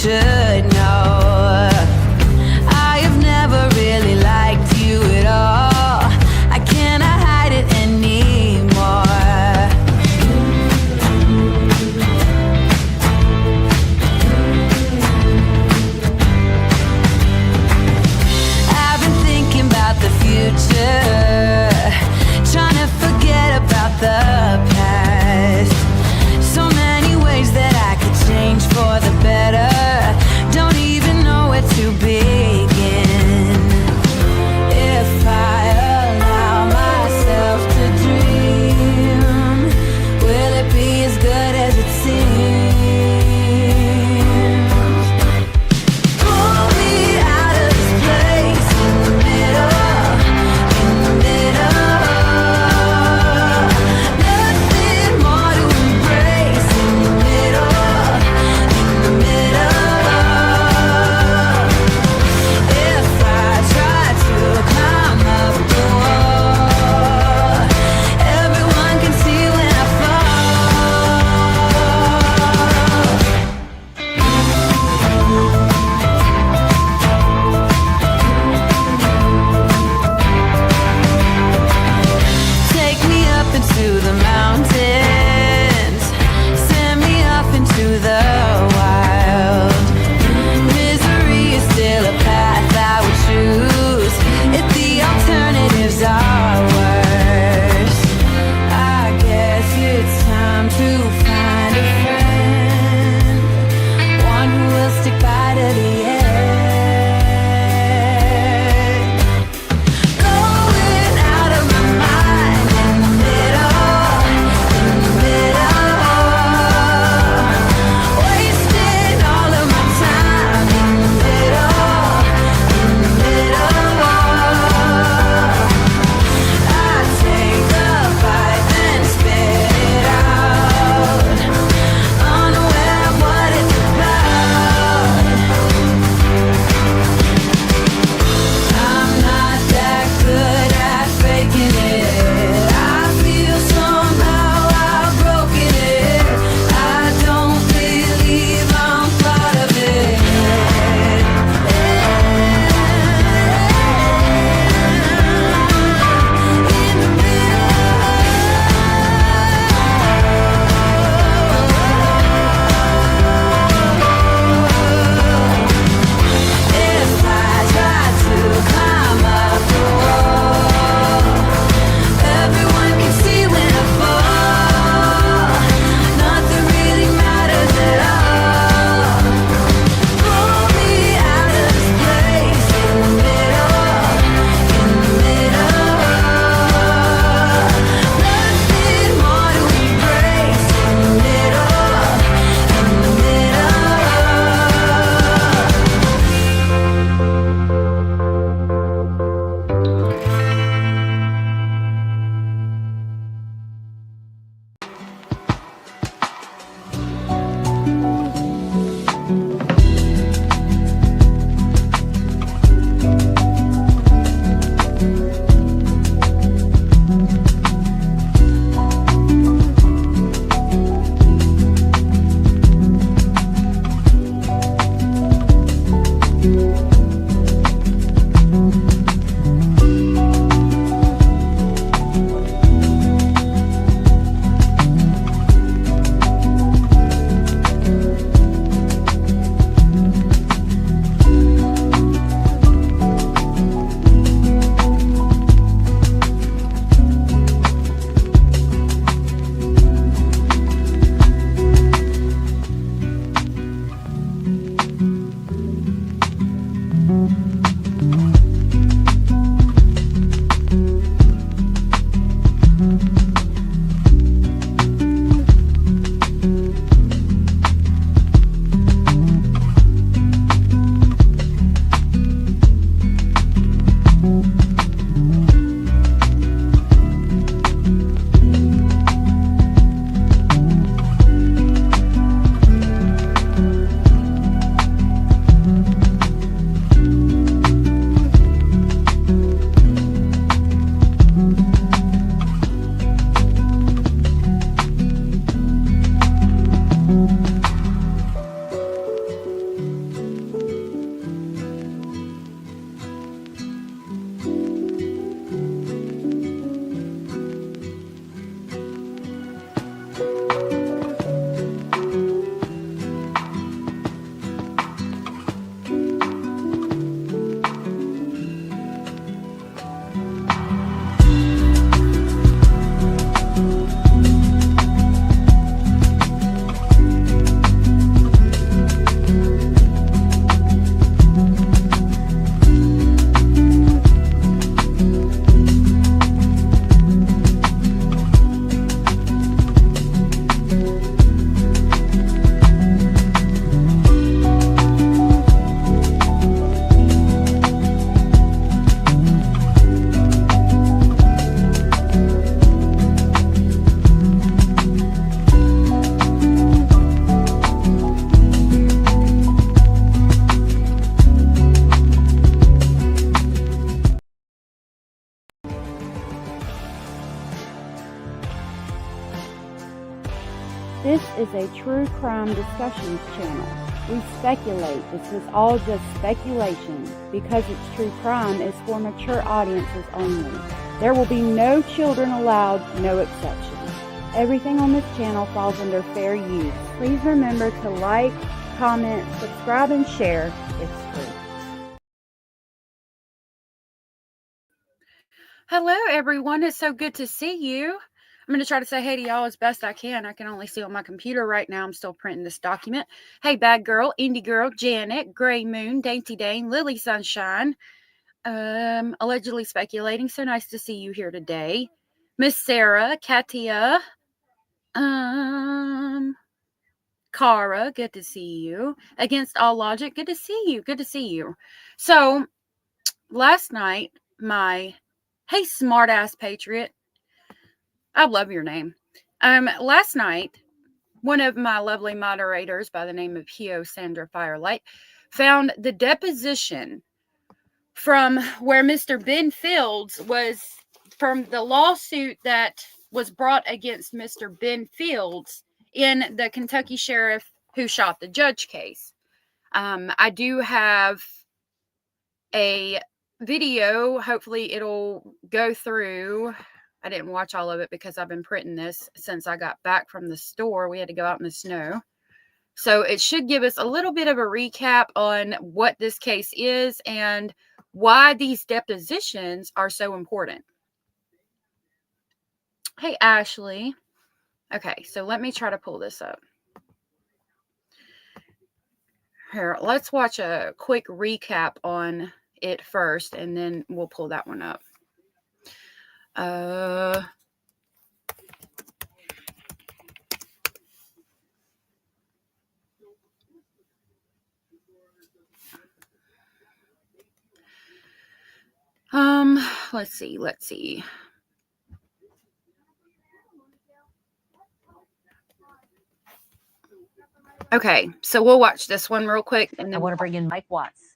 should know. I have never really liked you at all. I cannot hide it anymore. I've been thinking about the future, trying to forget about the past. So many ways that I could change for the better. Don't is a true crime discussions channel. We speculate. This is all just speculation. Because it's true crime, it's for mature audiences only. There will be no children allowed, no exceptions. Everything on this channel falls under fair use. Please remember to like, comment, subscribe, and share. It's free. Hello, everyone. It's so good to see you. I'm going to try to say hey to y'all as best I can. I can only see on my computer right now. I'm still printing this document. Hey, Bad Girl, Indie Girl, Janet, Gray Moon, Dainty Dane, Lily Sunshine, allegedly speculating. So nice to see you here today. Miss Sarah, Katia, Cara, good to see you. Against All Logic, good to see you. Good to see you. So last night, hey, smart ass patriot. I love your name. Last night, one of my lovely moderators by the name of Hio Sandra Firelight found the deposition from where Mr. Ben Fields was from the lawsuit that was brought against Mr. Ben Fields in the Kentucky sheriff who shot the judge case. I do have a video. Hopefully it'll go through. I didn't watch all of it because I've been printing this since I got back from the store. We had to go out in the snow. So it should give us a little bit of a recap on what this case is and why these depositions are so important. Hey, Ashley. Okay, so let me try to pull this up. Here, let's watch a quick recap on it first, and then we'll pull that one up. Let's see. Okay, so we'll watch this one real quick, and then I want to bring in Mike Watts.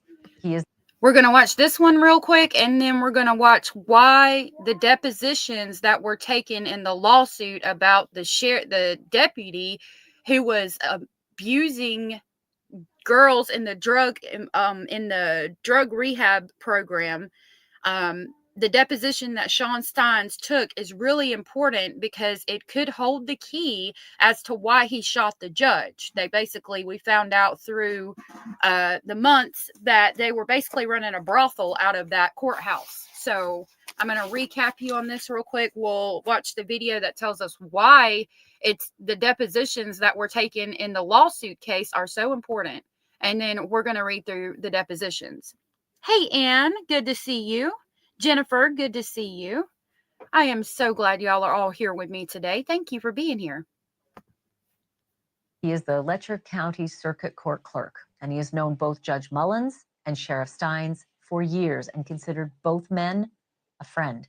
We're going to watch this one real quick, and then we're going to watch why the depositions that were taken in the lawsuit about the deputy who was abusing girls in the drug rehab program. The deposition that Sean Stines took is really important because it could hold the key as to why he shot the judge. We found out through the months that they were basically running a brothel out of that courthouse. So I'm going to recap you on this real quick. We'll watch the video that tells us why it's the depositions that were taken in the lawsuit case are so important. And then we're going to read through the depositions. Hey, Anne, good to see you. Jennifer, good to see you. I am so glad y'all are all here with me today. Thank you for being here. He is the Letcher County Circuit Court Clerk, and he has known both Judge Mullens and Sheriff Stines for years and considered both men a friend.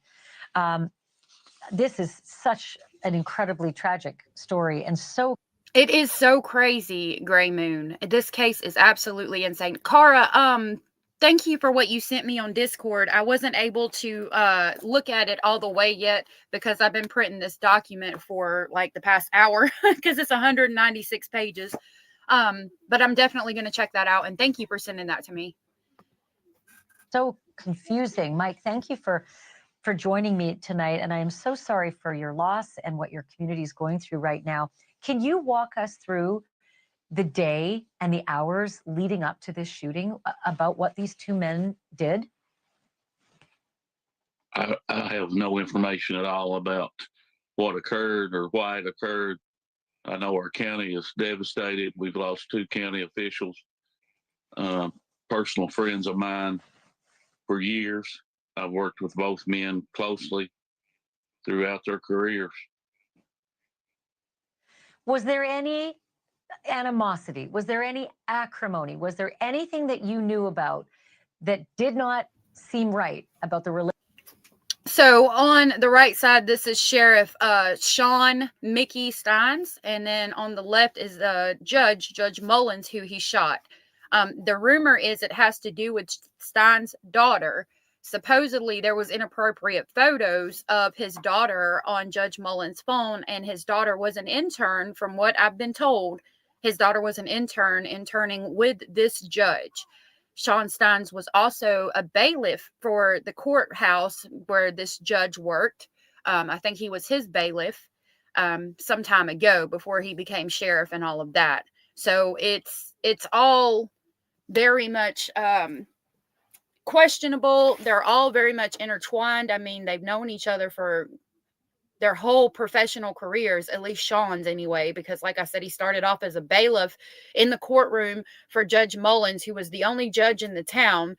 This is such an incredibly tragic story, and so... It is so crazy, Gray Moon. This case is absolutely insane. Cara, thank you for what you sent me on Discord. I wasn't able to look at it all the way yet because I've been printing this document for like the past hour because it's 196 pages. But I'm definitely going to check that out. And thank you for sending that to me. So confusing. Mike, thank you for joining me tonight. And I am so sorry for your loss and what your community is going through right now. Can you walk us through the day and the hours leading up to this shooting about what these two men did? I have no information at all about what occurred or why it occurred. I know our county is devastated. We've lost 2 county officials, personal friends of mine for years. I've worked with both men closely throughout their careers. Was there any animosity? Was there any acrimony? Was there anything that you knew about that did not seem right about the relationship? So on the right side, this is Sheriff Sean Mickey Stines, and then on the left is Judge Mullens, who he shot. The rumor is it has to do with Stines' daughter, supposedly there was inappropriate photos of his daughter on Judge Mullens' phone, and his daughter was an intern. From what I've been told, his daughter was an intern interning with this judge. Sean Stines was also a bailiff for the courthouse where this judge worked. I think he was his bailiff some time ago before he became sheriff and all of that. So it's all very much questionable. They're all very much intertwined. I mean, they've known each other for their whole professional careers, at least Sean's anyway, because like I said, he started off as a bailiff in the courtroom for Judge Mullens, who was the only judge in the town.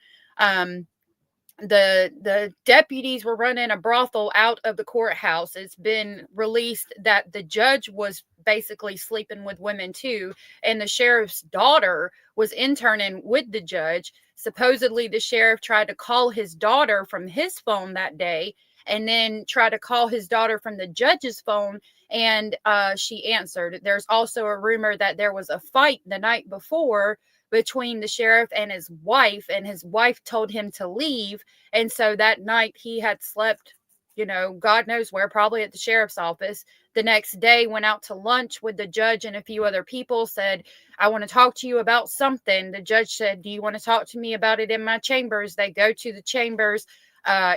The deputies were running a brothel out of the courthouse. It's been released that the judge was basically sleeping with women too, and the sheriff's daughter was interning with the judge. Supposedly the sheriff tried to call his daughter from his phone that day, and then tried to call his daughter from the judge's phone, and she answered. There's also a rumor that there was a fight the night before between the sheriff and his wife told him to leave. And so that night he had slept, God knows where, probably at the sheriff's office. The next day went out to lunch with the judge and a few other people, said, I want to talk to you about something. The judge said, do you want to talk to me about it in my chambers? They go to the chambers.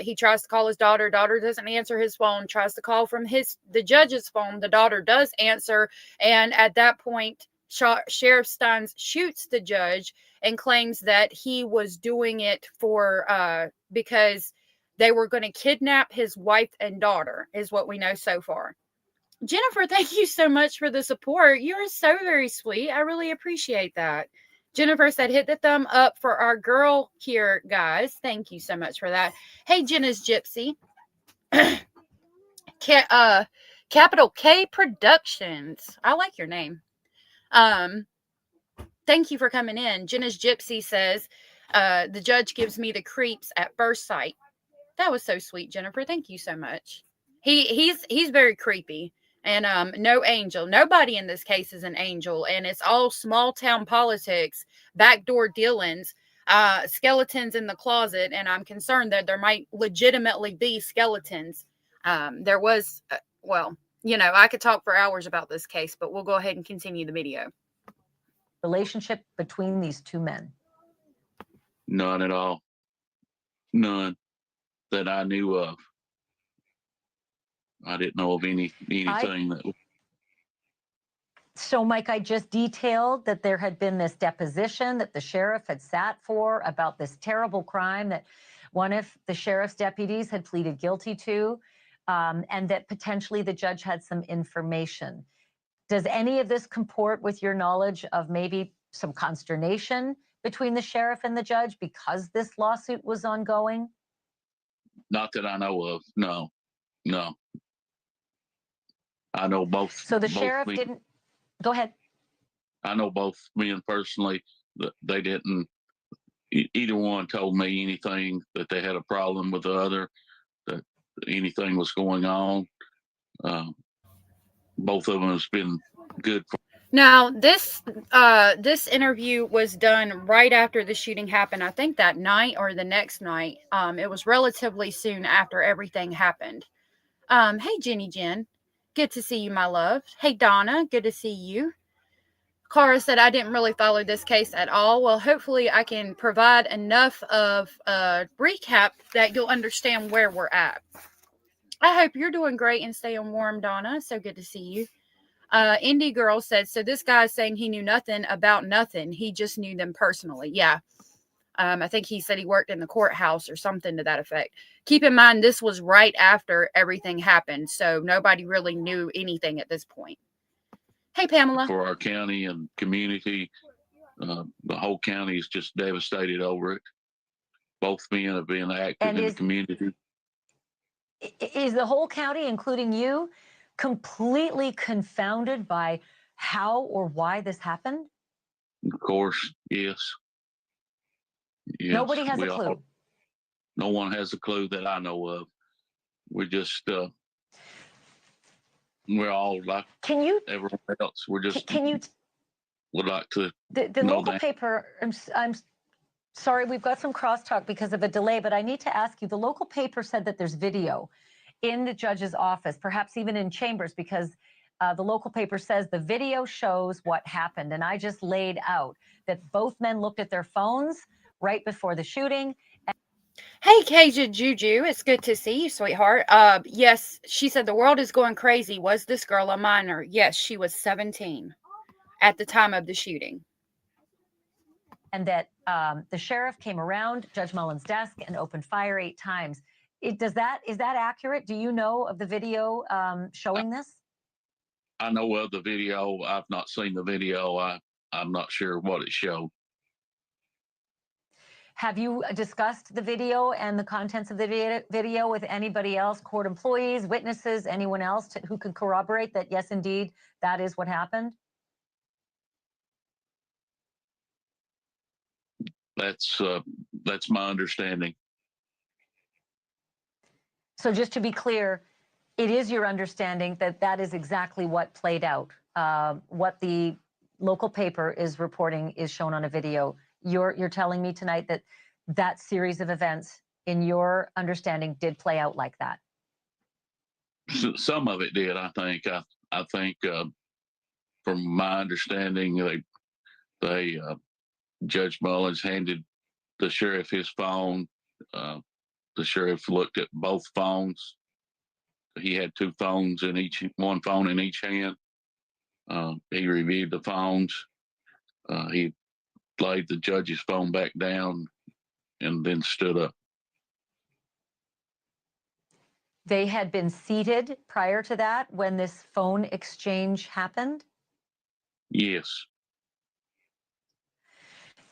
He tries to call his daughter. Daughter doesn't answer his phone. Tries to call from the judge's phone. The daughter does answer. And at that point, Sheriff Stines shoots the judge and claims that he was doing it because they were going to kidnap his wife and daughter, is what we know so far. Jennifer, thank you so much for the support. You're so very sweet. I really appreciate that. Jennifer said, hit the thumb up for our girl here, guys. Thank you so much for that. Hey, Jenna's Gypsy. Capital K Productions. I like your name. Thank you for coming in. Jenna's Gypsy says, the judge gives me the creeps at first sight. That was so sweet, Jennifer. Thank you so much. He's very creepy. And no angel. Nobody in this case is an angel. And it's all small town politics, backdoor dealings, skeletons in the closet. And I'm concerned that there might legitimately be skeletons. There was, I could talk for hours about this case, but we'll go ahead and continue the video. Relationship between these two men? None at all. None that I knew of. I didn't know of anything that. So, Mike, I just detailed that there had been this deposition that the sheriff had sat for about this terrible crime that one of the sheriff's deputies had pleaded guilty to, and that potentially the judge had some information. Does any of this comport with your knowledge of maybe some consternation between the sheriff and the judge because this lawsuit was ongoing? Not that I know of. No. I know both. So the sheriff didn't. Go ahead. I know both men personally. That they didn't. Either one told me anything that they had a problem with the other, that anything was going on. Both of them has been good. Now, this interview was done right after the shooting happened. I think that night or the next night. It was relatively soon after everything happened. Hey, Jenny Jen. Good to see you, my love. Hey, Donna. Good to see you. Cara said, I didn't really follow this case at all. Well, hopefully I can provide enough of a recap that you'll understand where we're at. I hope you're doing great and staying warm, Donna. So good to see you. Indie Girl said, so this guy's saying he knew nothing about nothing. He just knew them personally. Yeah. I think he said he worked in the courthouse or something to that effect. Keep in mind, this was right after everything happened. So nobody really knew anything at this point. Hey, Pamela. For our county and community, the whole county is just devastated over it. Both men have been active in the community. Is the whole county, including you, completely confounded by how or why this happened? Of course, yes. Nobody has a clue. No one has a clue that I know of. We're just, we're all like everyone else. We're just, would like to the local paper, Sorry, we've got some crosstalk because of a delay, but I need to ask you, the local paper said that there's video in the judge's office, perhaps even in chambers, because the local paper says the video shows what happened. And I just laid out that both men looked at their phones right before the shooting. Hey, Cajun Juju, it's good to see you, sweetheart. Yes, she said the world is going crazy. Was this girl a minor? Yes, she was 17 at the time of the shooting. And that the sheriff came around Judge Mullens' desk and opened fire 8 times. Is that accurate? Do you know of the video showing this? I know of the video. I've not seen the video. I'm not sure what it showed. Have you discussed the video and the contents of the video with anybody else, court employees, witnesses, anyone else who could corroborate that, yes, indeed, that is what happened? That's my understanding. So just to be clear, it is your understanding that that is exactly what played out. What the local paper is reporting is shown on a video. You're telling me tonight that that series of events, in your understanding, did play out like that? Some of it did, I think. I think, from my understanding, they Judge Mullens handed the sheriff his phone. The sheriff looked at both phones. He had 2 phones in each, one phone in each hand. He reviewed the phones. He laid the judge's phone back down and then stood up. They had been seated prior to that when this phone exchange happened? Yes.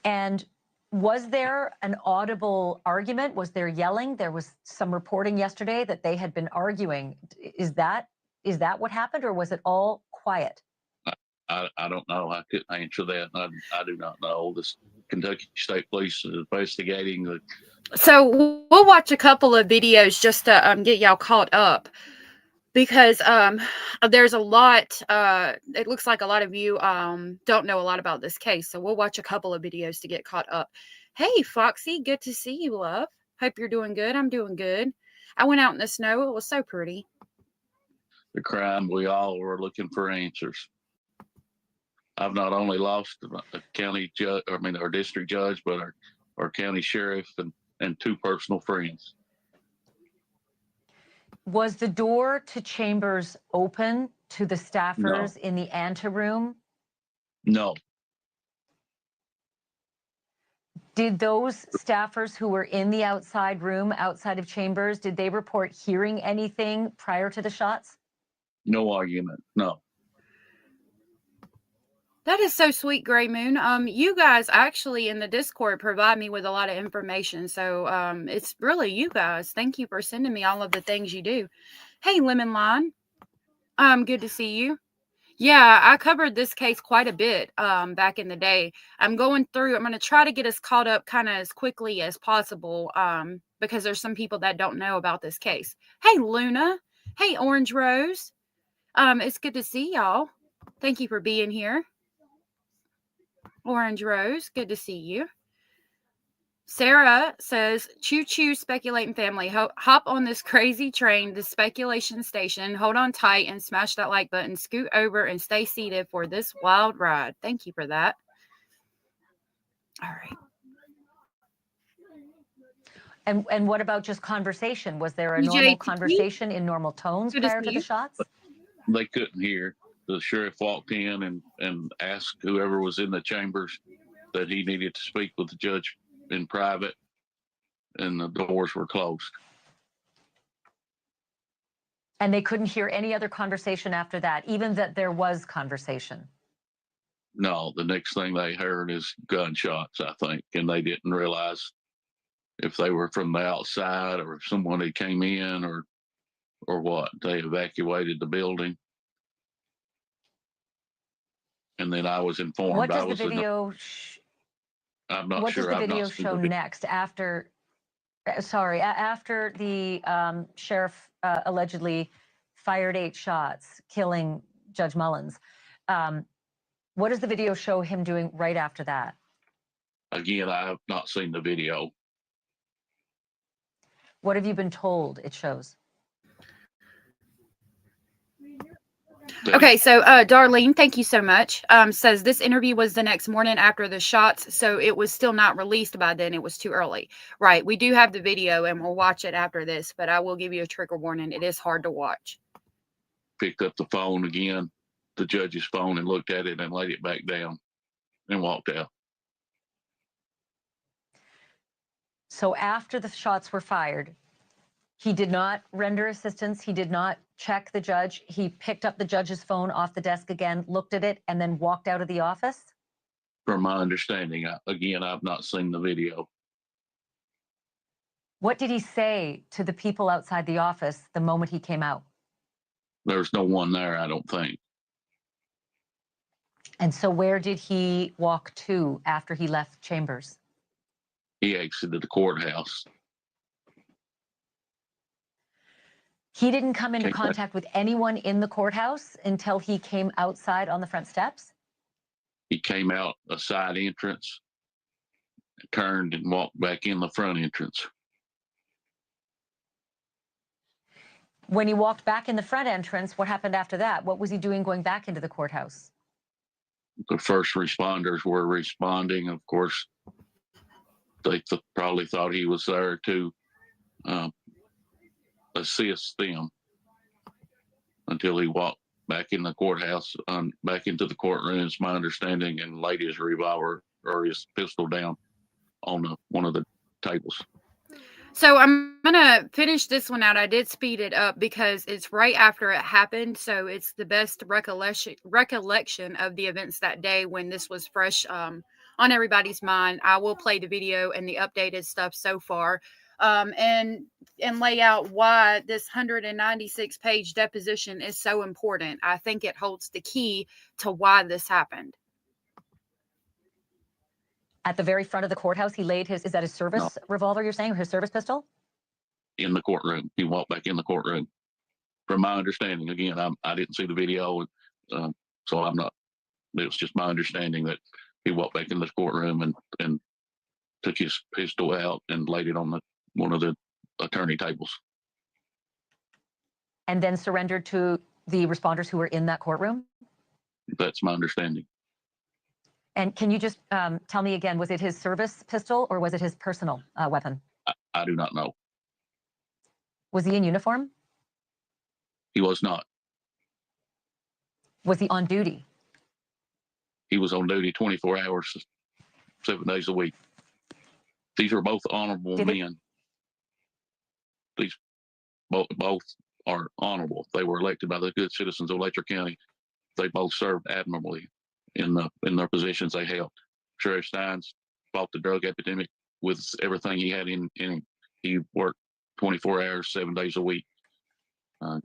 And was there an audible argument? Was there yelling? There was some reporting yesterday that they had been arguing. Is that what happened, or was it all quiet? I don't know. I couldn't answer that. I do not know. This Kentucky State Police is investigating the. So we'll watch a couple of videos just to get y'all caught up, because there's a lot. It looks like a lot of you don't know a lot about this case. So we'll watch a couple of videos to get caught up. Hey, Foxy, good to see you, love. Hope you're doing good. I'm doing good. I went out in the snow. It was so pretty. The crime, we all were looking for answers. I've not only lost a county judge, our district judge, but our county sheriff and 2 personal friends. Was the door to chambers open to the staffers in the anteroom? No. Did those staffers who were in the outside room, outside of chambers, did they report hearing anything prior to the shots? No argument. No. That is so sweet, Gray Moon. You guys actually in the Discord provide me with a lot of information. So it's really you guys. Thank you for sending me all of the things you do. Hey, Lemon Line. Good to see you. Yeah, I covered this case quite a bit back in the day. I'm going to try to get us caught up kind of as quickly as possible because there's some people that don't know about this case. Hey, Luna. Hey, Orange Rose. It's good to see y'all. Thank you for being here. Orange Rose, good to see you. Sarah says, choo choo, speculating family. Hop on this crazy train, the speculation station. Hold on tight and smash that like button. Scoot over and stay seated for this wild ride. Thank you for that. All right. And what about just conversation? Was there a normal conversation in normal tones prior to the shots? They couldn't hear. The sheriff walked in and asked whoever was in the chambers that he needed to speak with the judge in private, and the doors were closed. And they couldn't hear any other conversation after that, even that there was conversation? No, the next thing they heard is gunshots, I think, and they didn't realize if they were from the outside or if someone had came in or what. They evacuated the building. And then I was informed. What does the video? I'm not what sure. What does the video show next after? After the sheriff allegedly fired 8 shots, killing Judge Mullens. What does the video show him doing right after that? Again, I have not seen the video. What have you been told it shows? Okay, so Darlene, thank you so much. Says this interview was the next morning after the shots, so it was still not released by then. It was too early. Right. We do have the video and we'll watch it after this, but I will give you a trigger warning. It is hard to watch. Picked up the phone again, the judge's phone, and looked at it and laid it back down and walked out. So after the shots were fired, he did not render assistance. He did not check the judge. He picked up the judge's phone off the desk again, looked at it, and then walked out of the office? From my understanding, again, I've not seen the video. What did he say to the people outside the office the moment he came out? There's no one there, I don't think. And so where did he walk to after he left chambers? He exited the courthouse. He didn't come into Okay. contact with anyone in the courthouse until he came outside on the front steps? He came out a side entrance, turned and walked back in the front entrance. When he walked back in the front entrance, what happened after that? What was he doing going back into the courthouse? The first responders were responding. Of course, they probably thought he was there to assist them until he walked back in the courthouse, back into the courtroom, is my understanding, and laid his revolver or his pistol down on one of the tables. So I'm going to finish this one out. I did speed it up because it's right after it happened. So it's the best recollection of the events that day when this was fresh on everybody's mind. I will play the video and the updated stuff so far and lay out why this 196-page deposition is so important. I think it holds the key to why this happened. At the very front of the courthouse, he laid his, is that his service revolver you're saying, or his service pistol? In the courtroom. He walked back in the courtroom. From my understanding, again, I didn't see the video, so I'm not, it was just my understanding that he walked back in the courtroom and took his pistol out and laid it on one of the attorney tables. And then surrendered to the responders who were in that courtroom? That's my understanding. And can you just tell me again, was it his service pistol or was it his personal weapon? I do not know. Was he in uniform? He was not. Was he on duty? He was on duty 24 hours, 7 days a week. These are both honorable men. These both are honorable. They were elected by the good citizens of Letcher County. They both served admirably in their positions they held. Sheriff Stines fought the drug epidemic with everything he had in him. He worked 24 hours, 7 days a week.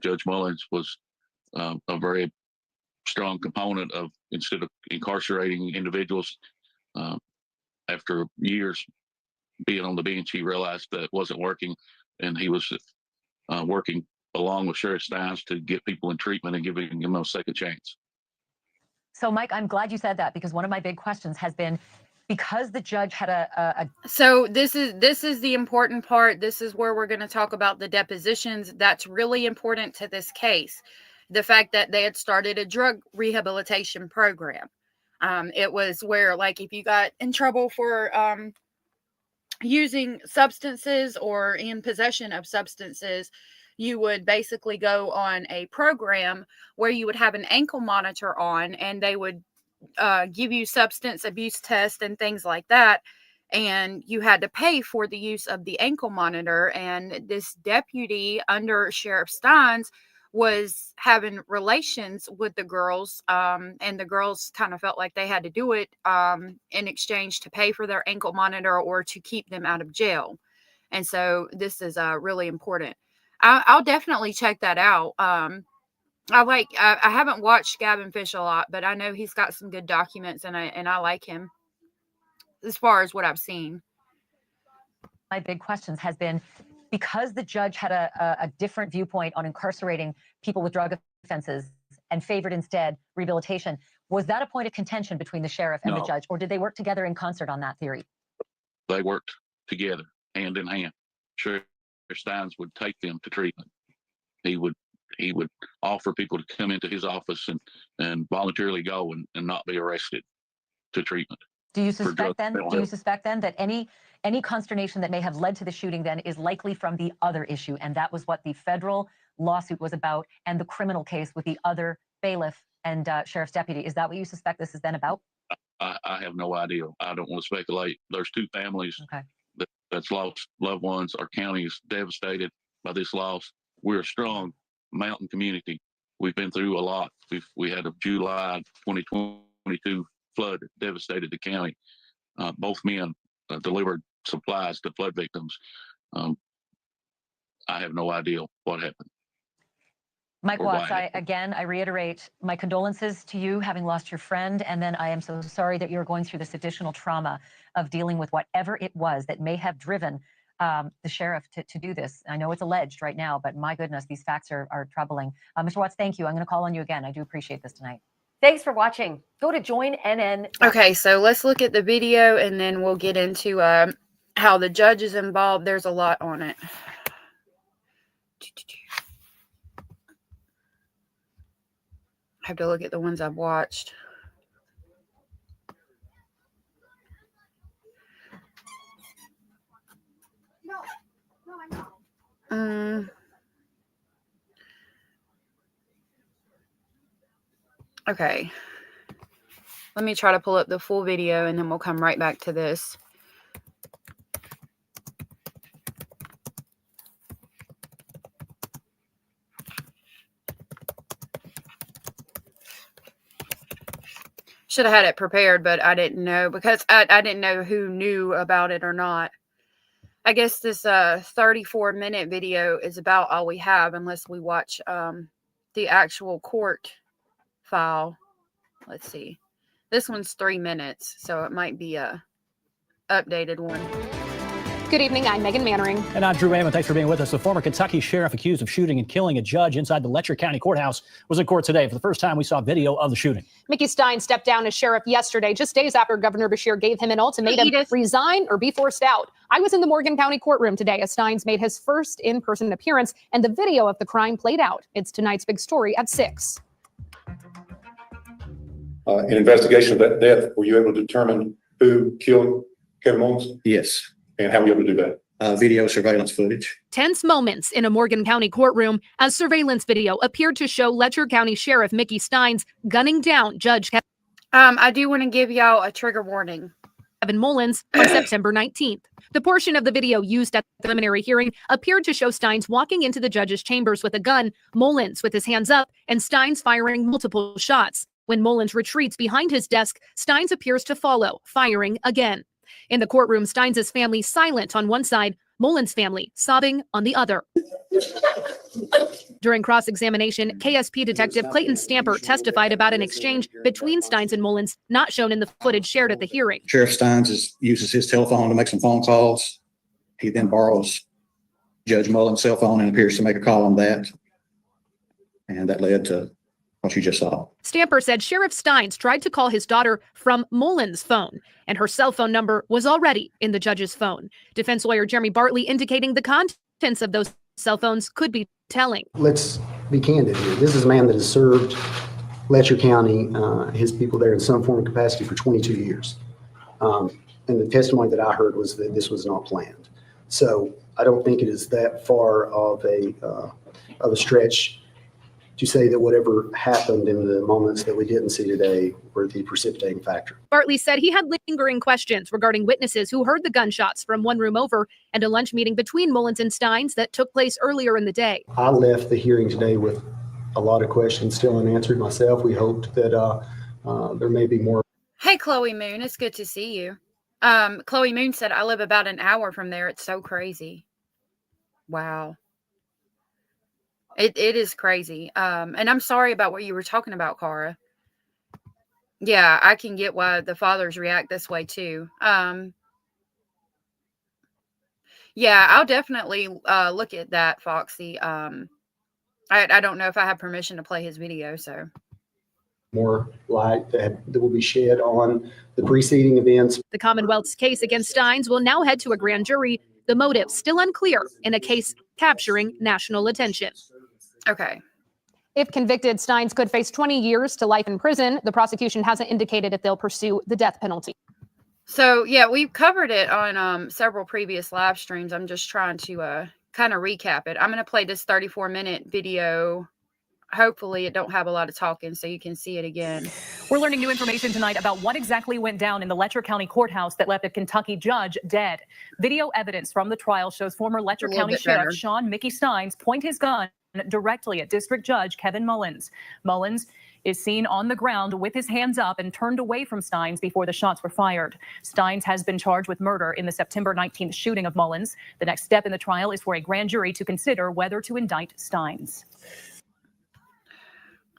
Judge Mullens was a very strong component of, instead of incarcerating individuals, after years being on the bench, he realized that it wasn't working, and he was working along with Sheriff Stines to get people in treatment and giving them a second chance. So, Mike, I'm glad you said that, because one of my big questions has been, because the judge had a So this is the important part. This is where we're going to talk about the depositions. That's really important to this case. The fact that they had started a drug rehabilitation program. It was where, like, if you got in trouble for using substances or in possession of substances, you would basically go on a program where you would have an ankle monitor on, and they would give you substance abuse tests and things like that. And you had to pay for the use of the ankle monitor. And this deputy under Sheriff Stines was having relations with the girls. And the girls kind of felt like they had to do it in exchange to pay for their ankle monitor or to keep them out of jail. And so this is really important. I'll definitely check that out. I haven't watched Gavin Fish a lot, but I know he's got some good documents, and I like him as far as what I've seen. My big questions has been, because the judge had a different viewpoint on incarcerating people with drug offenses and favored instead rehabilitation, was that a point of contention between the sheriff and the judge, or did they work together in concert on that theory? they worked together, hand in hand. Sheriff Stines would take them to treatment. He would offer people to come into his office and voluntarily go and not be arrested to treatment. Do you for drug suspect then? mental Do you health. suspect then that any consternation that may have led to the shooting then is likely from the other issue, and that was what the federal lawsuit was about, and the criminal case with the other bailiff and sheriff's deputy? Is that what you suspect this is then about? I have no idea. I don't want to speculate. There's two families Okay. that's lost loved ones. Our county is devastated by this loss. We're a strong mountain community. We've been through a lot. We had a July 2022 flood that devastated the county. Both men delivered supplies to flood victims. I have no idea what happened. Mike Or Watts, why. I reiterate my condolences to you having lost your friend, and then I am so sorry that you're going through this additional trauma of dealing with whatever it was that may have driven the sheriff to do this. I know it's alleged right now, but my goodness, these facts are troubling. Mr. Watts, thank you. I'm going to call on you again. I do appreciate this tonight. Thanks for watching. Go to joinnn. Okay, so let's look at the video and then we'll get into how the judge is involved. There's a lot on it. I have to look at the ones I've watched. Okay. Let me try to pull up the full video and then we'll come right back to this. Should have had it prepared, but I didn't know because I didn't know who knew about it or not. I guess this 34-minute video is about all we have unless we watch the actual court file. Let's see. This one's 3 minutes, so it might be a updated one. Good evening, I'm Megan Mannering. And I'm Drew Amon. Thanks for being with us. The former Kentucky sheriff accused of shooting and killing a judge inside the Letcher County Courthouse was in court today. For the first time, we saw video of the shooting. Mickey Stines stepped down as sheriff yesterday, just days after Governor Beshear gave him an ultimatum: resign or be forced out. I was in the Morgan County courtroom today as Stines made his first in-person appearance, and the video of the crime played out. It's tonight's big story at 6. An investigation of that death, were you able to determine who killed Kevin Mullens? Yes. And how were you able to do that? Video surveillance footage. Tense moments in a Morgan County courtroom as surveillance video appeared to show Letcher County Sheriff Mickey Stines gunning down Judge I do want to give y'all a trigger warning. Kevin Mullens on September 19th. The portion of the video used at the preliminary hearing appeared to show Stines walking into the judge's chambers with a gun, Mullens with his hands up, and Stines firing multiple shots. When Mullens retreats behind his desk, Stines appears to follow, firing again. In the courtroom, Stines' family silent on one side, Mullens' family sobbing on the other. During cross-examination, KSP Detective Clayton Stamper testified about an exchange between Stines and Mullens not shown in the footage shared at the hearing. Sheriff Stines uses his telephone to make some phone calls. He then borrows Judge Mullens' cell phone and appears to make a call on that. And that led to what you just saw. Stamper said Sheriff Stines tried to call his daughter from Mullens' phone, and her cell phone number was already in the judge's phone. Defense lawyer Jeremy Bartley indicating the contents of those cell phones could be telling. Let's be candid here. This is a man that has served Letcher County, his people there in some form of capacity for 22 years. And the testimony that I heard was that this was not planned. So I don't think it is that far of a stretch to say that whatever happened in the moments that we didn't see today were the precipitating factor. Bartley said he had lingering questions regarding witnesses who heard the gunshots from one room over and a lunch meeting between Mullens and Stines that took place earlier in the day. I left the hearing today with a lot of questions still unanswered myself. We hoped that there may be more. Hey, Chloe Moon, it's good to see you. Chloe Moon said, I live about an hour from there. It's so crazy. Wow. It is crazy. And I'm sorry about what you were talking about, Cara. Yeah, I can get why the fathers react this way too. Yeah, I'll definitely look at that, Foxy. I don't know if I have permission to play his video, so more light that will be shed on the preceding events. The Commonwealth's case against Stines will now head to a grand jury. The motive still unclear in a case capturing national attention. Okay. If convicted, Stines could face 20 years to life in prison. The prosecution hasn't indicated if they'll pursue the death penalty. So, yeah, we've covered it on several previous live streams. I'm just trying to kind of recap it. I'm going to play this 34-minute video. Hopefully it don't have a lot of talking so you can see it again. We're learning new information tonight about what exactly went down in the Letcher County courthouse that left a Kentucky judge dead. Video evidence from the trial shows former Letcher County Sheriff Sean Mickey Stines point his gun directly at District Judge Kevin Mullens. Mullens is seen on the ground with his hands up and turned away from Stines before the shots were fired. Stines has been charged with murder in the September 19th shooting of Mullens. The next step in the trial is for a grand jury to consider whether to indict Stines.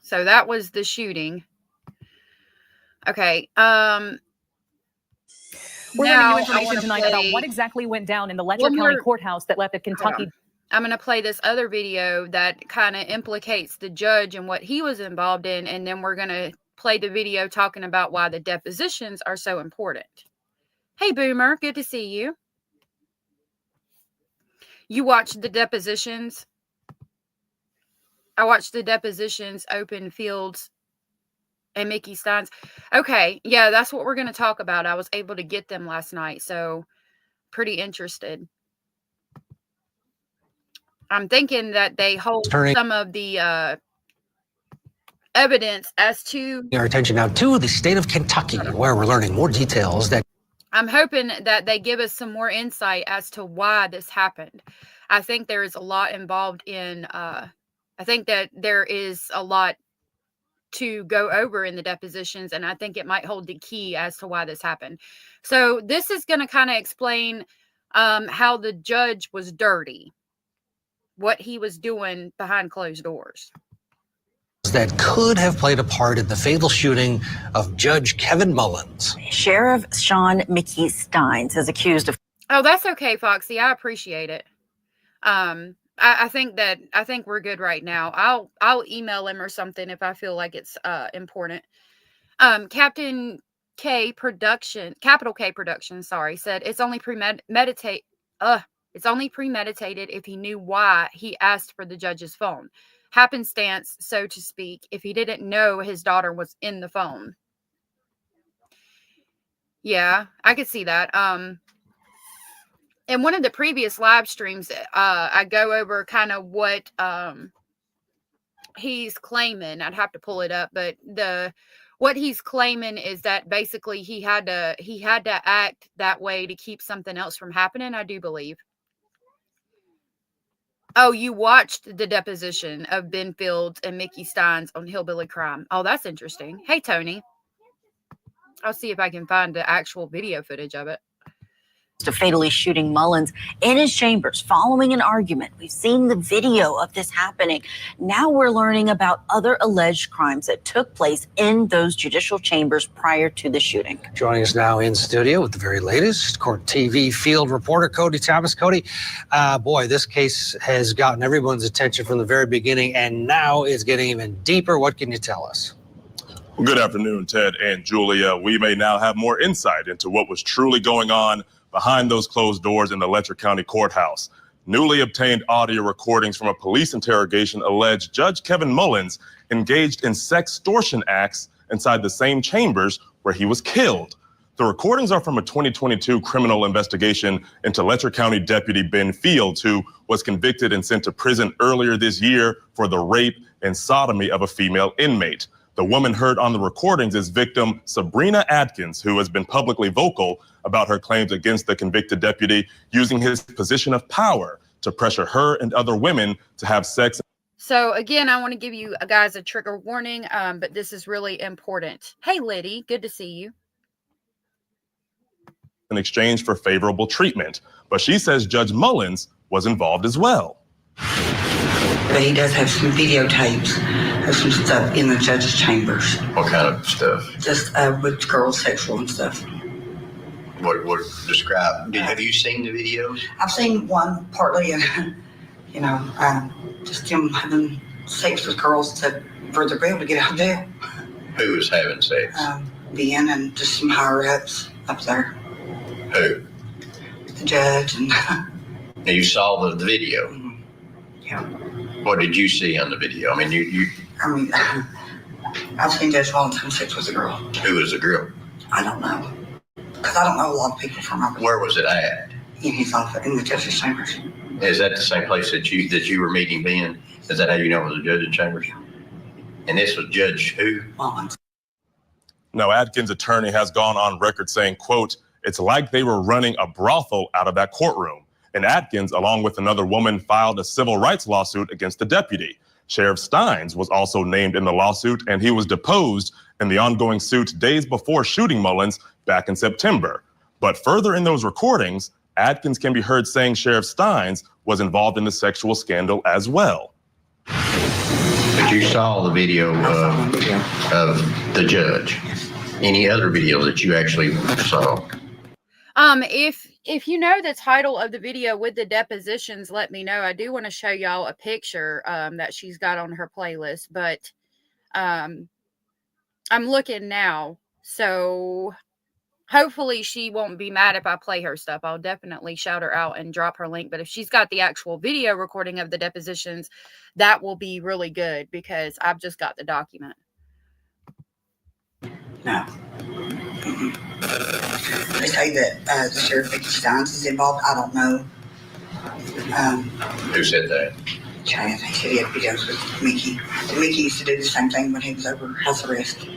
So that was the shooting. Okay. We're learning new information tonight about what exactly went down in the Letcher County courthouse that left a Kentucky. I'm going to play this other video that kind of implicates the judge and what he was involved in, and then we're going to play the video talking about why the depositions are so important. Hey, Boomer, good to see you. You watched the depositions? I watched the depositions, Open Fields, and Mickey Stines. Okay, yeah, that's what we're going to talk about. I was able to get them last night, so pretty interested. I'm thinking that they hold some of the evidence as to Our attention now to the state of Kentucky, where we're learning more details that I'm hoping that they give us some more insight as to why this happened. I think there is a lot involved in, I think that there is a lot to go over in the depositions, and I think it might hold the key as to why this happened. So this is going to kind of explain how the judge was dirty, what he was doing behind closed doors. that could have played a part in the fatal shooting of Judge Kevin Mullens. Sheriff Sean Mickey Stines is accused of. Oh, that's okay, Foxy. I appreciate it. I think we're good right now. I'll email him or something if I feel like it's important. Captain K Production, Capital K Production, sorry, said it's only premeditated if he knew why he asked for the judge's phone. Happenstance, so to speak, if he didn't know his daughter was in the phone. Yeah, I could see that. In one of the previous live streams, I go over kind of what he's claiming. I'd have to pull it up, but what he's claiming is that basically he had to act that way to keep something else from happening, I do believe. Oh, you watched the deposition of Ben Fields and Mickey Stines on Hillbilly Crime. Oh, that's interesting. Hey, Tony. I'll see if I can find the actual video footage of it. To fatally shooting Mullens in his chambers following an argument. We've seen the video of this happening. Now we're learning about other alleged crimes that took place in those judicial chambers prior to the shooting. Joining us now in studio with the very latest, Court TV field reporter Cody Thomas. Cody, boy, this case has gotten everyone's attention from the very beginning, and now it's getting even deeper. What can you tell us? Well, good afternoon, Ted and Julia. We may now have more insight into what was truly going on behind those closed doors in the Letcher County Courthouse. Newly obtained audio recordings from a police interrogation allege Judge Kevin Mullens engaged in sextortion acts inside the same chambers where he was killed. The recordings are from a 2022 criminal investigation into Letcher County Deputy Ben Fields, who was convicted and sent to prison earlier this year for the rape and sodomy of a female inmate. The woman heard on the recordings is victim Sabrina Atkins, who has been publicly vocal about her claims against the convicted deputy, using his position of power to pressure her and other women to have sex. So again, I want to give you guys a trigger warning, but this is really important. Hey, Liddy, good to see you. In exchange for favorable treatment. But she says Judge Mullens was involved as well. But he does have some videotapes of some stuff in the judge's chambers. What kind of stuff? Just with girls, sexual and stuff. What describe? Have you seen the videos? I've seen one partly, just him having sex with girls for their bail to get out of jail. Who was having sex? Ben and just some higher ups up there. Who? The judge and. Now you saw the video. Yeah. What did you see on the video? I mean, I mean, I've seen Judge Mullens have sex with a girl. Who was the girl? I don't know. Because I don't know a lot of people from over. Where was it at? In his office, in the judge's chambers. Is that the same place that you were meeting Ben? Is that how you know it was the judge's chambers? And this was Judge who? Mullens. Now, Adkins' attorney has gone on record saying, quote, "It's like they were running a brothel out of that courtroom." And Adkins, along with another woman, filed a civil rights lawsuit against the deputy. Sheriff Stines was also named in the lawsuit, and he was deposed in the ongoing suit days before shooting Mullens back in September. But further in those recordings, Adkins can be heard saying Sheriff Stines was involved in the sexual scandal as well. But you saw the video of the judge. Any other videos that you actually saw? If you know the title of the video with the depositions, let me know. I do want to show y'all a picture that she's got on her playlist, but I'm looking now, so hopefully she won't be mad if I play her stuff. I'll definitely shout her out and drop her link, but if she's got the actual video recording of the depositions, that will be really good because I've just got the document. No. They say that the Sheriff Mickey Stines is involved. I don't know. Who said that? Chad, he said he had videos with Mickey. Mickey used to do the same thing when he was over house arrest.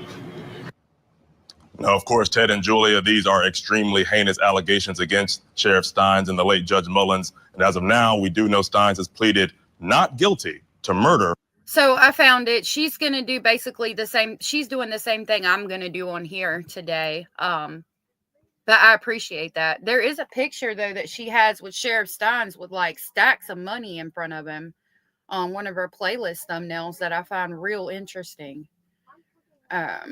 Now, of course, Ted and Julia, these are extremely heinous allegations against Sheriff Stines and the late Judge Mullens. And as of now, we do know Stines has pleaded not guilty to murder. So I found it. She's going to do basically the same. She's doing the same thing I'm going to do on here today. But I appreciate that. There is a picture, though, that she has with Sheriff Stines with like stacks of money in front of him on one of her playlist thumbnails that I find real interesting. That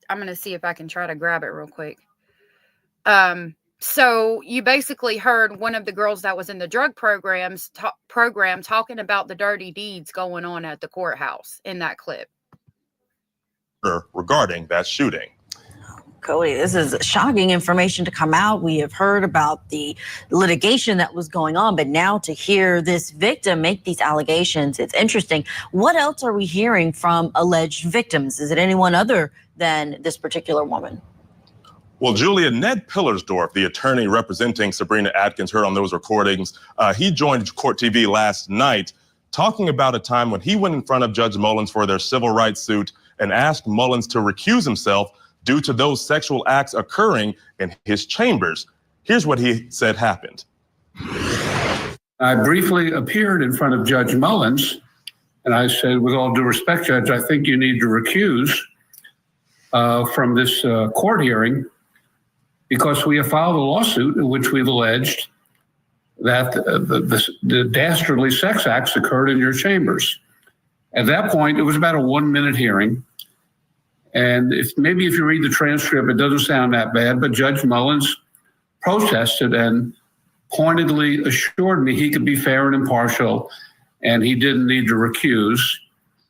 I'm going to see if I can try to grab it real quick. So you basically heard one of the girls that was in the drug program talking about the dirty deeds going on at the courthouse in that clip. Regarding that shooting. Cody, this is shocking information to come out. We have heard about the litigation that was going on, but now to hear this victim make these allegations, it's interesting. What else are we hearing from alleged victims? Is it anyone other than this particular woman? Well, Julia, Ned Pillersdorf, the attorney representing Sabrina Adkins, heard on those recordings. He joined Court TV last night talking about a time when he went in front of Judge Mullens for their civil rights suit and asked Mullens to recuse himself due to those sexual acts occurring in his chambers. Here's what he said happened. I briefly appeared in front of Judge Mullens, and I said, with all due respect, Judge, I think you need to recuse from this court hearing because we have filed a lawsuit in which we've alleged that the dastardly sex acts occurred in your chambers. At that point, it was about a 1-minute hearing. And if you read the transcript, it doesn't sound that bad, but Judge Mullens protested and pointedly assured me he could be fair and impartial and he didn't need to recuse.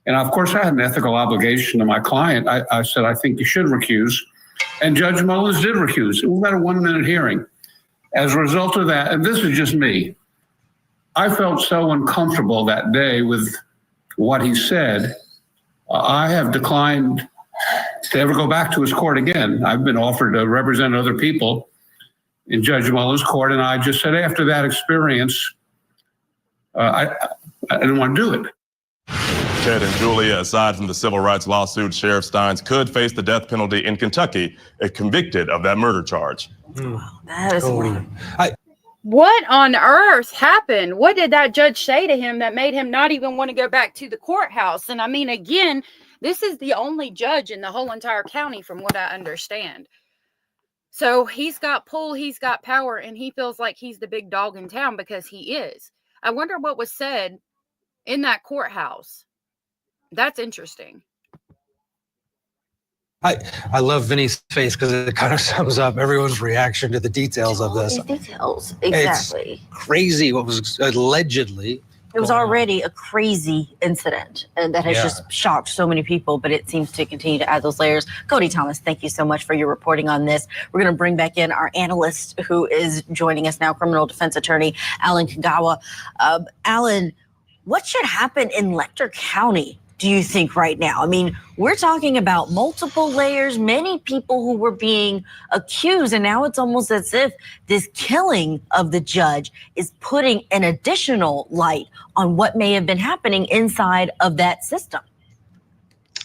And of course, I had an ethical obligation to my client. I said, I think you should recuse. And Judge Mullens did recuse. It was about a 1-minute hearing. As a result of that, and this is just me, I felt so uncomfortable that day with what he said. I have declined to ever go back to his court again. I've been offered to represent other people in Judge Mullens' court, and I just said after that experience, I didn't want to do it. Ted and Julia, aside from the civil rights lawsuit, Sheriff Stines could face the death penalty in Kentucky if convicted of that murder charge. That is What on earth happened? What did that judge say to him that made him not even want to go back to the courthouse? And I mean, again, this is the only judge in the whole entire county, from what I understand. So he's got pull, he's got power, and he feels like he's the big dog in town because he is. I wonder what was said in that courthouse. That's interesting. I love Vinny's face because it kind of sums up everyone's reaction to the details of this. Details, exactly. It's crazy what was allegedly It was already a crazy incident and that has just shocked so many people, but it seems to continue to add those layers. Cody Thomas, thank you so much for your reporting on this. We're going to bring back in our analyst who is joining us now, criminal defense attorney Alan Kagawa. Alan, what should happen in Letcher County, do you think, right now? I mean, we're talking about multiple layers, many people who were being accused, and now it's almost as if this killing of the judge is putting an additional light on what may have been happening inside of that system.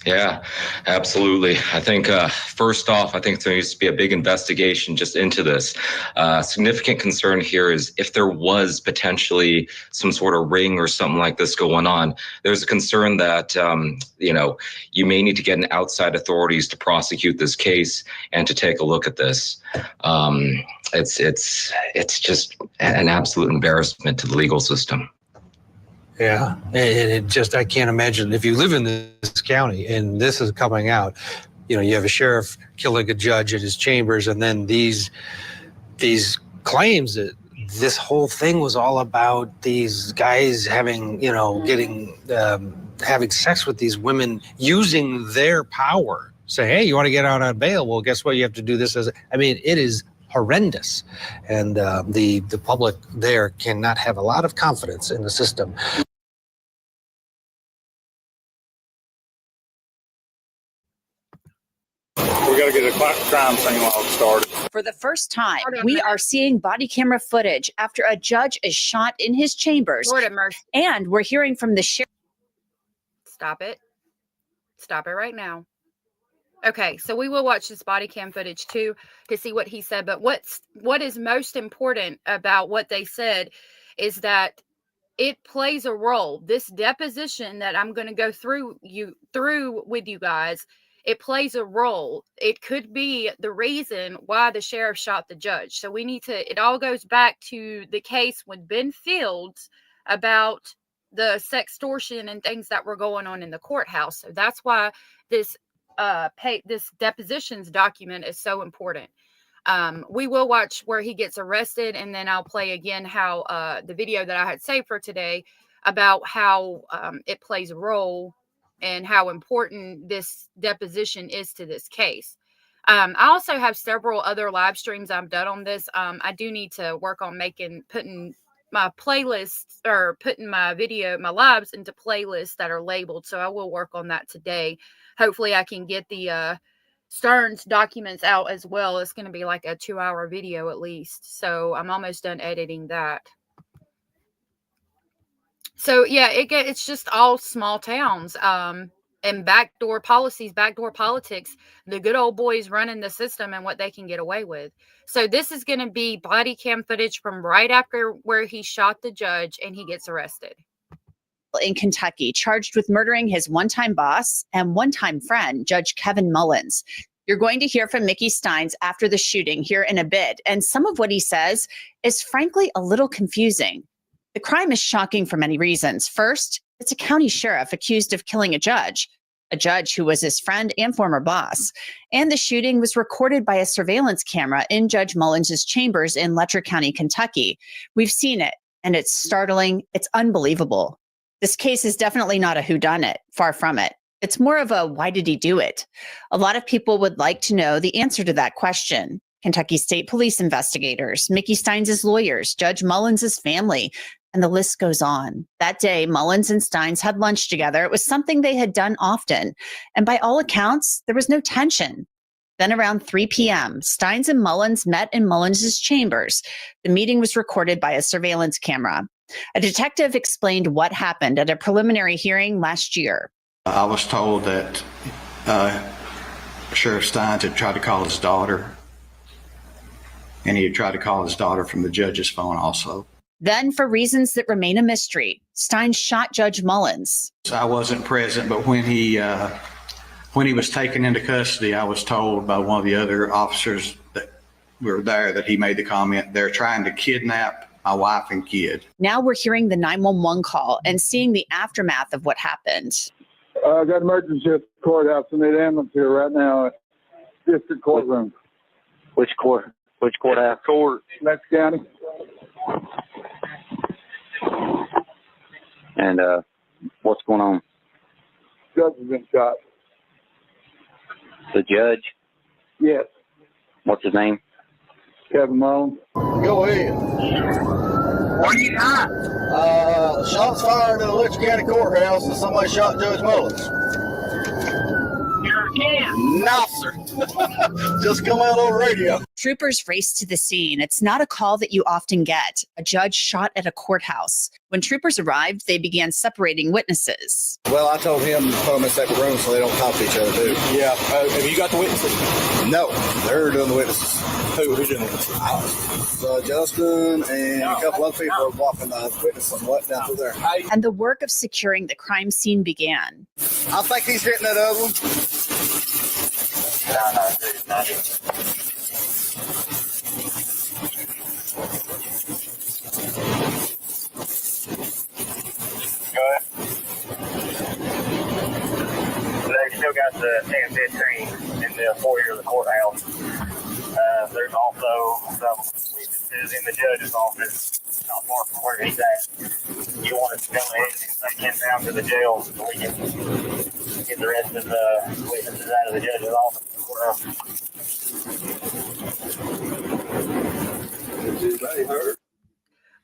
Yeah, absolutely. I think first off, I think there needs to be a big investigation just into this. Significant concern here is if there was potentially some sort of ring or something like this going on, there's a concern that, you may need to get an outside authorities to prosecute this case and to take a look at this. It's just an absolute embarrassment to the legal system. Yeah, and it just, I can't imagine if you live in this county and this is coming out, you have a sheriff killing a judge at his chambers, and then these claims that this whole thing was all about these guys having, having sex with these women, using their power. Say, hey, you want to get out on bail? Well, guess what? You have to do this it is horrendous. And the public there cannot have a lot of confidence in the system. We got to get a crime scene log started. For the first time, we are seeing body camera footage after a judge is shot in his chambers. Lord have mercy. And we're hearing from the sheriff. Stop it. Stop it right now. Okay, so we will watch this body cam footage too to see what he said. But what is most important about what they said is that it plays a role. This deposition that I'm going to go through with you guys, it plays a role. It could be the reason why the sheriff shot the judge. So we need to, it all goes back to the case with Ben Fields about the sextortion and things that were going on in the courthouse. So that's why this this depositions document is so important. We will watch where he gets arrested, and then I'll play again how the video that I had saved for today about how it plays a role and how important this deposition is to this case. I also have several other live streams I've done on this. I do need to work on putting my playlists or putting my lives into playlists that are labeled. So I will work on that today. Hopefully I can get the Stearns documents out as well. It's going to be like a 2-hour video at least. So I'm almost done editing that. So yeah, it's just all small towns and backdoor policies, backdoor politics, the good old boys running the system and what they can get away with. So this is going to be body cam footage from right after where he shot the judge and he gets arrested. In Kentucky, charged with murdering his one-time boss and one-time friend, Judge Kevin Mullens. You're going to hear from Mickey Stines after the shooting here in a bit, and some of what he says is frankly a little confusing. The crime is shocking for many reasons. First, it's a county sheriff accused of killing a judge who was his friend and former boss. And the shooting was recorded by a surveillance camera in Judge Mullens' chambers in Letcher County, Kentucky. We've seen it, and it's startling. It's unbelievable. This case is definitely not a whodunit, far from it. It's more of a why did he do it? A lot of people would like to know the answer to that question. Kentucky State Police investigators, Mickey Stines' lawyers, Judge Mullens' family, and the list goes on. That day, Mullens and Stines had lunch together. It was something they had done often. And by all accounts, there was no tension. Then around 3 p.m., Stines and Mullens met in Mullens' chambers. The meeting was recorded by a surveillance camera. A detective explained what happened at a preliminary hearing last year. I was told that Sheriff Stines had tried to call his daughter, and he had tried to call his daughter from the judge's phone also. Then, for reasons that remain a mystery, Stines shot Judge Mullens. I wasn't present, but when he was taken into custody, I was told by one of the other officers that were there that he made the comment, they're trying to kidnap my wife and kid. Now we're hearing the 911 call and seeing the aftermath of what happened. I got emergency at the courthouse. I need ambulance here right now. District courtroom. Which courthouse? Court, Letcher County. And what's going on? Judge has been shot. The judge? Yes. What's his name? Kevin Mullens. Go ahead. What are you not? Shots fired in the Letcher County Courthouse and somebody shot Judge Mullens. You're in. No, sir. Just come out on radio. Troopers raced to the scene. It's not a call that you often get. A judge shot at a courthouse. When troopers arrived, they began separating witnesses. Well, I told him to put them in separate rooms so they don't talk to each other, too. Yeah. Have you got the witnesses? No, they're doing the witnesses. Who's doing the witnesses? Justin and a couple other people are walking the witnesses down through there. And the work of securing the crime scene began. I think he's hitting that other one. They still got the 10-15 in the foyer of the courthouse. There's also some witnesses in the judge's office, not far from where he's at. You want us to go ahead and take him down to the jail so we can get the rest of the witnesses out of the judge's office.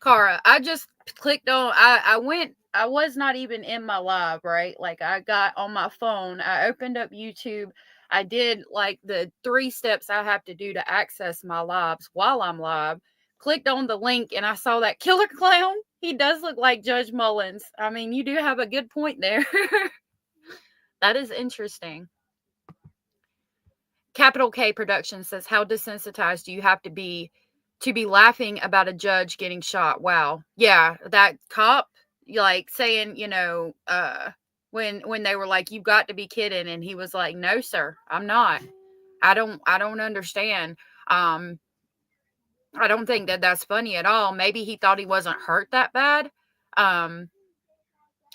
Cara, I just clicked on, I was not even in my live, right? Like I got on my phone, I opened up YouTube, I did like the 3 steps I have to do to access my lives while I'm live, clicked on the link and I saw that killer clown. He does look like Judge Mullens. I mean, you do have a good point there. That is interesting. Capital K Production says, how desensitized do you have to be laughing about a judge getting shot? Wow. Yeah, that cop, like saying, you know, when they were like, you've got to be kidding, and he was like, no, sir, I'm not. I don't understand. I don't think that that's funny at all. Maybe he thought he wasn't hurt that bad.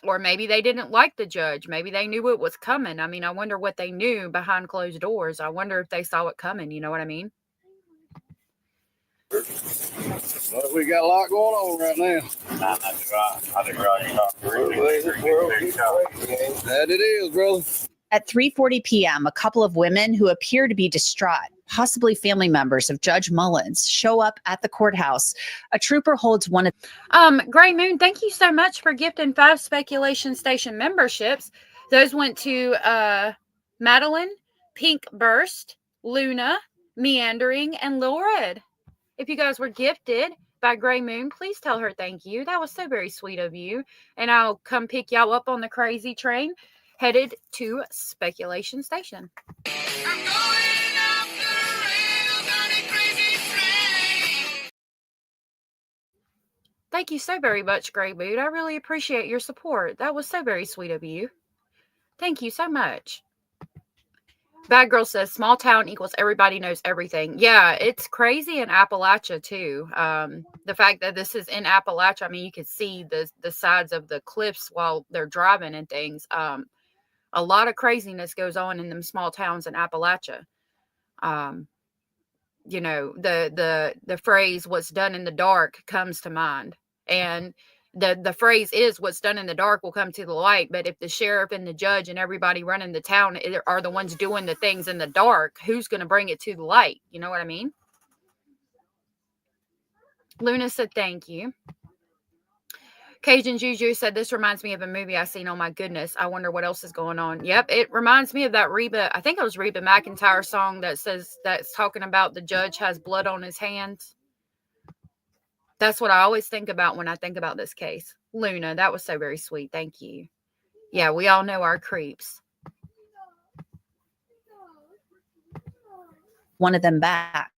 Or maybe they didn't like the judge. Maybe they knew it was coming. I mean, I wonder what they knew behind closed doors. I wonder if they saw it coming. You know what I mean? Well, we got a lot going on right now. That it is, brother. At 3:40 p.m., a couple of women who appear to be distraught, possibly family members of Judge Mullens, show up at the courthouse. A trooper holds one of... Gray Moon, thank you so much for gifting 5 Speculation Station memberships. Those went to Madeline, Pink Burst, Luna, Meandering, and Lil Red. If you guys were gifted by Gray Moon, please tell her thank you. That was so very sweet of you. And I'll come pick y'all up on the crazy train headed to Speculation Station. Thank you so very much, Gray Moon. I really appreciate your support. That was so very sweet of you. Thank you so much. Bad Girl says, small town equals everybody knows everything. Yeah, it's crazy in Appalachia, too. The fact that this is in Appalachia, I mean, you can see the sides of the cliffs while they're driving and things. A lot of craziness goes on in them small towns in Appalachia. You know, the phrase, what's done in the dark, comes to mind. And the phrase is, what's done in the dark will come to the light. But if the sheriff and the judge and everybody running the town are the ones doing the things in the dark, who's going to bring it to the light? You know what I mean? Luna said, thank you. Cajun Juju said, this reminds me of a movie I seen. Oh my goodness. I wonder what else is going on. Yep. It reminds me of that Reba, I think it was Reba McEntire song that's talking about the judge has blood on his hands. That's what I always think about when I think about this case. Luna, that was so very sweet. Thank you. Yeah, we all know our creeps. One of them back.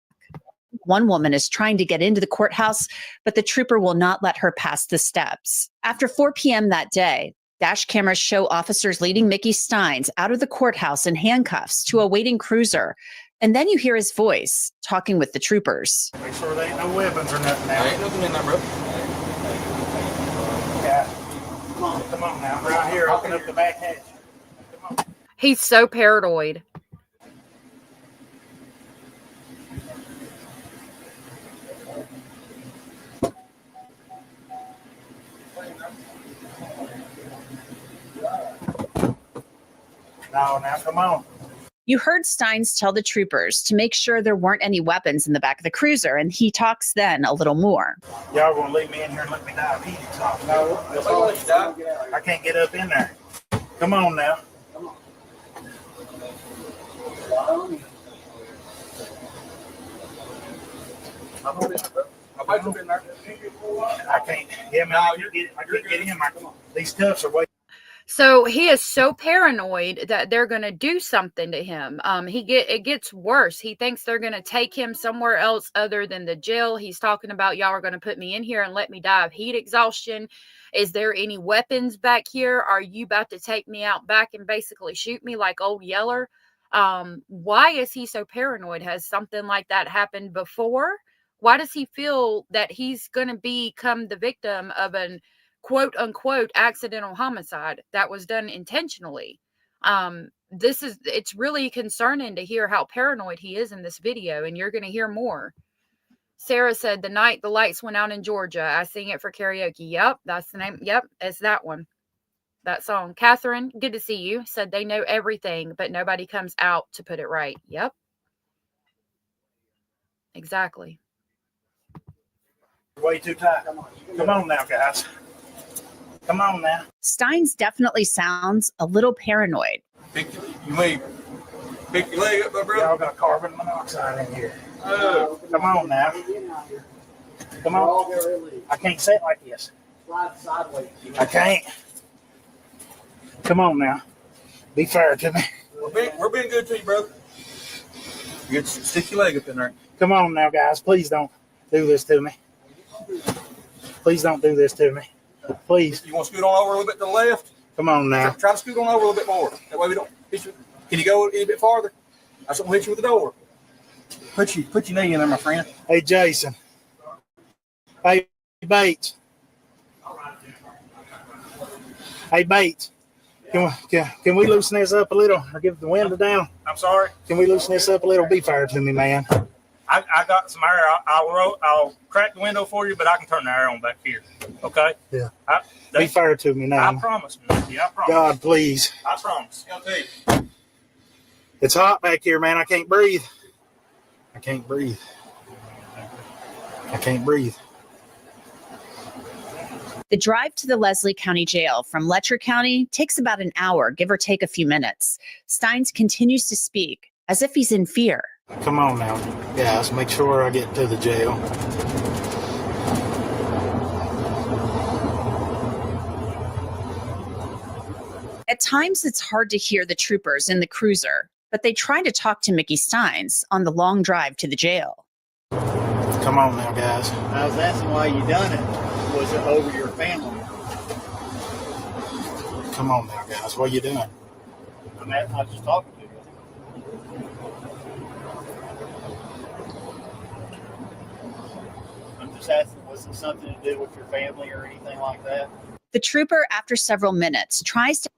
One woman is trying to get into the courthouse, but the trooper will not let her pass the steps. After 4 p.m. that day, dash cameras show officers leading Mickey Stines out of the courthouse in handcuffs to a waiting cruiser. And then you hear his voice talking with the troopers. Make sure there ain't no weapons or nothing now. There ain't nothing in there, bro. Yeah. Come on now. Right here, open up the back hatch. Come on. He's so paranoid. No, now come on. You heard Stines tell the troopers to make sure there weren't any weapons in the back of the cruiser, and he talks then a little more. Y'all gonna leave me in here and let me die? No, I can't get up in there. Come on now. I can't. Yeah, man, I can't get in. These cuffs are way. So he is so paranoid that they're going to do something to him. It gets worse. He thinks they're going to take him somewhere else other than the jail. He's talking about, y'all are going to put me in here and let me die of heat exhaustion. Is there any weapons back here? Are you about to take me out back and basically shoot me like old Yeller? Why is he so paranoid? Has something like that happened before? Why does he feel that he's going to become the victim of an quote unquote accidental homicide that was done intentionally? It's really concerning to hear how paranoid he is in this video, and you're going to hear more. Sarah said, the night the lights went out in Georgia, I sing it for karaoke. Yep, that's the name. Yep, it's that one. That song. Catherine, good to see you. Said they know everything, but nobody comes out to put it right. Yep. Exactly. Way too tight. Come on now, guys. Come on now. Stines definitely sounds a little paranoid. You may pick your leg up, my brother. Y'all got carbon monoxide in here. Come on now. Come on. I can't say it like this. I can't. Come on now. Be fair to me. We're being good to you, brother. You stick your leg up in there. Come on now, guys. Please don't do this to me. Please don't do this to me. Please. You want to scoot on over a little bit to the left? Come on now. Try to scoot on over a little bit more. That way we don't hit you. Can you go a bit farther? I just want to hit you with the door. Put your knee in there, my friend. Hey, Jason. Hey, Bates. Hey, Bates. Can we loosen this up a little or give the window down? I'm sorry? Can we loosen this up a little? Be fair to me, man. I got some air. I'll crack the window for you, but I can turn the air on back here. Okay? Yeah. Be fair to me now. I promise. Yeah, I promise. God, please. I promise. I'll tell you. It's hot back here, man. I can't breathe. I can't breathe. I can't breathe. The drive to the Leslie County Jail from Letcher County takes about an hour, give or take a few minutes. Stines continues to speak as if he's in fear. Come on now, guys. Make sure I get to the jail. At times, it's hard to hear the troopers in the cruiser, but they try to talk to Mickey Stines on the long drive to the jail. Come on now, guys. I was asking why you done it. Was it over your family? Come on now, guys. What are you doing? I'm just talking to you. I'm just asking, was it something to do with your family or anything like that? The trooper, after several minutes, tries to...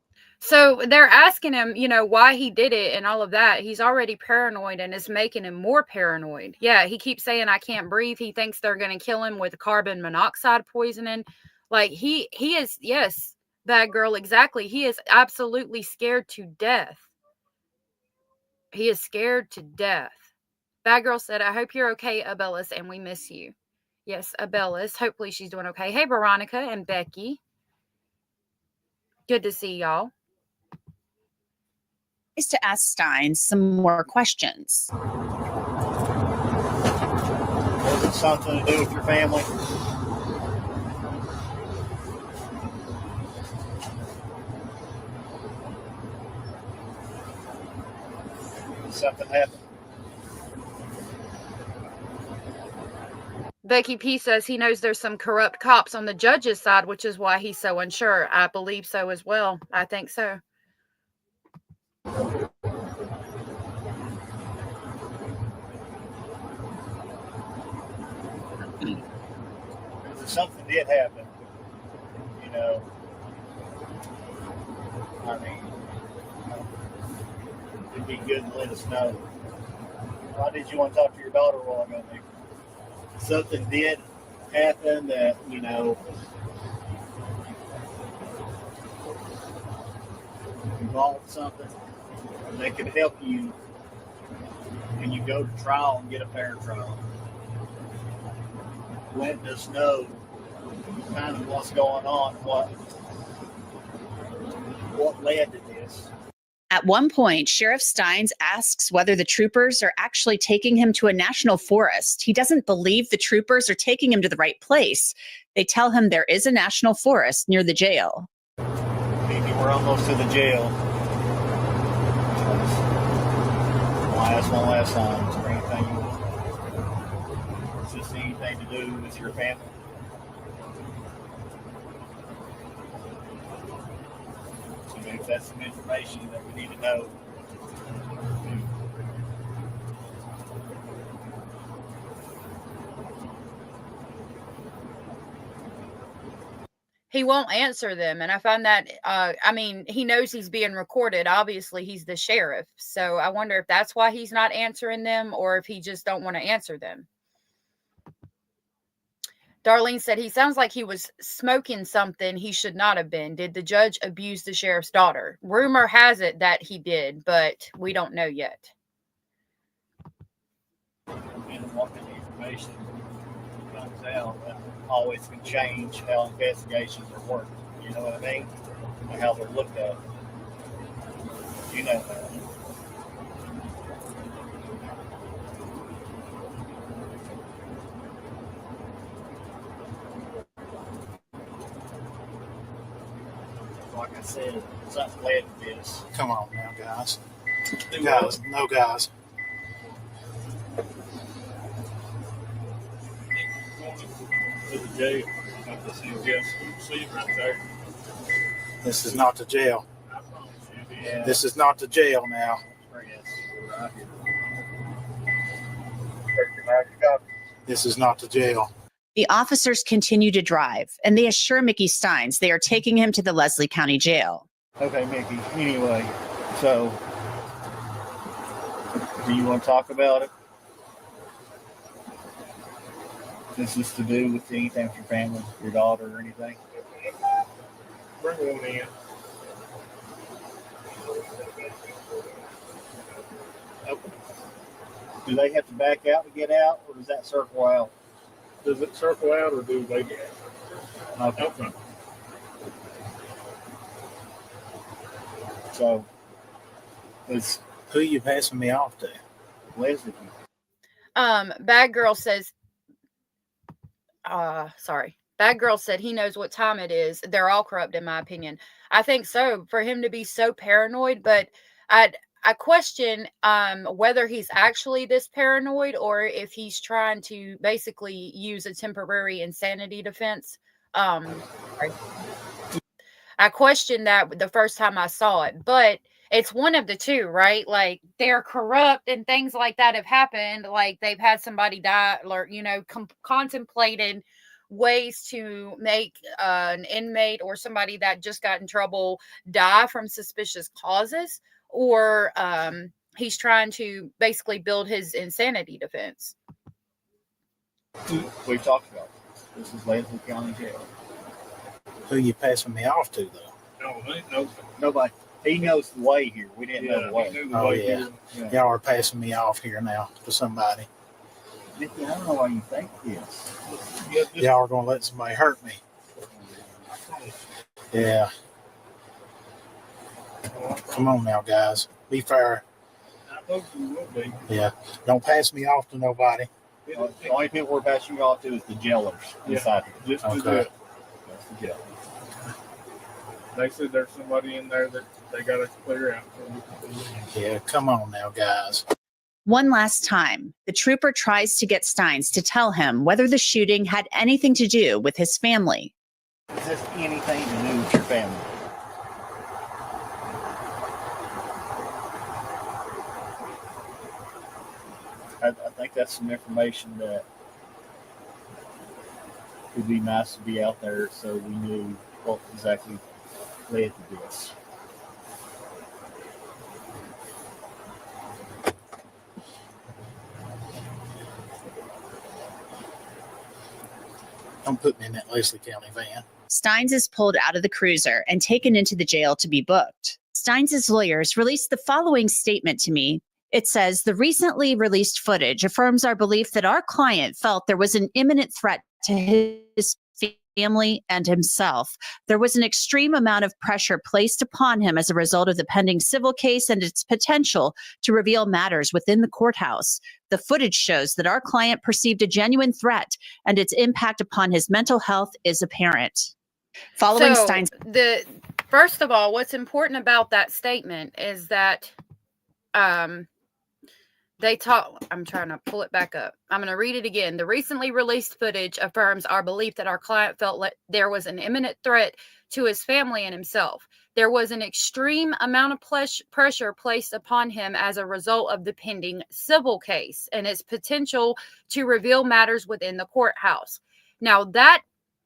So they're asking him, why he did it and all of that. He's already paranoid and it's making him more paranoid. Yeah, he keeps saying, I can't breathe. He thinks they're going to kill him with carbon monoxide poisoning. Like he is, yes, bad girl, exactly. He is absolutely scared to death. He is scared to death. Bad girl said, I hope you're okay, Abellis, and we miss you. Yes, Abellis. Hopefully she's doing okay. Hey, Veronica and Becky. Good to see y'all. Is to ask Stines some more questions. Was it something to do with your family? Something happened. Becky P says he knows there's some corrupt cops on the judge's side, which is why he's so unsure. I believe so as well. I think so. Something did happen, I mean, it'd be good to let us know. Why did you want to talk to your daughter while I'm in there? Something did happen that, involved something. They can help you when you go to trial and get a fair trial. Let us know kind of what's going on, what led to this. At one point, Sheriff Stines asks whether the troopers are actually taking him to a national forest. He doesn't believe the troopers are taking him to the right place. They tell him there is a national forest near the jail. Maybe we're almost to the jail. I'll ask one last time. Is there anything you want? Is this anything to do with your family? So maybe that's some information that we need to know. He won't answer them. And I find that, I mean, he knows he's being recorded. Obviously, he's the sheriff. So I wonder if that's why he's not answering them or if he just don't want to answer them. Darlene said he sounds like he was smoking something he should not have been. Did the judge abuse the sheriff's daughter? Rumor has it that he did, but we don't know yet. And what the information comes out, that always can change how investigations are worked. You know what I mean? And how they're looked at. You know that. Like I said, something led to this. Come on now, guys. Guys, no guys. To the jail. See right there. This is not the jail. Yeah. This is not the jail now. This is not the jail. The officers continue to drive, and they assure Mickey Stines they are taking him to the Leslie County Jail. Okay, Mickey. Anyway, so do you want to talk about it? Is this to do with anything with your family, your daughter, or anything? Bring one in. Okay. Do they have to back out to get out, or does that circle out? Does it circle out, or do they get out? Okay. So, who you passing me off to? Leslie. Bad Girl says, Bad Girl said he knows what time it is. They're all corrupt, in my opinion. I think so, for him to be so paranoid, but I question whether he's actually this paranoid or if he's trying to basically use a temporary insanity defense. I questioned that the first time I saw it, but it's one of the two, right? Like, they're corrupt and things like that have happened. Like, they've had somebody die, or, you know, contemplated ways to make an inmate or somebody that just got in trouble die from suspicious causes, or he's trying to basically build his insanity defense. We've talked about this. This is Leslie County Jail. Who you passing me off to, though? No, nobody. He knows the way here. We didn't know the way. Oh, yeah. Y'all are passing me off here now to somebody. Mickey, I don't know why you think this. Y'all are going to let somebody hurt me. Yeah. Come on now, guys. Be fair. I hope you will be. Yeah. Don't pass me off to nobody. The only people we're passing you off to is the jailers inside here. Just okay. That's the jail. They said there's somebody in there that they got to clear out. Yeah, come on now, guys. One last time, the trooper tries to get Stines to tell him whether the shooting had anything to do with his family. Is this anything to do with your family? I think that's some information that would be nice to be out there so we knew what exactly led to this. Don't put me in that Leslie County van. Stines is pulled out of the cruiser and taken into the jail to be booked. Stines' lawyers released the following statement to me. It says, the recently released footage affirms our belief that our client felt there was an imminent threat to his family and himself. There was an extreme amount of pressure placed upon him as a result of the pending civil case and its potential to reveal matters within the courthouse. The footage shows that our client perceived a genuine threat, and its impact upon his mental health is apparent. Following So, Stines. First of all, what's important about that statement is that they talk. I'm trying to pull it back up. I'm going to read it again. The recently released footage affirms our belief that our client felt there was an imminent threat to his family and himself. There was an extreme amount of pressure placed upon him as a result of the pending civil case and its potential to reveal matters within the courthouse. Now, that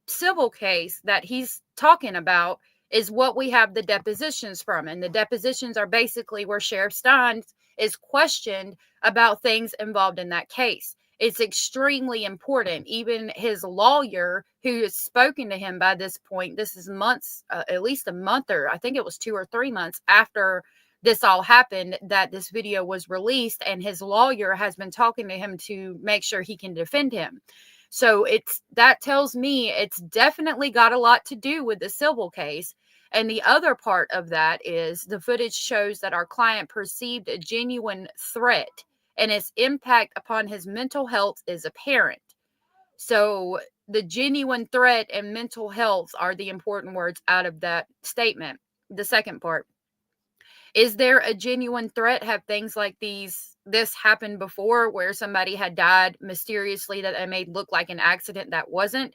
civil case that he's talking about is what we have the depositions from. And the depositions are basically where Sheriff Stines is questioned about things involved in that case. It's extremely important. Even his lawyer, who has spoken to him by this point, this is months, at least a month, or I think it was 2 or 3 months after this all happened, that this video was released, and his lawyer has been talking to him to make sure he can defend him. So that tells me it's definitely got a lot to do with the civil case. And the other part of that is the footage shows that our client perceived a genuine threat, and its impact upon his mental health is apparent. So the genuine threat and mental health are the important words out of that statement. The second part, is there a genuine threat? Have things like this happened before, where somebody had died mysteriously that they made look like an accident that wasn't?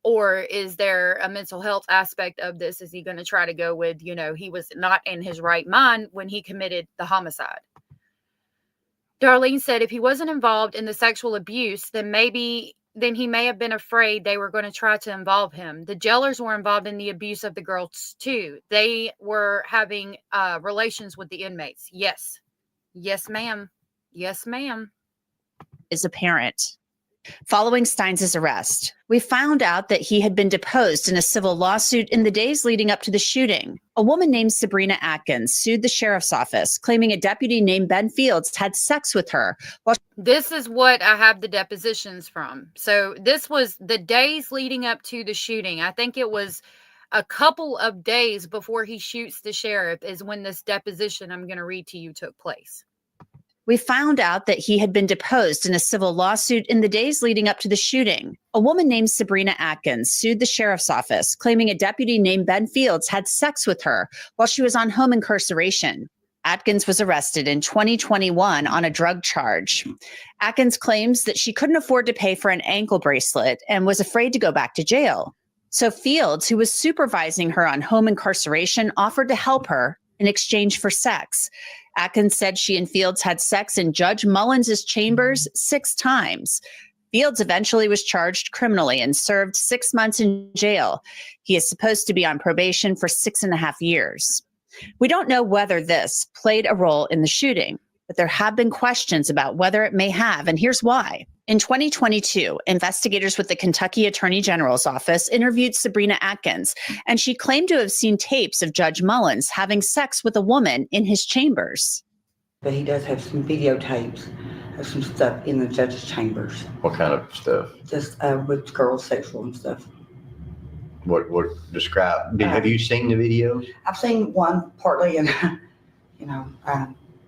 Or is there a mental health aspect of this? Is he going to try to go with, he was not in his right mind when he committed the homicide? Darlene said if he wasn't involved in the sexual abuse, then he may have been afraid they were going to try to involve him. The jailers were involved in the abuse of the girls too. They were having relations with the inmates. Yes. Yes, ma'am. Yes, ma'am. Is apparent. Following Stines' arrest, we found out that he had been deposed in a civil lawsuit in the days leading up to the shooting. A woman named Sabrina Atkins sued the sheriff's office, claiming a deputy named Ben Fields had sex with her. This is what I have the depositions from. So this was the days leading up to the shooting. I think it was a couple of days before he shoots the sheriff is when this deposition I'm going to read to you took place. We found out that he had been deposed in a civil lawsuit in the days leading up to the shooting. A woman named Sabrina Atkins sued the sheriff's office, claiming a deputy named Ben Fields had sex with her while she was on home incarceration. Atkins was arrested in 2021 on a drug charge. Atkins claims that she couldn't afford to pay for an ankle bracelet and was afraid to go back to jail. So Fields, who was supervising her on home incarceration, offered to help her in exchange for sex. Atkins said she and Fields had sex in Judge Mullens' chambers 6 times. Fields eventually was charged criminally and served 6 months in jail. He is supposed to be on probation for 6.5 years. We don't know whether this played a role in the shooting, but there have been questions about whether it may have, and here's why. In 2022, investigators with the Kentucky Attorney General's office interviewed Sabrina Atkins, and she claimed to have seen tapes of Judge Mullens having sex with a woman in his chambers. But he does have some videotapes of some stuff in the judge's chambers. What kind of stuff? Just with girls, sexual and stuff. What describe? Have you seen the video? I've seen one partly, and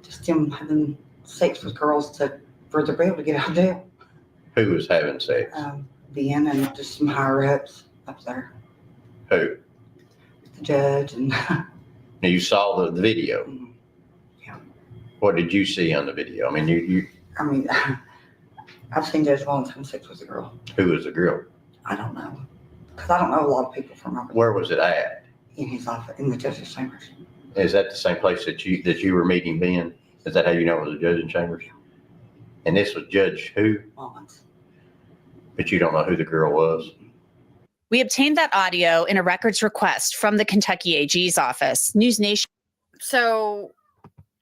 just him having sex with girls for the bill to get out of jail. Who was having sex? Ben and just some higher ups up there. Who? The judge and. Now you saw the video. Yeah. What did you see on the video? I mean, you. I mean, I've seen Judge Mullens having sex with a girl. Who was the girl? I don't know, because I don't know a lot of people from over there. Where was it at? In his office, in the judge's chambers. Is that the same place that you were meeting Ben? Is that how you know it was the judge's chambers? And this was Judge who? Mullens. But you don't know who the girl was? We obtained that audio in a records request from the Kentucky AG's office. News Nation. So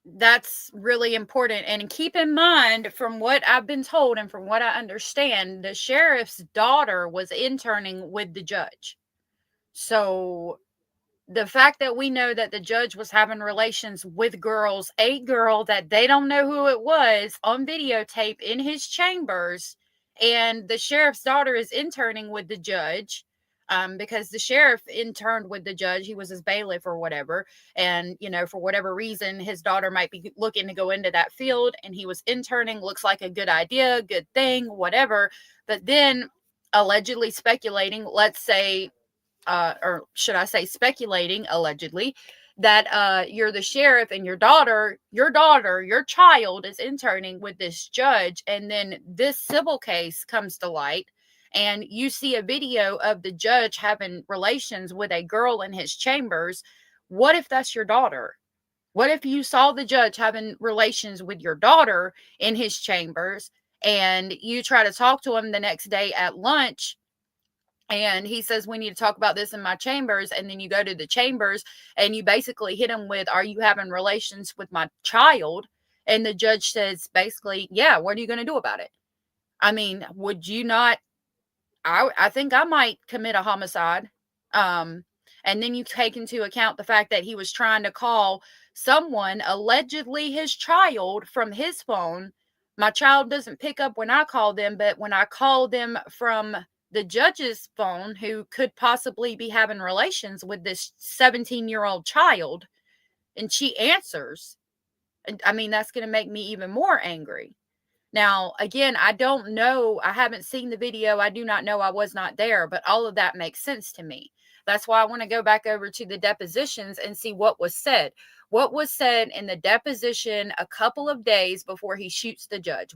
that's really important. And keep in mind, from what I've been told and from what I understand, the sheriff's daughter was interning with the judge. So the fact that we know that the judge was having relations with girls, a girl that they don't know who it was, on videotape in his chambers, and the sheriff's daughter is interning with the judge, because the sheriff interned with the judge. He was his bailiff or whatever. And, you know, for whatever reason, his daughter might be looking to go into that field, and he was interning. Looks like a good idea, good thing, whatever. But then allegedly speculating, let's say, or should I say speculating, allegedly, that you're the sheriff and your child is interning with this judge. And then this civil case comes to light, and you see a video of the judge having relations with a girl in his chambers. What if that's your daughter? What if you saw the judge having relations with your daughter in his chambers, and you try to talk to him the next day at lunch, and he says, we need to talk about this in my chambers. And then you go to the chambers and you basically hit him with, are you having relations with my child? And the judge says, basically, yeah, what are you going to do about it? I mean, would you not? I think I might commit a homicide. And then you take into account the fact that he was trying to call someone, allegedly his child, from his phone. My child doesn't pick up when I call them, but when I call them from the judge's phone, who could possibly be having relations with this 17-year-old child, and she answers, I mean, that's going to make me even more angry. Now, again, I don't know. I haven't seen the video. I do not know. I was not there, but all of that makes sense to me. That's why I want to go back over to the depositions and see what was said. What was said in the deposition a couple of days before he shoots the judge.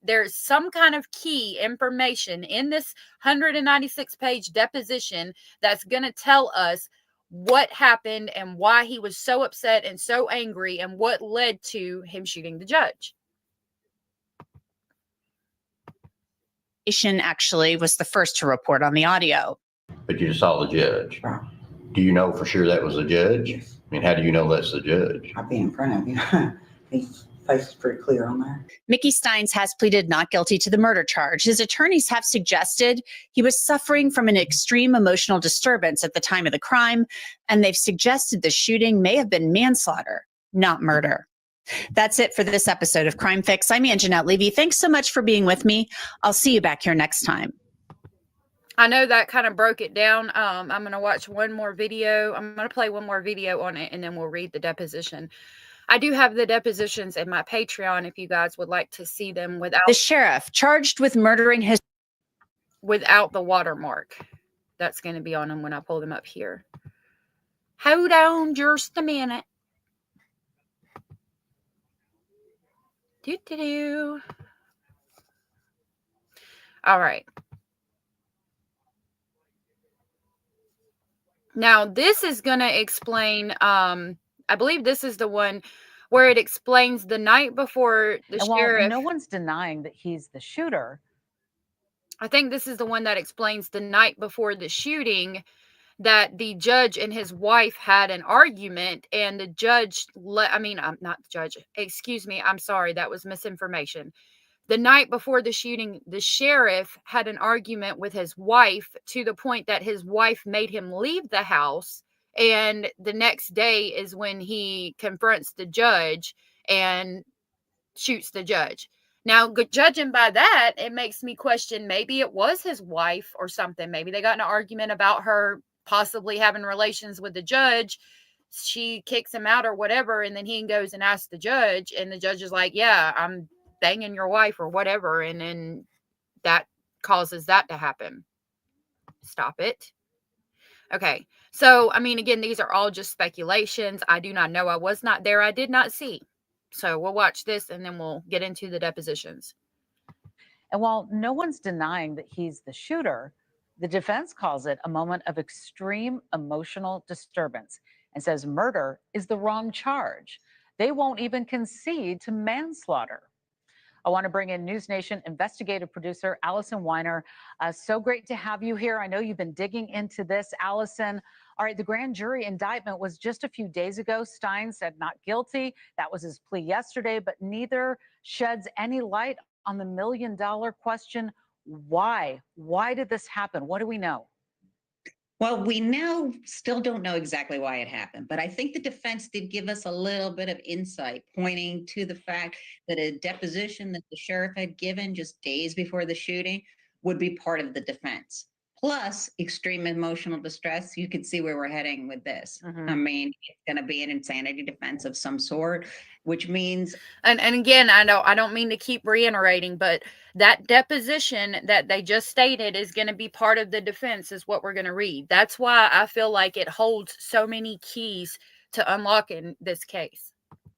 There's some kind of key information in this 196-page deposition that's going to tell us what happened and why he was so upset and so angry, and what led to him shooting the judge. Actually was the first to report on the audio. But you just saw the judge. Do you know for sure that was the judge? Yes. I mean, how do you know that's the judge? I'll be in front of you. His face is pretty clear on there. Mickey Stines has pleaded not guilty to the murder charge. His attorneys have suggested he was suffering from an extreme emotional disturbance at the time of the crime, and they've suggested the shooting may have been manslaughter, not murder. That's it for this episode of Crime Fix. I'm Anjanette Levy. Thanks so much for being with me. I'll see you back here next time. I know that kind of broke it down. I'm going to watch one more video. I'm going to play one more video on it, and then we'll read the deposition. I do have the depositions in my Patreon if you guys would like to see them without the sheriff charged with murdering his without the watermark. That's going to be on them when I pull them up here. Hold on just a minute. All right. Now, this is going to explain, I believe this is the one where it explains the night before the sheriff. No one's denying that he's the shooter. I think this is the one that explains the night before the shooting that the judge and his wife had an argument, and the judge, I'm not the judge, excuse me, I'm sorry, that was misinformation. The night before the shooting, the sheriff had an argument with his wife to the point that his wife made him leave the house, and the next day is when he confronts the judge and shoots the judge. Now, judging by that, it makes me question, maybe it was his wife or something. Maybe they got in an argument about her possibly having relations with the judge. She kicks him out or whatever, and then he goes and asks the judge, and the judge is like, yeah, I'm banging your wife or whatever, and then that causes that to happen. Stop it. Okay, so, again, these are all just speculations. I do not know. I was not there. I did not see. So we'll watch this, and then we'll get into the depositions. And while no one's denying that he's the shooter, the defense calls it a moment of extreme emotional disturbance and says murder is the wrong charge. They won't even concede to manslaughter. I want to bring in News Nation investigative producer Allison Weiner. So great to have you here. I know you've been digging into this, Allison. All right, the grand jury indictment was just a few days ago. Stines said not guilty. That was his plea yesterday, but neither sheds any light on the million-dollar question. Why? Why did this happen? What do we know? Well, we now still don't know exactly why it happened, but I think the defense did give us a little bit of insight, pointing to the fact that a deposition that the sheriff had given just days before the shooting would be part of the defense. Plus, extreme emotional distress. You can see where we're heading with this. I mean, it's going to be an insanity defense of some sort, which means. And again, I don't mean to keep reiterating, but that deposition that they just stated is going to be part of the defense is what we're going to read. That's why I feel like it holds so many keys to unlocking this case.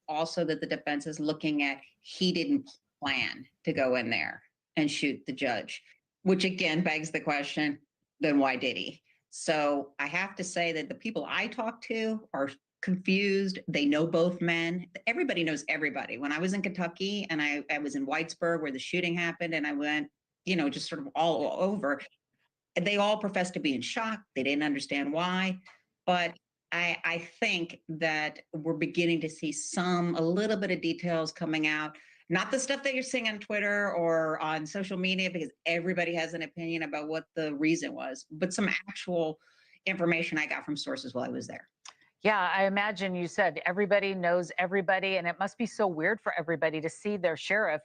Also, that the defense is looking at, he didn't plan to go in there and shoot the judge, which again begs the question, then why did he? So I have to say that the people I talk to are confused. They know both men. Everybody knows everybody. When I was in Kentucky and I was in Whitesburg where the shooting happened, and I went, just sort of all over, they all professed to be in shock. They didn't understand why. But I think that we're beginning to see a little bit of details coming out. Not the stuff that you're seeing on Twitter or on social media, because everybody has an opinion about what the reason was, but some actual information I got from sources while I was there. Yeah, I imagine you said everybody knows everybody, and it must be so weird for everybody to see their sheriff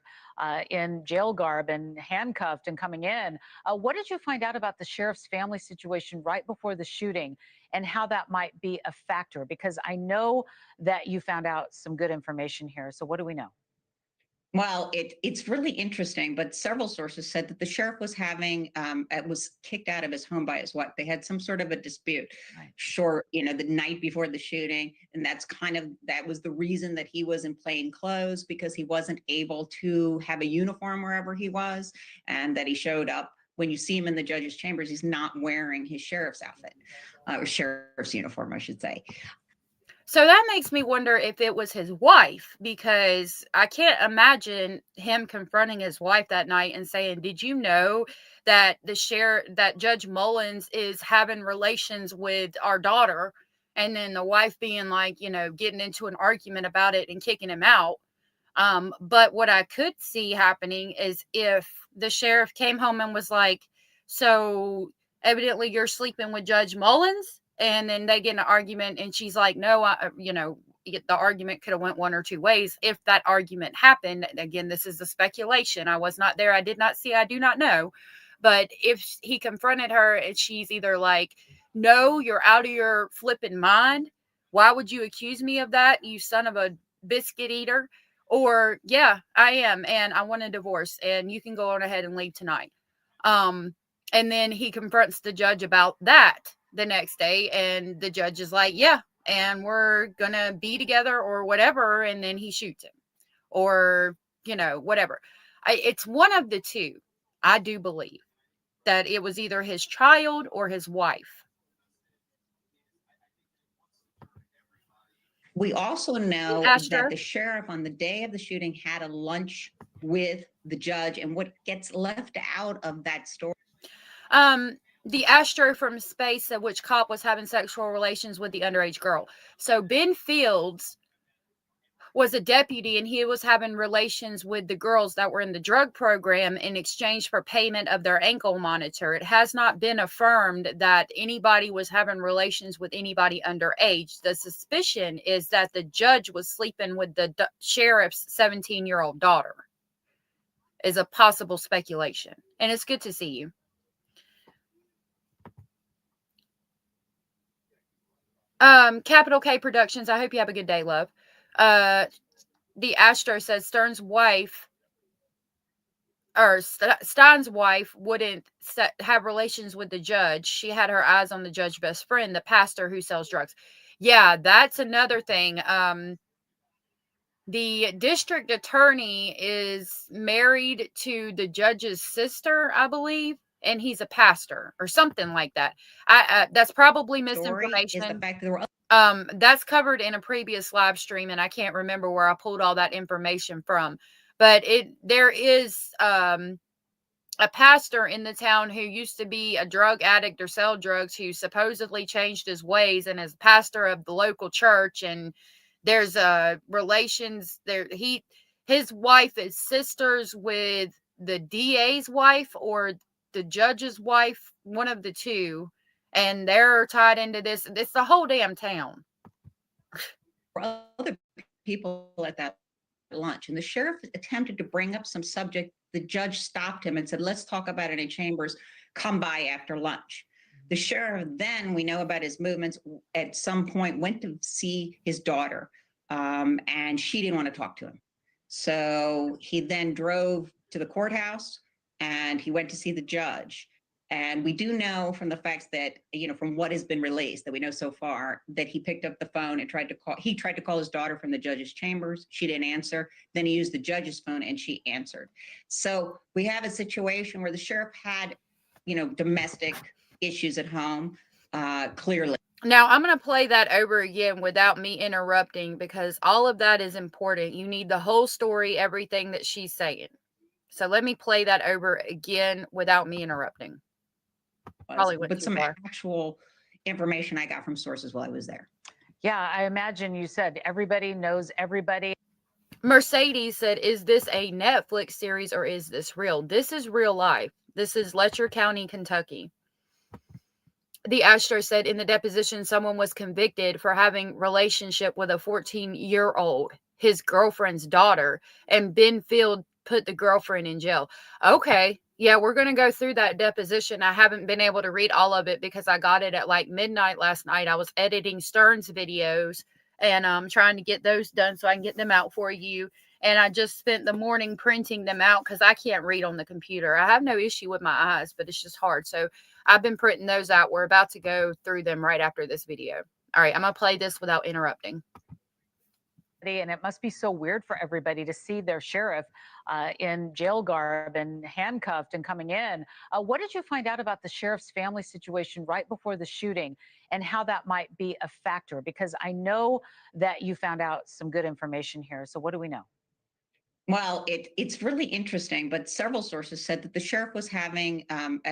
in jail garb and handcuffed and coming in. What did you find out about the sheriff's family situation right before the shooting and how that might be a factor? Because I know that you found out some good information here. So what do we know? Well, it's really interesting, but several sources said that the sheriff was was kicked out of his home by his wife. They had some sort of a dispute the night before the shooting. And that was the reason that he was in plain clothes, because he wasn't able to have a uniform wherever he was, and that he showed up. When you see him in the judge's chambers, he's not wearing his sheriff's outfit, or sheriff's uniform, I should say. So that makes me wonder if it was his wife, because I can't imagine him confronting his wife that night and saying, "Did you know that that Judge Mullens is having relations with our daughter?" And then the wife being like, getting into an argument about it and kicking him out. But what I could see happening is if the sheriff came home and was like, "So evidently you're sleeping with Judge Mullens." And then they get in an argument and she's like, "No, the argument could have went one or two ways." If that argument happened, again, this is a speculation. I was not there. I did not see. I do not know. But if he confronted her and she's either like, "No, you're out of your flipping mind. Why would you accuse me of that, you son of a biscuit eater?" Or, "Yeah, I am. And I want a divorce and you can go on ahead and leave tonight." And then he confronts the judge about that the next day, and the judge is like, "Yeah, and we're gonna be together," or whatever, and then he shoots him, or whatever. It's one of the two. I do believe that it was either his child or his wife. We also know that the sheriff on the day of the shooting had a lunch with the judge, and what gets left out of that story. The Astro from space said which cop was having sexual relations with the underage girl. So Ben Fields was a deputy, and he was having relations with the girls that were in the drug program in exchange for payment of their ankle monitor. It has not been affirmed that anybody was having relations with anybody underage. The suspicion is that the judge was sleeping with the sheriff's 17-year-old daughter, is a possible speculation. And it's good to see you. Capital K Productions, I hope you have a good day, love. The Astro says Stein's wife wouldn't have relations with the judge. She had her eyes on the judge's best friend, the pastor who sells drugs. Yeah, that's another thing. The district attorney is married to the judge's sister, I believe, and he's a pastor or something like that. That's probably misinformation. That's covered in a previous live stream, and I can't remember where I pulled all that information from. But there is a pastor in the town who used to be a drug addict or sell drugs, who supposedly changed his ways and is pastor of the local church. And there's relations there. His wife is sisters with the DA's wife or the judge's wife, one of the two. and they're tied into this. It's the whole damn town. Other people at that lunch, and the sheriff attempted to bring up some subject. The judge stopped him and said, let's talk about it in chambers. Come by after lunch. The sheriff, then we know about his movements, at some point went to see his daughter, and she didn't want to talk to him. So he then drove to the courthouse and he went to see the judge. And we do know from the facts that, from what has been released, that we know so far, that he picked up the phone and tried to call his daughter from the judge's chambers. She didn't answer. Then he used the judge's phone and she answered. So we have a situation where the sheriff had, domestic issues at home, clearly. Now, I'm going to play that over again without me interrupting, because all of that is important. You need the whole story, everything that she's saying. So let me play that over again without me interrupting. But some actual information I got from sources while I was there. Yeah, I imagine you said everybody knows everybody. Mercedes said, is this a Netflix series or is this real? This is real life. This is Letcher County, Kentucky. The Astro said in the deposition, someone was convicted for having relationship with a 14-year-old, his girlfriend's daughter, and Ben Field put the girlfriend in jail. Okay. Yeah, we're going to go through that deposition. I haven't been able to read all of it because I got it at like midnight last night. I was editing Stern's videos and trying to get those done so I can get them out for you. And I just spent the morning printing them out because I can't read on the computer. I have no issue with my eyes, but it's just hard. So I've been printing those out. We're about to go through them right after this video. All right, I'm going to play this without interrupting. And it must be so weird for everybody to see their sheriff in jail garb and handcuffed and coming in. What did you find out about the sheriff's family situation right before the shooting and how that might be a factor? Because I know that you found out some good information here. So what do we know? Well, it's really interesting, but several sources said that the sheriff was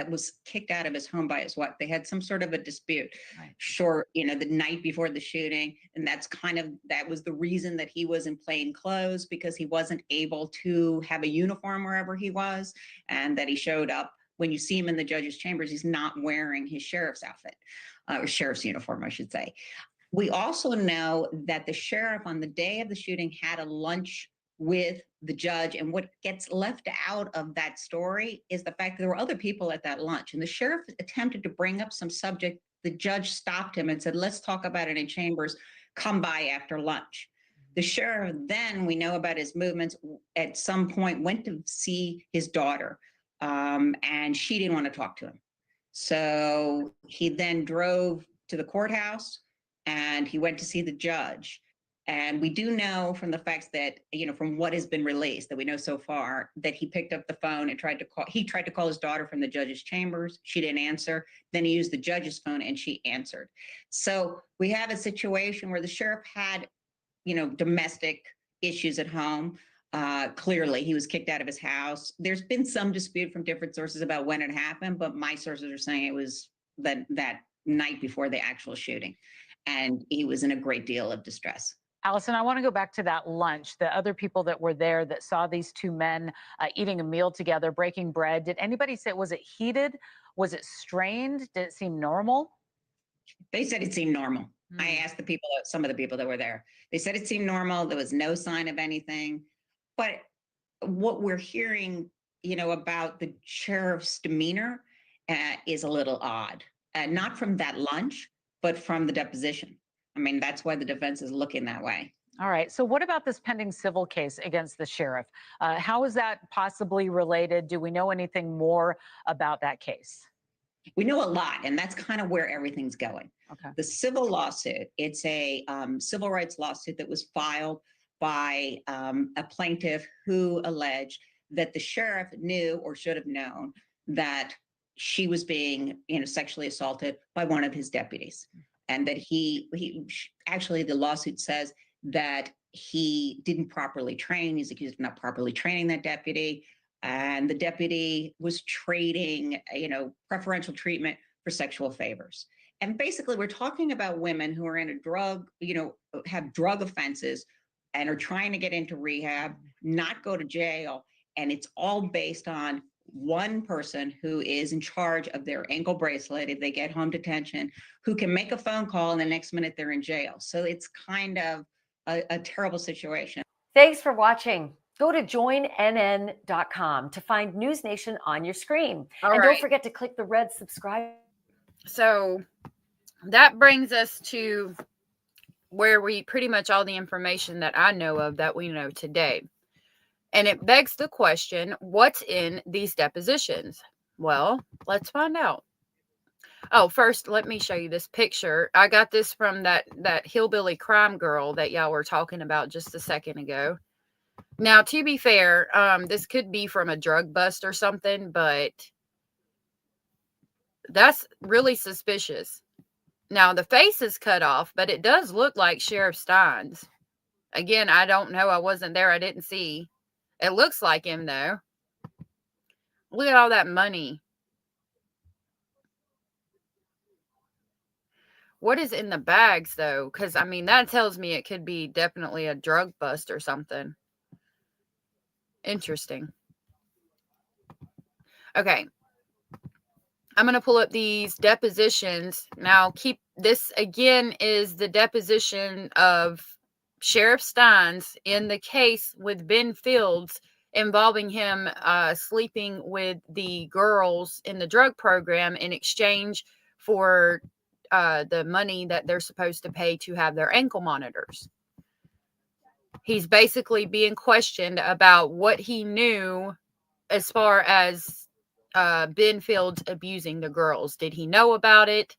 was kicked out of his home by his wife. They had some sort of a dispute, the night before the shooting. And that was the reason that he was in plain clothes, because he wasn't able to have a uniform wherever he was, and that he showed up. When you see him in the judge's chambers, he's not wearing his sheriff's outfit, or sheriff's uniform, I should say. We also know that the sheriff on the day of the shooting had a lunch with the judge. And what gets left out of that story is the fact that there were other people at that lunch. And the sheriff attempted to bring up some subject. The judge stopped him and said, let's talk about it in chambers. Come by after lunch. The sheriff, then we know about his movements, at some point went to see his daughter, and she didn't want to talk to him. So he then drove to the courthouse and he went to see the judge. And we do know from the facts that, from what has been released, that we know so far, that he picked up the phone and tried to call his daughter from the judge's chambers. She didn't answer. Then he used the judge's phone and she answered. So we have a situation where the sheriff had, domestic issues at home. Clearly, he was kicked out of his house. There's been some dispute from different sources about when it happened, but my sources are saying it was that night before the actual shooting. And he was in a great deal of distress. Allison, I want to go back to that lunch. The other people that were there that saw these two men eating a meal together, breaking bread. Did anybody say, was it heated? Was it strained? Did it seem normal? They said it seemed normal. I asked some of the people that were there. They said it seemed normal. There was no sign of anything. But what we're hearing, about the sheriff's demeanor is a little odd. Not from that lunch, but from the deposition. I mean, that's why the defense is looking that way. All right. So what about this pending civil case against the sheriff? How is that possibly related? Do we know anything more about that case? We know a lot, and that's kind of where everything's going. Okay. The civil lawsuit, it's a civil rights lawsuit that was filed by a plaintiff who alleged that the sheriff knew or should have known that she was being, sexually assaulted by one of his deputies. And that he actually, the lawsuit says that he didn't properly train. He's accused of not properly training that deputy. And the deputy was trading, preferential treatment for sexual favors. And basically, we're talking about women who are in a have drug offenses and are trying to get into rehab, not go to jail. And it's all based on one person who is in charge of their ankle bracelet if they get home detention, who can make a phone call and the next minute they're in jail. So it's kind of a terrible situation. Thanks for watching. Go to joinnn.com to find News Nation on your screen. And don't forget to click the red subscribe. So that brings us to where we pretty much all the information that I know of that we know today. And it begs the question, what's in these depositions? Well, let's find out. Oh, first, let me show you this picture. I got this from that hillbilly crime girl that y'all were talking about just a second ago. Now, to be fair, this could be from a drug bust or something, but that's really suspicious. Now, the face is cut off, but it does look like Sheriff Stines. Again, I don't know. I wasn't there. I didn't see. It looks like him, though. Look at all that money. What is in the bags, though? Because, I mean, that tells me it could be definitely a drug bust or something. Interesting. Okay. I'm going to pull up these depositions. Now, keep this, again, is the deposition of Sheriff Stines in the case with Ben Fields involving him sleeping with the girls in the drug program in exchange for the money that they're supposed to pay to have their ankle monitors. He's basically being questioned about what he knew as far as Ben Fields abusing the girls. Did he know about it?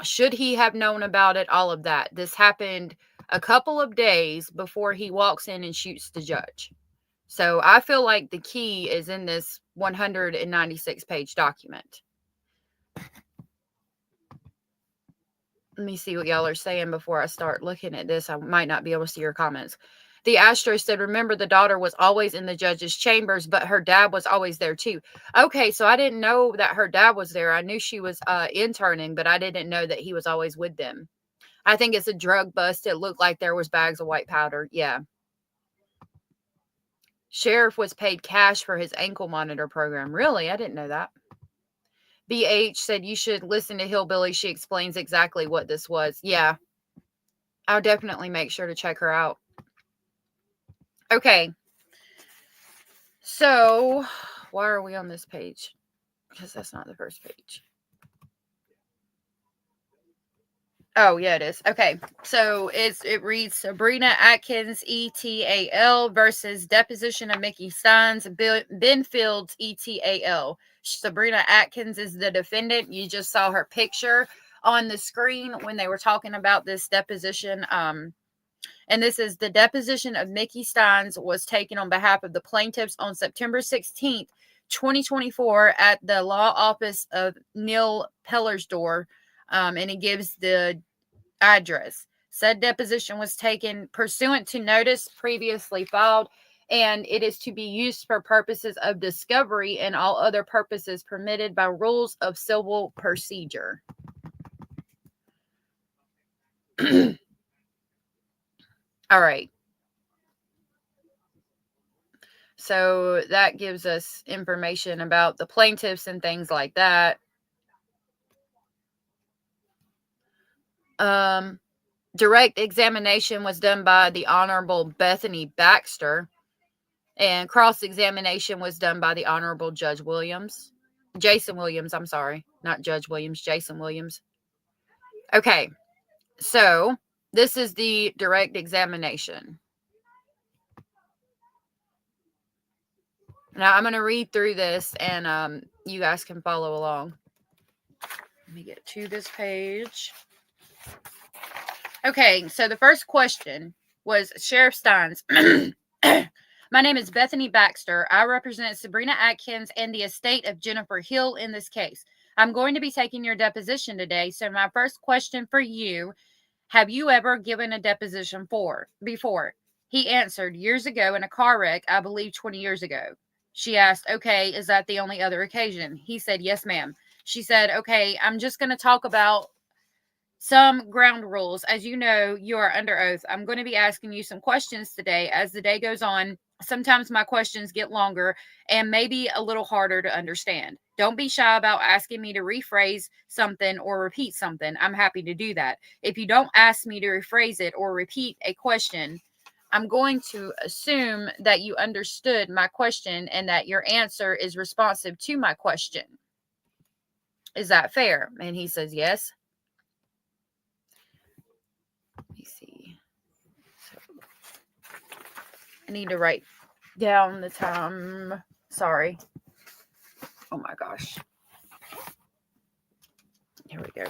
Should he have known about it? All of that. This happened a couple of days before he walks in and shoots the judge. So I feel like the key is in this 196-page document. Let me see what y'all are saying before I start looking at this. I might not be able to see your comments. The Astro said, remember, the daughter was always in the judge's chambers, but her dad was always there too. Okay, so I didn't know that her dad was there. I knew she was interning, but I didn't know that he was always with them. I think it's a drug bust. It looked like there was bags of white powder. Yeah. Sheriff was paid cash for his ankle monitor program. Really? I didn't know that. BH said, you should listen to Hillbilly. She explains exactly what this was. Yeah. I'll definitely make sure to check her out. Okay. So, why are we on this page? Because that's not the first page. Oh, yeah, it is. Okay. So, it reads Sabrina Atkins, ETAL versus Deposition of Mickey Stines, Ben Fields, ETAL. Sabrina Atkins is the defendant. You just saw her picture on the screen when they were talking about this deposition. And this is the deposition of Mickey Stines was taken on behalf of the plaintiffs on September 16th, 2024 at the law office of Neil Pellersdorf. And it gives the address. Said deposition was taken pursuant to notice previously filed, and it is to be used for purposes of discovery and all other purposes permitted by rules of civil procedure. All right. So that gives us information about the plaintiffs and things like that. Direct examination was done by the Honorable Bethany Baxter, and cross-examination was done by the Honorable Jason Williams, I'm sorry, not Judge Williams, Jason Williams. Okay, so this is the direct examination. Now I'm going to read through this and you guys can follow along. Let me get to this page. Okay, so the first question was Sheriff Stines. My name is Bethany Baxter. I represent Sabrina Atkins and the estate of Jennifer Hill in this case. I'm going to be taking your deposition today. So my first question for you, have you ever given a deposition before? He answered, years ago in a car wreck, I believe 20 years ago. She asked, okay, is that the only other occasion? He said, yes, ma'am. She said, okay, I'm just going to talk about some ground rules. As you know, you are under oath. I'm going to be asking you some questions today. As the day goes on, Sometimes my questions get longer and maybe a little harder to understand. Don't be shy about asking me to rephrase something or repeat something. I'm happy to do that. If you don't ask me to rephrase it or repeat a question, I'm going to assume that you understood my question and that your answer is responsive to my question. Is that fair? And he says, yes. Let me see. I need to write down the time. Sorry. Oh my gosh. Here we go.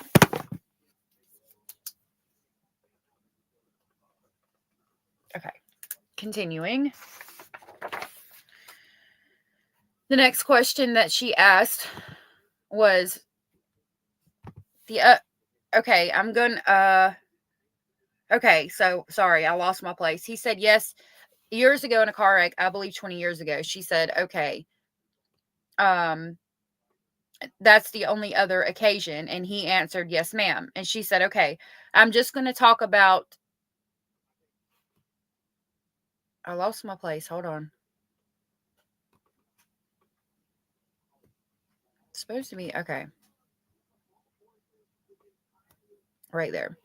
Okay. Continuing. The next question that she asked was okay, I'm going okay, so sorry, I lost my place. He said yes, years ago in a car wreck, I believe 20 years ago. She said, okay, that's the only other occasion. And he answered, yes, ma'am. And she said, okay, I'm just going to talk about, I lost my place. Hold on. It's supposed to be, okay. Right there.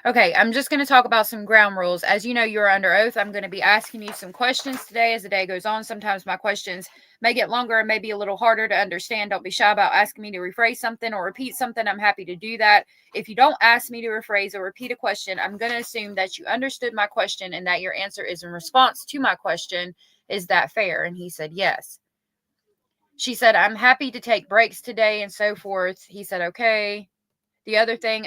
Okay, I'm just going to talk about some ground rules. As you know, you're under oath. I'm going to be asking you some questions today as the day goes on. Sometimes my questions may get longer and may be a little harder to understand. Don't be shy about asking me to rephrase something or repeat something. I'm happy to do that. If you don't ask me to rephrase or repeat a question, I'm going to assume that you understood my question and that your answer is in response to my question. Is that fair? And he said, yes. She said, I'm happy to take breaks today and so forth. He said, okay. The other thing,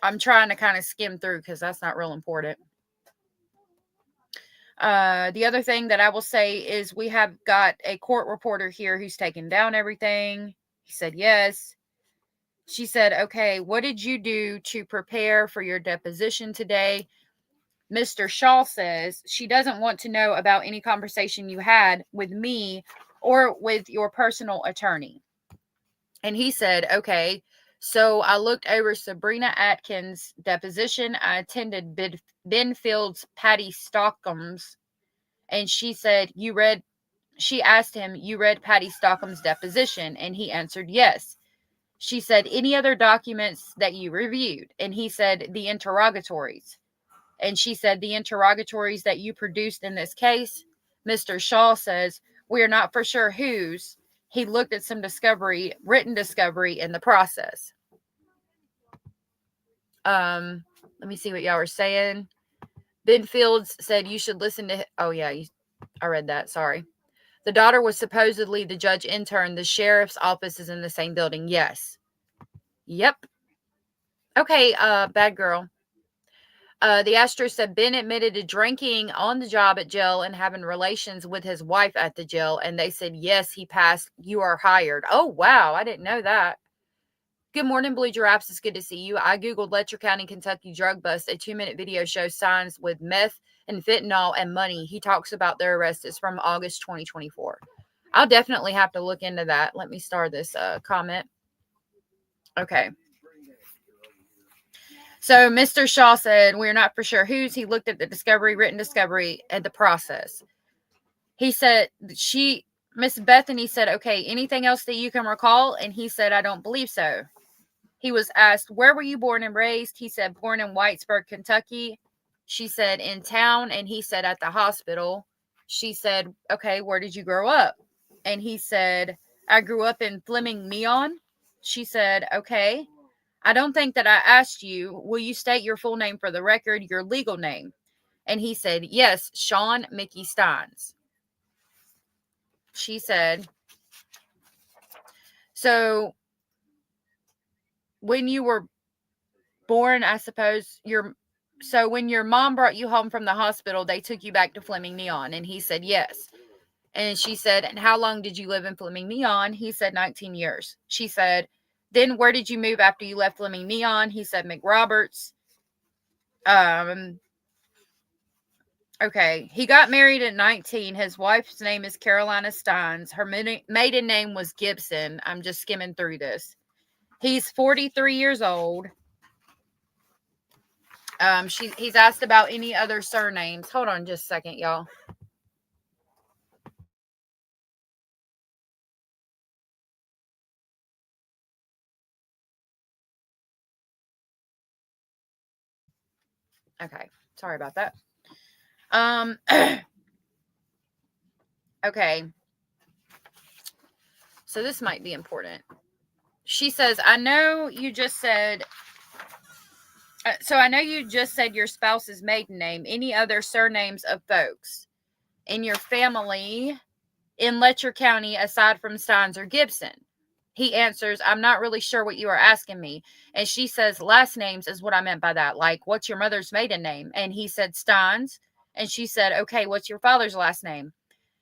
I'm trying to kind of skim through because that's not real important. The other thing that I will say is we have got a court reporter here who's taken down everything. He said, yes. She said, okay, what did you do to prepare for your deposition today? Mr. Shaw says she doesn't want to know about any conversation you had with me or with your personal attorney. And he said, okay. So I looked over Sabrina Atkins' deposition. I attended Benfield's Patty Stockham's, and she said, she asked him, you read Patty Stockham's deposition? And he answered, yes. She said, any other documents that you reviewed? And he said, the interrogatories. And she said, the interrogatories that you produced in this case? Mr. Shaw says, we are not for sure whose. He looked at some written discovery in the process. Let me see what y'all were saying. Ben Fields said you should listen to, oh yeah, I read that, sorry. The daughter was supposedly the judge intern. The sheriff's office is in the same building. Yes. Yep. Okay, bad girl. The Astro said Ben admitted to drinking on the job at jail and having relations with his wife at the jail. And they said, yes, he passed. You are hired. Oh, wow. I didn't know that. Good morning, Blue Giraffes. It's good to see you. I Googled Letcher County, Kentucky drug bust. A 2-minute video shows signs with meth and fentanyl and money. He talks about their arrest. It's from August 2024. I'll definitely have to look into that. Let me start this comment. Okay. So Mr. Shaw said, we're not for sure whose. He looked at the written discovery, and the process. He said, Miss Bethany said, okay, anything else that you can recall? And he said, I don't believe so. He was asked, where were you born and raised? He said, born in Whitesburg, Kentucky. She said, in town. And he said, at the hospital. She said, okay, where did you grow up? And he said, I grew up in Fleming Neon. She said, okay. I don't think that I asked you, will you state your full name for the record, your legal name? And he said, yes, Sean Mickey Stines. She said, so when you were born, I suppose so when your mom brought you home from the hospital, they took you back to Fleming Neon. And he said, yes. And she said, and how long did you live in Fleming Neon? He said, 19 years. She said, then where did you move after you left Fleming Neon? He said, McRoberts. Okay. He got married at 19. His wife's name is Carolina Stines. Her maiden name was Gibson. I'm just skimming through this. He's 43 years old. He's asked about any other surnames. Hold on just a second, y'all. Okay. Sorry about that. Okay. So this might be important. She says, I know you just said your spouse's maiden name. Any other surnames of folks in your family in Letcher County aside from Stines or Gibson? He answers, I'm not really sure what you are asking me. And she says, last names is what I meant by that. Like, what's your mother's maiden name? And he said, Stines. And she said, okay, what's your father's last name?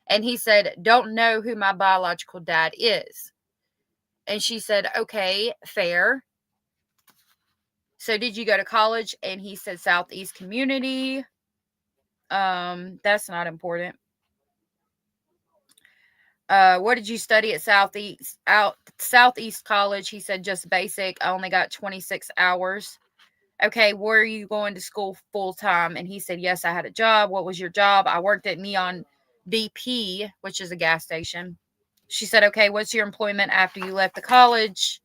And he said, don't know who my biological dad is. And she said, okay, fair. So did you go to college? And he said, Southeast Community. That's not important. What did you study at Southeast College? He said, just basic. I only got 26 hours. Okay, were you going to school full time? And he said, yes, I had a job. What was your job? I worked at Neon BP, which is a gas station. She said, okay, what's your employment after you left the college?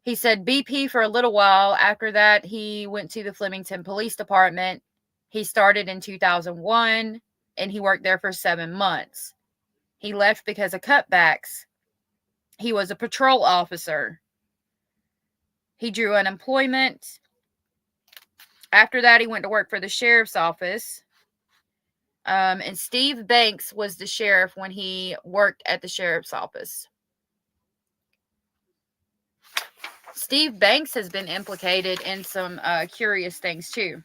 He said BP for a little while. After that, he went to the Flemington Police Department. He started in 2001, and he worked there for 7 months. He left because of cutbacks. He was a patrol officer. He drew unemployment. After that, he went to work for the sheriff's office. And Steve Banks was the sheriff when he worked at the sheriff's office. Steve Banks has been implicated in some curious things too.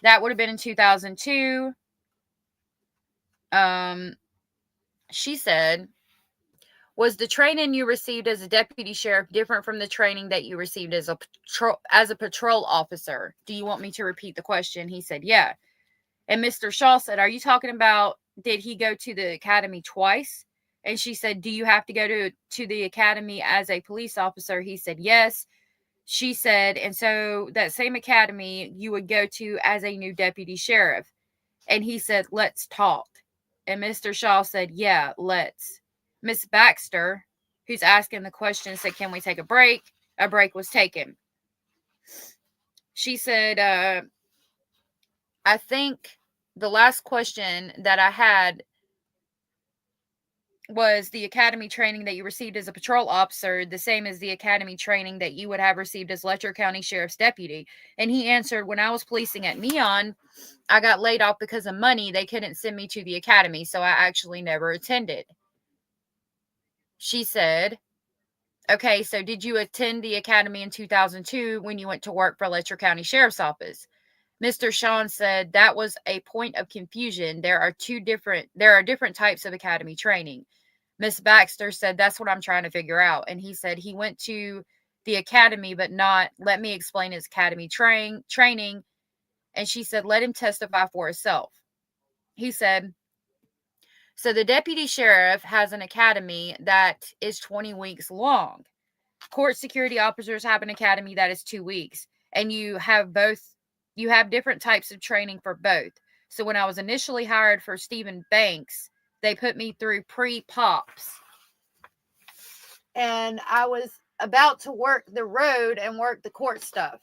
That would have been in 2002. She said, was the training you received as a deputy sheriff different from the training that you received as a patrol officer? Do you want me to repeat the question? He said, yeah. And Mr. Shaw said, are you talking about, did he go to the academy twice? And she said, do you have to go to the academy as a police officer? He said, yes. She said, and so that same academy you would go to as a new deputy sheriff. And he said, let's talk. And Mr. Shaw said, yeah, let's. Miss Baxter, who's asking the question, said, can we take a break? A break was taken. She said, I think the last question that I had was the academy training that you received as a patrol officer the same as the academy training that you would have received as Letcher County Sheriff's deputy? And he answered, when I was policing at Neon, I got laid off because of money. They couldn't send me to the academy, so I actually never attended. She said, okay, so did you attend the academy in 2002 when you went to work for Letcher County Sheriff's Office? Mr. Sean said that was a point of confusion. There are different types of academy training. Miss Baxter said, that's what I'm trying to figure out. And he said he went to the academy, but not, let me explain his academy training. And she said, let him testify for himself. He said, so the deputy sheriff has an academy that is 20 weeks long. Court security officers have an academy that is 2 weeks. And you have different types of training for both. So when I was initially hired for Stephen Banks, they put me through pre-pops. And I was about to work the road and work the court stuff.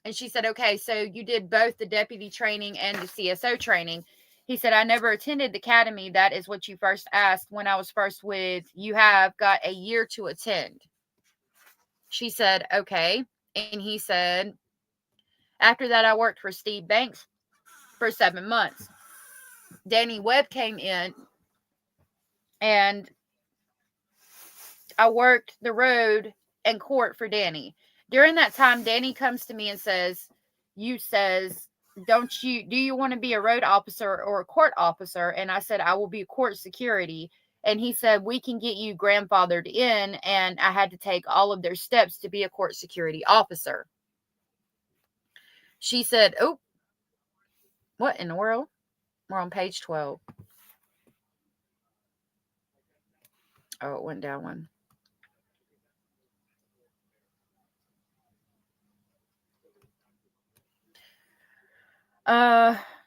And she said, okay, so you did both the deputy training and the CSO training. He said, I never attended the academy. That is what you first asked when I was first with, you have got a year to attend. She said, okay. And he said, after that, I worked for Steve Banks for 7 months. Danny Webb came in and I worked the road and court for Danny. During that time, Danny comes to me and says, do you want to be a road officer or a court officer? And I said, I will be court security. And he said, we can get you grandfathered in. And I had to take all of their steps to be a court security officer. She said, oh, what in the world? We're on page 12. Oh, it went down one.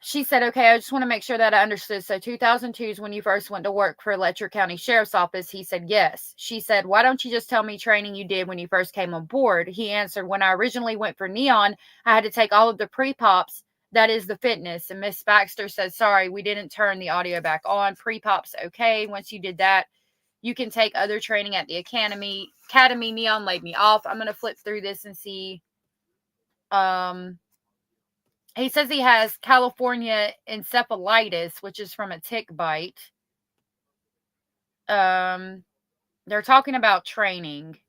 She said, okay, I just want to make sure that I understood. So 2002 is when you first went to work for Letcher County Sheriff's Office. He said, yes. She said, why don't you just tell me training you did when you first came on board? He answered, when I originally went for Neon, I had to take all of the pre-pops. That is the fitness. And Miss Baxter said, sorry, we didn't turn the audio back on. Pre-pops, okay. Once you did that, you can take other training at the academy. Neon laid me off. I'm going to flip through this and see. He says he has California encephalitis, which is from a tick bite. They're talking about training.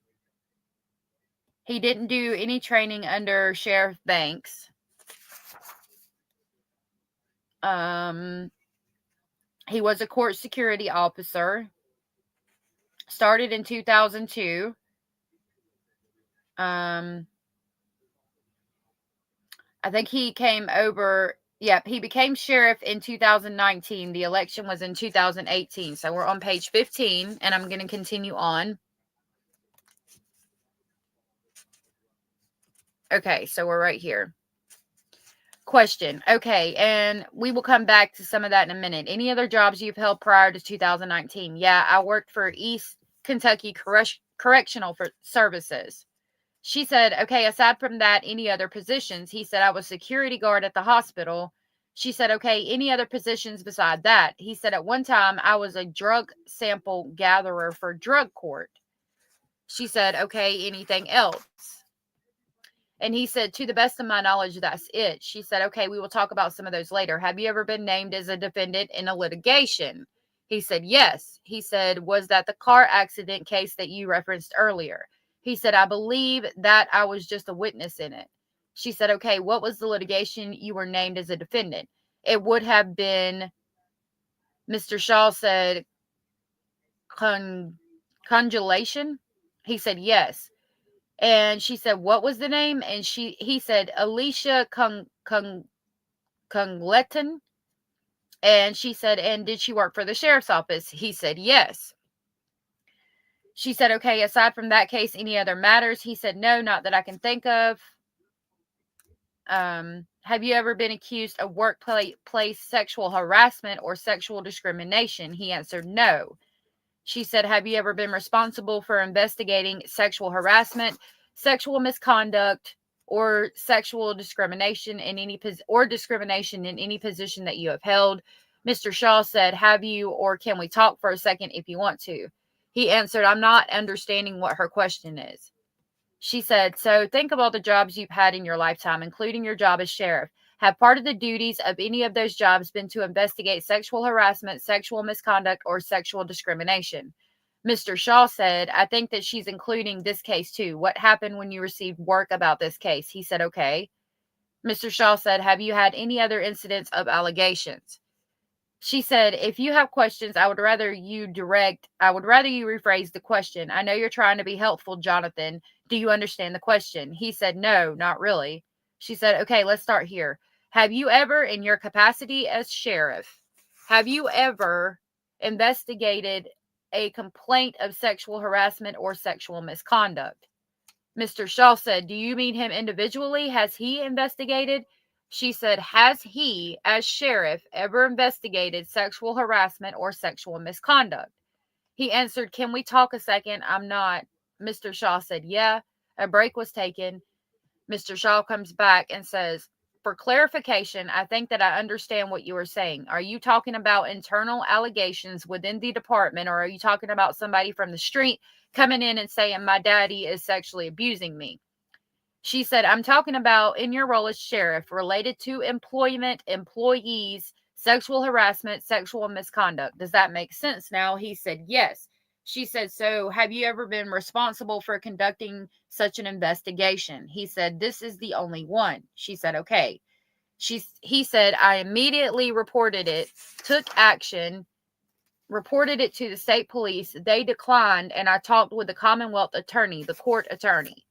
He didn't do any training under Sheriff Banks. He was a court security officer. Started in 2002. I think he came over. Yep, he became sheriff in 2019. The election was in 2018. So we're on page 15, and I'm going to continue on. Okay, so we're right here. Question. Okay, and we will come back to some of that in a minute. Any other jobs you've held prior to 2019? Yeah, I worked for East Kentucky Correctional Services. She said, okay, aside from that, any other positions? He said, I was security guard at the hospital. She said, okay, any other positions beside that? He said, at one time, I was a drug sample gatherer for drug court. She said, okay, anything else? And he said, to the best of my knowledge, that's it. She said, okay, we will talk about some of those later. Have you ever been named as a defendant in a litigation? He said, yes. He said, was that the car accident case that you referenced earlier? He said, I believe that I was just a witness in it. She said, okay, what was the litigation you were named as a defendant? It would have been, Mr. Shaw said, congelation. He said, yes. And she said, what was the name? And he said, Alicia Congleton. And she said, and did she work for the sheriff's office? He said, yes. She said, okay, aside from that case, any other matters? He said, no, not that I can think of. Have you ever been accused of workplace sexual harassment or sexual discrimination? He answered, no. She said, have you ever been responsible for investigating sexual harassment, sexual misconduct, or sexual discrimination in any discrimination in any position that you have held? Mr. Shaw said, have you, or can we talk for a second if you want to? He answered, I'm not understanding what her question is. She said, so think of all the jobs you've had in your lifetime, including your job as sheriff. Have part of the duties of any of those jobs been to investigate sexual harassment, sexual misconduct, or sexual discrimination? Mr. Shaw said, I think that she's including this case too. What happened when you received word about this case? He said, okay. Mr. Shaw said, have you had any other incidents of allegations? She said, if you have questions, I would rather you rephrase the question. I know you're trying to be helpful, Jonathan. Do you understand the question? He said, no, not really. She said, okay, let's start here. Have you ever, in your capacity as sheriff, have you ever investigated a complaint of sexual harassment or sexual misconduct? Mr. Shaw said, do you mean him individually? Has he investigated? She said, has he, as sheriff, ever investigated sexual harassment or sexual misconduct? He answered, can we talk a second? I'm not. Mr. Shaw said, yeah. A break was taken. Mr. Shaw comes back and says, for clarification, I think that I understand what you are saying. Are you talking about internal allegations within the department, or are you talking about somebody from the street coming in and saying my daddy is sexually abusing me? She said, I'm talking about in your role as sheriff related to employment, employees, sexual harassment, sexual misconduct. Does that make sense now? He said, yes. She said, so have you ever been responsible for conducting such an investigation? He said, this is the only one. She said, okay. He said, I immediately reported it, took action, reported it to the state police. They declined, and I talked with the Commonwealth attorney, the court attorney.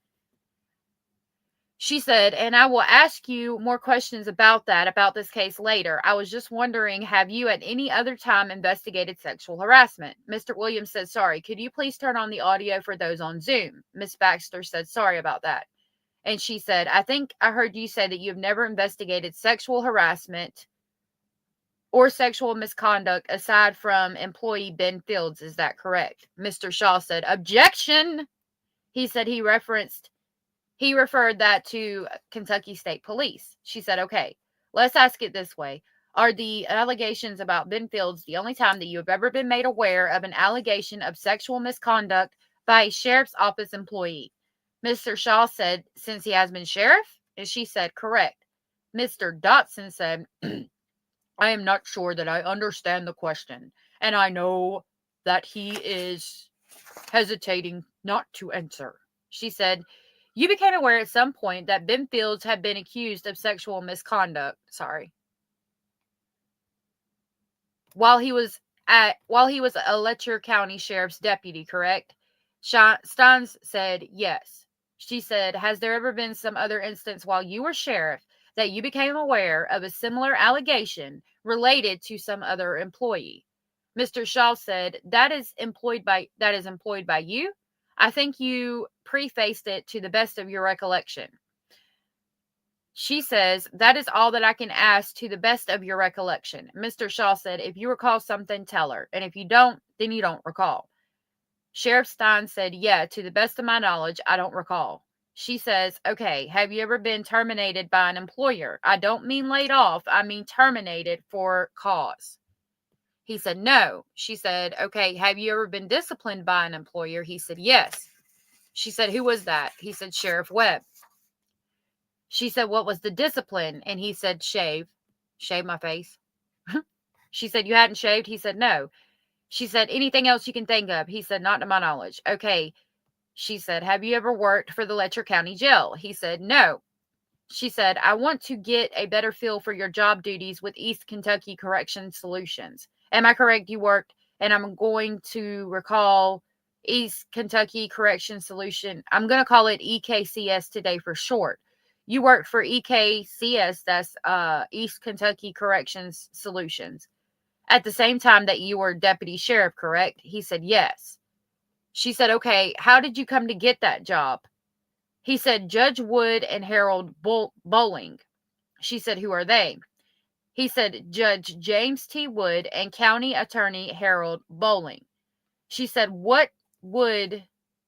She said, and I will ask you more questions about this case later. I was just wondering, have you at any other time investigated sexual harassment? Mr. Williams said, sorry, could you please turn on the audio for those on Zoom? Miss Baxter said, sorry about that. And she said, I think I heard you say that you've never investigated sexual harassment or sexual misconduct aside from employee Ben Fields. Is that correct? Mr. Shaw said, objection. He said he referred that to Kentucky State Police. She said, okay, let's ask it this way. Are the allegations about Ben Fields the only time that you have ever been made aware of an allegation of sexual misconduct by a sheriff's office employee? Mr. Shaw said, since he has been sheriff? And she said, correct. Mr. Dotson said, I am not sure that I understand the question, and I know that he is hesitating not to answer. She said, you became aware at some point that Ben Fields had been accused of sexual misconduct. While he was a Letcher County Sheriff's deputy, correct? Stines said yes. She said, has there ever been some other instance while you were sheriff that you became aware of a similar allegation related to some other employee? Mr. Shaw said, that is employed by you. I think you prefaced it to the best of your recollection. She says, that is all that I can ask to the best of your recollection. Mr. Shaw said, if you recall something, tell her. And if you don't, then you don't recall. Sheriff Stein said, yeah, to the best of my knowledge, I don't recall. She says, okay, have you ever been terminated by an employer? I don't mean laid off. I mean terminated for cause. He said, no. She said, okay, have you ever been disciplined by an employer? He said, yes. She said, who was that? He said, Sheriff Webb. She said, what was the discipline? And he said, shave my face. She said, you hadn't shaved? He said, no. She said, anything else you can think of? He said, not to my knowledge. Okay. She said, have you ever worked for the Letcher County Jail? He said, no. She said, I want to get a better feel for your job duties with East Kentucky Correction Solutions. Am I correct? You worked, and I'm going to recall East Kentucky Correction Solution. I'm going to call it EKCS today for short. You worked for EKCS, that's East Kentucky Corrections Solutions, at the same time that you were deputy sheriff, correct? He said, yes. She said, okay, how did you come to get that job? He said, Judge Wood and Harold Bowling. She said, who are they? He said, Judge James T. Wood and County Attorney Harold Bowling. She said, what Wood,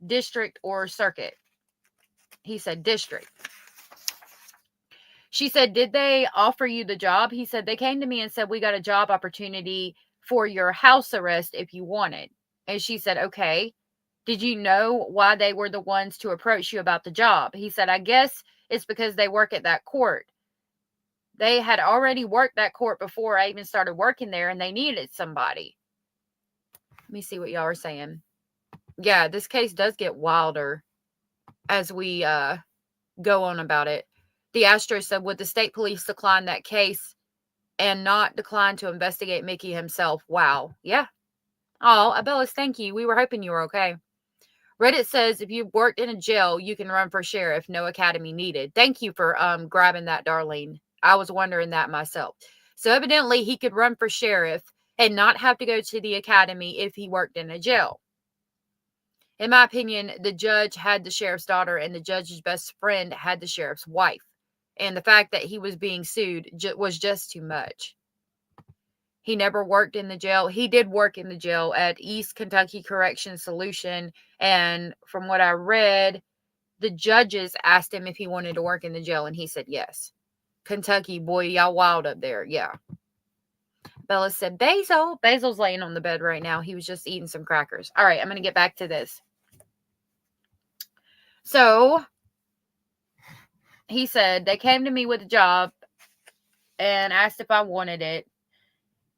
district or circuit? He said, district. She said, did they offer you the job? He said, they came to me and said, we got a job opportunity for your house arrest if you wanted. And she said, okay. Did you know why they were the ones to approach you about the job? He said, I guess it's because they work at that court. They had already worked that court before I even started working there, and they needed somebody. Let me see what y'all are saying. Yeah, this case does get wilder as we go on about it. The Astro said, would the state police decline that case and not decline to investigate Mickey himself? Wow. Yeah. Oh, Abellis, thank you. We were hoping you were okay. Reddit says, if you worked in a jail, you can run for sheriff. No academy needed. Thank you for grabbing that, Darlene. I was wondering that myself. So evidently he could run for sheriff and not have to go to the academy if he worked in a jail. In my opinion, the judge had the sheriff's daughter and the judge's best friend had the sheriff's wife. And the fact that he was being sued was just too much. He never worked in the jail. He did work in the jail at East Kentucky Correction Solution. And from what I read, the judges asked him if he wanted to work in the jail. And he said yes. Kentucky, boy, y'all wild up there. Yeah. Bella said, Basil. Basil's laying on the bed right now. He was just eating some crackers. All right, I'm going to get back to this. So he said, they came to me with a job and asked if I wanted it.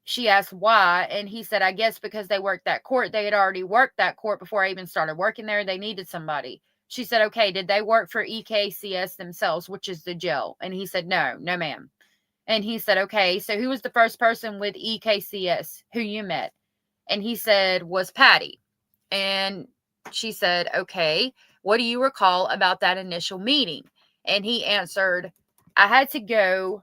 She asked why, and he said, I guess because they worked that court. They had already worked that court before I even started working there. They needed somebody. She said, okay, did they work for EKCS themselves, which is the jail? And he said, no, ma'am. And he said, okay, so who was the first person with EKCS who you met? And he said, was Patty. And she said, okay, what do you recall about that initial meeting? And he answered, I had to go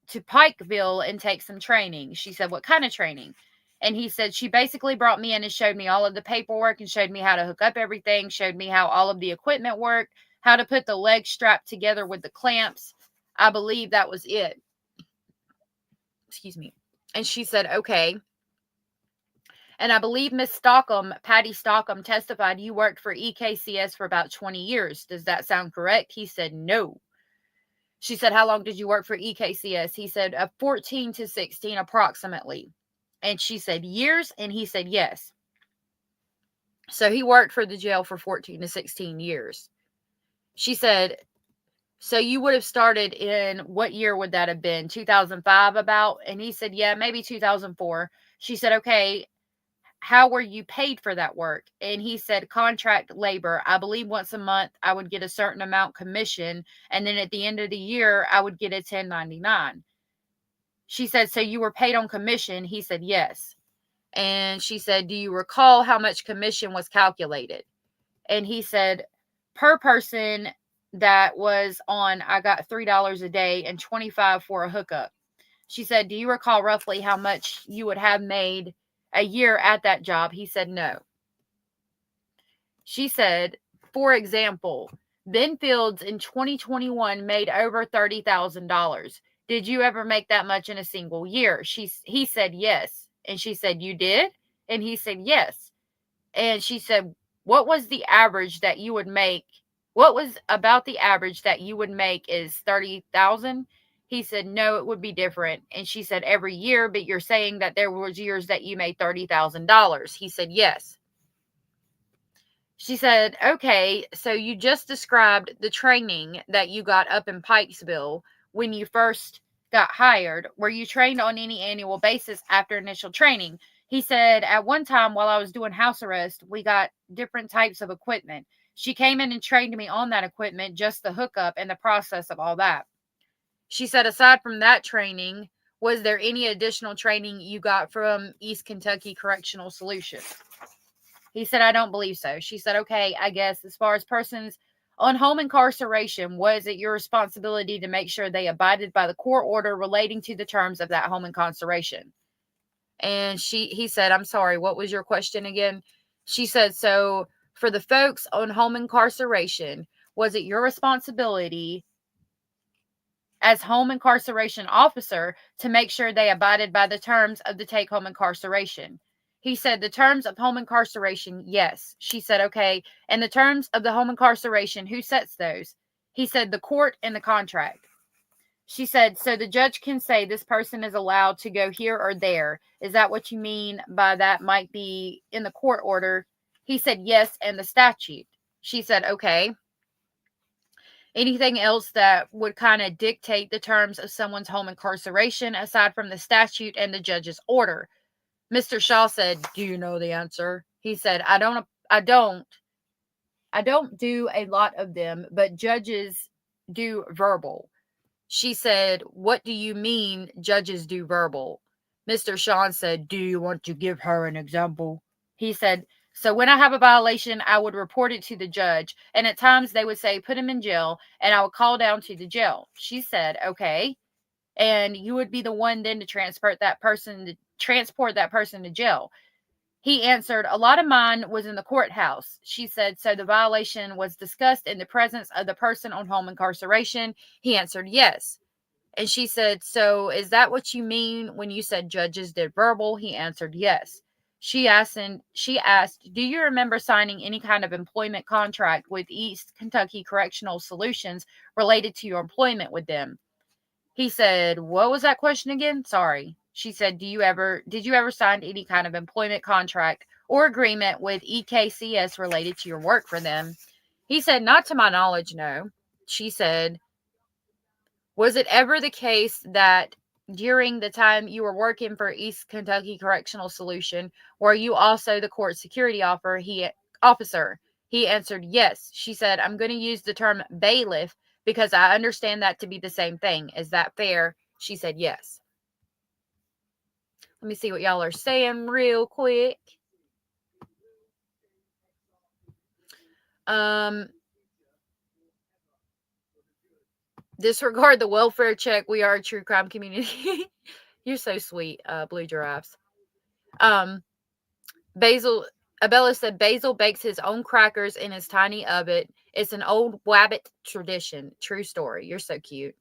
to Pikeville and take some training. She said, what kind of training? And he said, she basically brought me in and showed me all of the paperwork and showed me how to hook up everything, showed me how all of the equipment worked, how to put the leg strap together with the clamps. I believe that was it. excuse me. And she said, okay. And I believe Miss Stockham, Patty Stockham, testified you worked for EKCS for about 20 years. Does that sound correct? He said, no. She said, how long did you work for EKCS? He said, 14 to 16 approximately. And she said, years? And he said, yes. So he worked for the jail for 14 to 16 years. She said, so you would have started in, what year would that have been? 2005 about? And he said, yeah, maybe 2004. She said, okay, how were you paid for that work? And he said, contract labor. I believe once a month I would get a certain amount commission. And then at the end of the year, I would get a 1099. She said, so you were paid on commission? He said, yes. And she said, do you recall how much commission was calculated? And he said, per person that was on, I got $3 a day and $25 for a hookup. She said, do you recall roughly how much you would have made a year at that job? He said, no. She said, for example, Ben Fields in 2021 made over $30,000. Did you ever make that much in a single year? He said, yes. And she said, you did? And he said, yes. And she said, what was the average that you would make? What was about the average that you would make is 30,000? He said, no, it would be different. And she said, every year, but you're saying that there was years that you made $30,000. He said, yes. She said, okay, so you just described the training that you got up in Pikesville when you first got hired. Were you trained on any annual basis after initial training? He said, at one time while I was doing house arrest, we got different types of equipment. She came in and trained me on that equipment, just the hookup and the process of all that. She said, aside from that training, was there any additional training you got from East Kentucky Correctional Solutions? He said, I don't believe so. She said, okay, I guess as far as persons on home incarceration, was it your responsibility to make sure they abided by the court order relating to the terms of that home incarceration? And he said, I'm sorry, what was your question again? She said, so for the folks on home incarceration, was it your responsibility as home incarceration officer to make sure they abided by the terms of the take home incarceration? He said, the terms of home incarceration, yes. She said, okay. And the terms of the home incarceration, who sets those? He said, the court and the contract. She said, so the judge can say this person is allowed to go here or there. Is that what you mean by that might be in the court order? He said, yes, and the statute. She said, okay. Anything else that would kind of dictate the terms of someone's home incarceration aside from the statute and the judge's order? Mr. Shaw said, do you know the answer? He said, I don't do a lot of them, but judges do verbal. She said, what do you mean judges do verbal? Mr. Sean said, do you want to give her an example? He said, so when I have a violation, I would report it to the judge. And at times they would say, put him in jail. And I would call down to the jail. She said, okay. And you would be the one then to transport that person to jail. He answered, a lot of mine was in the courthouse. She said, so the violation was discussed in the presence of the person on home incarceration. He answered, yes. And she said, so is that what you mean when you said judges did verbal? He answered, yes. She asked, do you remember signing any kind of employment contract with East Kentucky Correctional Solutions related to your employment with them? He said, what was that question again? Sorry. She said, did you ever sign any kind of employment contract or agreement with EKCS related to your work for them? He said, not to my knowledge, no. She said, was it ever the case that during the time you were working for East Kentucky Correctional Solution, were you also the court security officer? He answered, yes. She said, I'm going to use the term bailiff because I understand that to be the same thing. Is that fair? She said, yes. Let me see what y'all are saying real quick. Disregard the welfare check. We are a true crime community. You're so sweet, Blue Giraffes. Abella said Basil bakes his own crackers in his tiny oven. It's an old Wabbit tradition. True story. You're so cute.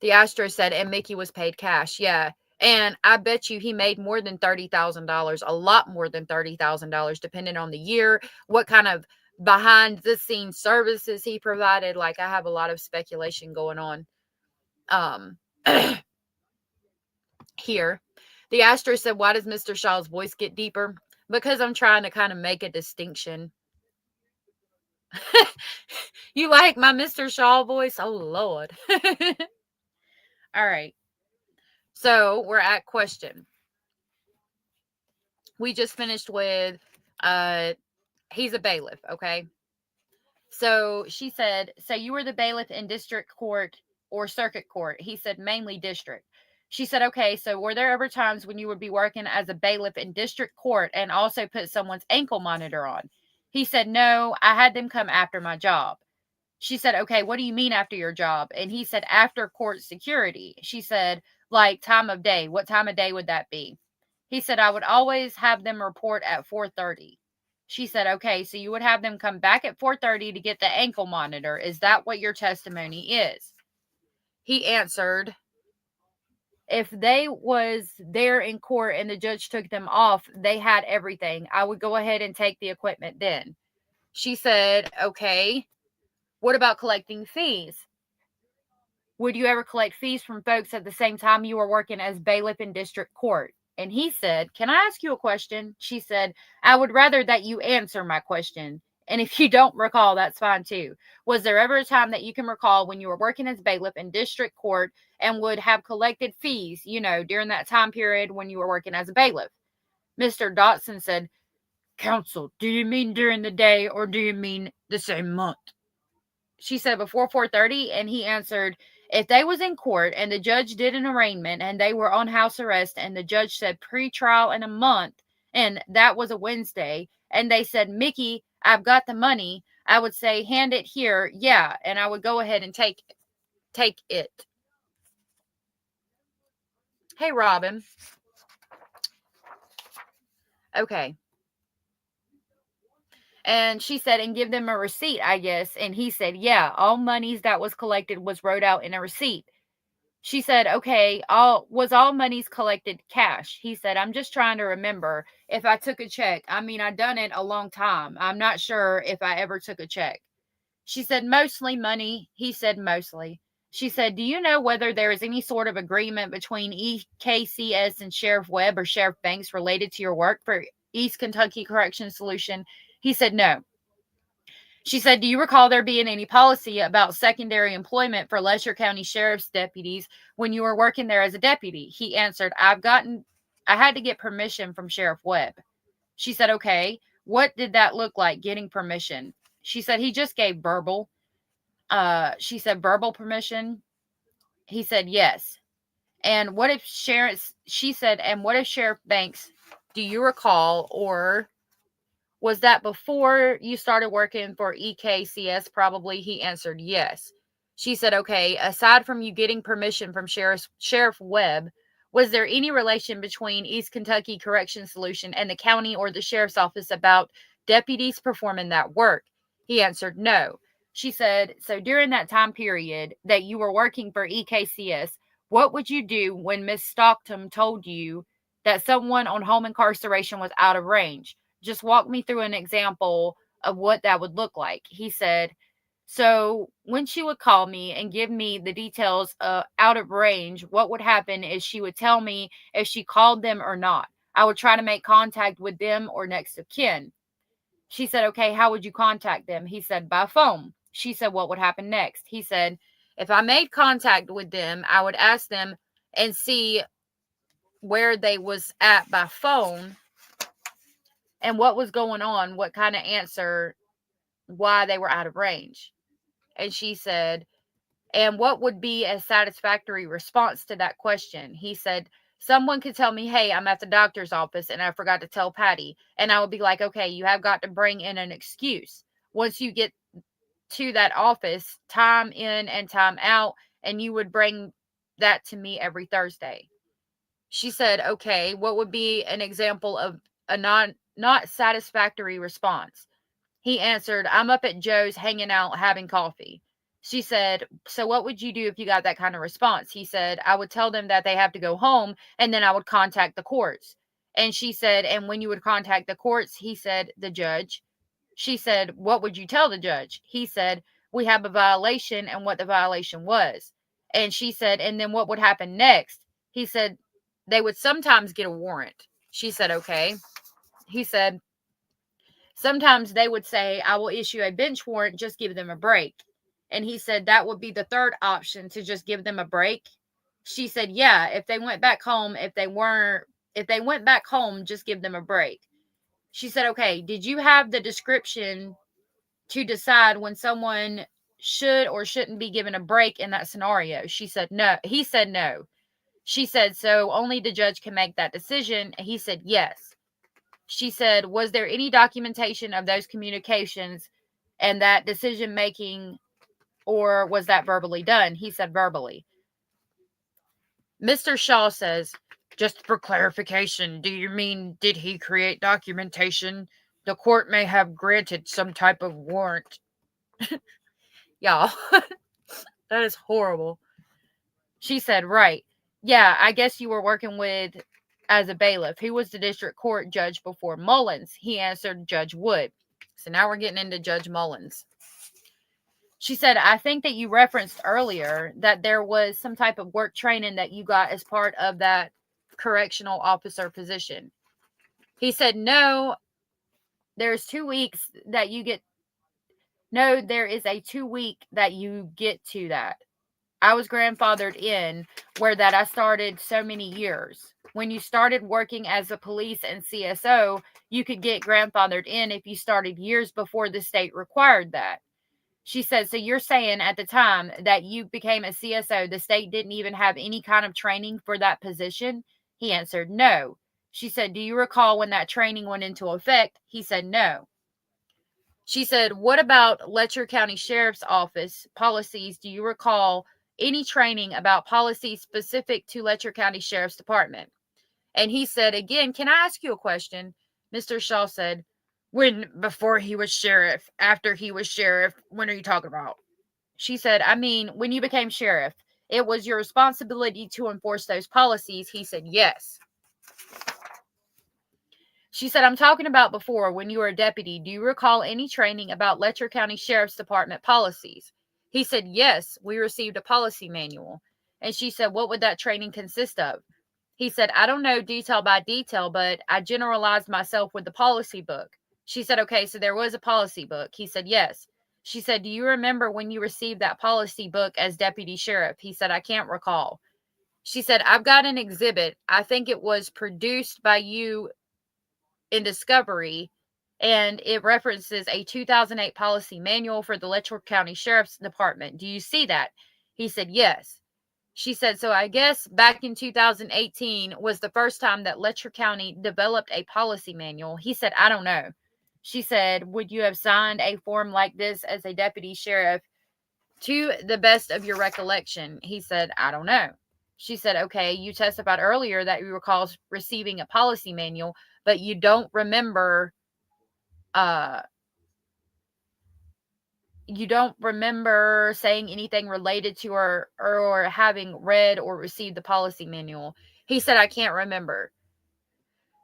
The Astro said, and Mickey was paid cash. Yeah. And I bet you he made more than $30,000, a lot more than $30,000, depending on the year, what kind of behind the scenes services he provided. Like, I have a lot of speculation going on here. The Astro said, why does Mr. Shaw's voice get deeper? Because I'm trying to kind of make a distinction. You like my Mr. Shaw voice? Oh, Lord. All right. So we're at question. We just finished with, he's a bailiff, okay? So she said, so you were the bailiff in district court or circuit court? He said, mainly district. She said, okay, so were there ever times when you would be working as a bailiff in district court and also put someone's ankle monitor on? He said, no, I had them come after my job. She said, okay, what do you mean after your job? And he said, after court security. She said, like time of day. What time of day would that be? He said, I would always have them report at 4:30. She said, okay, so you would have them come back at 4:30 to get the ankle monitor. Is that what your testimony is? He answered, if they was there in court and the judge took them off, they had everything. I would go ahead and take the equipment then. She said, okay, what about collecting fees? Would you ever collect fees from folks at the same time you were working as bailiff in district court? And he said, can I ask you a question? She said, I would rather that you answer my question. And if you don't recall, that's fine too. Was there ever a time that you can recall when you were working as bailiff in district court and would have collected fees, during that time period when you were working as a bailiff? Mr. Dotson said, counsel, do you mean during the day or do you mean the same month? She said before 4:30, and he answered, if they was in court and the judge did an arraignment and they were on house arrest and the judge said pre-trial in a month and that was a Wednesday and they said, Mickey, I've got the money, I would say, hand it here. Yeah. And I would go ahead and take it. Hey, Robin. Okay. And she said, and give them a receipt, I guess. And he said, yeah, all monies that was collected was wrote out in a receipt. She said, okay, all monies collected cash? He said, I'm just trying to remember if I took a check. I mean, I done it a long time. I'm not sure if I ever took a check. She said, mostly money. He said, mostly. She said, do you know whether there is any sort of agreement between EKCS and Sheriff Webb or Sheriff Banks related to your work for East Kentucky Correction Solution? He said, no. She said, do you recall there being any policy about secondary employment for Letcher County Sheriff's deputies when you were working there as a deputy? He answered, I had to get permission from Sheriff Webb. She said, okay, what did that look like, getting permission? She said, he just gave verbal. She said, verbal permission? He said, yes. And what if she said, and what if Sheriff Banks, do you recall, or was that before you started working for EKCS? Probably. He answered, yes. She said, okay, aside from you getting permission from Sheriff Webb, was there any relation between East Kentucky Correction Solution and the county or the sheriff's office about deputies performing that work? He answered, no. She said, so during that time period that you were working for EKCS, what would you do when Miss Stockton told you that someone on home incarceration was out of range? Just walk me through an example of what that would look like. He said, so when she would call me and give me the details out of range, what would happen is she would tell me if she called them or not. I would try to make contact with them or next of kin. She said, okay, how would you contact them? He said, by phone. She said, what would happen next? He said, if I made contact with them, I would ask them and see where they was at by phone and what was going on, what kind of answer, why they were out of range. And she said, and what would be a satisfactory response to that question? He said, someone could tell me, hey, I'm at the doctor's office and I forgot to tell Patty. And I would be like, okay, you have got to bring in an excuse. Once you get to that office, time in and time out, and you would bring that to me every Thursday. She said, okay, what would be an example of a not satisfactory response? He answered, I'm up at Joe's hanging out, having coffee. She said, so what would you do if you got that kind of response? He said, I would tell them that they have to go home, and then I would contact the courts. And she said, and when you would contact the courts, he said, the judge. She said, what would you tell the judge? He said, we have a violation and what the violation was. And she said, and then what would happen next? He said, they would sometimes get a warrant. She said, okay. He said, sometimes they would say, I will issue a bench warrant, just give them a break. And he said, that would be the third option, to just give them a break. She said, yeah, if they went back home, if they went back home, just give them a break. She said, okay, did you have the description to decide when someone should or shouldn't be given a break in that scenario? She said, no. He said, no. She said, so only the judge can make that decision. He said, yes. She said, was there any documentation of those communications and that decision making, or was that verbally done? He said, verbally. Mr. Shaw says, just for clarification, do you mean, did he create documentation? The court may have granted some type of warrant. Y'all, that is horrible. She said, right. Yeah, I guess you were working with as a bailiff. Who was the district court judge before Mullens? He answered, Judge Wood. So now we're getting into Judge Mullens. She said, I think that you referenced earlier that there was some type of work training that you got as part of that correctional officer position. He said, no, there's 2 weeks that you get. No, there is a 2 week that you get to that. I was grandfathered in where that I started so many years. When you started working as a police and CSO, you could get grandfathered in if you started years before the state required that. She said, so you're saying at the time that you became a CSO, the state didn't even have any kind of training for that position? He answered, no. She said, do you recall when that training went into effect? He said, no. She said, what about Letcher County Sheriff's Office policies? Do you recall any training about policies specific to Letcher County Sheriff's Department? And he said, again, can I ask you a question? Mr. Shaw said, before he was sheriff, after he was sheriff, when are you talking about? She said, I mean, when you became sheriff, it was your responsibility to enforce those policies. He said, yes. She said, I'm talking about before when you were a deputy. Do you recall any training about Letcher County Sheriff's Department policies? He said, yes, we received a policy manual. And she said, what would that training consist of? He said, I don't know detail by detail, but I generalized myself with the policy book. She said, okay, so there was a policy book. He said, yes. She said, do you remember when you received that policy book as deputy sheriff? He said, I can't recall. She said, I've got an exhibit. I think it was produced by you in Discovery, and it references a 2008 policy manual for the Letcher County Sheriff's Department. Do you see that? He said, yes. She said, so I guess back in 2018 was the first time that Letcher County developed a policy manual. He said, I don't know. She said, would you have signed a form like this as a deputy sheriff to the best of your recollection? He said, I don't know. She said, okay, you testified earlier that you recall receiving a policy manual, but you don't remember saying anything related to or having read or received the policy manual. He said, I can't remember.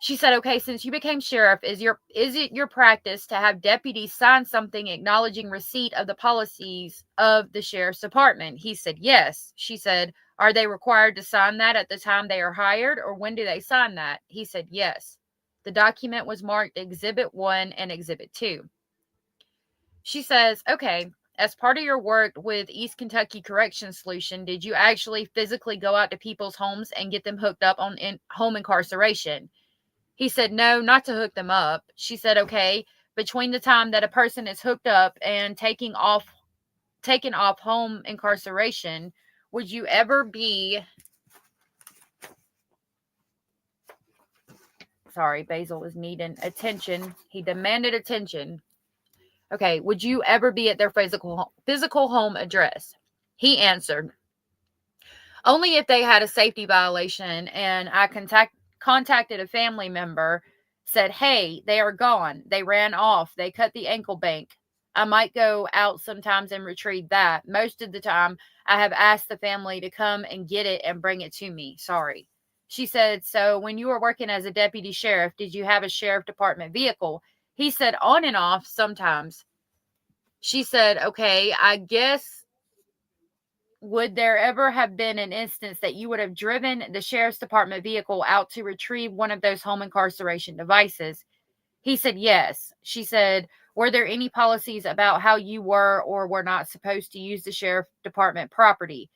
She said, okay, since you became sheriff, is it your practice to have deputies sign something acknowledging receipt of the policies of the sheriff's department? He said, yes. She said, are they required to sign that at the time they are hired, or when do they sign that? He said, yes. The document was marked Exhibit 1 and Exhibit 2. She says, okay, as part of your work with East Kentucky Correction Solution, did you actually physically go out to people's homes and get them hooked up on home incarceration? He said, no, not to hook them up. She said, okay, between the time that a person is hooked up and taken off home incarceration, would you ever be... Sorry, Basil was needing attention. He demanded attention. Okay, would you ever be at their physical home address? He answered, only if they had a safety violation and I contacted a family member, said, hey, they are gone. They ran off. They cut the ankle bank. I might go out sometimes and retrieve that. Most of the time, I have asked the family to come and get it and bring it to me. Sorry. She said, so when you were working as a deputy sheriff, did you have a sheriff department vehicle? He said, on and off sometimes. She said, okay, I guess, would there ever have been an instance that you would have driven the sheriff's department vehicle out to retrieve one of those home incarceration devices? He said, yes. She said, were there any policies about how you were or were not supposed to use the sheriff department property?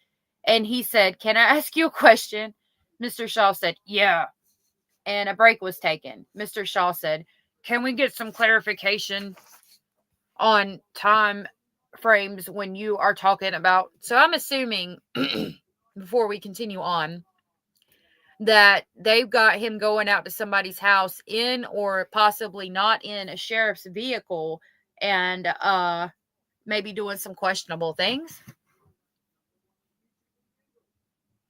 And he said, can I ask you a question? Mr. Shaw said, yeah. And a break was taken. Mr. Shaw said, can we get some clarification on time frames when you are talking about? So I'm assuming, before we continue on, that they've got him going out to somebody's house in or possibly not in a sheriff's vehicle and maybe doing some questionable things.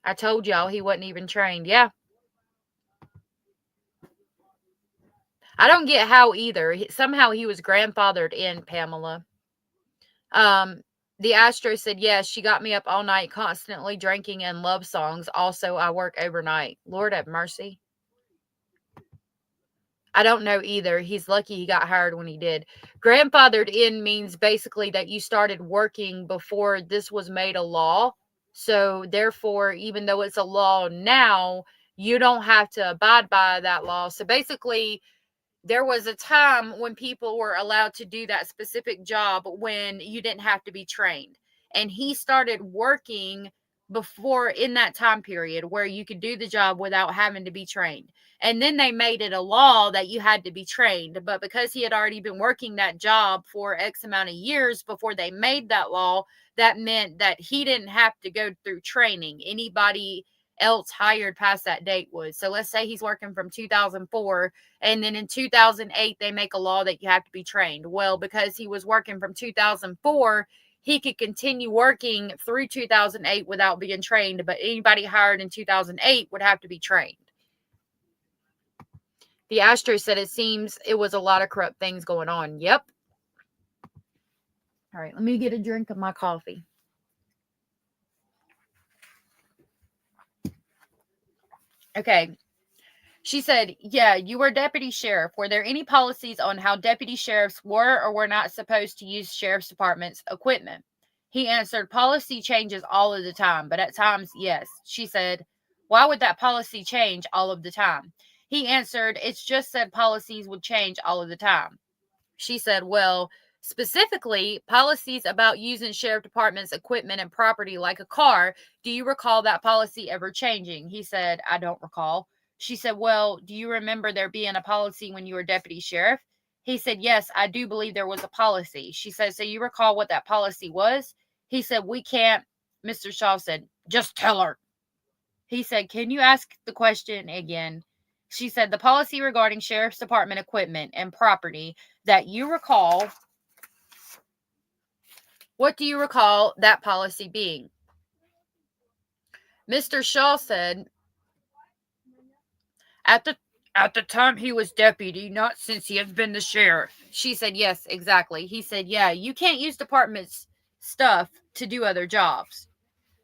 I told y'all he wasn't even trained. Yeah. I don't get how either. Somehow he was grandfathered in, Pamela. The Astro said, yes, she got me up all night, constantly drinking and love songs. Also, I work overnight. Lord have mercy. I don't know either. He's lucky he got hired when he did. Grandfathered in means basically that you started working before this was made a law. So therefore, even though it's a law now, you don't have to abide by that law. So basically, there was a time when people were allowed to do that specific job when you didn't have to be trained. And he started working before in that time period where you could do the job without having to be trained. And then they made it a law that you had to be trained. But because he had already been working that job for X amount of years before they made that law, that meant that he didn't have to go through training. Anybody else hired past that date would. So let's say he's working from 2004 and then in 2008 they make a law that you have to be trained. Well, because he was working from 2004, he could continue working through 2008 without being trained, but anybody hired in 2008 would have to be trained. The Astro said it seems it was a lot of corrupt things going on. Yep. All right, let me get a drink of my coffee. Okay. She said, yeah, you were deputy sheriff. Were there any policies on how deputy sheriffs were or were not supposed to use sheriff's department's equipment? He answered, policy changes all of the time, but at times, yes. She said, why would that policy change all of the time? He answered, it's just said policies would change all of the time. She said, well, specifically policies about using sheriff department's equipment and property like a car. Do you recall that policy ever changing? He said, I don't recall. She said, well, do you remember there being a policy when you were deputy sheriff? He said, yes, I do believe there was a policy. She said, so you recall what that policy was? He said, we can't. Mr. Shaw said, just tell her. He said, can you ask the question again? She said, the policy regarding sheriff's department equipment and property that you recall. What do you recall that policy being? Mr. Shaw said, at the time he was deputy, not since he has been the sheriff. She said, yes, exactly. He said, yeah, you can't use department's stuff to do other jobs.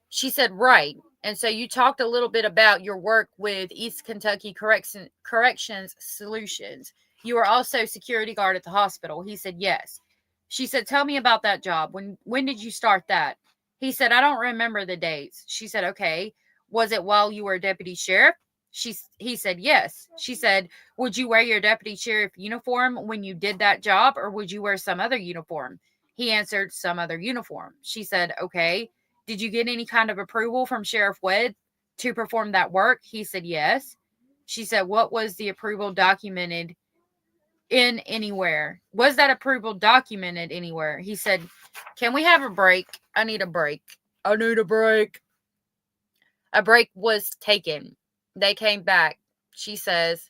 She said, right. And so you talked a little bit about your work with East Kentucky Corrections Solutions. You were also security guard at the hospital. He said, yes. She said, tell me about that job. When did you start that? He said, I don't remember the dates. She said, okay. Was it while you were deputy sheriff? He said, yes. She said, would you wear your deputy sheriff uniform when you did that job, or would you wear some other uniform? He answered, some other uniform. She said, okay. Did you get any kind of approval from Sheriff Webb to perform that work? He said, yes. She said, what was the approval documented in anywhere? Was that approval documented anywhere? He said, can we have a break? I need a break. I need a break. A break was taken. They came back. She says,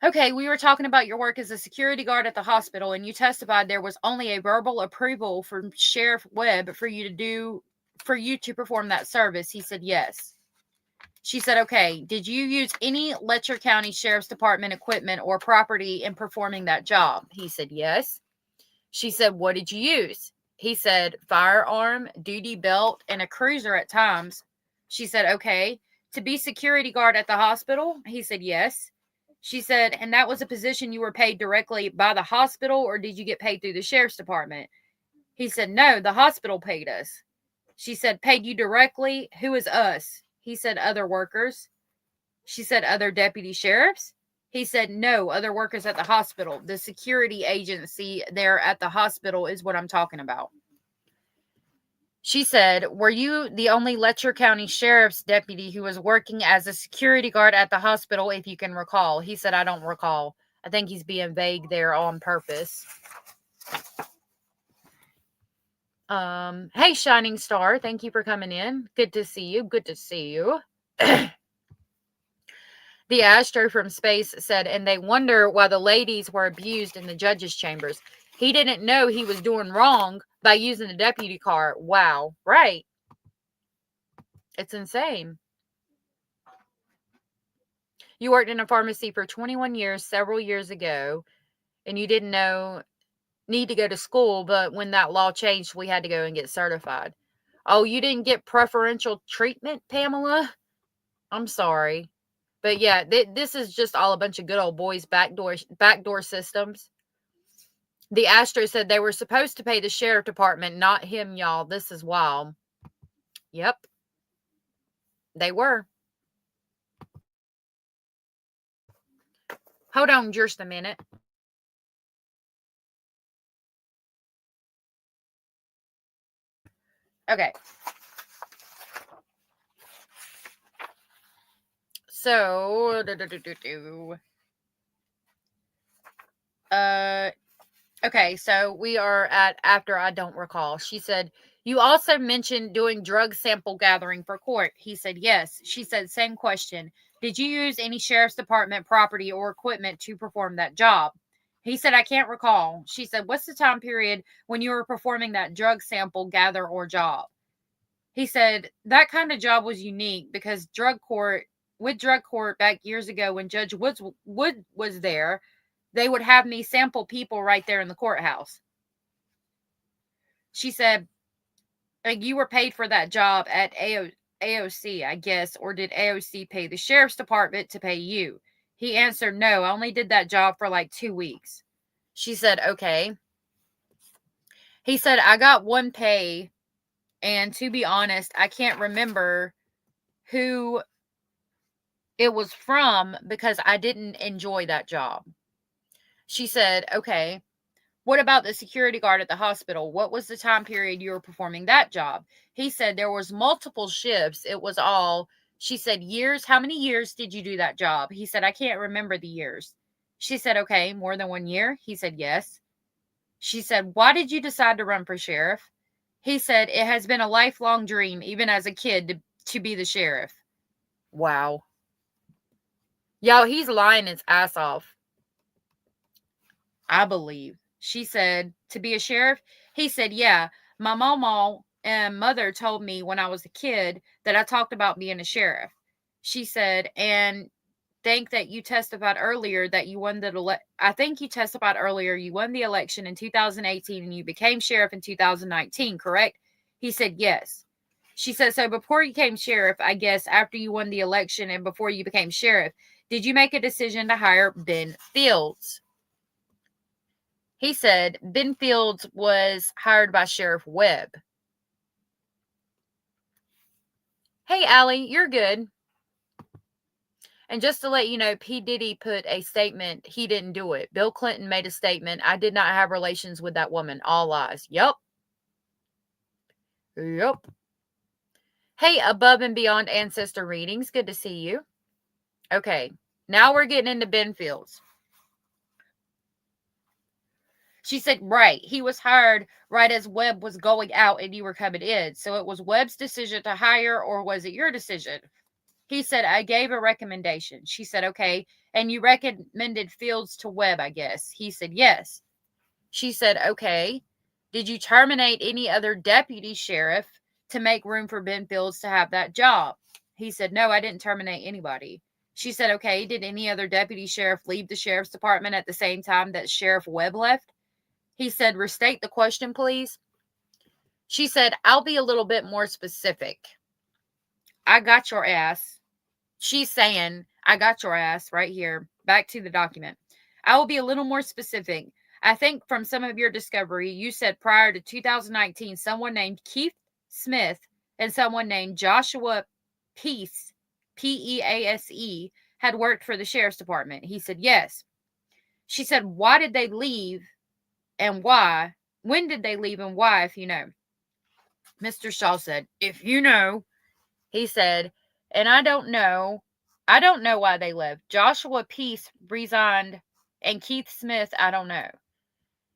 okay, we were talking about your work as a security guard at the hospital, and you testified there was only a verbal approval from Sheriff Webb for you to perform that service. He said, yes. She said, okay, did you use any Letcher County Sheriff's Department equipment or property in performing that job? He said, yes. She said, what did you use? He said, firearm, duty belt, and a cruiser at times. She said, okay. To be security guard at the hospital? He said, yes. She said, and that was a position you were paid directly by the hospital, or did you get paid through the sheriff's department? He said, no, the hospital paid us. She said, paid you directly? Who is us? He said, other workers. She said, other deputy sheriffs? He said, no, other workers at the hospital. The security agency there at the hospital is what I'm talking about. She said, were you the only Letcher County Sheriff's deputy who was working as a security guard at the hospital, if you can recall? He said, I don't recall. I think he's being vague there on purpose. Hey, Shining Star, thank you for coming in. Good to see you. Good to see you. The Astro from space said, and they wonder why the ladies were abused in the judge's chambers. He didn't know he was doing wrong by using the deputy car. Wow. Right. It's insane. You worked in a pharmacy for 21 years, several years ago, and you didn't need to go to school, but when that law changed, we had to go and get certified. Oh, you didn't get preferential treatment, Pamela? I'm sorry. But yeah, this is just all a bunch of good old boys backdoor systems. The Astro said they were supposed to pay the sheriff department, not him, y'all. This is wild. Yep. They were. Hold on just a minute. Okay. So, okay, so we are at after I don't recall. She said, you also mentioned doing drug sample gathering for court. He said, yes. She said, same question. Did you use any sheriff's department property or equipment to perform that job? He said, I can't recall. She said, what's the time period when you were performing that drug sample gather or job? He said, that kind of job was unique because drug court back years ago when Judge Wood was there, they would have me sample people right there in the courthouse. She said, you were paid for that job at AOC, I guess, or did AOC pay the sheriff's department to pay you? He answered, no, I only did that job for like 2 weeks. She said, okay. He said, I got one pay, and to be honest, I can't remember who it was from because I didn't enjoy that job. She said, okay, what about the security guard at the hospital? What was the time period you were performing that job? He said there was multiple shifts. It was all, she said, years. How many years did you do that job? He said, I can't remember the years. She said, okay, more than 1 year? He said, yes. She said, why did you decide to run for sheriff? He said, it has been a lifelong dream, even as a kid, to be the sheriff. Wow. Yo, he's lying his ass off. I believe. She said, to be a sheriff? He said, yeah. My mama and mother told me when I was a kid that I talked about being a sheriff. She said, and think that you testified earlier that you won I think you testified earlier you won the election in 2018 and you became sheriff in 2019, correct? He said, yes. She said, so before you became sheriff, I guess after you won the election and before you became sheriff, did you make a decision to hire Ben Fields? He said Ben Fields was hired by Sheriff Webb. Hey, Allie, you're good. And just to let you know, P. Diddy put a statement. He didn't do it. Bill Clinton made a statement. I did not have relations with that woman. All lies. Yup. Yup. Hey, Above and Beyond Ancestor Readings. Good to see you. Okay. Now we're getting into Ben Fields. She said, right. He was hired right as Webb was going out and you were coming in. So it was Webb's decision to hire, or was it your decision? He said, I gave a recommendation. She said, okay. And you recommended Fields to Webb, I guess. He said, yes. She said, okay. Did you terminate any other deputy sheriff to make room for Ben Fields to have that job? He said, no, I didn't terminate anybody. She said, okay. Did any other deputy sheriff leave the sheriff's department at the same time that Sheriff Webb left? He said, restate the question, please. She said, I'll be a little bit more specific. I got your ass. She's saying, I got your ass right here. Back to the document. I will be a little more specific. I think from some of your discovery, you said prior to 2019, someone named Keith Smith and someone named Joshua Peace, Pease, had worked for the sheriff's department. He said, yes. She said, why did they leave and why? When did they leave and why, if you know? Mr. Shaw said, if you know. He said, and I don't know why they left. Joshua Peace resigned and Keith Smith, I don't know.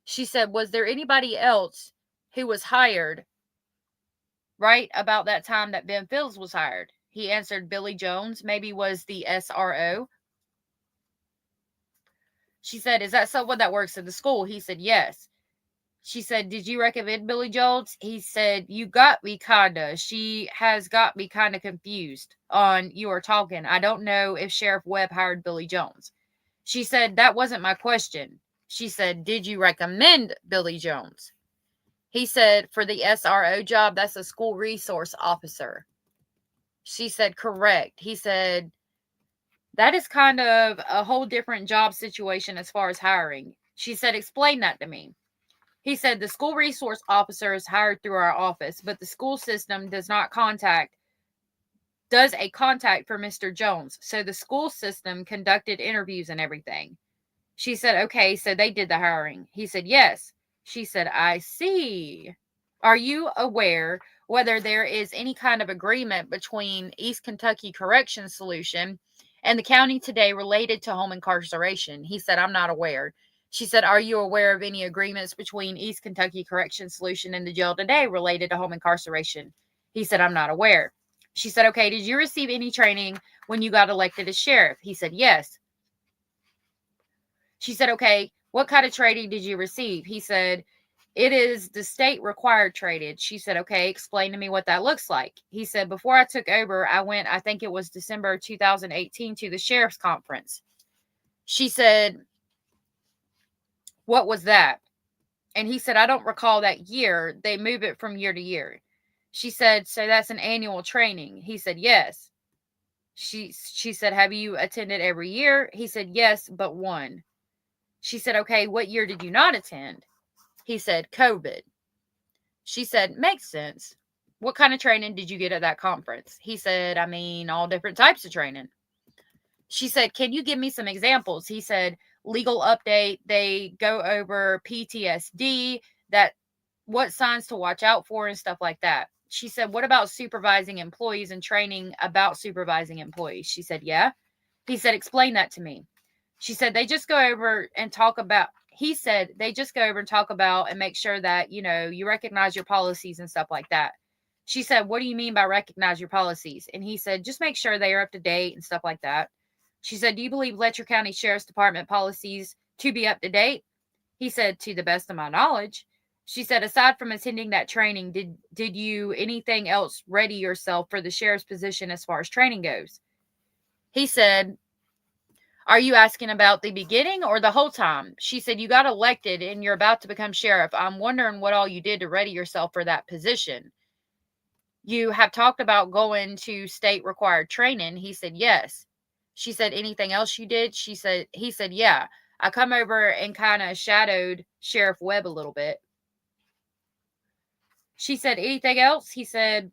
She said, was there anybody else who was hired right about that time that Ben Fields was hired? He answered, Billy Jones, maybe was the SRO. She said, is that someone that works at the school? He said, yes. She said, did you recommend Billy Jones? He said, you got me kinda. She has got me kind of confused on you are talking. I don't know if Sheriff Webb hired Billy Jones. She said, that wasn't my question. She said, did you recommend Billy Jones? He said, for the SRO job, that's a school resource officer. She said, correct. He said, that is kind of a whole different job situation as far as hiring. She said, explain that to me. He said, the school resource officer is hired through our office, but the school system does a contact for Mr. Jones. So the school system conducted interviews and everything. She said, okay, so they did the hiring. He said, yes. She said, I see. Are you aware whether there is any kind of agreement between East Kentucky Corrections Solution and the county today related to home incarceration? He said, I'm not aware. She said, are you aware of any agreements between East Kentucky Corrections Solution and the jail today related to home incarceration? He said, I'm not aware. She said, okay, did you receive any training when you got elected as sheriff? He said, yes. She said, okay, what kind of training did you receive? He said, it is the state required training. She said, okay, explain to me what that looks like. He said, before I took over, I went, I think it was December 2018, to the sheriff's conference. She said, what was that? And he said, I don't recall that year. They move it from year to year. She said, so that's an annual training. He said, yes. She said, have you attended every year? He said, yes, but one. She said, okay, what year did you not attend? He said, COVID. She said, makes sense. What kind of training did you get at that conference? He said, I mean, all different types of training. She said, can you give me some examples? He said, legal update. They go over PTSD, that what signs to watch out for and stuff like that. She said, what about supervising employees and training about supervising employees? She said, yeah. He said, explain that to me. She said, they just go over and talk about, he said, they just go over and talk about and make sure that, you know, you recognize your policies and stuff like that. She said, what do you mean by recognize your policies? And he said, just make sure they are up to date and stuff like that. She said, do you believe Letcher County Sheriff's Department policies to be up to date? He said, to the best of my knowledge. She said, aside from attending that training, did you anything else ready yourself for the sheriff's position as far as training goes? He said, are you asking about the beginning or the whole time? She said, you got elected and you're about to become sheriff. I'm wondering what all you did to ready yourself for that position. You have talked about going to state required training. He said, yes. She said, anything else you did? He said, yeah. I come over and kind of shadowed Sheriff Webb a little bit. She said, anything else? He said,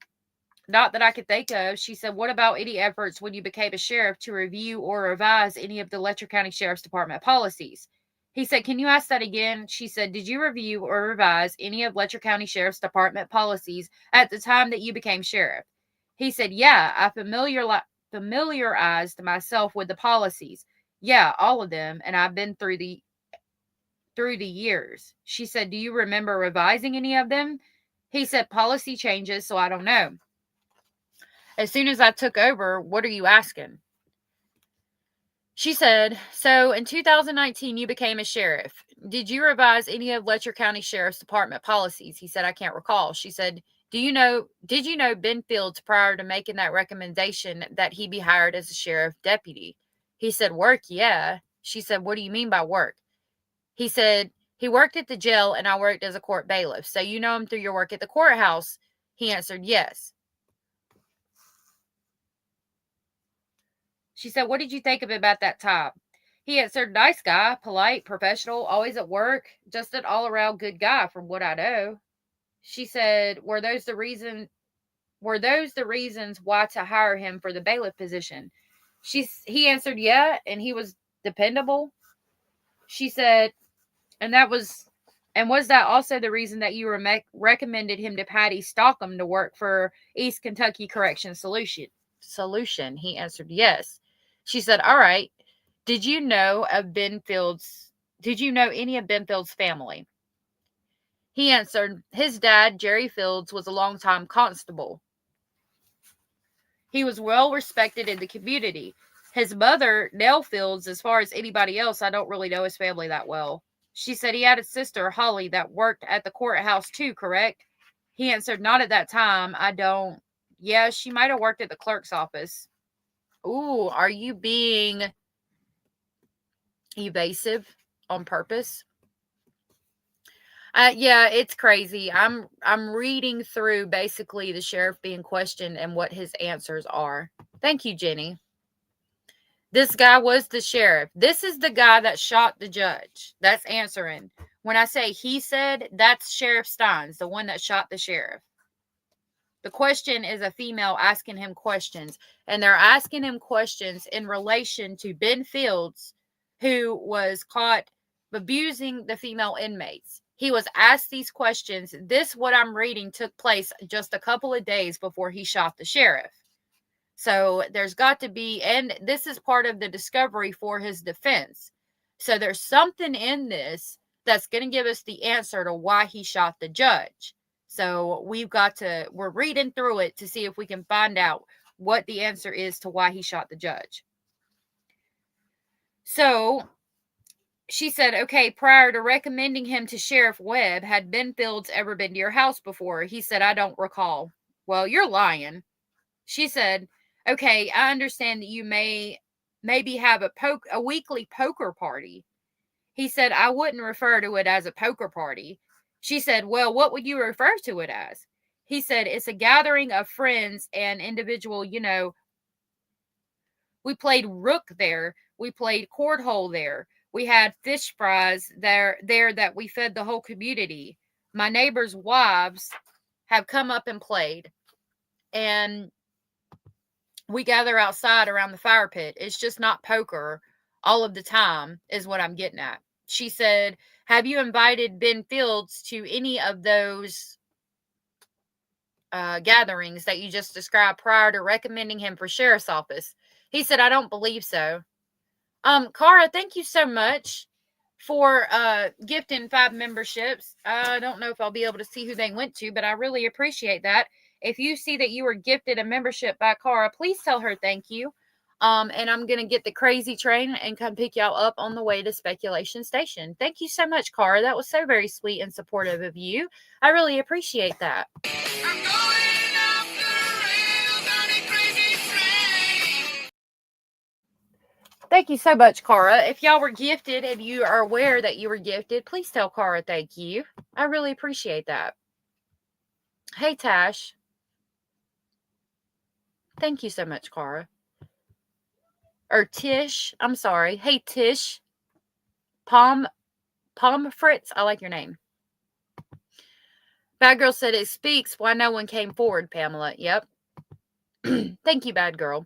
not that I could think of. She said, what about any efforts when you became a sheriff to review or revise any of the Letcher County Sheriff's Department policies? He said, can you ask that again? She said, did you review or revise any of Letcher County Sheriff's Department policies at the time that you became sheriff? He said, yeah, I familiarized myself with the policies. Yeah, all of them. And I've been through the years. She said, do you remember revising any of them? He said, policy changes, so I don't know. As soon as I took over, what are you asking? She said, so in 2019, you became a sheriff. Did you revise any of Letcher County Sheriff's Department policies? He said, I can't recall. She said, did you know Ben Fields prior to making that recommendation that he be hired as a sheriff deputy? He said, work, yeah. She said, what do you mean by work? He said, He worked at the jail and I worked as a court bailiff. So you know him through your work at the courthouse? He answered, yes. She said, what did you think of him at that time? He answered, nice guy, polite, professional, always at work, just an all-around good guy from what I know. She said, were those the reasons why to hire him for the bailiff position? He answered, yeah, and he was dependable. She said, was that also the reason that you recommended him to Patty Stockham to work for East Kentucky Correction Solution? He answered, yes. She said, all right. Did you know any of Benfield's family? He answered, his dad, Jerry Fields, was a longtime constable. He was well respected in the community. His mother, Nell Fields, as far as anybody else, I don't really know his family that well. She said he had a sister, Holly, that worked at the courthouse too, correct? He answered, not at that time. I don't. Yeah, she might have worked at the clerk's office. Ooh, are you being evasive on purpose? Yeah, it's crazy. I'm reading through basically the sheriff being questioned and what his answers are. Thank you, Jenny. This guy was the sheriff. This is the guy that shot the judge. That's answering. When I say he said, that's Sheriff Stines, the one that shot the sheriff. The question is a female asking him questions, and they're asking him questions in relation to Ben Fields, who was caught abusing the female inmates. He was asked these questions. What I'm reading took place just a couple of days before he shot the sheriff. So there's got to be, and this is part of the discovery for his defense. So there's something in this that's going to give us the answer to why he shot the judge. So we're reading through it to see if we can find out what the answer is to why he shot the judge. So she said, okay, prior to recommending him to Sheriff Webb, had Ben Fields ever been to your house before? He said, I don't recall. Well, you're lying. She said, okay, I understand that you maybe have a weekly poker party. He said, I wouldn't refer to it as a poker party. She said, well, what would you refer to it as? He said, it's a gathering of friends and individual, we played rook there. We played cornhole there. We had fish fries there that we fed the whole community. My neighbors' wives have come up and played. And we gather outside around the fire pit. It's just not poker all of the time is what I'm getting at. She said, have you invited Ben Fields to any of those gatherings that you just described prior to recommending him for sheriff's office? He said, I don't believe so. Cara, thank you so much for gifting 5 memberships. I don't know if I'll be able to see who they went to, but I really appreciate that. If you see that you were gifted a membership by Cara, please tell her thank you. And I'm going to get the crazy train and come pick y'all up on the way to Speculation Station. Thank you so much, Cara. That was so very sweet and supportive of you. I really appreciate that. Thank you so much, Cara. If y'all were gifted and you are aware that you were gifted, please tell Cara thank you. I really appreciate that. Hey, Tash. Thank you so much, Cara. Or Tish. I'm sorry. Hey, Tish. Palm Fritz. I like your name. Bad Girl said it speaks why no one came forward, Pamela. Yep. Thank you, Bad Girl.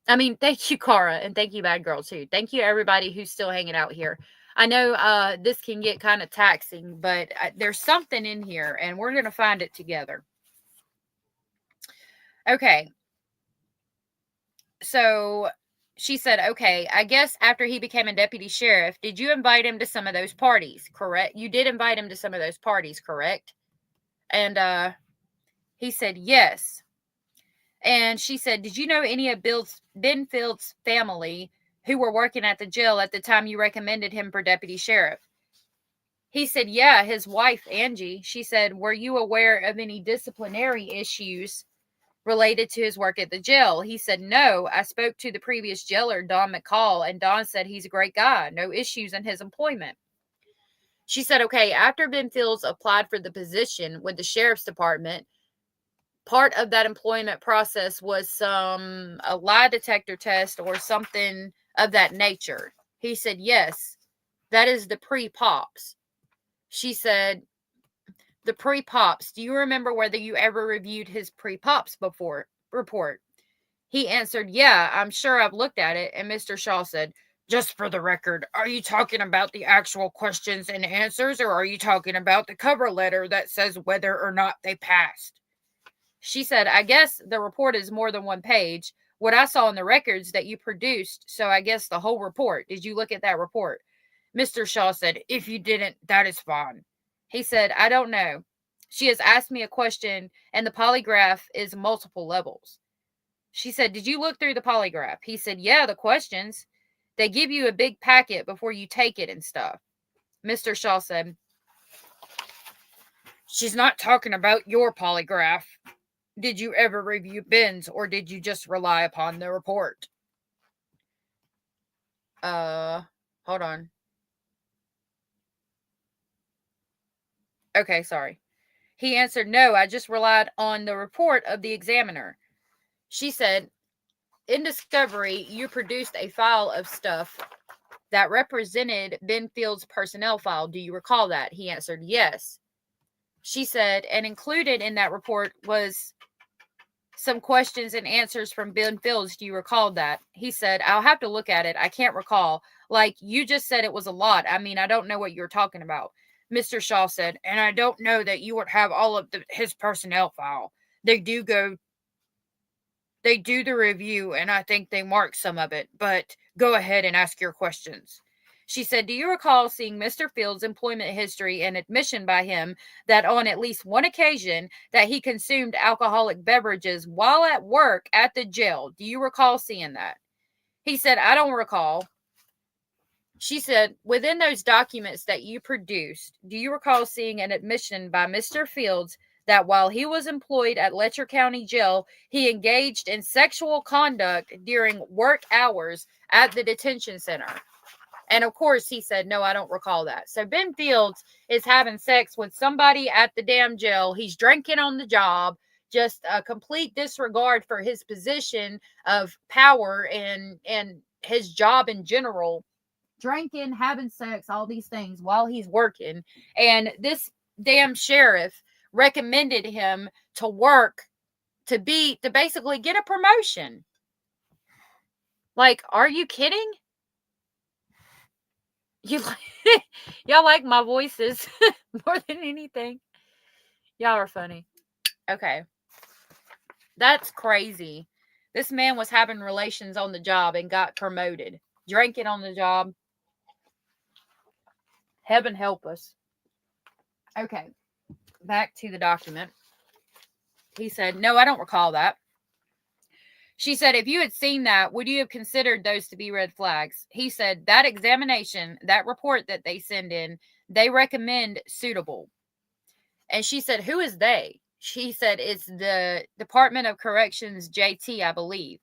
Thank you, Cara, and thank you, Bad Girl, too. Thank you, everybody who's still hanging out here. I know this can get kind of taxing, but there's something in here, and we're going to find it together. Okay. So she said, okay, I guess after he became a deputy sheriff, did you invite him to some of those parties? Correct. You did invite him to some of those parties, correct? And he said, yes. And she said, did you know any of Ben Fields' family who were working at the jail at the time you recommended him for deputy sheriff? He said, yeah, his wife, Angie. She said, were you aware of any disciplinary issues related to his work at the jail? He said, no, I spoke to the previous jailer, Don McCall, and Don said he's a great guy. No issues in his employment. She said, okay, after Ben Fields applied for the position with the sheriff's department, part of that employment process was a lie detector test or something of that nature. He said, yes, that is the pre-pops. She said, the pre-pops, do you remember whether you ever reviewed his pre-pops report? He answered, yeah, I'm sure I've looked at it. And Mr. Shaw said, just for the record, are you talking about the actual questions and answers, or are you talking about the cover letter that says whether or not they passed? She said, I guess the report is more than one page. What I saw in the records that you produced, so I guess the whole report. Did you look at that report? Mr. Shaw said, if you didn't, that is fine. He said, I don't know. She has asked me a question, and the polygraph is multiple levels. She said, did you look through the polygraph? He said, yeah, the questions. They give you a big packet before you take it and stuff. Mr. Shaw said, she's not talking about your polygraph. Did you ever review Ben's, or did you just rely upon the report? Hold on. Okay, sorry. He answered, no, I just relied on the report of the examiner. She said, in discovery, you produced a file of stuff that represented Ben Fields' personnel file. Do you recall that? He answered, yes. She said, and included in that report was some questions and answers from Ben Fields. Do you recall that? He said, I'll have to look at it. I can't recall. Like, you just said it was a lot. I mean, I don't know what you're talking about. Mr. Shaw said, and I don't know that you would have all of his personnel file. They do the review, and I think they mark some of it, but go ahead and ask your questions. She said, do you recall seeing Mr. Fields' employment history and admission by him that on at least one occasion that he consumed alcoholic beverages while at work at the jail? Do you recall seeing that? He said, I don't recall. She said, within those documents that you produced, do you recall seeing an admission by Mr. Fields that while he was employed at Letcher County Jail, he engaged in sexual conduct during work hours at the detention center? And of course, he said, no, I don't recall that. So Ben Fields is having sex with somebody at the damn jail. He's drinking on the job, just a complete disregard for his position of power and his job in general. Drinking, having sex, all these things while he's working. And this damn sheriff recommended him to work to basically get a promotion. Like, are you kidding? Y'all like my voices more than anything. Y'all are funny. Okay. That's crazy. This man was having relations on the job and got promoted. Drinking on the job. Heaven help us. Okay. Back to the document. He said, no, I don't recall that. She said, if you had seen that, would you have considered those to be red flags? He said, that examination, that report that they send in, they recommend suitable. And she said, who is they? She said, it's the Department of Corrections, JT, I believe.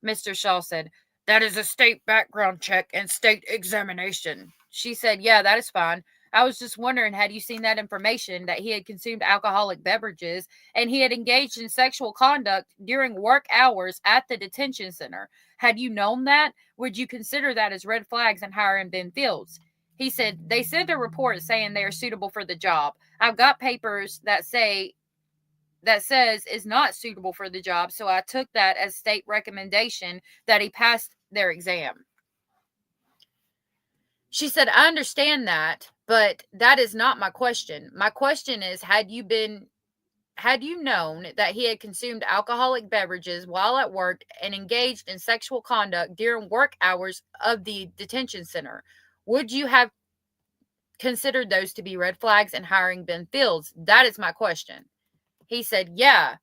Mr. Shaw said, that is a state background check and state examination. She said, yeah, that is fine. I was just wondering, had you seen that information that he had consumed alcoholic beverages and he had engaged in sexual conduct during work hours at the detention center? Had you known that? Would you consider that as red flags in hiring Ben Fields? He said, they sent a report saying they are suitable for the job. I've got papers that says is not suitable for the job, so I took that as state recommendation that he passed their exam. She said, I understand that, but that is not my question. My question is, had you known that he had consumed alcoholic beverages while at work and engaged in sexual conduct during work hours of the detention center, would you have considered those to be red flags in hiring Ben Fields? That is my question. He said, yeah.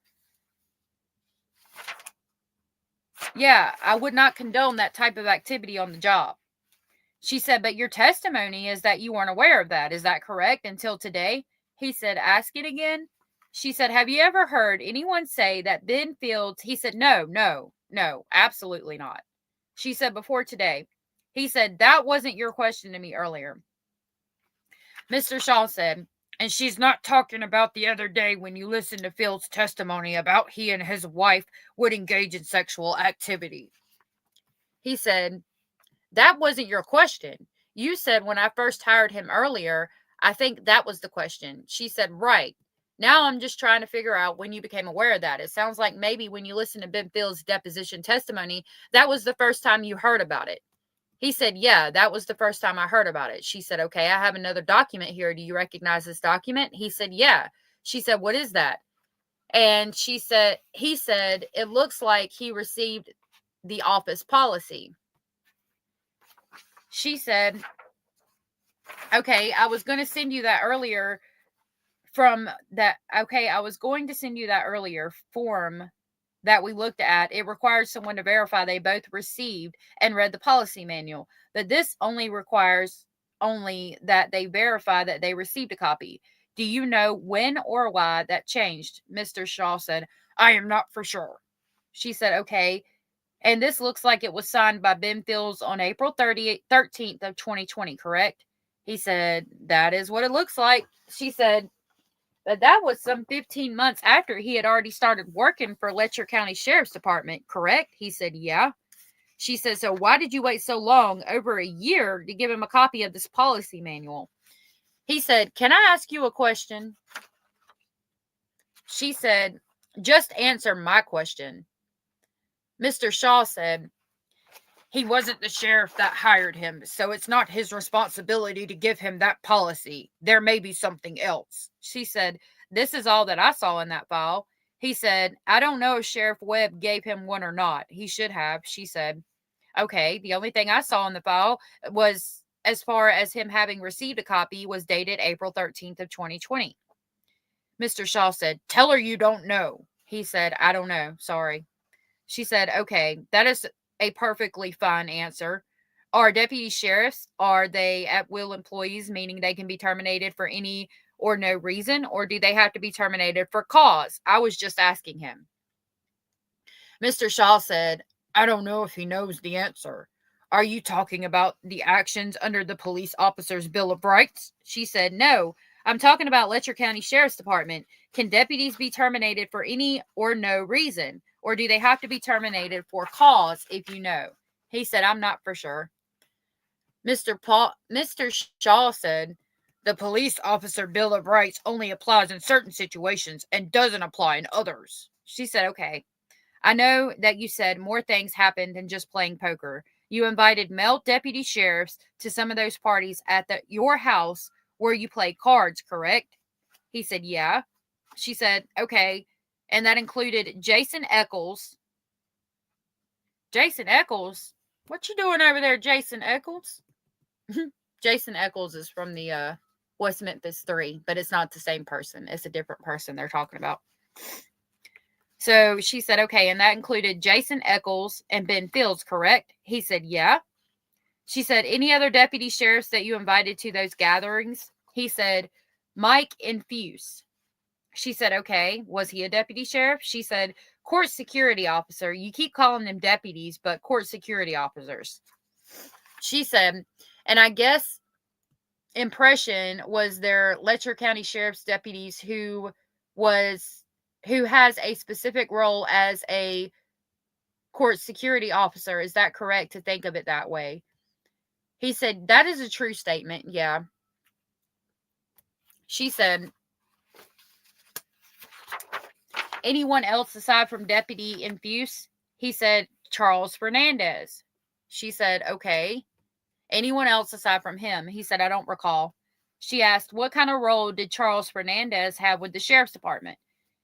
Yeah, I would not condone that type of activity on the job. She said, but your testimony is that you weren't aware of that. Is that correct until today? He said, ask it again. She said, have you ever heard anyone say that Ben Fields? He said, no, absolutely not. She said, before today. He said, that wasn't your question to me earlier. Mr. Shaw said, and she's not talking about the other day when you listened to Phil's testimony about he and his wife would engage in sexual activity. He said, that wasn't your question. You said when I first hired him earlier, I think that was the question. She said, right. Now I'm just trying to figure out when you became aware of that. It sounds like maybe when you listened to Ben Phil's deposition testimony, that was the first time you heard about it. He said, yeah, that was the first time I heard about it. She said, okay, I have another document here. Do you recognize this document? He said, yeah. She said, what is that? And he said, it looks like he received the office policy. She said, okay, I was going to send you that earlier form that we looked at. It requires someone to verify they both received and read the policy manual. But this only requires that they verify that they received a copy. Do you know when or why that changed? Mr. Shaw said, I am not for sure. She said, okay. And this looks like it was signed by Ben Phil's on April 13th of 2020, correct? He said, that is what it looks like. She said, but that was some 15 months after he had already started working for Letcher County Sheriff's Department, correct? He said, yeah. She said, so why did you wait so long, over a year, to give him a copy of this policy manual? He said, can I ask you a question? She said, just answer my question. Mr. Shaw said, he wasn't the sheriff that hired him, so it's not his responsibility to give him that policy. There may be something else. She said, this is all that I saw in that file. He said, I don't know if Sheriff Webb gave him one or not. He should have. She said, okay, the only thing I saw in the file was, as far as him having received a copy, was dated April 13th of 2020. Mr. Shaw said, tell her you don't know. He said, I don't know. Sorry. She said, okay, that is a perfectly fine answer. Are deputy sheriffs, are they at-will employees, meaning they can be terminated for any or no reason, or do they have to be terminated for cause? I was just asking him. Mr. Shaw said, I don't know if he knows the answer. Are you talking about the actions under the police officer's Bill of Rights? She said, no, I'm talking about Letcher County Sheriff's Department. Can deputies be terminated for any or no reason? Or do they have to be terminated for cause, if you know? He said, I'm not for sure. Mr. Shaw said, the police officer Bill of Rights only applies in certain situations and doesn't apply in others. She said, okay. I know that you said more things happened than just playing poker. You invited male deputy sheriffs to some of those parties at your house where you play cards, correct? He said, yeah. She said, okay. And that included Jason Eccles. Jason Eccles? What you doing over there, Jason Eccles? Jason Eccles is from the West Memphis 3, but it's not the same person. It's a different person they're talking about. So she said, okay, and that included Jason Eccles and Ben Fields, correct? He said, yeah. She said, any other deputy sheriffs that you invited to those gatherings? He said, Mike Infuse. She said, okay, was he a deputy sheriff? She said, court security officer. You keep calling them deputies, but court security officers. She said, and I guess impression was their Letcher County Sheriff's deputies who has a specific role as a court security officer. Is that correct to think of it that way? He said, that is a true statement. Yeah. She said, anyone else aside from Deputy Infuse? He said, Charles Fernandez. She said, okay. Anyone else aside from him? He said, I don't recall. She asked, what kind of role did Charles Fernandez have with the sheriff's department?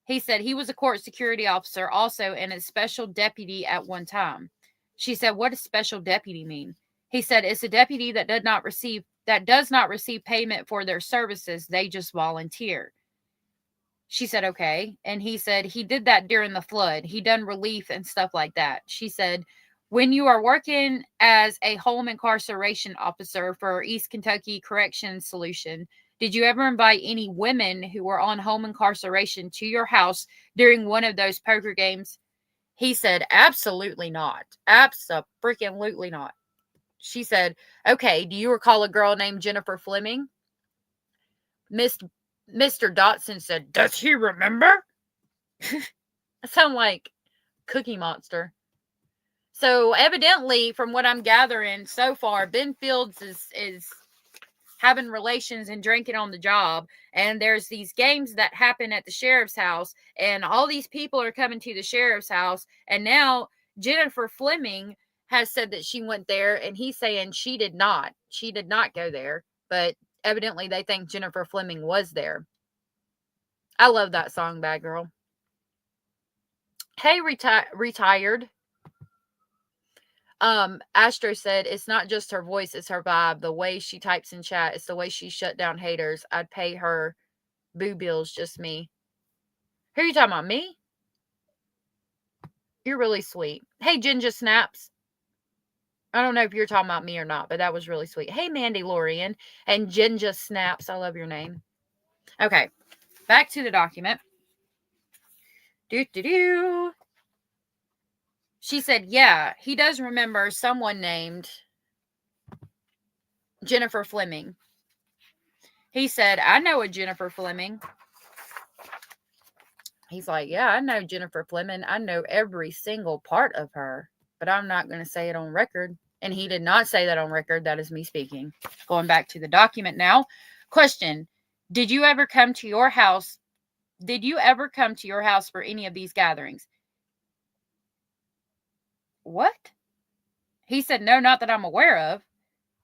He said he was a court security officer also and a special deputy at one time. She said, what does special deputy mean? He said, it's a deputy that does not receive payment for their services. They just volunteer. She said, okay. And he said he did that during the flood. He done relief and stuff like that. She said, when you are working as a home incarceration officer for East Kentucky Corrections Solution, did you ever invite any women who were on home incarceration to your house during one of those poker games? He said, absolutely not. Abso-freaking-lutely not. She said, okay, do you recall a girl named Jennifer Fleming? Mr. Dotson said, "Does he remember?" I sound like Cookie Monster. So evidently, from what I'm gathering so far, Ben Fields is having relations and drinking on the job. And there's these games that happen at the sheriff's house, and all these people are coming to the sheriff's house. And now Jennifer Fleming has said that she went there, and he's saying she did not. She did not go there, but evidently they think Jennifer Fleming was there. I love that song, Bad Girl. Hey, retired. Astro said, it's not just her voice, it's her vibe. The way she types in chat, it's the way she shut down haters. I'd pay her boo bills, just me. Who are you talking about? Me? You're really sweet. Hey, Ginger Snaps. I don't know if you're talking about me or not, but that was really sweet. Hey, Mandy Lorian and Ginger Snaps. I love your name. Okay, back to the document. She said, yeah, he does remember someone named Jennifer Fleming. He said, I know a Jennifer Fleming. He's like, yeah, I know Jennifer Fleming. I know every single part of her, but I'm not going to say it on record. And he did not say that on record. That is me speaking. Going back to the document now. Question, did you ever come to your house? Did you ever come to your house for any of these gatherings? What? He said, no, not that I'm aware of.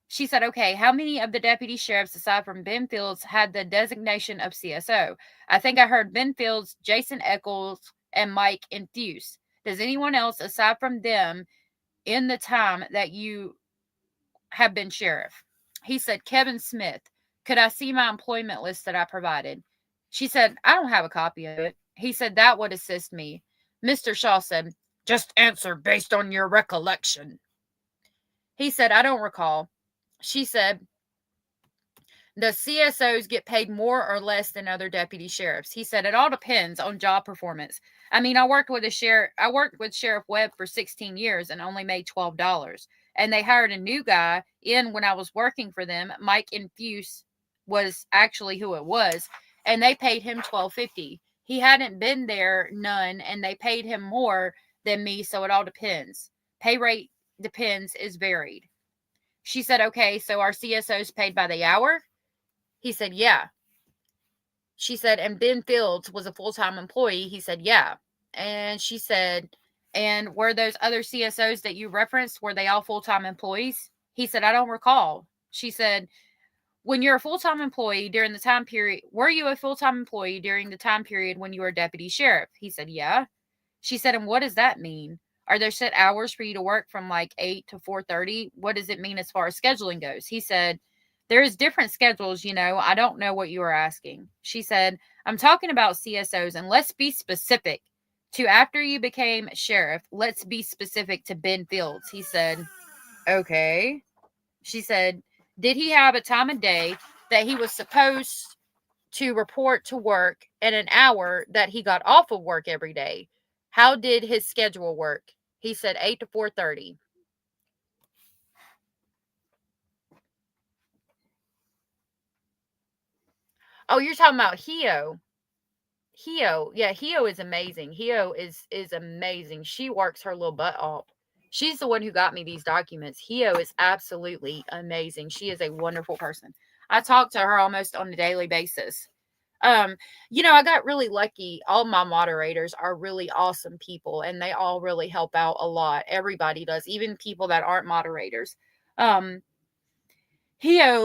She said, okay, how many of the deputy sheriffs aside from Ben Fields had the designation of CSO? I think I heard Ben Fields, Jason Eccles, and Mike Infuse. Does anyone else aside from them in the time that you have been sheriff? He said, Kevin Smith. Could I see my employment list that I provided? She said, I don't have a copy of it. He said, that would assist me. Mr. Shaw said, just answer based on your recollection. He said, I don't recall. She said, the CSOs get paid more or less than other deputy sheriffs. He said, it all depends on job performance. I mean, I worked with Sheriff Webb for 16 years and only made $12. And they hired a new guy in when I was working for them. Mike Infuse was actually who it was. And they paid him $12.50. He hadn't been there none, and they paid him more than me. So it all depends. Pay rate depends, is varied. She said, okay, so our CSOs paid by the hour? He said, yeah. She said, and Ben Fields was a full-time employee. He said, yeah. And she said, and were those other CSOs that you referenced, were they all full-time employees? He said, I don't recall. She said, when you're a full-time employee during the time period, were you a full-time employee during the time period when you were deputy sheriff? He said, yeah. She said, and what does that mean? Are there set hours for you to work from like 8 to 4:30? What does it mean as far as scheduling goes? He said, there's different schedules, you know. I don't know what you are asking. She said, I'm talking about CSOs, and let's be specific to after you became sheriff. Let's be specific to Ben Fields. He said, okay. She said, did he have a time of day that he was supposed to report to work and an hour that he got off of work every day? How did his schedule work? He said 8 to 4:30. Oh, you're talking about Hio. Hio. Yeah, Hio is amazing. Hio is amazing. She works her little butt off. She's the one who got me these documents. Hio is absolutely amazing. She is a wonderful person. I talk to her almost on a daily basis. You know, I got really lucky. All my moderators are really awesome people, and they all really help out a lot. Everybody does, even people that aren't moderators. Hio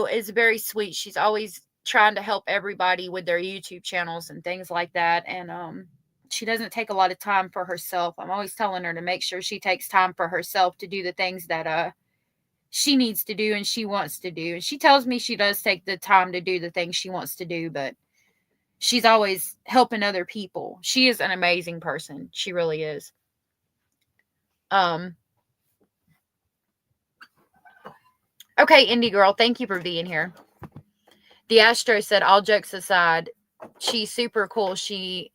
is very sweet. She's always trying to help everybody with their YouTube channels and things like that. And she doesn't take a lot of time for herself. I'm always telling her to make sure she takes time for herself to do the things that she needs to do and she wants to do. And she tells me she does take the time to do the things she wants to do, but she's always helping other people. She is an amazing person. She really is. Okay, Indie Girl, thank you for being here. The Astro said, all jokes aside, she's super cool. She's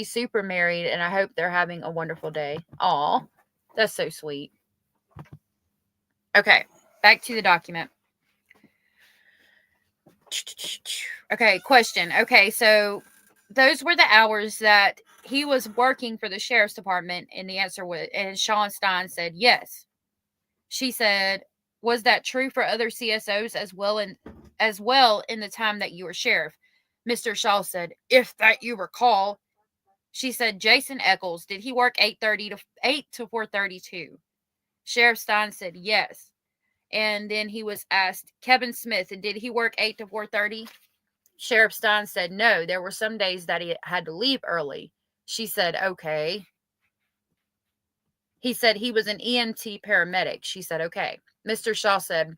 super married, and I hope they're having a wonderful day. Aw, that's so sweet. Okay, back to the document. Okay, question. Okay, so those were the hours that he was working for the sheriff's department, and the answer was, and Sean Stein said yes. She said, was that true for other CSOs as well in the time that you were sheriff? Mr. Shaw said, if that you recall. She said, Jason Eccles, did he work 8:30 to 8 to 4:32? Sheriff Stein said yes. And then he was asked, Kevin Smith, did he work 8 to 4:30? Sheriff Stein said no. There were some days that he had to leave early. She said, okay. He said he was an EMT paramedic. She said, okay. Mr. Shaw said,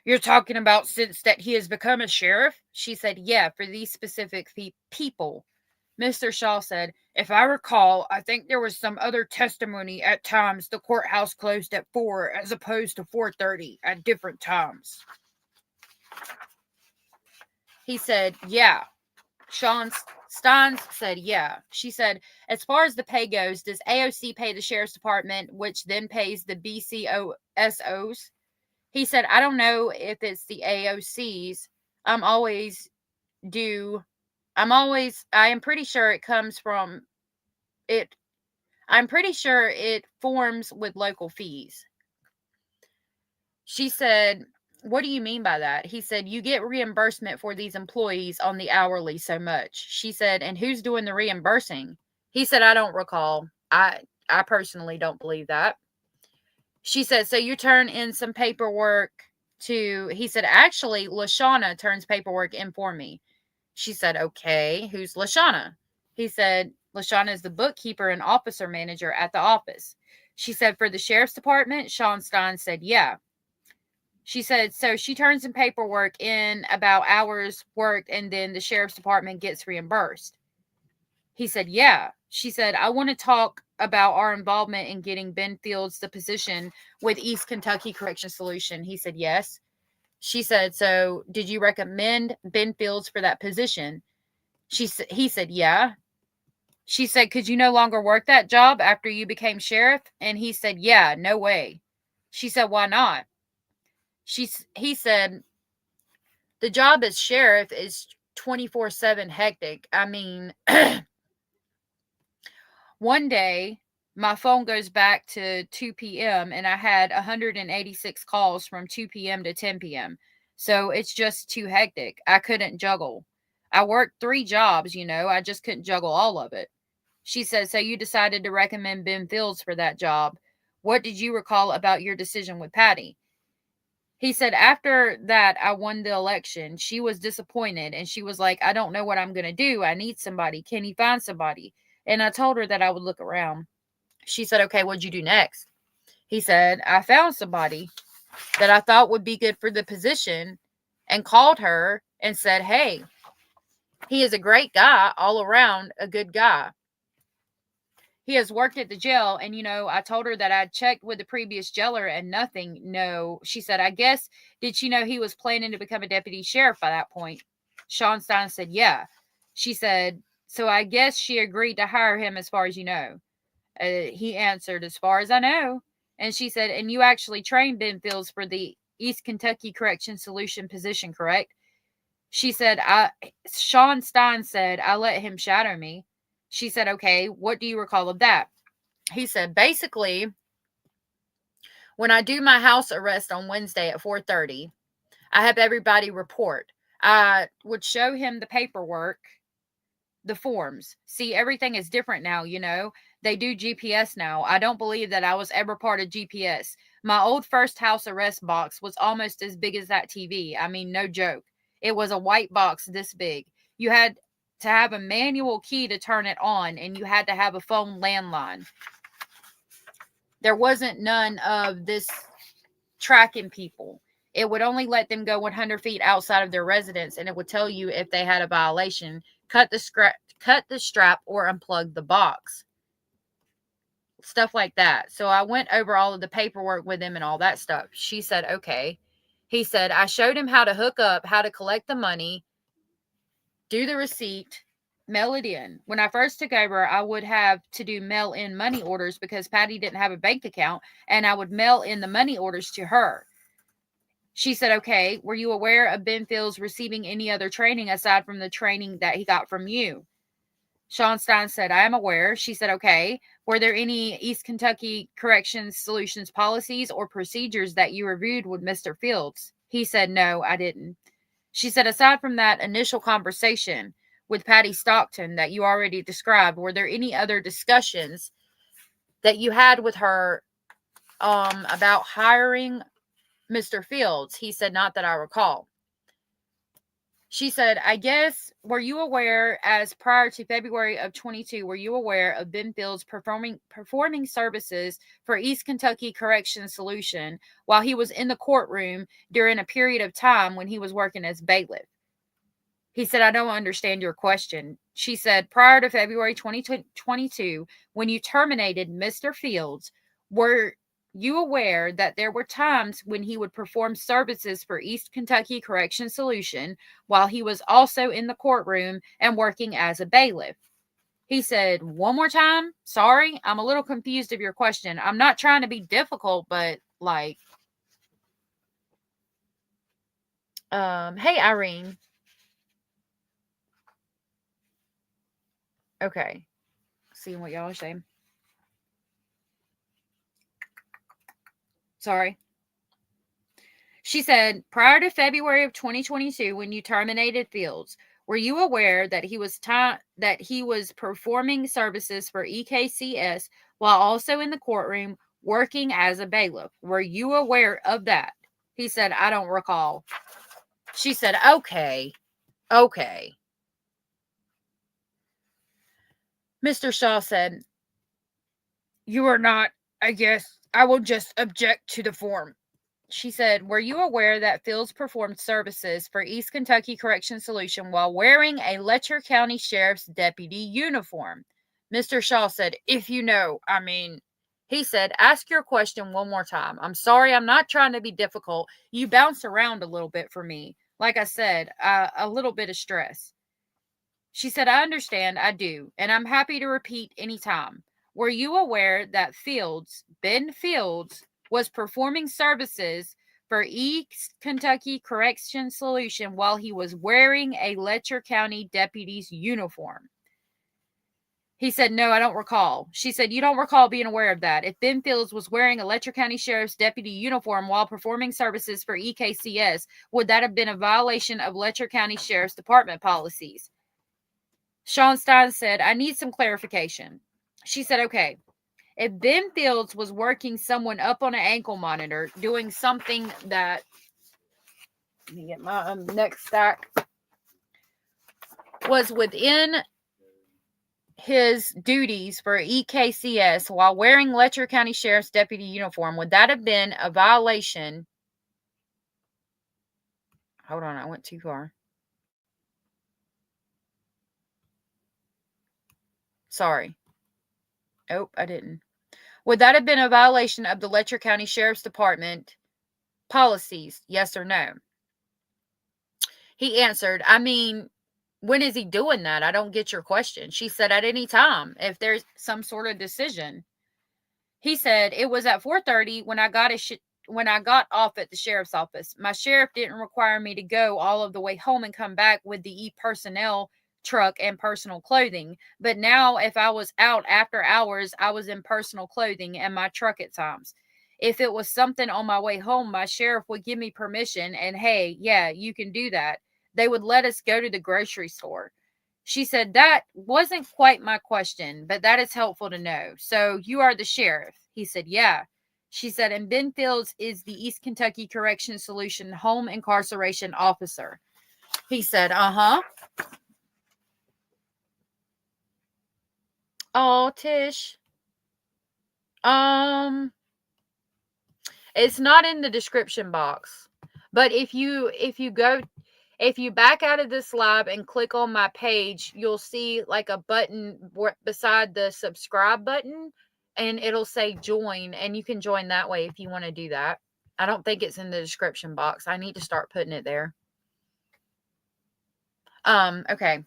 you're talking about since that he has become a sheriff? She said, yeah, for these specific people. Mr. Shaw said, if I recall, I think there was some other testimony at times the courthouse closed at 4 as opposed to 4:30 at different times. He said, yeah. Sean Stines said, yeah. She said, as far as the pay goes, does AOC pay the sheriff's department, which then pays the BCOSOs? He said, I don't know if it's the AOCs. I am pretty sure it comes from it. I'm pretty sure it forms with local fees. She said, what do you mean by that? He said, you get reimbursement for these employees on the hourly so much. She said, and who's doing the reimbursing? He said, I don't recall. I personally don't believe that. She said, so you turn in some paperwork he said, actually, Lashana turns paperwork in for me. She said, okay, who's Lashana? He said, Lashana is the bookkeeper and officer manager at the office. She said, for the sheriff's department, Sean Stein said, yeah. She said, so she turns in paperwork in about hours worked, and then the sheriff's department gets reimbursed. He said, yeah. She said, I want to talk about our involvement in getting Ben Fields the position with East Kentucky Correction Solution. He said, yes. She said, so did you recommend Ben Fields for that position? He said, yeah. She said, could you no longer work that job after you became sheriff? And he said, yeah, no way. She said, why not? He said, the job as sheriff is 24/7 hectic. I mean, one day my phone goes back to 2 p.m. and I had 186 calls from 2 p.m. to 10 p.m. So it's just too hectic. I couldn't juggle. I worked 3 jobs, I just couldn't juggle all of it. She said, so you decided to recommend Ben Fields for that job. What did you recall about your decision with Patty? He said, after that, I won the election. She was disappointed and she was like, I don't know what I'm going to do. I need somebody. Can you find somebody? And I told her that I would look around. She said, okay, what'd you do next? He said, I found somebody that I thought would be good for the position and called her and said, hey, he is a great guy, all around a good guy. He has worked at the jail. And, I told her that I checked with the previous jailer and nothing. No. She said, I guess, did she know he was planning to become a deputy sheriff by that point? Sean Stein said, yeah. She said, so I guess she agreed to hire him as far as you know. He answered, as far as I know. And she said, and you actually trained Ben Fields for the East Kentucky Correction Solution position, correct? She said, Sean Stein said, I let him shadow me. She said, okay, what do you recall of that? He said, basically, when I do my house arrest on Wednesday at 4:30, I have everybody report. I would show him the paperwork, the forms. See, everything is different now, They do GPS now. I don't believe that I was ever part of GPS. My old first house arrest box was almost as big as that TV. I mean, no joke. It was a white box this big. You had to have a manual key to turn it on, and you had to have a phone landline. There wasn't none of this tracking people. It would only let them go 100 feet outside of their residence, and it would tell you if they had a violation, cut the strap, or unplug the box. Stuff like that. So I went over all of the paperwork with him and all that stuff. She said, okay. He said, I showed him how to hook up, how to collect the money, do the receipt, mail it in. When I first took over, I would have to do mail in money orders because Patty didn't have a bank account, and I would mail in the money orders to her. She said, okay, were you aware of Ben Fields receiving any other training aside from the training that he got from you? Sean Stines said, I am aware. She said, okay, were there any East Kentucky Corrections Solutions policies or procedures that you reviewed with Mr. Fields? He said, no, I didn't. She said, aside from that initial conversation with Patty Stockton that you already described, were there any other discussions that you had with her about hiring Mr. Fields? He said, not that I recall. She said, I guess, were you aware, as prior to February of 22, were you aware of Ben Fields performing services for East Kentucky Corrections Solution while he was in the courtroom during a period of time when he was working as bailiff? He said, I don't understand your question. She said, prior to February 2022, when you terminated Mr. Fields, were you aware that there were times when he would perform services for East Kentucky Correction Solution while he was also in the courtroom and working as a bailiff? He said, one more time? Sorry, I'm a little confused of your question. I'm not trying to be difficult, but like, hey, Irene. Okay. Seeing what y'all are saying. Sorry. She said, prior to February of 2022, when you terminated Fields, were you aware that he was performing services for EKCS while also in the courtroom working as a bailiff? Were you aware of that? He said, I don't recall. She said, okay. Mr. Shaw said, you are not, I guess, I will just object to the form. She said, were you aware that Fields performed services for East Kentucky Correction Solution while wearing a Letcher County Sheriff's deputy uniform? Mr. Shaw said, if you know, he said, ask your question one more time. I'm sorry, I'm not trying to be difficult. You bounce around a little bit for me. Like I said, a little bit of stress. She said, I understand, I do, and I'm happy to repeat anytime. Were you aware that Ben Fields, was performing services for East Kentucky Correction Solution while he was wearing a Letcher County deputy's uniform? He said, no, I don't recall. She said, you don't recall being aware of that. If Ben Fields was wearing a Letcher County Sheriff's deputy uniform while performing services for EKCS, would that have been a violation of Letcher County Sheriff's Department policies? Sean Stein said, I need some clarification. She said, okay. If Ben Fields was working someone up on an ankle monitor, doing something that, let me get my next stack, was within his duties for EKCS while wearing Letcher County Sheriff's deputy uniform, would that have been a violation? Hold on, I went too far. Sorry. Oh, I didn't. Would that have been a violation of the Letcher County Sheriff's Department policies? Yes or no? He answered, when is he doing that? I don't get your question. She said, at any time, if there's some sort of decision. He said, it was at 4:30 when I got off at the sheriff's office. My sheriff didn't require me to go all of the way home and come back with the e-personnel truck and personal clothing. But now if I was out after hours, I was in personal clothing and my truck at times. If it was something on my way home, my sheriff would give me permission and, hey, yeah, you can do that. They would let us go to the grocery store. She said, that wasn't quite my question, but that is helpful to know. So you are the sheriff? He said, yeah. She said, and Ben Fields is the East Kentucky Correction Solution home incarceration officer. He said, uh-huh. Oh, Tish. It's not in the description box. But if you back out of this live and click on my page, you'll see like a button beside the subscribe button, and it'll say join, and you can join that way if you want to do that. I don't think it's in the description box. I need to start putting it there. Okay.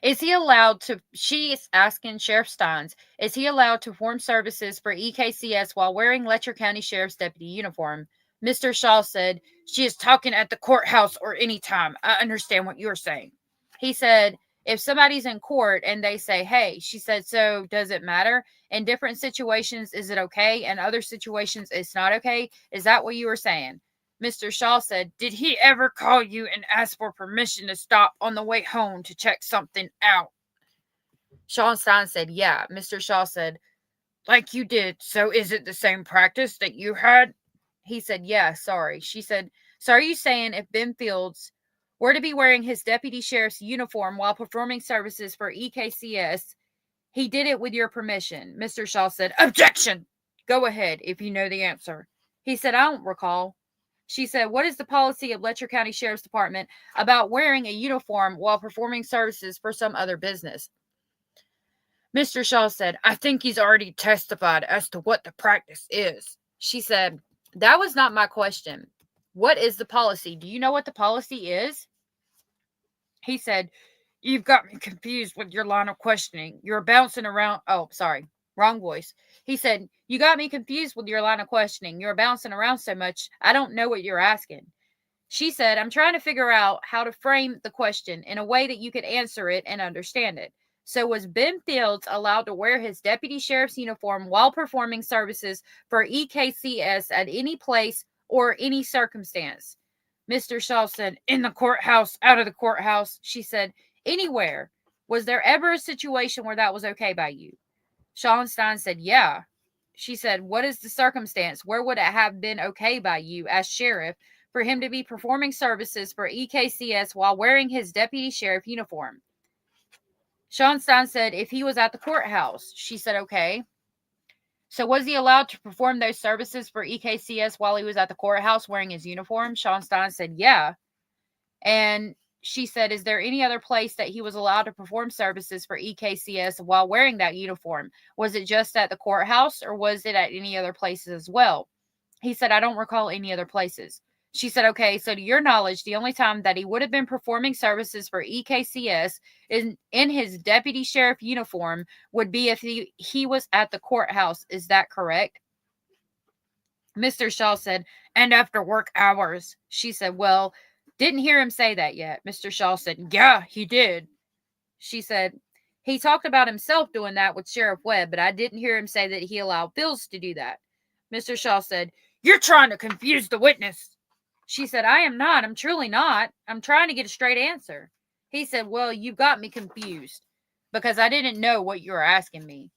Is he allowed to, she is asking Sheriff Stines, is he allowed to perform services for EKCS while wearing Letcher County Sheriff's deputy uniform? Mr. Shaw said, she is talking at the courthouse or any time. I understand what you're saying. He said, if somebody's in court and they say, hey, she said, so does it matter? In different situations, is it okay? In other situations, it's not okay. Is that what you were saying? Mr. Shaw said, did he ever call you and ask for permission to stop on the way home to check something out? Sean Stein said, yeah. Mr. Shaw said, like you did. So is it the same practice that you had? He said, yeah, sorry. She said, so are you saying if Ben Fields were to be wearing his deputy sheriff's uniform while performing services for EKCS, he did it with your permission? Mr. Shaw said, objection. Go ahead if you know the answer. He said, I don't recall. She said, what is the policy of Letcher County Sheriff's Department about wearing a uniform while performing services for some other business? Mr. Shaw said, I think he's already testified as to what the practice is. She said, that was not my question. What is the policy? Do you know what the policy is? He said, you've got me confused with your line of questioning. You're bouncing around. Oh, sorry. Wrong voice. He said, you got me confused with your line of questioning. You're bouncing around so much. I don't know what you're asking. She said, I'm trying to figure out how to frame the question in a way that you could answer it and understand it. So was Ben Fields allowed to wear his deputy sheriff's uniform while performing services for EKCS at any place or any circumstance? Mr. Shaw said, in the courthouse, out of the courthouse. She said, anywhere. Was there ever a situation where that was okay by you? Sean Stein said, yeah. She said, what is the circumstance? Where would it have been okay by you as sheriff for him to be performing services for EKCS while wearing his deputy sheriff uniform? Sean Stein said, if he was at the courthouse. She said, okay. So was he allowed to perform those services for EKCS while he was at the courthouse wearing his uniform? Sean Stein said, yeah. And she said, is there any other place that he was allowed to perform services for EKCS while wearing that uniform? Was it just at the courthouse or was it at any other places as well? He said, I don't recall any other places. She said, okay, so to your knowledge, the only time that he would have been performing services for EKCS in his deputy sheriff uniform would be if he was at the courthouse. Is that correct? Mr. Shaw said, and after work hours. She said, well, didn't hear him say that yet. Mr. Shaw said, yeah, he did. She said, he talked about himself doing that with Sheriff Webb, but I didn't hear him say that he allowed Fields to do that. Mr. Shaw said, you're trying to confuse the witness. She said, I am not. I'm truly not. I'm trying to get a straight answer. He said, well, you got me confused because I didn't know what you were asking me.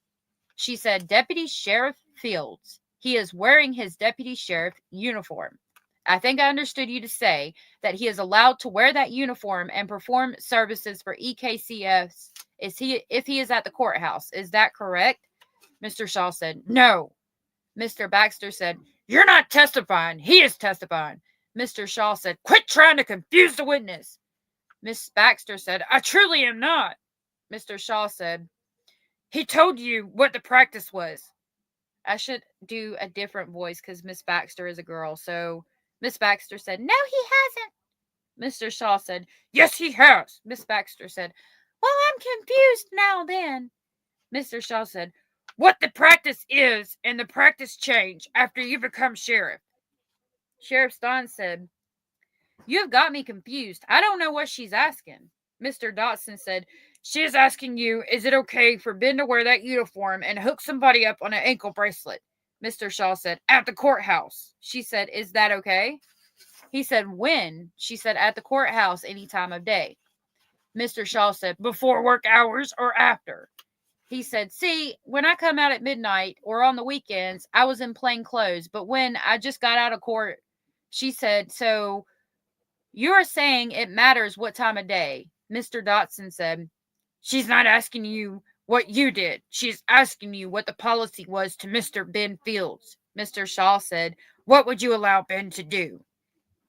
She said, Deputy Sheriff Fields. He is wearing his deputy sheriff uniform. I think I understood you to say that he is allowed to wear that uniform and perform services for EKCS if he is at the courthouse. Is that correct? Mr. Shaw said, no. Mr. Baxter said, you're not testifying. He is testifying. Mr. Shaw said, quit trying to confuse the witness. Miss Baxter said, I truly am not. Mr. Shaw said, he told you what the practice was. I should do a different voice because Miss Baxter is a girl. So Miss Baxter said, no, he hasn't. Mr. Shaw said, yes, he has. Miss Baxter said, well, I'm confused now then. Mr. Shaw said, what the practice is and the practice change after you become sheriff. Sheriff Stein said, you have got me confused. I don't know what she's asking. Mr. Dotson said, she is asking you, is it okay for Ben to wear that uniform and hook somebody up on an ankle bracelet? Mr. Shaw said, at the courthouse. She said, is that okay? He said, when? She said, at the courthouse any time of day. Mr. Shaw said, before work hours or after? He said, see, when I come out at midnight or on the weekends, I was in plain clothes. But when I just got out of court, she said, so you're saying it matters what time of day? Mr. Dotson said, she's not asking you what you did. She's asking you what the policy was to Mr. Ben Fields. Mr. Shaw said, what would you allow Ben to do?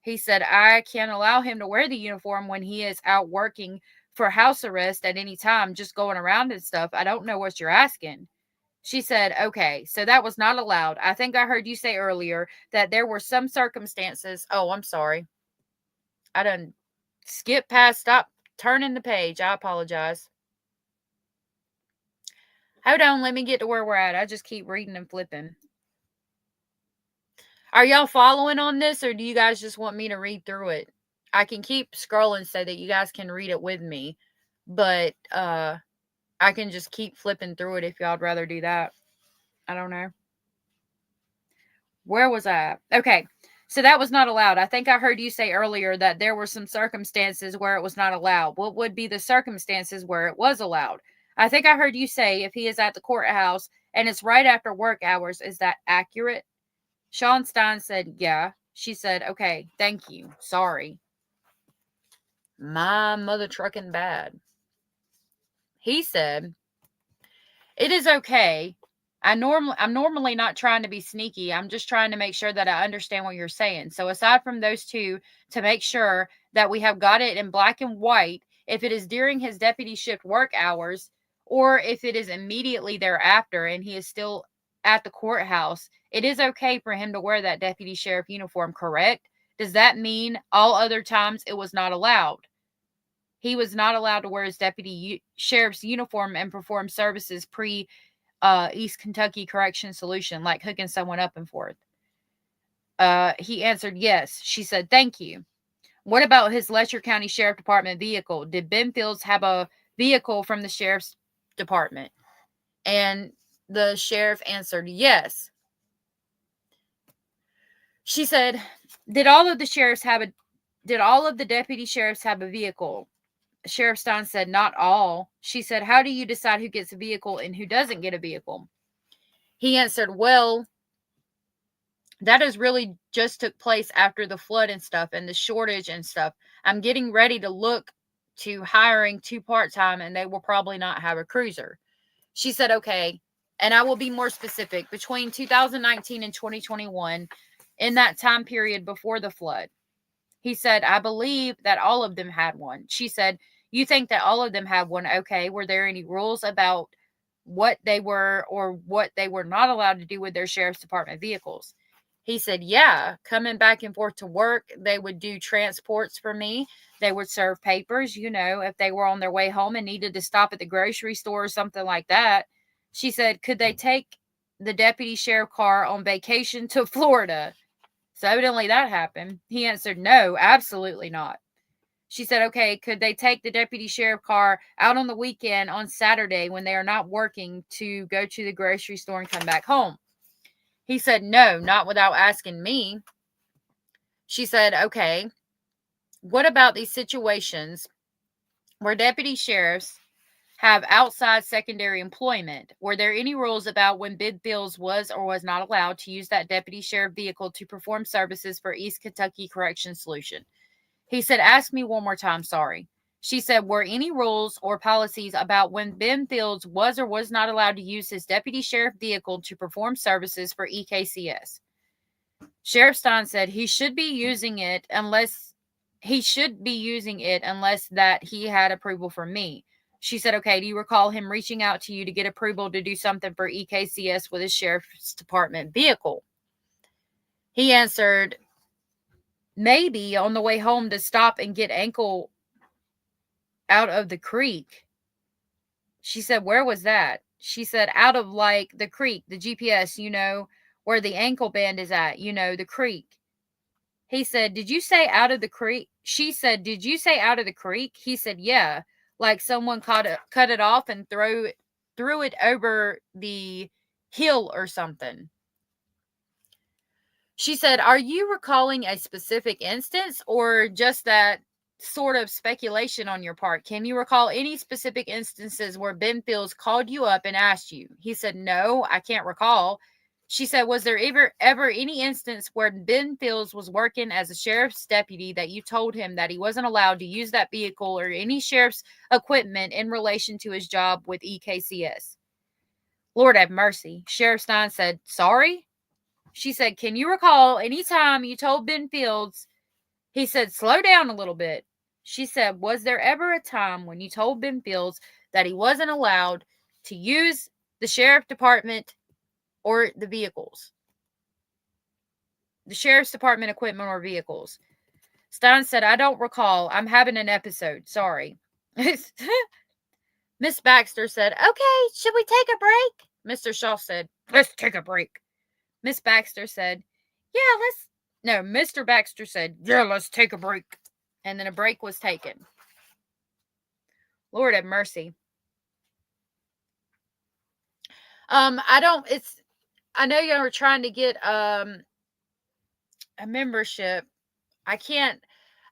He said, I can't allow him to wear the uniform when he is out working for house arrest at any time, just going around and stuff. I don't know what you're asking. She said, okay, so that was not allowed. I think I heard you say earlier that there were some circumstances. Oh, I'm sorry. I done skipped past, stop turning the page. I apologize. Hold on, let me get to where we're at. I just keep reading and flipping. Are y'all following on this, or do you guys just want me to read through it? I can keep scrolling so that you guys can read it with me, but I can just keep flipping through it if y'all'd rather do that. I don't know. Where was I? Okay. So that was not allowed. I think I heard you say earlier that there were some circumstances where it was not allowed. What would be the circumstances where it was allowed? I think I heard you say if he is at the courthouse and it's right after work hours. Is that accurate? Sean Stein said, yeah. She said, okay, thank you. Sorry. My mother trucking bad. He said, it is okay. I'm normally not trying to be sneaky. I'm just trying to make sure that I understand what you're saying. So aside from those two, to make sure that we have got it in black and white, if it is during his deputy shift work hours, or if it is immediately thereafter and he is still at the courthouse, it is okay for him to wear that deputy sheriff uniform, correct? Does that mean all other times it was not allowed? He was not allowed to wear his deputy sheriff's uniform and perform services East Kentucky Correction Solution, like hooking someone up and forth. He answered yes. She said, thank you. What about his Letcher County Sheriff Department vehicle? Did Ben Fields have a vehicle from the Sheriff's Department? And the sheriff answered yes. She said, did all of the deputy sheriffs have a vehicle? Sheriff Stein said, not all. She said, how do you decide who gets a vehicle and who doesn't get a vehicle? He answered, well, that has really just took place after the flood and stuff and the shortage and stuff. I'm getting ready to look to hiring 2 part-time and they will probably not have a cruiser. She said, okay. And I will be more specific. Between 2019 and 2021, in that time period before the flood, he said, I believe that all of them had one. She said, you think that all of them had one? Okay. Were there any rules about what they were or what they were not allowed to do with their sheriff's department vehicles? He said, yeah, coming back and forth to work, they would do transports for me. They would serve papers, if they were on their way home and needed to stop at the grocery store or something like that. She said, could they take the deputy sheriff car on vacation to Florida? So evidently that happened. He answered, no, absolutely not. She said, okay, could they take the deputy sheriff car out on the weekend on Saturday when they are not working to go to the grocery store and come back home? He said, no, not without asking me. She said, okay, what about these situations where deputy sheriffs have outside secondary employment? Were there any rules about when Ben Fields was or was not allowed to use that deputy sheriff vehicle to perform services for East Kentucky Correction Solution? He said, ask me one more time, sorry. She said, were any rules or policies about when Ben Fields was or was not allowed to use his deputy sheriff vehicle to perform services for EKCS? Sheriff Stein said he should be using it unless that he had approval from me. She said, okay, do you recall him reaching out to you to get approval to do something for EKCS with his sheriff's department vehicle? He answered, maybe on the way home to stop and get ankle out of the creek. She said, where was that? She said, out of the creek, the GPS, where the ankle band is at, the creek. He said, did you say out of the creek? She said, did you say out of the creek? He said, yeah. Like someone cut it off and threw it over the hill or something. She said, are you recalling a specific instance or just that sort of speculation on your part? Can you recall any specific instances where Ben Fields called you up and asked you? He said, no, I can't recall. She said, was there ever any instance where Ben Fields was working as a sheriff's deputy that you told him that he wasn't allowed to use that vehicle or any sheriff's equipment in relation to his job with EKCS? Lord have mercy. Sheriff Stein said, sorry? She said, can you recall any time you told Ben Fields? He said, slow down a little bit. She said, was there ever a time when you told Ben Fields that he wasn't allowed to use the sheriff department or the vehicles? The sheriff's department equipment or vehicles? Stein said, I don't recall. I'm having an episode. Sorry. Miss Baxter said, okay, should we take a break? Mr. Shaw said, let's take a break. Miss Baxter said, No, Mr. Baxter said, yeah, let's take a break. And then a break was taken. Lord have mercy. I know y'all are trying to get a membership. I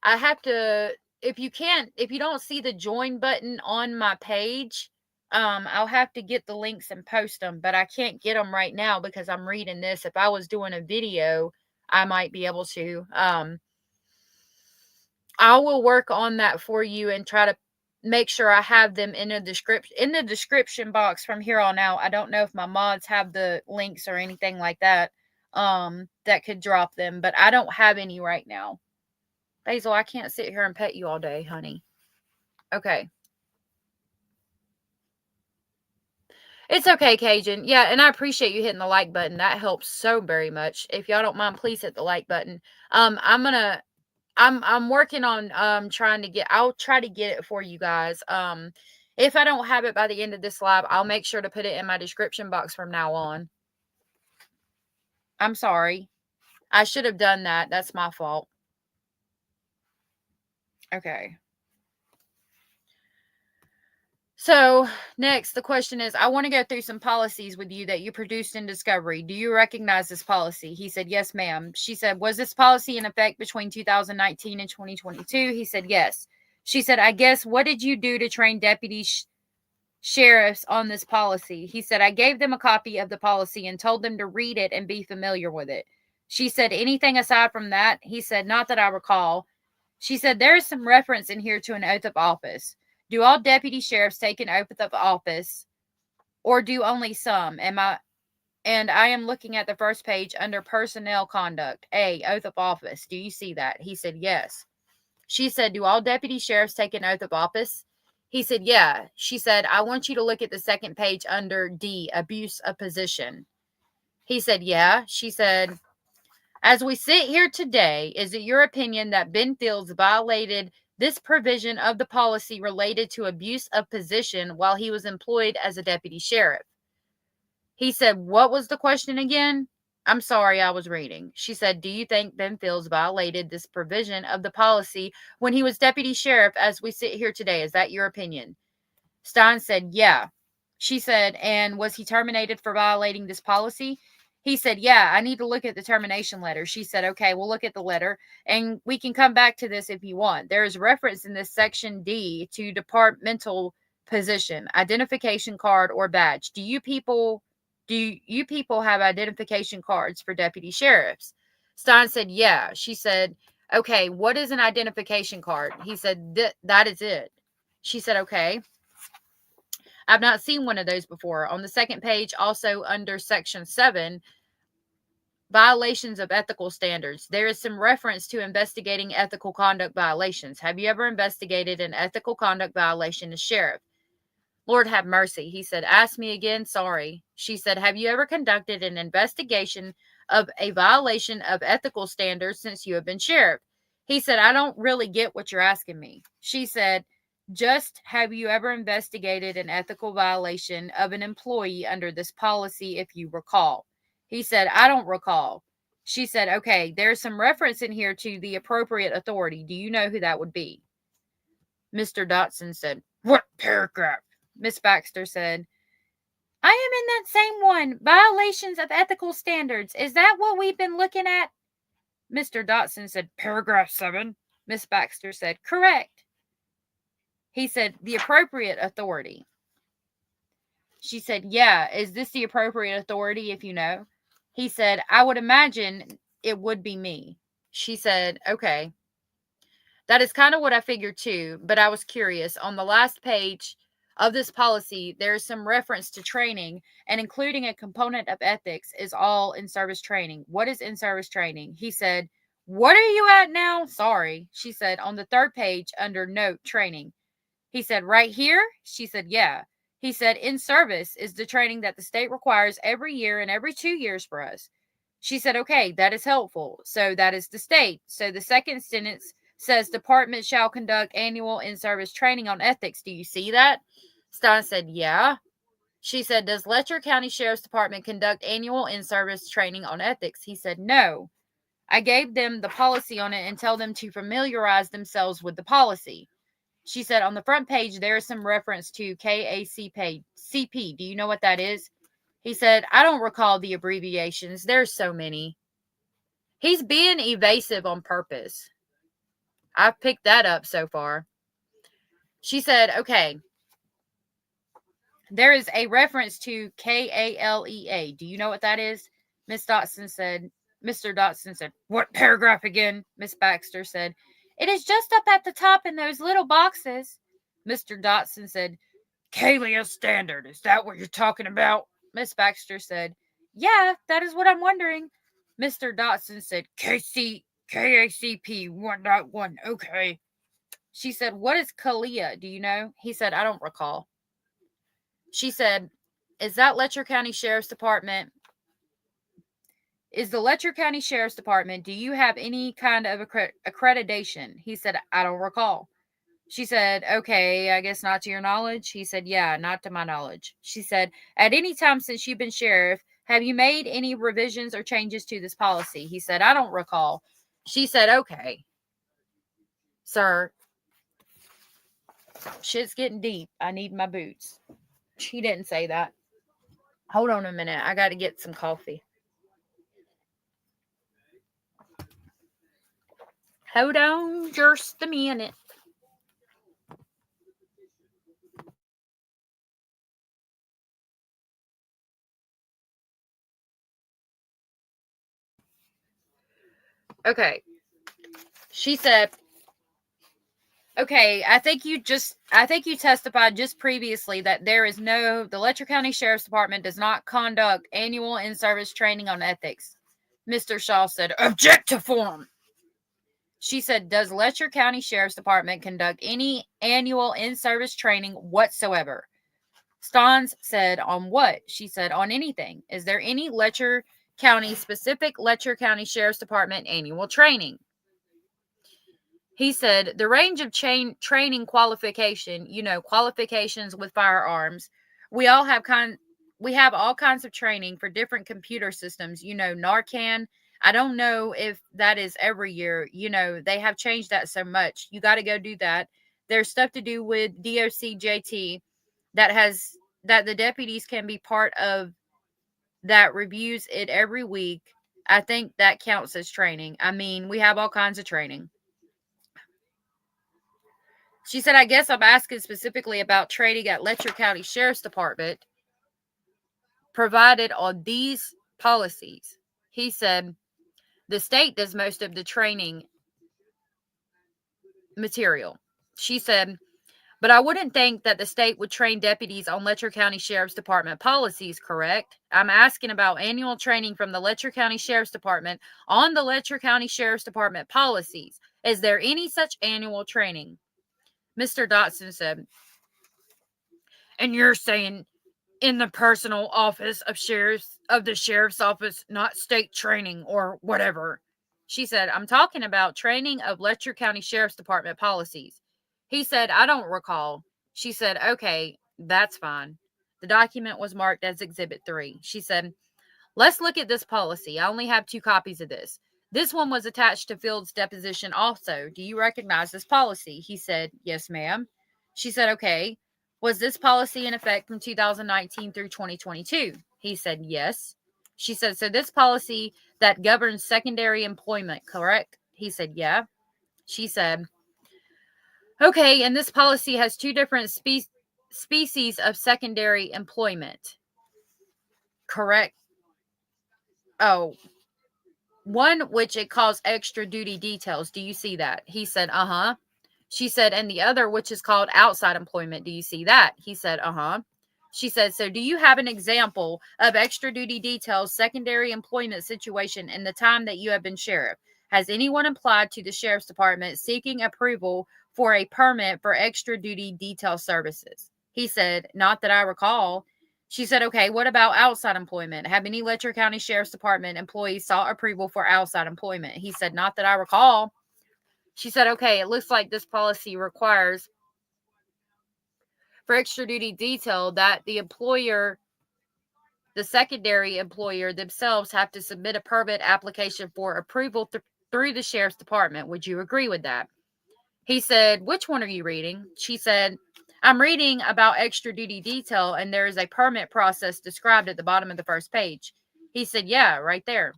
have to, if you don't see the join button on my page, I'll have to get the links and post them, but I can't get them right now because I'm reading this. If I was doing a video, I might be able to. I will work on that for you and try to make sure I have them in the description box from here on out. I don't know if my mods have the links or anything like that that could drop them, but I don't have any right now. Basil, I can't sit here and pet you all day, honey. Okay. It's okay, Cajun. Yeah, and I appreciate you hitting the like button. That helps so very much. If y'all don't mind, please hit the like button. I'm working on I'll try to get it for you guys. If I don't have it by the end of this live, I'll make sure to put it in my description box from now on. I'm sorry. I should have done that. That's my fault. Okay. So next, the question is, I want to go through some policies with you that you produced in Discovery. Do you recognize this policy? He said, yes, ma'am. She said, was this policy in effect between 2019 and 2022? He said, yes. She said, I guess, what did you do to train deputy sheriffs on this policy? He said, I gave them a copy of the policy and told them to read it and be familiar with it. She said, anything aside from that? He said, not that I recall. She said, there is some reference in here to an oath of office. Do all deputy sheriffs take an oath of office, or do only some? And I am looking at the first page under personnel conduct. A, oath of office. Do you see that? He said, yes. She said, do all deputy sheriffs take an oath of office? He said, yeah. She said, I want you to look at the second page under D, abuse of position. He said, yeah. She said, as we sit here today, is it your opinion that Ben Fields violated this provision of the policy related to abuse of position while he was employed as a deputy sheriff? He said, what was the question again? I'm sorry, I was reading. She said, do you think Ben Fields violated this provision of the policy when he was deputy sheriff as we sit here today? Is that your opinion? Stines said, yeah. She said, and was he terminated for violating this policy? He said, yeah, I need to look at the termination letter. She said, okay, we'll look at the letter and we can come back to this if you want. There is reference in this section D to departmental position, identification card or badge. Do you people have identification cards for deputy sheriffs? Stein said, yeah. She said, okay, what is an identification card? He said, that is it. She said, okay. I've not seen one of those before. On the second page, also under section 7, violations of ethical standards, there is some reference to investigating ethical conduct violations. Have you ever investigated an ethical conduct violation as sheriff? Lord have mercy. He said, ask me again. Sorry. She said, have you ever conducted an investigation of a violation of ethical standards since you have been sheriff? He said, I don't really get what you're asking me. She said, just have you ever investigated an ethical violation of an employee under this policy if you recall? He said, I don't recall. She said, okay, there's some reference in here to the appropriate authority. Do you know who that would be? Mr. Dotson said, what paragraph? Miss Baxter said, I am in that same one. Violations of ethical standards. Is that what we've been looking at? Mr. Dotson said, paragraph 7. Miss Baxter said, correct. He said, the appropriate authority. She said, yeah, is this the appropriate authority if you know? He said, I would imagine it would be me. She said, okay. That is kind of what I figured too, but I was curious. On the last page of this policy, there is some reference to training, and including a component of ethics is all in-service training. What is in-service training? He said, what are you at now? Sorry. She said, on the third page under note training. He said, right here? She said, yeah. He said, in service is the training that the state requires every year and every 2 years for us. She said, okay, that is helpful. So that is the state. So the second sentence says department shall conduct annual in-service training on ethics. Do you see that? Stein said, yeah. She said, does Letcher County Sheriff's Department conduct annual in-service training on ethics? He said, no. I gave them the policy on it and tell them to familiarize themselves with the policy. She said, on the front page, there is some reference to KACP. Do you know what that is? He said, I don't recall the abbreviations. There's so many. He's being evasive on purpose. I've picked that up so far. She said, okay, there is a reference to KALEA. Do you know what that is? Mr. Dotson said, what paragraph again? Miss Baxter said, it is just up at the top in those little boxes. Mr. Dotson said, Kalia Standard. Is that what you're talking about? Miss Baxter said, yeah, that is what I'm wondering. Mr. Dotson said, KACP 1.1. Okay. She said, what is Kalia? Do you know? He said, I don't recall. She said, is that Letcher County Sheriff's Department? Is the Letcher County Sheriff's Department, do you have any kind of accreditation? He said, I don't recall. She said, okay, I guess not to your knowledge. He said, yeah, not to my knowledge. She said, at any time since you've been sheriff, have you made any revisions or changes to this policy? He said, I don't recall. She said, okay, sir, shit's getting deep. I need my boots. She didn't say that. Hold on a minute. I got to get some coffee. Hold on just a minute. Okay. She said, okay, I think you testified just previously that the Letcher County Sheriff's Department does not conduct annual in-service training on ethics. Mr. Shaw said, object to form. She said, does Letcher County Sheriff's Department conduct any annual in-service training whatsoever? Stines said, on what? She said, on anything. Is there any Letcher County Sheriff's Department annual training? He said, the range of training qualification, qualifications with firearms. We have all kinds of training for different computer systems, Narcan. I don't know if that is every year. They have changed that so much. You got to go do that. There's stuff to do with DOCJT that the deputies can be part of, that reviews it every week. I think that counts as training. I mean, we have all kinds of training. She said, I guess I'm asking specifically about training at Letcher County Sheriff's Department provided on these policies. He said, the state does most of the training material. She said, but I wouldn't think that the state would train deputies on Letcher County Sheriff's Department policies, correct? I'm asking about annual training from the Letcher County Sheriff's Department on the Letcher County Sheriff's Department policies. Is there any such annual training? Mr. Dotson said, and you're saying in the personal office of the sheriff's office, not state training or whatever. She said, I'm talking about training of Letcher County Sheriff's Department policies. He said, I don't recall. She said, okay, that's fine. The document was marked as Exhibit 3. She said, let's look at this policy. I only have 2 copies of this. This one was attached to Field's deposition also. Do you recognize this policy? He said, yes, ma'am. She said, okay. Was this policy in effect from 2019 through 2022? He said, yes. She said, so this policy that governs secondary employment, correct? He said, yeah. She said, okay, and this policy has 2 different species of secondary employment. Correct? Oh, one which it calls extra duty details. Do you see that? He said, uh-huh. She said, and the other which is called outside employment. Do you see that? He said, uh-huh. She said, so do you have an example of extra duty details, secondary employment situation in the time that you have been sheriff? Has anyone applied to the sheriff's department seeking approval for a permit for extra duty detail services? He said, not that I recall. She said, okay, what about outside employment? Have any Letcher County Sheriff's Department employees sought approval for outside employment? He said, not that I recall. She said, okay, it looks like this policy requires for extra duty detail that the employer the secondary employer themselves have to submit a permit application for approval through the sheriff's department. Would you agree with that? He said, which one are you reading? She said, I'm reading about extra duty detail, and there is a permit process described at the bottom of the first page. He said, yeah, right there.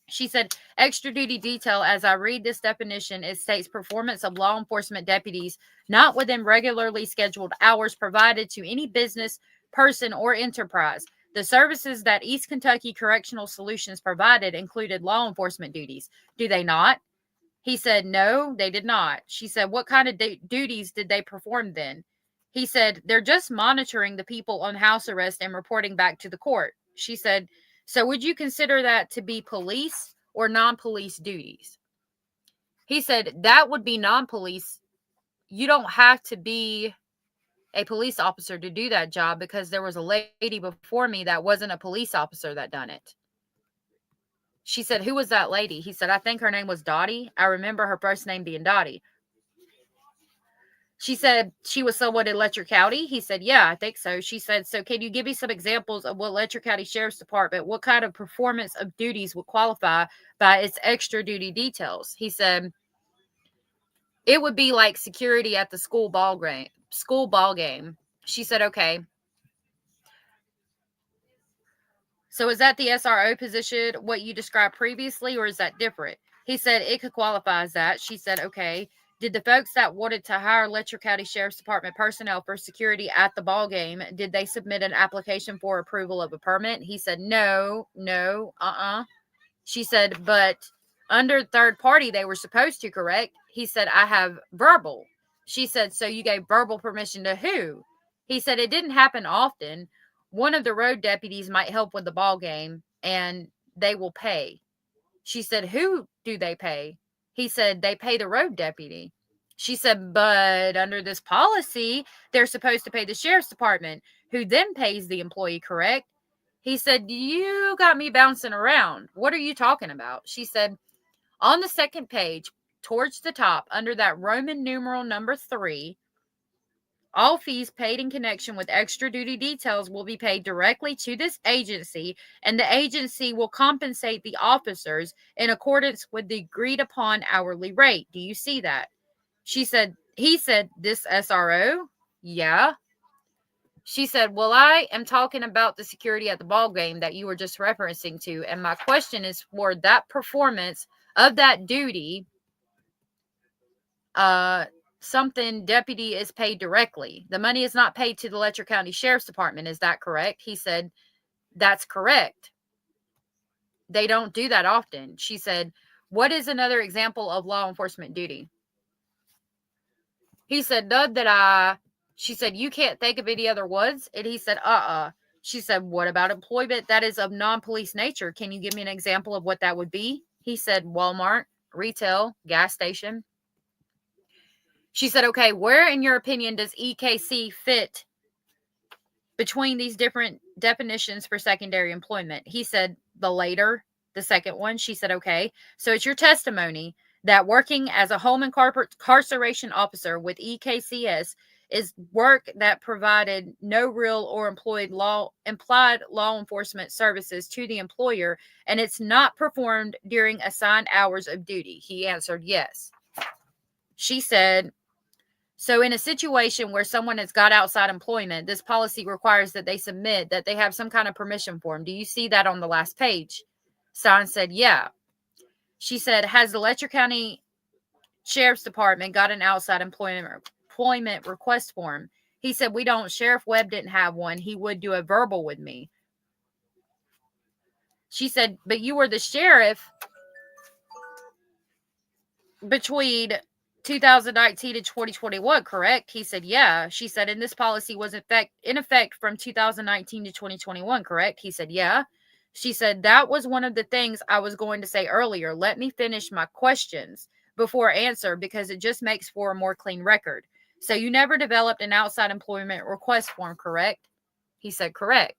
She said, extra duty detail, as I read this definition, it states performance of law enforcement deputies not within regularly scheduled hours provided to any business, person, or enterprise. The services that East Kentucky Correctional Solutions provided included law enforcement duties. Do they not? He said, no, they did not. She said, what kind of duties did they perform then? He said, they're just monitoring the people on house arrest and reporting back to the court. She said, so would you consider that to be police or non-police duties? He said, that would be non-police. You don't have to be a police officer to do that job, because there was a lady before me that wasn't a police officer that done it. She said, who was that lady? He said, I think her name was Dottie. I remember her first name being Dottie. She said, she was someone in Letcher County. He said, yeah, I think so. She said, so can you give me some examples of what Letcher County Sheriff's Department, what kind of performance of duties would qualify by its extra duty details? He said, it would be like security at the school ball game. She said, okay. So is that the SRO position, what you described previously, or is that different? He said it could qualify as that. She said, okay. Did the folks that wanted to hire Letcher County Sheriff's Department personnel for security at the ball game, did they submit an application for approval of a permit? He said, no. She said, but under third party, they were supposed to, correct? He said, I have verbal. She said, so you gave verbal permission to who? He said, it didn't happen often. One of the road deputies might help with the ball game, and they will pay. She said, who do they pay? He said, they pay the road deputy. She said, but under this policy, they're supposed to pay the sheriff's department, who then pays the employee, correct? He said, you got me bouncing around. What are you talking about? She said, on the second page, towards the top, under that Roman numeral number 3, all fees paid in connection with extra duty details will be paid directly to this agency, and the agency will compensate the officers in accordance with the agreed upon hourly rate. Do you see that? She said, he said, this SRO? Yeah. She said, well, I am talking about the security at the ball game that you were just referencing to. And my question is for that performance of that duty, something deputy is paid directly. The money is not paid to the Letcher County Sheriff's Department. Is that correct? He said, that's correct. They don't do that often. She said, what is another example of law enforcement duty? He said, none that she said, you can't think of any other ones? And he said, She said, what about employment that is of non-police nature? Can you give me an example of what that would be? He said, Walmart, retail, gas station. She said, okay, where in your opinion does EKC fit between these different definitions for secondary employment? He said, the later, the second one. She said, okay, so it's your testimony that working as a home incarceration officer with EKCS is work that provided no real or implied law enforcement services to the employer, and it's not performed during assigned hours of duty. He answered yes. She said, so in a situation where someone has got outside employment, this policy requires that they submit that they have some kind of permission form. Do you see that on the last page? Stines said, yeah. She said, has the Letcher County Sheriff's Department got an outside employment request form? He said, we don't. Sheriff Webb didn't have one. He would do a verbal with me. She said, but you were the sheriff between 2019 and 2021, correct? He said, yeah. She said, and this policy was in effect from 2019 to 2021, correct? He said, yeah. She said, that was one of the things I was going to say earlier. Let me finish my questions before answer, because it just makes for a more clean record. So you never developed an outside employment request form, correct? He said, correct.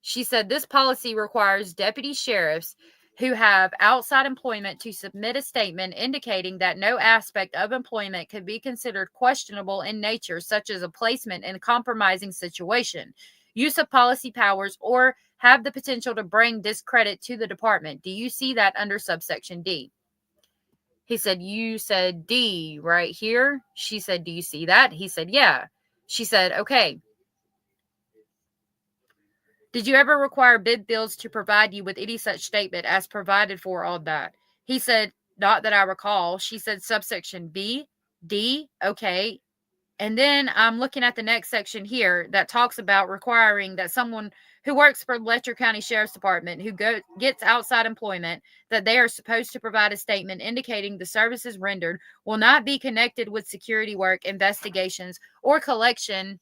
She said, this policy requires deputy sheriffs who have outside employment to submit a statement indicating that no aspect of employment could be considered questionable in nature, such as a placement in a compromising situation. use of policy powers, or have the potential to bring discredit to the department. Do you see that under subsection D? He said, you said D right here. She said, do you see that? He said, yeah. She said, okay. Did you ever require Bidfields to provide you with any such statement as provided for on that? He said, not that I recall. She said subsection B, D, okay. And then I'm looking at the next section here that talks about requiring that someone who works for Letcher County Sheriff's Department who gets outside employment, that they are supposed to provide a statement indicating the services rendered will not be connected with security work, investigations, or collection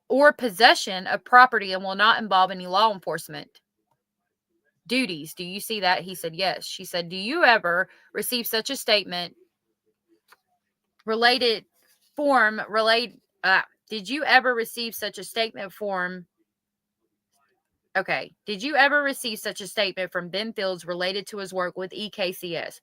or possession of property and will not involve any law enforcement duties. Do you see that? He said, yes. She said, do you ever receive such a statement related form related? Did you ever receive such a statement form? Okay. Did you ever receive such a statement from Ben Fields related to his work with EKCS?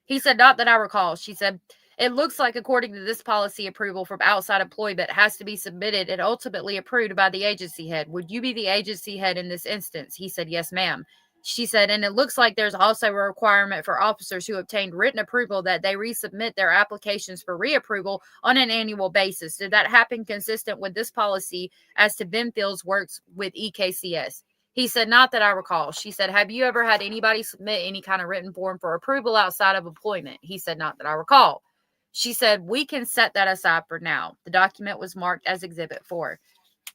He said, not that I recall. She said, it looks like according to this policy, approval from outside employment has to be submitted and ultimately approved by the agency head. Would you be the agency head in this instance? He said, yes, ma'am. She said, and it looks like there's also a requirement for officers who obtained written approval that they resubmit their applications for reapproval on an annual basis. Did that happen consistent with this policy as to Ben Fields' works with EKCS? He said, not that I recall. She said, have you ever had anybody submit any kind of written form for approval outside of employment? He said, not that I recall. She said, we can set that aside for now. The document was marked as Exhibit 4.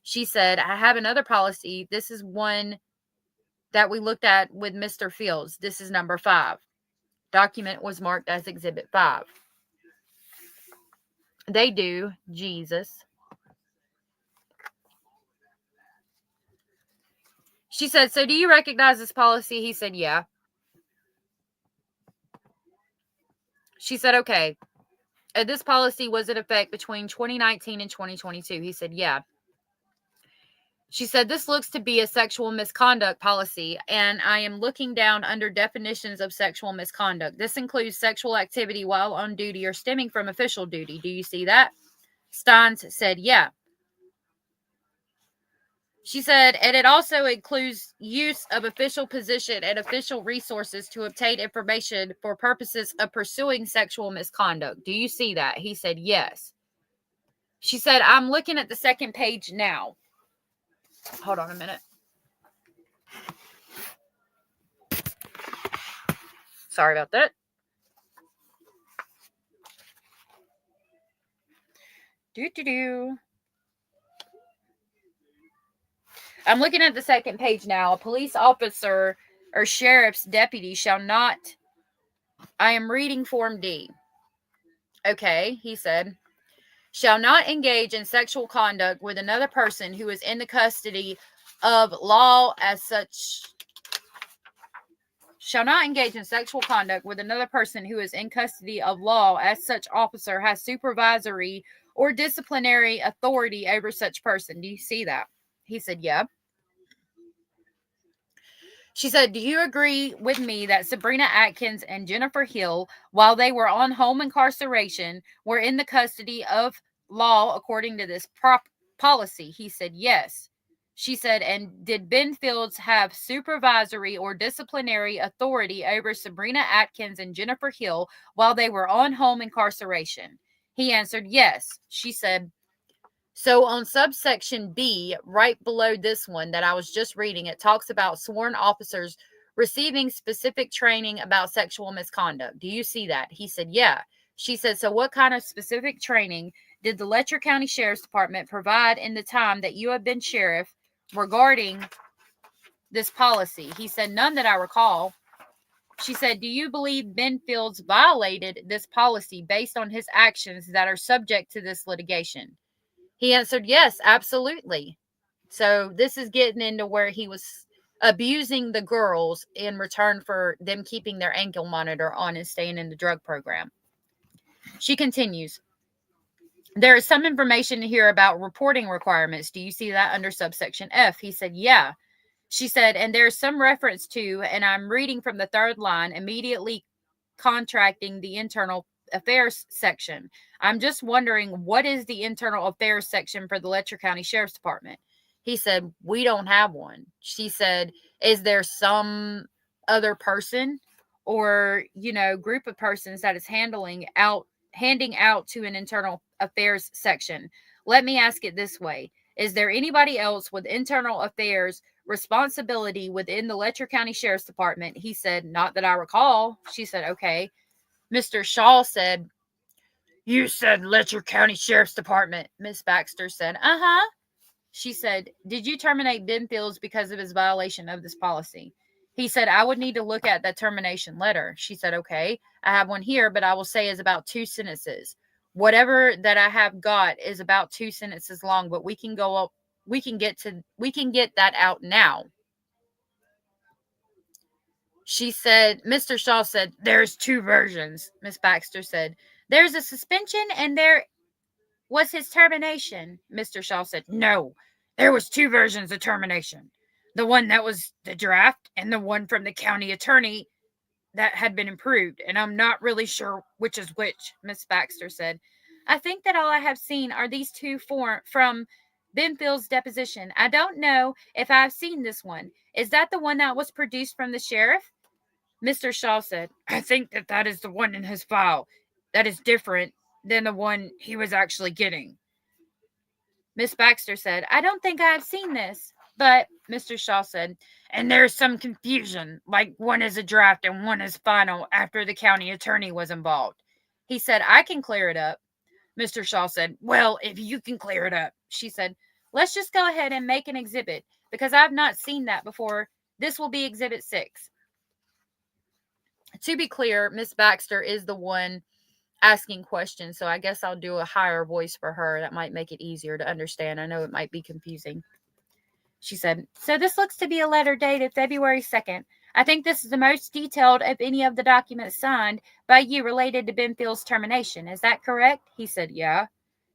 She said, I have another policy. This is one that we looked at with Mr. Fields. This is number 5. Document was marked as Exhibit 5. They do. Jesus. She said, so do you recognize this policy? He said, yeah. She said, okay. This policy was in effect between 2019 and 2022. He said, yeah. She said, this looks to be a sexual misconduct policy, and I am looking down under definitions of sexual misconduct. This includes sexual activity while on duty or stemming from official duty. Do you see that? Stines said, yeah. She said, and it also includes use of official position and official resources to obtain information for purposes of pursuing sexual misconduct. Do you see that? He said, yes. She said, I'm looking at the second page now. Hold on a minute. Sorry about that. I'm looking at the second page now. A police officer or sheriff's deputy shall not. I am reading Form D. Okay, he said. Shall not engage in sexual conduct with another person who is in the custody of law as such. Shall not engage in sexual conduct with another person who is in custody of law as such officer has supervisory or disciplinary authority over such person. Do you see that? He said, yeah. She said, do you agree with me that Sabrina Atkins and Jennifer Hill, while they were on home incarceration, were in the custody of law according to this policy? He said, yes. She said, and did Ben Fields have supervisory or disciplinary authority over Sabrina Atkins and Jennifer Hill while they were on home incarceration? He answered, yes. She said, so on subsection B, right below this one that I was just reading, it talks about sworn officers receiving specific training about sexual misconduct. Do you see that? He said, yeah. She said, so what kind of specific training did the Letcher County Sheriff's Department provide in the time that you have been sheriff regarding this policy? He said, none that I recall. She said, do you believe Ben Fields violated this policy based on his actions that are subject to this litigation? He answered, yes, absolutely. So this is getting into where he was abusing the girls in return for them keeping their ankle monitor on and staying in the drug program. She continues, there is some information here about reporting requirements. Do you see that under subsection F? He said, yeah. She said, and there's some reference to, and I'm reading from the third line, immediately contracting the internal affairs section. I'm just wondering, what is the internal affairs section for the Letcher County Sheriff's Department? He said, we don't have one. She said, is there some other person or, group of persons that is handing out to an internal affairs section? Let me ask it this way. Is there anybody else with internal affairs responsibility within the Letcher County Sheriff's Department? He said, not that I recall. She said, okay. Mr. Shaw said, you said Letcher County Sheriff's Department. Miss Baxter said, uh-huh. She said, did you terminate Ben Fields because of his violation of this policy? He said, I would need to look at that termination letter. She said, okay, I have one here, but I will say is about 2 sentences. Whatever that I have got is about 2 sentences long, but we can go up. We can get that out now. She said, Mr. Shaw said, there's 2 versions. Miss Baxter said, there's a suspension and there was his termination. Mr. Shaw said, no, there was 2 versions of termination. The one that was the draft and the one from the county attorney that had been improved. And I'm not really sure which is which, Miss Baxter said. I think that all I have seen are these 2 from Ben Fields' deposition. I don't know if I've seen this one. Is that the one that was produced from the sheriff? Mr. Shaw said, I think that is the one in his file. That is different than the one he was actually getting. Miss Baxter said, I don't think I have seen this. But Mr. Shaw said, and there's some confusion, like one is a draft and one is final after the county attorney was involved. He said, I can clear it up. Mr. Shaw said, well, if you can clear it up. She said, let's just go ahead and make an exhibit because I've not seen that before. This will be Exhibit 6. To be clear, Miss Baxter is the one asking questions, so I guess I'll do a higher voice for her. That might make it easier to understand. I know it might be confusing. She said, so this looks to be a letter dated February 2nd. I think this is the most detailed of any of the documents signed by you related to Ben Fields' termination. Is that correct? He said, yeah.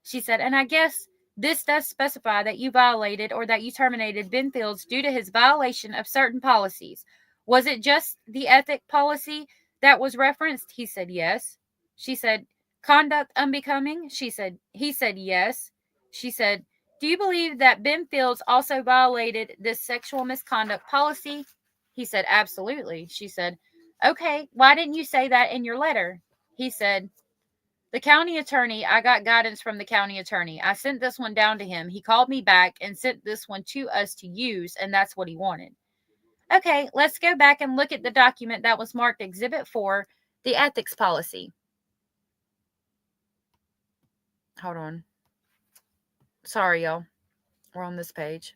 She said, and I guess this does specify that you violated or that you terminated Ben Fields due to his violation of certain policies. Was it just the ethic policy that was referenced? He said, yes. She said, conduct unbecoming? He said, yes. She said, do you believe that Ben Fields also violated this sexual misconduct policy? He said, absolutely. She said, okay, why didn't you say that in your letter? He said, the county attorney, I got guidance from the county attorney. I sent this one down to him. He called me back and sent this one to us to use, and that's what he wanted. Okay, let's go back and look at the document that was marked Exhibit 4, the ethics policy. Hold on. Sorry, y'all. We're on this page.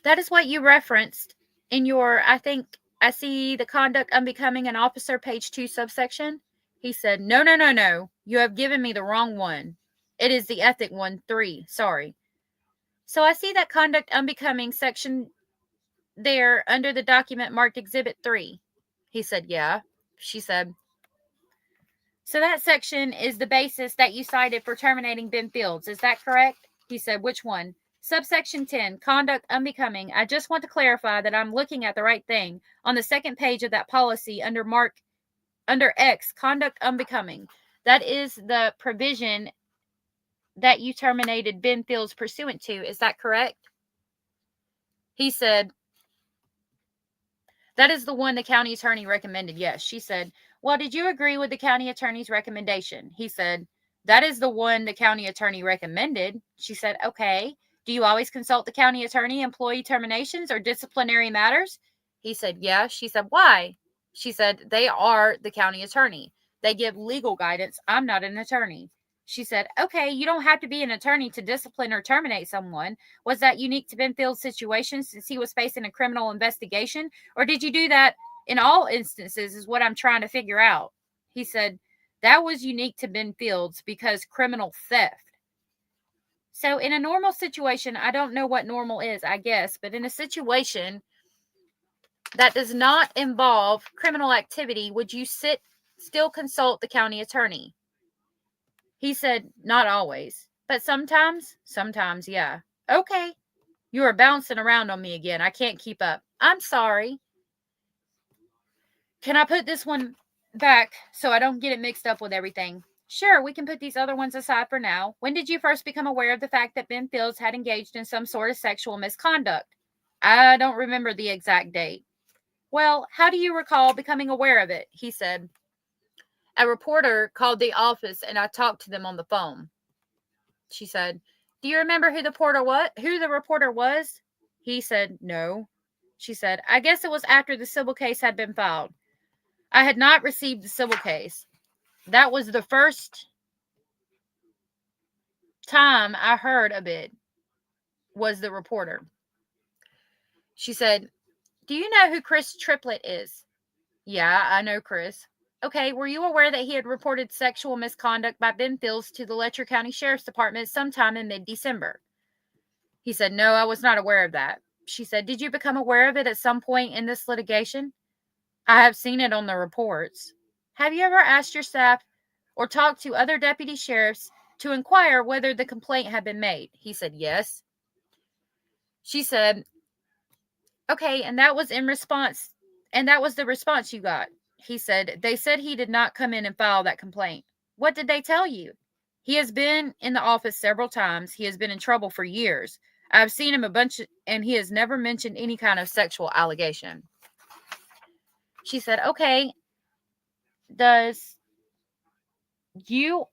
That is what you referenced in your, I think, I see the conduct unbecoming an officer, page 2, subsection. He said, no. You have given me the wrong one. It is the ethic one, 3. Sorry. So I see that conduct unbecoming section there under the document marked Exhibit 3. He said, yeah. She said, so that section is the basis that you cited for terminating Ben Fields. Is that correct? He said, which one? Subsection 10, conduct unbecoming. I just want to clarify that I'm looking at the right thing. On the second page of that policy under X, conduct unbecoming. That is the provision that you terminated Ben Fields pursuant to. Is that correct? He said, that is the one the county attorney recommended. Yes. She said, well, did you agree with the county attorney's recommendation? He said, that is the one the county attorney recommended. She said, okay. Do you always consult the county attorney, employee terminations, or disciplinary matters? He said, yeah. She said, why? She said, they are the county attorney. They give legal guidance. I'm not an attorney. She said, okay, you don't have to be an attorney to discipline or terminate someone. Was that unique to Ben Fields' situation since he was facing a criminal investigation? Or did you do that in all instances is what I'm trying to figure out. He said, that was unique to Ben Fields because criminal theft. So in a normal situation, I don't know what normal is, I guess, but in a situation that does not involve criminal activity, would you still consult the county attorney? He said, not always, but sometimes, yeah. Okay, you are bouncing around on me again. I can't keep up. I'm sorry. Can I put this one back so I don't get it mixed up with everything. Sure, we can put these other ones aside for now. When did you first become aware of the fact that Ben Fields had engaged in some sort of sexual misconduct? I don't remember the exact date. Well, how do you recall becoming aware of it? He said. A reporter called the office and I talked to them on the phone. She said, do you remember who the reporter was? He said, no. She said, I guess it was after the civil case had been filed. I had not received the civil case. That was the first time I heard of it, was the reporter. She said, do you know who Chris Triplett is? Yeah, I know Chris. Okay, were you aware that he had reported sexual misconduct by Ben Fields to the Letcher County Sheriff's Department sometime in mid-December? He said, no, I was not aware of that. She said, did you become aware of it at some point in this litigation? I have seen it on the reports. Have you ever asked your staff or talked to other deputy sheriffs to inquire whether the complaint had been made? He said, yes. She said, okay, and that was the response you got. He said, they said he did not come in and file that complaint. What did they tell you? He has been in the office several times. He has been in trouble for years. I've seen him a bunch, and he has never mentioned any kind of sexual allegation. She said, okay, does your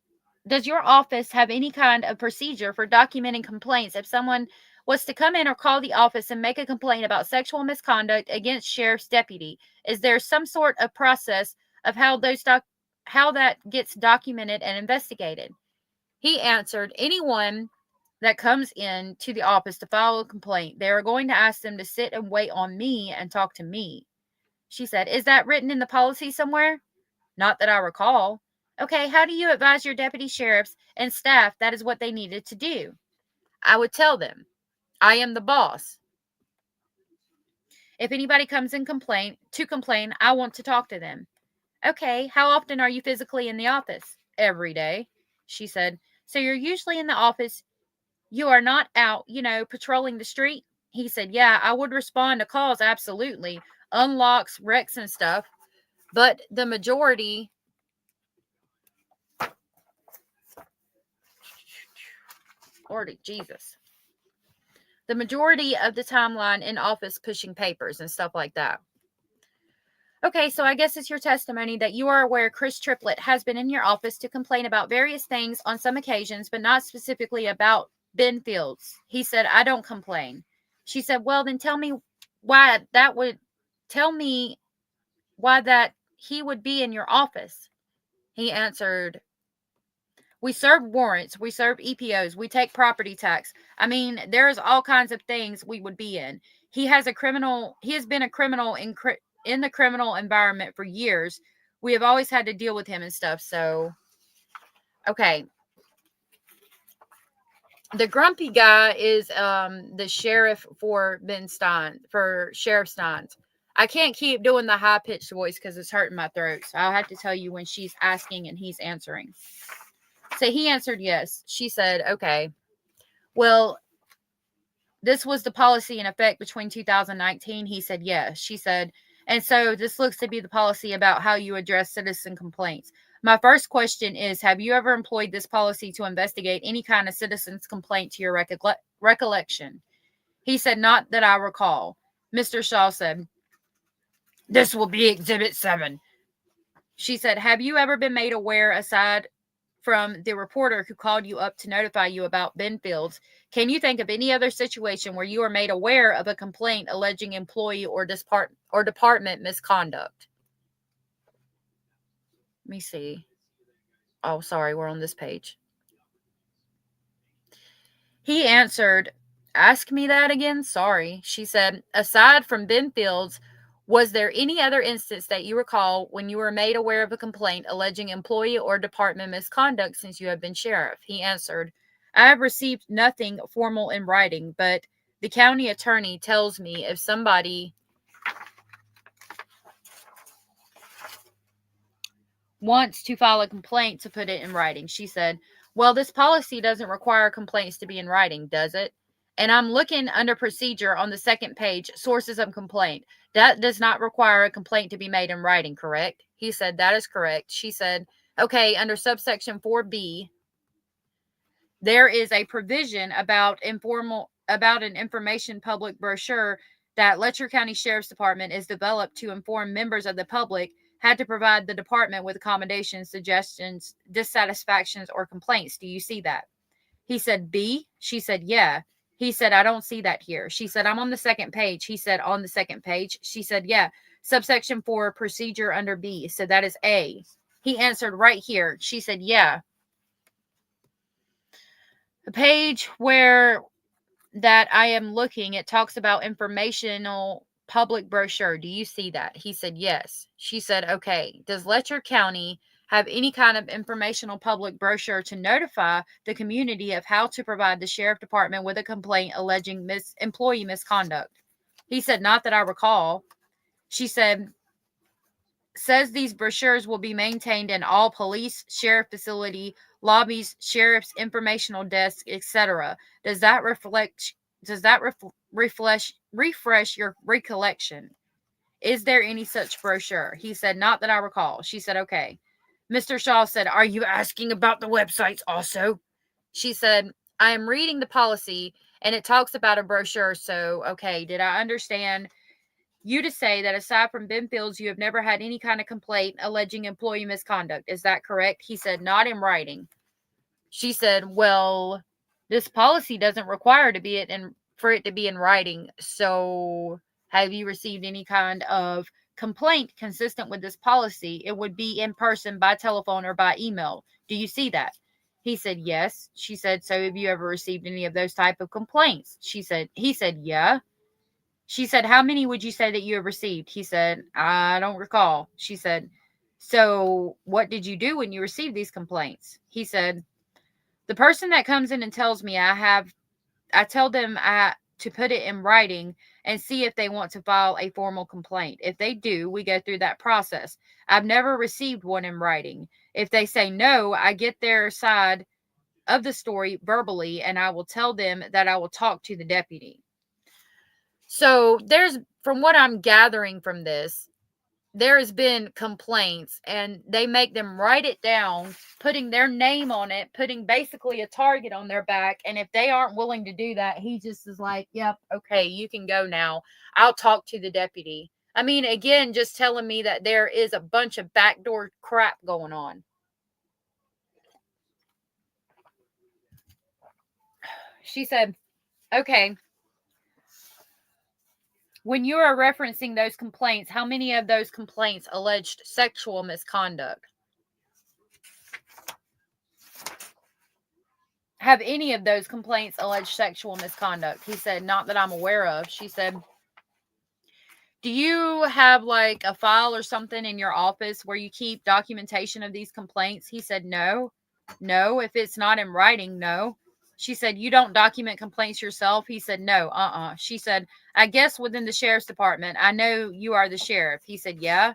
office have any kind of procedure for documenting complaints if someone was to come in or call the office and make a complaint about sexual misconduct against sheriff's deputy? Is there some sort of process of how that gets documented and investigated? He answered, anyone that comes in to the office to file a complaint, they are going to ask them to sit and wait on me and talk to me. She said, is that written in the policy somewhere? Not that I recall. Okay, how do you advise your deputy sheriffs and staff that is what they needed to do? I would tell them, I am the boss. If anybody comes in complain, I want to talk to them. Okay, how often are you physically in the office? Every day. She said, so you're usually in the office. You are not out, patrolling the street? He said, yeah, I would respond to calls, absolutely. Unlocks, wrecks, and stuff. But the majority... Lord Jesus. The majority of the timeline in office pushing papers and stuff like that. Okay, so I guess it's your testimony that you are aware Chris Triplett has been in your office to complain about various things on some occasions, but not specifically about Ben Fields. He said, I don't complain. She said, well, then tell me why that he would be in your office. He answered, we serve warrants, we serve EPOs, we take property tax. I mean, there's all kinds of things we would be in. He has been a criminal in the criminal environment for years. We have always had to deal with him and stuff. So, okay. The grumpy guy is the sheriff for Sheriff Stines. I can't keep doing the high-pitched voice because it's hurting my throat. So I'll have to tell you when she's asking and he's answering. So he answered yes. She said, okay. Well, this was the policy in effect between 2019. He said yes. She said, and so this looks to be the policy about how you address citizen complaints. My first question is, have you ever employed this policy to investigate any kind of citizen's complaint to your recollection? He said, not that I recall. Mr. Shaw said, this will be Exhibit 7. She said, have you ever been made aware, aside from the reporter who called you up to notify you about Ben Fields, can you think of any other situation where you were made aware of a complaint alleging employee or department misconduct? Let me see. Oh, sorry, we're on this page. He answered, ask me that again? Sorry. She said, aside from Ben Fields, was there any other instance that you recall when you were made aware of a complaint alleging employee or department misconduct since you have been sheriff? He answered, I have received nothing formal in writing, but the county attorney tells me if somebody wants to file a complaint to put it in writing. She said, well, this policy doesn't require complaints to be in writing, does it? And I'm looking under procedure on the second page, sources of complaint. That does not require a complaint to be made in writing, correct? He said, that is correct. She said, okay, under subsection 4B, there is a provision about an information public brochure that Letcher County Sheriff's Department is developed to inform members of the public had to provide the department with accommodations, suggestions, dissatisfactions, or complaints. Do you see that? He said, B? She said, yeah. He said, I don't see that here. She said, I'm on the second page. He said, on the second page. She said, yeah. Subsection 4, procedure under B. So that is A. He answered right here. She said, yeah. The page where that I am looking, it talks about informational public brochure. Do you see that? He said, yes. She said, okay. Does Letcher County have any kind of informational public brochure to notify the community of how to provide the sheriff department with a complaint alleging employee misconduct? He said, not that I recall. She said, says these brochures will be maintained in all police, sheriff facility, lobbies, sheriff's informational desk, etc. Does that refresh your recollection? Is there any such brochure? He said, not that I recall. She said, okay. Mr. Shaw said, are you asking about the websites also? She said, I am reading the policy and it talks about a brochure. So, okay, did I understand you to say that aside from Ben Fields, you have never had any kind of complaint alleging employee misconduct? Is that correct? He said, not in writing. She said, well, this policy doesn't require for it to be in writing. So have you received any kind of complaint consistent with this policy? It would be in person, by telephone, or by email. Do you see that? He said, yes. She said, so have you ever received any of those type of complaints? He said, yeah. She said, how many would you say that you have received? He said, I don't recall. She said, so what did you do when you received these complaints? He said, the person that comes in and tells me I tell them to put it in writing and see if they want to file a formal complaint. If they do, we go through that process. I've never received one in writing. If they say no, I get their side of the story verbally, and I will tell them that I will talk to the deputy. So from what I'm gathering from this, there has been complaints and they make them write it down, putting their name on it, putting basically a target on their back. And if they aren't willing to do that, he just is like, yep, okay, you can go now. I'll talk to the deputy. I mean, again, just telling me that there is a bunch of backdoor crap going on. She said, okay. When you are referencing those complaints, how many of those complaints alleged sexual misconduct? Have any of those complaints alleged sexual misconduct? He said, not that I'm aware of. She said, do you have like a file or something in your office where you keep documentation of these complaints? He said, no. If it's not in writing, no. She said, you don't document complaints yourself? He said, no, She said, I guess within the sheriff's department. I know you are the sheriff. He said, yeah.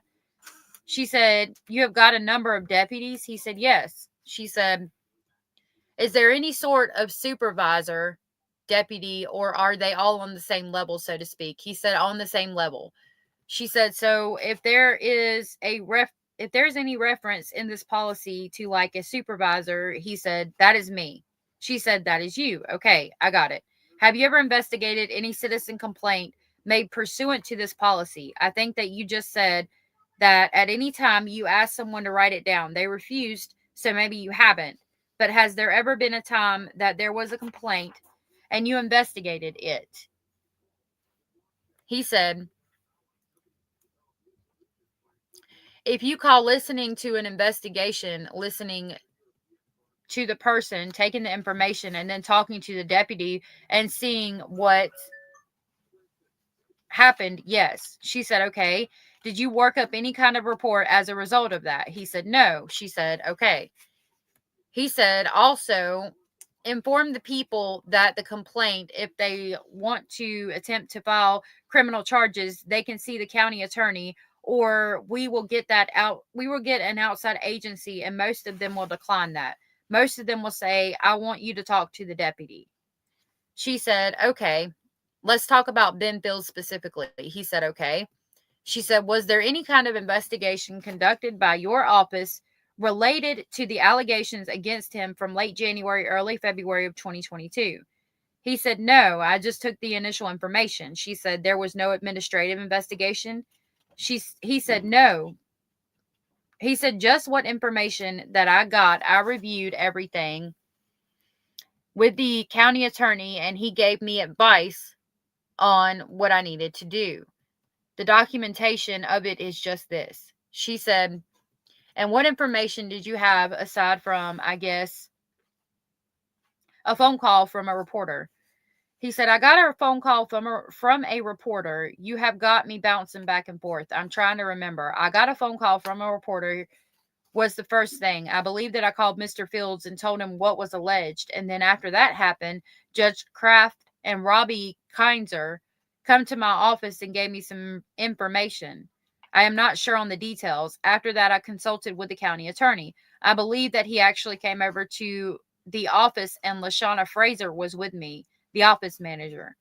She said, you have got a number of deputies? He said, yes. She said, is there any sort of supervisor, deputy, or are they all on the same level, so to speak? He said, on the same level. She said, so if there is if there's any reference in this policy to like a supervisor, he said, that is me. She said, that is you. Okay, I got it. Have you ever investigated any citizen complaint made pursuant to this policy? I think that you just said that at any time you asked someone to write it down, they refused, so maybe you haven't. But has there ever been a time that there was a complaint and you investigated it? He said, if you call listening to an investigation, listening to the person, taking the information, and then talking to the deputy and seeing what happened, yes. She said, okay. Did you work up any kind of report as a result of that? He said, no. She said, okay. He said, also, inform the people that the complaint, if they want to attempt to file criminal charges, they can see the county attorney, or we will get that out. We will get an outside agency, and most of them will decline that. Most of them will say, I want you to talk to the deputy. She said, okay, let's talk about Ben Fields specifically. He said, okay. She said, was there any kind of investigation conducted by your office related to the allegations against him from late January, early February of 2022? He said, no, I just took the initial information. She said, there was no administrative investigation. He said, no. He said, just what information that I got, I reviewed everything with the county attorney, and he gave me advice on what I needed to do. The documentation of it is just this. She said, and what information did you have aside from, I guess, a phone call from a reporter? He said, I got a phone call from a reporter. You have got me bouncing back and forth. I'm trying to remember. I got a phone call from a reporter was the first thing. I believe that I called Mr. Fields and told him what was alleged. And then after that happened, Judge Kraft and Robbie Kinzer come to my office and gave me some information. I am not sure on the details. After that, I consulted with the county attorney. I believe that he actually came over to the office and LaShawna Fraser was with me, the office manager.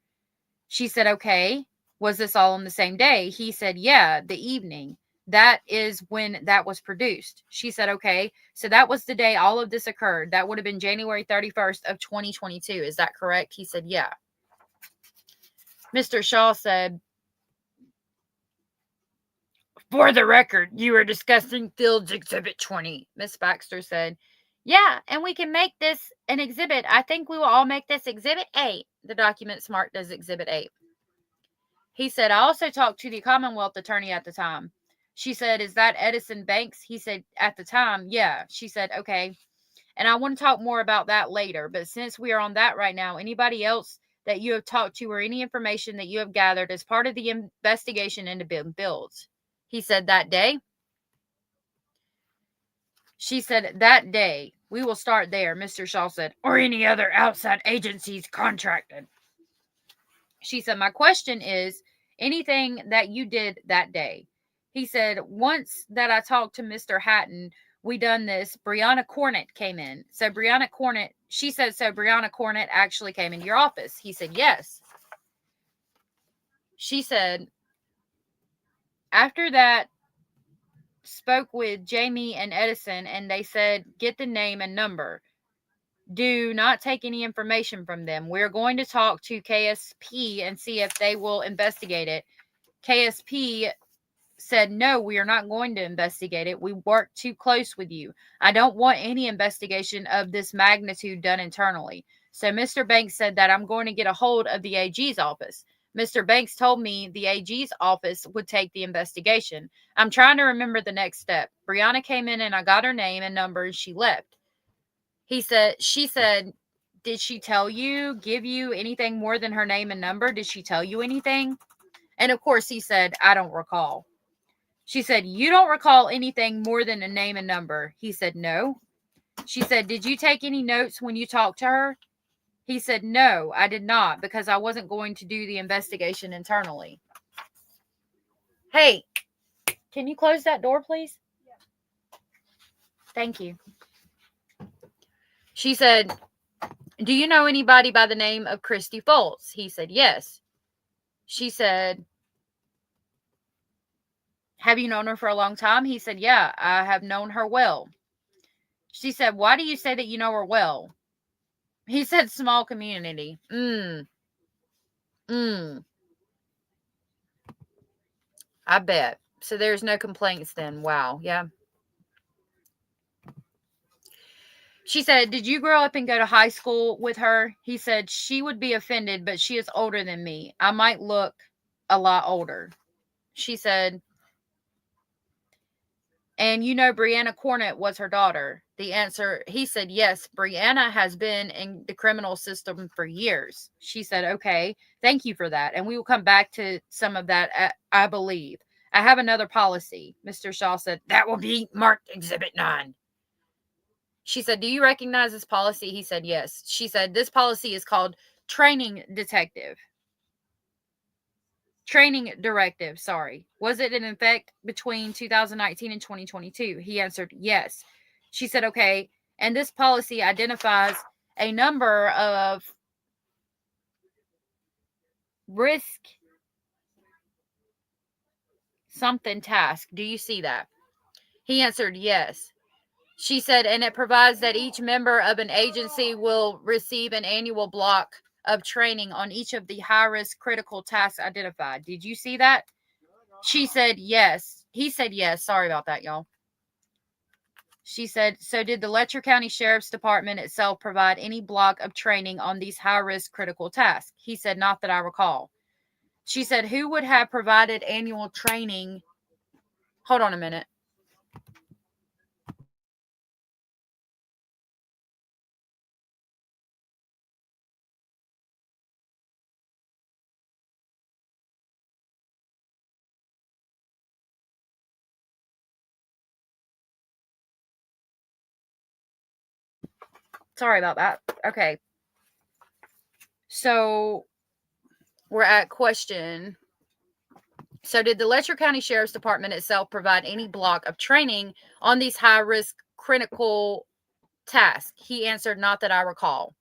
She said, okay, was this all on the same day? He said, yeah, the evening. That is when that was produced. She said, okay, so that was the day all of this occurred. That would have been January 31st of 2022. Is that correct? He said, yeah. Mr. Shaw said, for the record, you are discussing Fields Exhibit 20. Miss Baxter said, yeah, and we can make this an exhibit. I think we will all make this Exhibit 8. The document's marked as Exhibit 8. He said, I also talked to the Commonwealth attorney at the time. She said, is that Edison Banks? He said, at the time, yeah. She said, okay. And I want to talk more about that later. But since we are on that right now, anybody else that you have talked to or any information that you have gathered as part of the investigation into Ben Fields? He said, that day. She said, that day. We will start there, Mr. Shaw said, or any other outside agencies contracted. She said, my question is, anything that you did that day? He said, once that I talked to Mr. Hatton, we done this. Brianna Cornett came in. So Brianna Cornett, she said, so Brianna Cornett actually came into your office. He said, yes. She said, after that, spoke with Jamie and Edison, and they said, get the name and number. Do not take any information from them. We're going to talk to KSP and see if they will investigate it. KSP said, no, we are not going to investigate it. We work too close with you. I don't want any investigation of this magnitude done internally. So Mr. Banks said that I'm going to get a hold of the AG's office. Mr. Banks told me the AG's office would take the investigation. I'm trying to remember the next step. Brianna came in and I got her name and number and she left. She said, did she tell you, give you anything more than her name and number? Did she tell you anything? And of course he said, I don't recall. She said, you don't recall anything more than a name and number? He said, no. She said, did you take any notes when you talked to her? He said, no, I did not, because I wasn't going to do the investigation internally. Hey, can you close that door, please? Yeah. Thank you. She said, do you know anybody by the name of Christy Foltz? He said, yes. She said, have you known her for a long time? He said, yeah, I have known her well. She said, why do you say that you know her well? He said, small community. I bet. So there's no complaints then. Wow. Yeah. She said, did you grow up and go to high school with her? He said, she would be offended, but she is older than me. I might look a lot older. She said, and you know Brianna Cornett was her daughter. The answer, he said, yes, Brianna has been in the criminal system for years. She said, okay, thank you for that. And we will come back to some of that, I believe. I have another policy. Mr. Shaw said, that will be marked Exhibit 9. She said, do you recognize this policy? He said, yes. She said, this policy is called Training Directive, sorry. Was it in effect between 2019 and 2022? He answered, yes. She said, okay. And this policy identifies a number of risk something task. Do you see that? He answered yes. She said, and it provides that each member of an agency will receive an annual block of training on each of the high-risk critical tasks identified. Did you see that? She said yes. He said yes. Sorry about that, y'all. She said, so did the Letcher County Sheriff's Department itself provide any block of training on these high-risk critical tasks? He said, not that I recall. She said, who would have provided annual training? Hold on a minute. Sorry about that. Okay. So we're at question. So did the Letcher County Sheriff's Department itself provide any block of training on these high-risk critical tasks? He answered, not that I recall.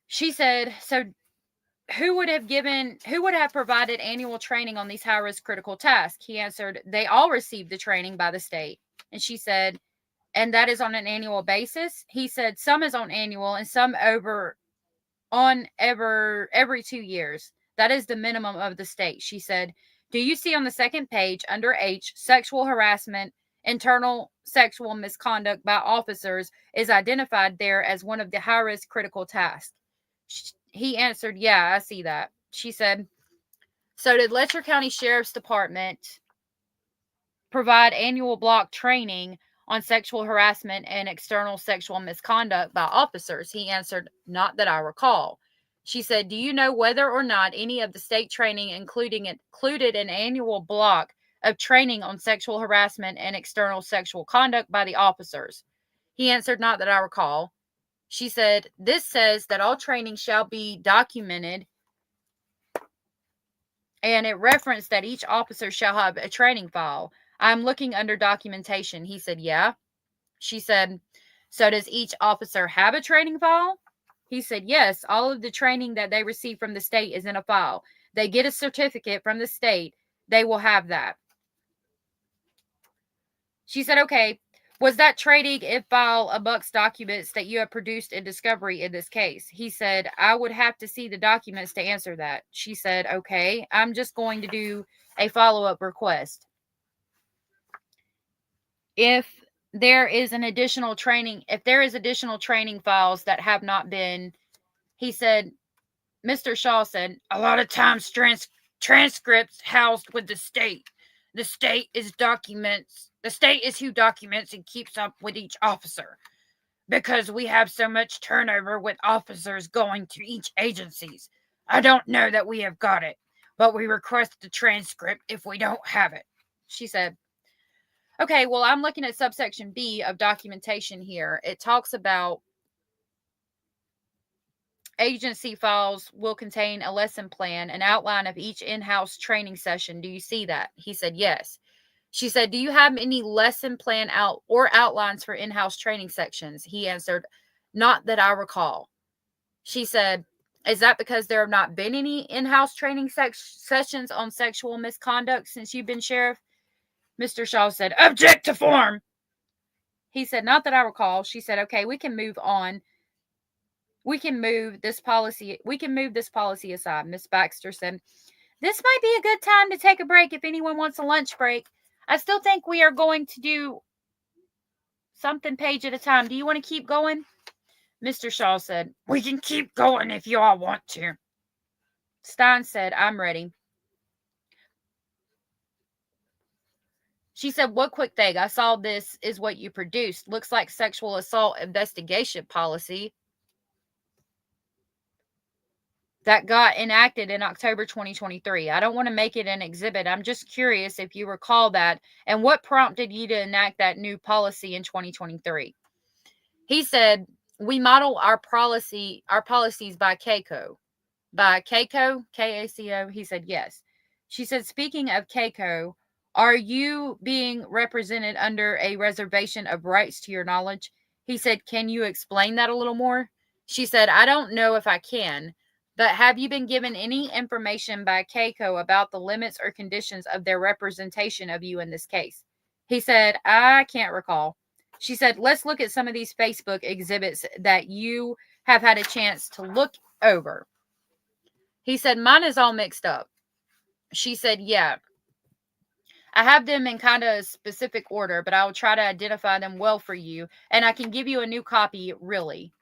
She said, so who would have provided annual training on these high-risk critical tasks? He answered, they all received the training by the state. And she said, and that is on an annual basis? He said, some is on annual and some every 2 years. That is the minimum of the state. She said, do you see on the second page under H, sexual harassment, internal sexual misconduct by officers is identified there as one of the high-risk critical tasks? He answered, yeah, I see that. She said, so did Letcher County Sheriff's Department provide annual block training on sexual harassment and external sexual misconduct by officers? He answered, not that I recall. She said, do you know whether or not any of the state training included an annual block of training on sexual harassment and external sexual conduct by the officers? He answered, not that I recall. She said, this says that all training shall be documented, and it referenced that each officer shall have a training file. I'm looking under documentation. He said, yeah. She said, so does each officer have a training file? He said, yes. All of the training that they receive from the state is in a file. They get a certificate from the state. They will have that. She said, okay. Was that training in file amongst documents that you have produced in discovery in this case? He said, I would have to see the documents to answer that. She said, okay, I'm just going to do a follow-up request. If there is additional training files that have not been, he said, Mr. Shaw said, a lot of times transcripts housed with the state. The state is who documents and keeps up with each officer. Because we have so much turnover with officers going to each agencies. I don't know that we have got it, but we request the transcript if we don't have it. She said, okay, well, I'm looking at subsection B of documentation here. It talks about agency files will contain a lesson plan, an outline of each in-house training session. Do you see that? He said, yes. She said, do you have any lesson plan outlines for in-house training sections? He answered, not that I recall. She said, is that because there have not been any in-house training sessions on sexual misconduct since you've been sheriff? Mr. Shaw said, object to form. He said, not that I recall. She said, okay, we can move on. We can move this policy aside. Miss Baxter said, this might be a good time to take a break if anyone wants a lunch break. I still think we are going to do something page at a time. Do you want to keep going? Mr. Shaw said, we can keep going if you all want to. Stines said, I'm ready. She said, what quick thing? I saw this is what you produced. Looks like sexual assault investigation policy that got enacted in October 2023. I don't want to make it an exhibit. I'm just curious if you recall that and what prompted you to enact that new policy in 2023. He said, we model our policies by KACO. By KACO, K-A-C-O? He said, yes. She said, speaking of KACO, are you being represented under a reservation of rights to your knowledge? He said, can you explain that a little more? She said, I don't know if I can, but have you been given any information by Keiko about the limits or conditions of their representation of you in this case? He said, I can't recall. She said, let's look at some of these Facebook exhibits that you have had a chance to look over. He said, mine is all mixed up. She said, yeah. I have them in kind of specific order, but I will try to identify them well for you, and I can give you a new copy, really.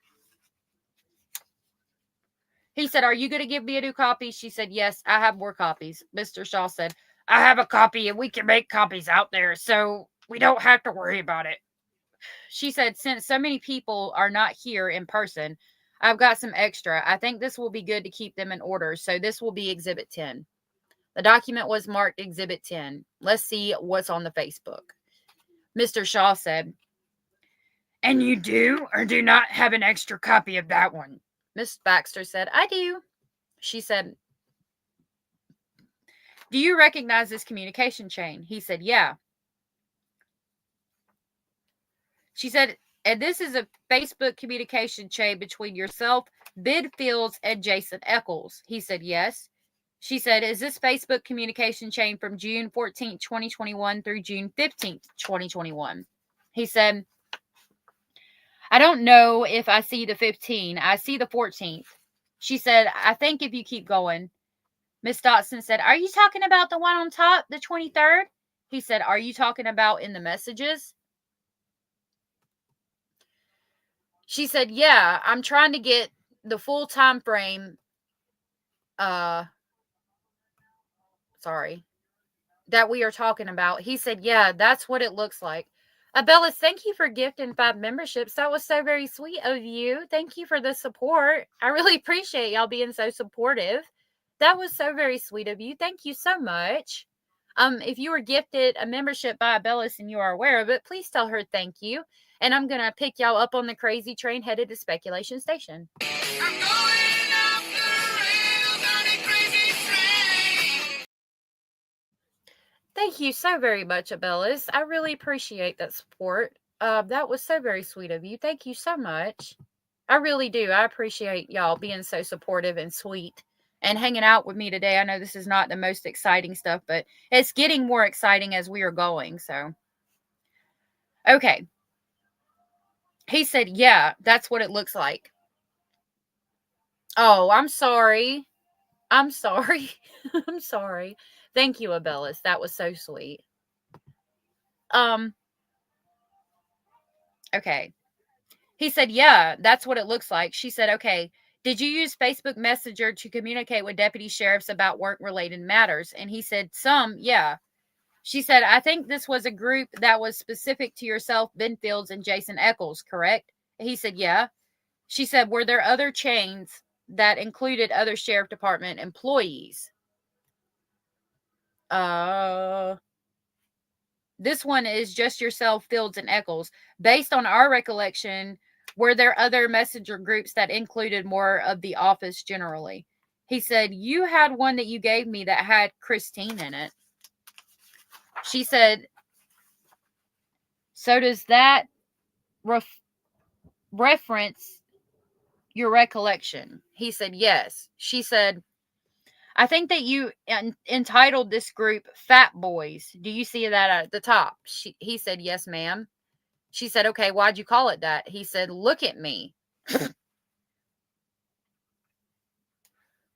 He said, are you going to give me a new copy? She said, yes, I have more copies. Mr. Shaw said, I have a copy, and we can make copies out there, so we don't have to worry about it. She said, since so many people are not here in person, I've got some extra. I think this will be good to keep them in order, so this will be Exhibit 10. The document was marked Exhibit 10. Let's see what's on the Facebook. Mr. Shaw said, and you do or do not have an extra copy of that one? Miss Baxter said, I do. She said, do you recognize this communication chain? He said, yeah. She said, and this is a Facebook communication chain between yourself, Bid Fields, and Jason Eccles. He said, yes. She said, is this Facebook communication chain from June 14th, 2021 through June 15th, 2021? He said, I don't know if I see the 15. I see the 14th. She said, I think if you keep going. Miss Dotson said, are you talking about the one on top, the 23rd? He said, are you talking about in the messages? She said, yeah, I'm trying to get the full time frame. That we are talking about. He said, yeah, that's what it looks like. Bellis, thank you for gifting 5 memberships. That was so very sweet of you. Thank you for the support. I really appreciate y'all being so supportive. That was so very sweet of you. Thank you so much. If you were gifted a membership by Bellis and you are aware of it, please tell her thank you. And I'm going to pick y'all up on the crazy train headed to Speculation Station. Thank you so very much, Abellis. I really appreciate that support. That was so very sweet of you. Thank you so much. I really do. I appreciate y'all being so supportive and sweet and hanging out with me today. I know this is not the most exciting stuff, but it's getting more exciting as we are going. So, okay. He said, yeah, that's what it looks like. Oh, I'm sorry. I'm sorry. I'm sorry. Thank you, Abellis. That was so sweet. Okay. He said, yeah, that's what it looks like. She said, okay, did you use Facebook Messenger to communicate with deputy sheriffs about work-related matters? And he said, some, yeah. She said, I think this was a group that was specific to yourself, Ben Fields, and Jason Eccles, correct? He said, yeah. She said, were there other chains that included other sheriff department employees? This one is just yourself, Fields, and Eccles. Based on our recollection, were there other messenger groups that included more of the office generally? He said, you had one that you gave me that had Christine in it. She said, so does that reference your recollection? He said, yes. She said, I think that you entitled this group Fat Boys. Do you see that at the top? He said, yes, ma'am. She said, okay, why'd you call it that? He said, look at me.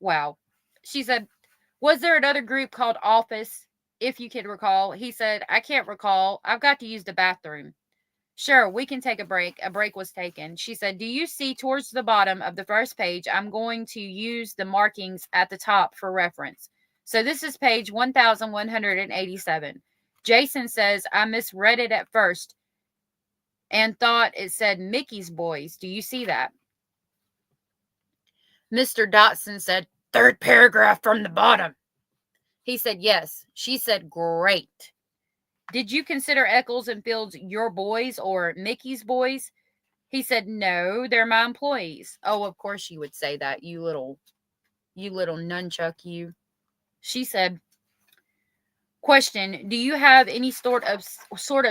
Wow. She said, was there another group called Office, if you can recall? He said, I can't recall. I've got to use the bathroom. Sure, we can take a break. A break was taken. She said, do you see towards the bottom of the first page? I'm going to use the markings at the top for reference. So this is page 1187. Jason says, I misread it at first and thought it said Mickey's Boys. Do you see that? Mr. Dotson said, 3rd paragraph from the bottom. He said, yes. She said, great. Did you consider Eccles and Fields your boys or Mickey's boys? He said, no, they're my employees. Oh, of course you would say that, you little nunchuck, you. She said, question, do you have any sort of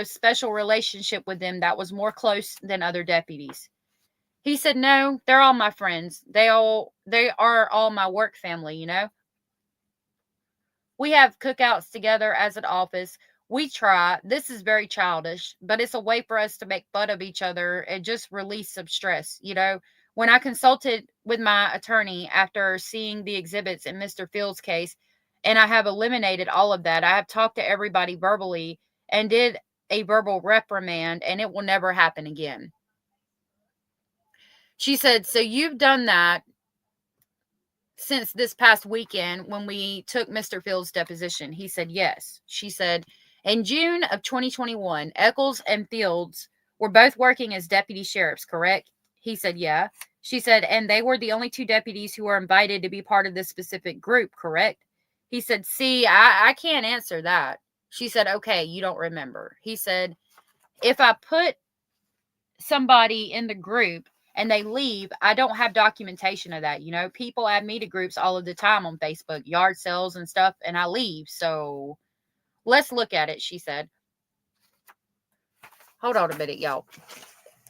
special relationship with them that was more close than other deputies? He said, no, they're all my friends. They are all my work family, you know. We have cookouts together as an office. We try. This is very childish, but it's a way for us to make fun of each other and just release some stress, you know. When I consulted with my attorney after seeing the exhibits in Mr. Fields' case, and I have eliminated all of that, I have talked to everybody verbally and did a verbal reprimand, and it will never happen again. She said, so you've done that since this past weekend when we took Mr. Fields' deposition? He said, yes. She said, in June of 2021, Eccles and Fields were both working as deputy sheriffs, correct? He said, yeah. She said, and they were the only two deputies who were invited to be part of this specific group, correct? He said, see, I can't answer that. She said, okay, you don't remember. He said, if I put somebody in the group and they leave, I don't have documentation of that. You know, people add me to groups all of the time on Facebook, yard sales and stuff, and I leave. So let's look at it, she said. Hold on a minute, y'all.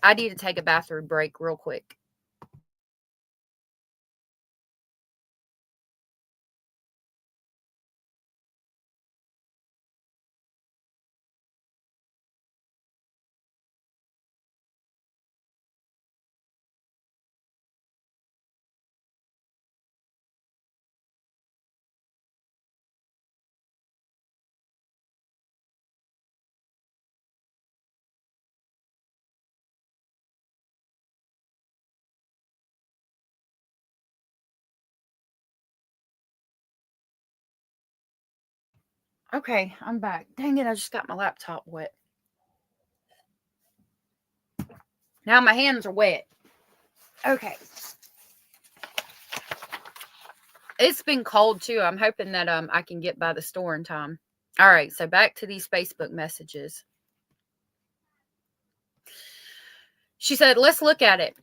I need to take a bathroom break real quick. Okay, I'm back. Dang it, I just got my laptop wet. Now my hands are wet. Okay. It's been cold too. I'm hoping that I can get by the store in time. All right, so back to these Facebook messages. She said, let's look at it.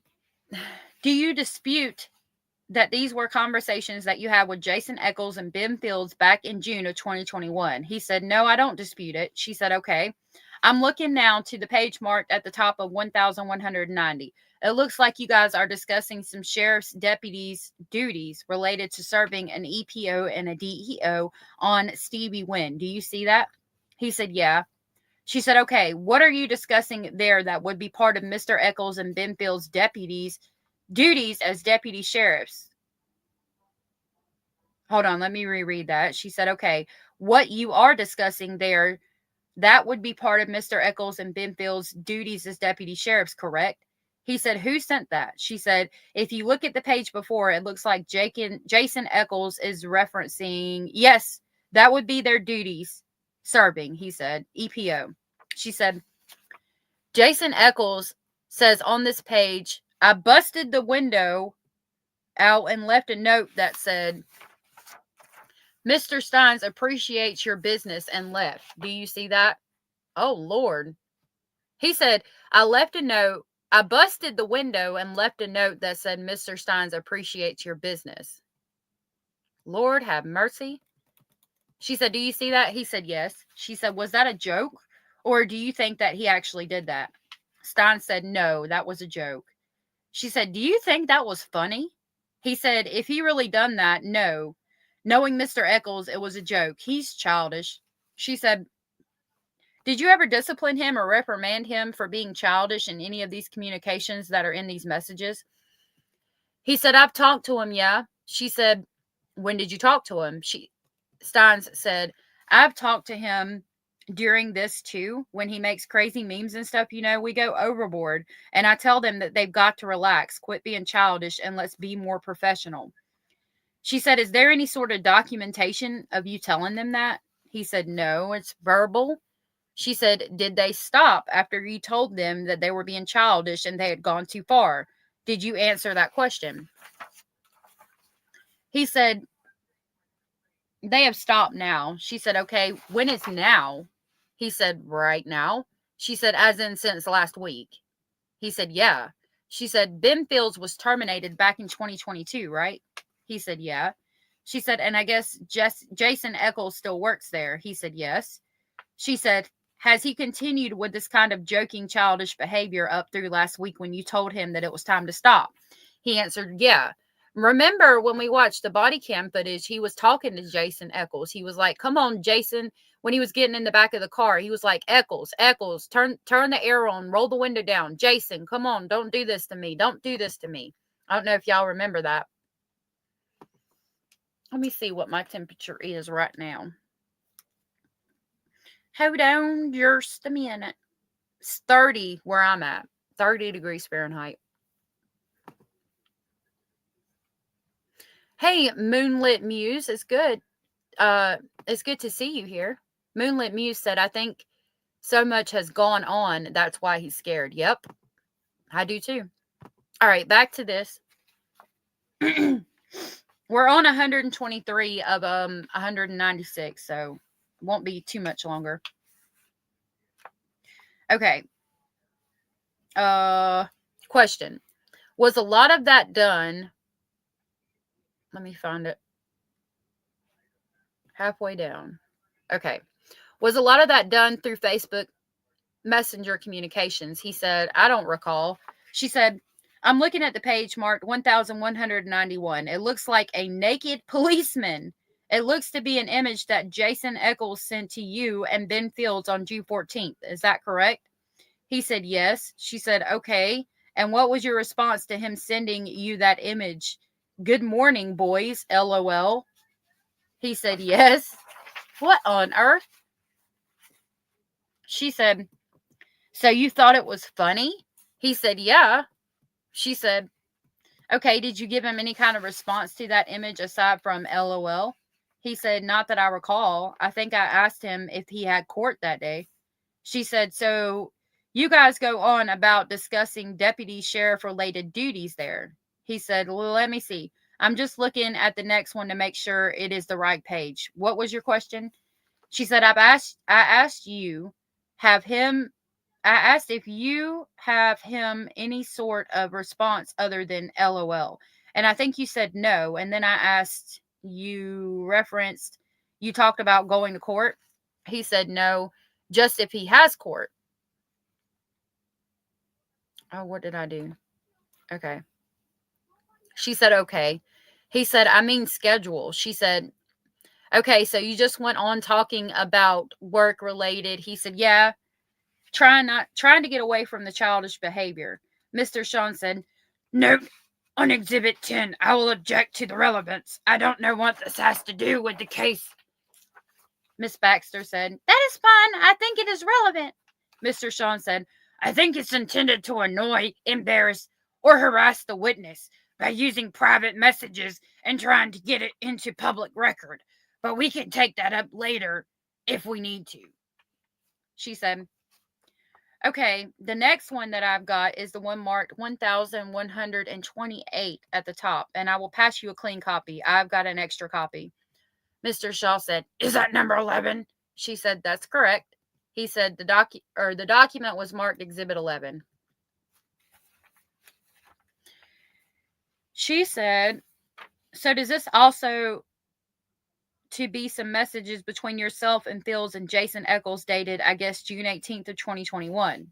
Do you dispute that these were conversations that you had with Jason Eccles and Ben Fields back in June of 2021? He said, no, I don't dispute it. She said, okay. I'm looking now to the page marked at the top of 1,190. It looks like you guys are discussing some sheriff's deputies' duties related to serving an EPO and a DEO on Stevie Wynn. Do you see that? He said, yeah. She said, okay, what are you discussing there that would be part of Mr. Eccles and Ben Fields' deputies' duties as deputy sheriffs? Hold on, let me reread that. She said, okay, what you are discussing there, that would be part of Mr. Eccles and Ben Fields' duties as deputy sheriffs, correct? He said, who sent that? She said, if you look at the page before, it looks like Jason Eccles is referencing, yes, that would be their duties serving, he said, EPO. She said, Jason Eccles says on this page, I busted the window out and left a note that said, Mr. Stines appreciates your business, and left. Do you see that? Oh, Lord. He said, I left a note. I busted the window and left a note that said, Mr. Stines appreciates your business. Lord have mercy. She said, do you see that? He said, yes. She said, was that a joke? Or do you think that he actually did that? Stines said, no, that was a joke. She said, do you think that was funny? He said, if he really done that, no. Knowing Mr. Eccles, it was a joke. He's childish. She said, did you ever discipline him or reprimand him for being childish in any of these communications that are in these messages? He said, I've talked to him, yeah. She said, when did you talk to him? Stines said, I've talked to him during this too. When he makes crazy memes and stuff, you know, we go overboard. And I tell them that they've got to relax, quit being childish, and let's be more professional. She said, is there any sort of documentation of you telling them that? He said, no, it's verbal. She said, did they stop after you told them that they were being childish and they had gone too far? Did you answer that question? He said, they have stopped now. She said, okay, when is now? He said, right now. She said, as in since last week. He said, yeah. She said, Ben Fields was terminated back in 2022, right? He said, yeah. She said, and I guess Jason Eccles still works there. He said, yes. She said, has he continued with this kind of joking, childish behavior up through last week when you told him that it was time to stop? He answered, yeah. Remember when we watched the body cam footage, he was talking to Jason Eccles. He was like, come on, Jason. When he was getting in the back of the car, he was like, Eccles, turn the air on, roll the window down. Jason, come on, don't do this to me. Don't do this to me. I don't know if y'all remember that. Let me see what my temperature is right now. Hold on just a minute. It's 30 where I'm at. 30 degrees Fahrenheit. Hey, Moonlit Muse, it's good. It's good to see you here. Moonlit Muse said, I think so much has gone on. That's why he's scared. Yep, I do too. All right, back to this. We're on 123 of 196, so it won't be too much longer. Okay. Question. Was a lot of that done? Let me find it. Halfway down. Okay. Was a lot of that done through Facebook Messenger communications? He said, I don't recall. She said, I'm looking at the page marked 1,191. It looks like a naked policeman. It looks to be an image that Jason Eccles sent to you and Ben Fields on June 14th. Is that correct? He said, yes. She said, okay. And what was your response to him sending you that image? Good morning, boys. LOL. He said, yes. What on earth? She said, so you thought it was funny? He said, yeah. She said, okay, did you give him any kind of response to that image aside from LOL? He said, not that I recall. I think I asked him if he had court that day. She said, so you guys go on about discussing deputy sheriff related duties there. He said, well, let me see. I'm just looking at the next one to make sure it is the right page. What was your question? She said, I asked if you have him any sort of response other than LOL. And I think you said no. And then I asked, you talked about going to court. He said no, just if he has court. Oh, what did I do? Okay. She said, okay. He said, I mean schedule. She said, okay, so you just went on talking about work related. He said, yeah, trying to get away from the childish behavior. Mr. Sean said, nope. On Exhibit 10, I will object to the relevance. I don't know what this has to do with the case. Miss Baxter said, that is fine. I think it is relevant. Mr. Sean said, I think it's intended to annoy, embarrass, or harass the witness by using private messages and trying to get it into public record. But we can take that up later if we need to. She said, okay, the next one that I've got is the one marked 1,128 at the top, and I will pass you a clean copy. I've got an extra copy. Mr. Shaw said, is that number 11? She said, that's correct. He said the document was marked Exhibit 11. She said, so does this also to be some messages between yourself and Fields and Jason Eccles dated, I guess, June 18th of 2021?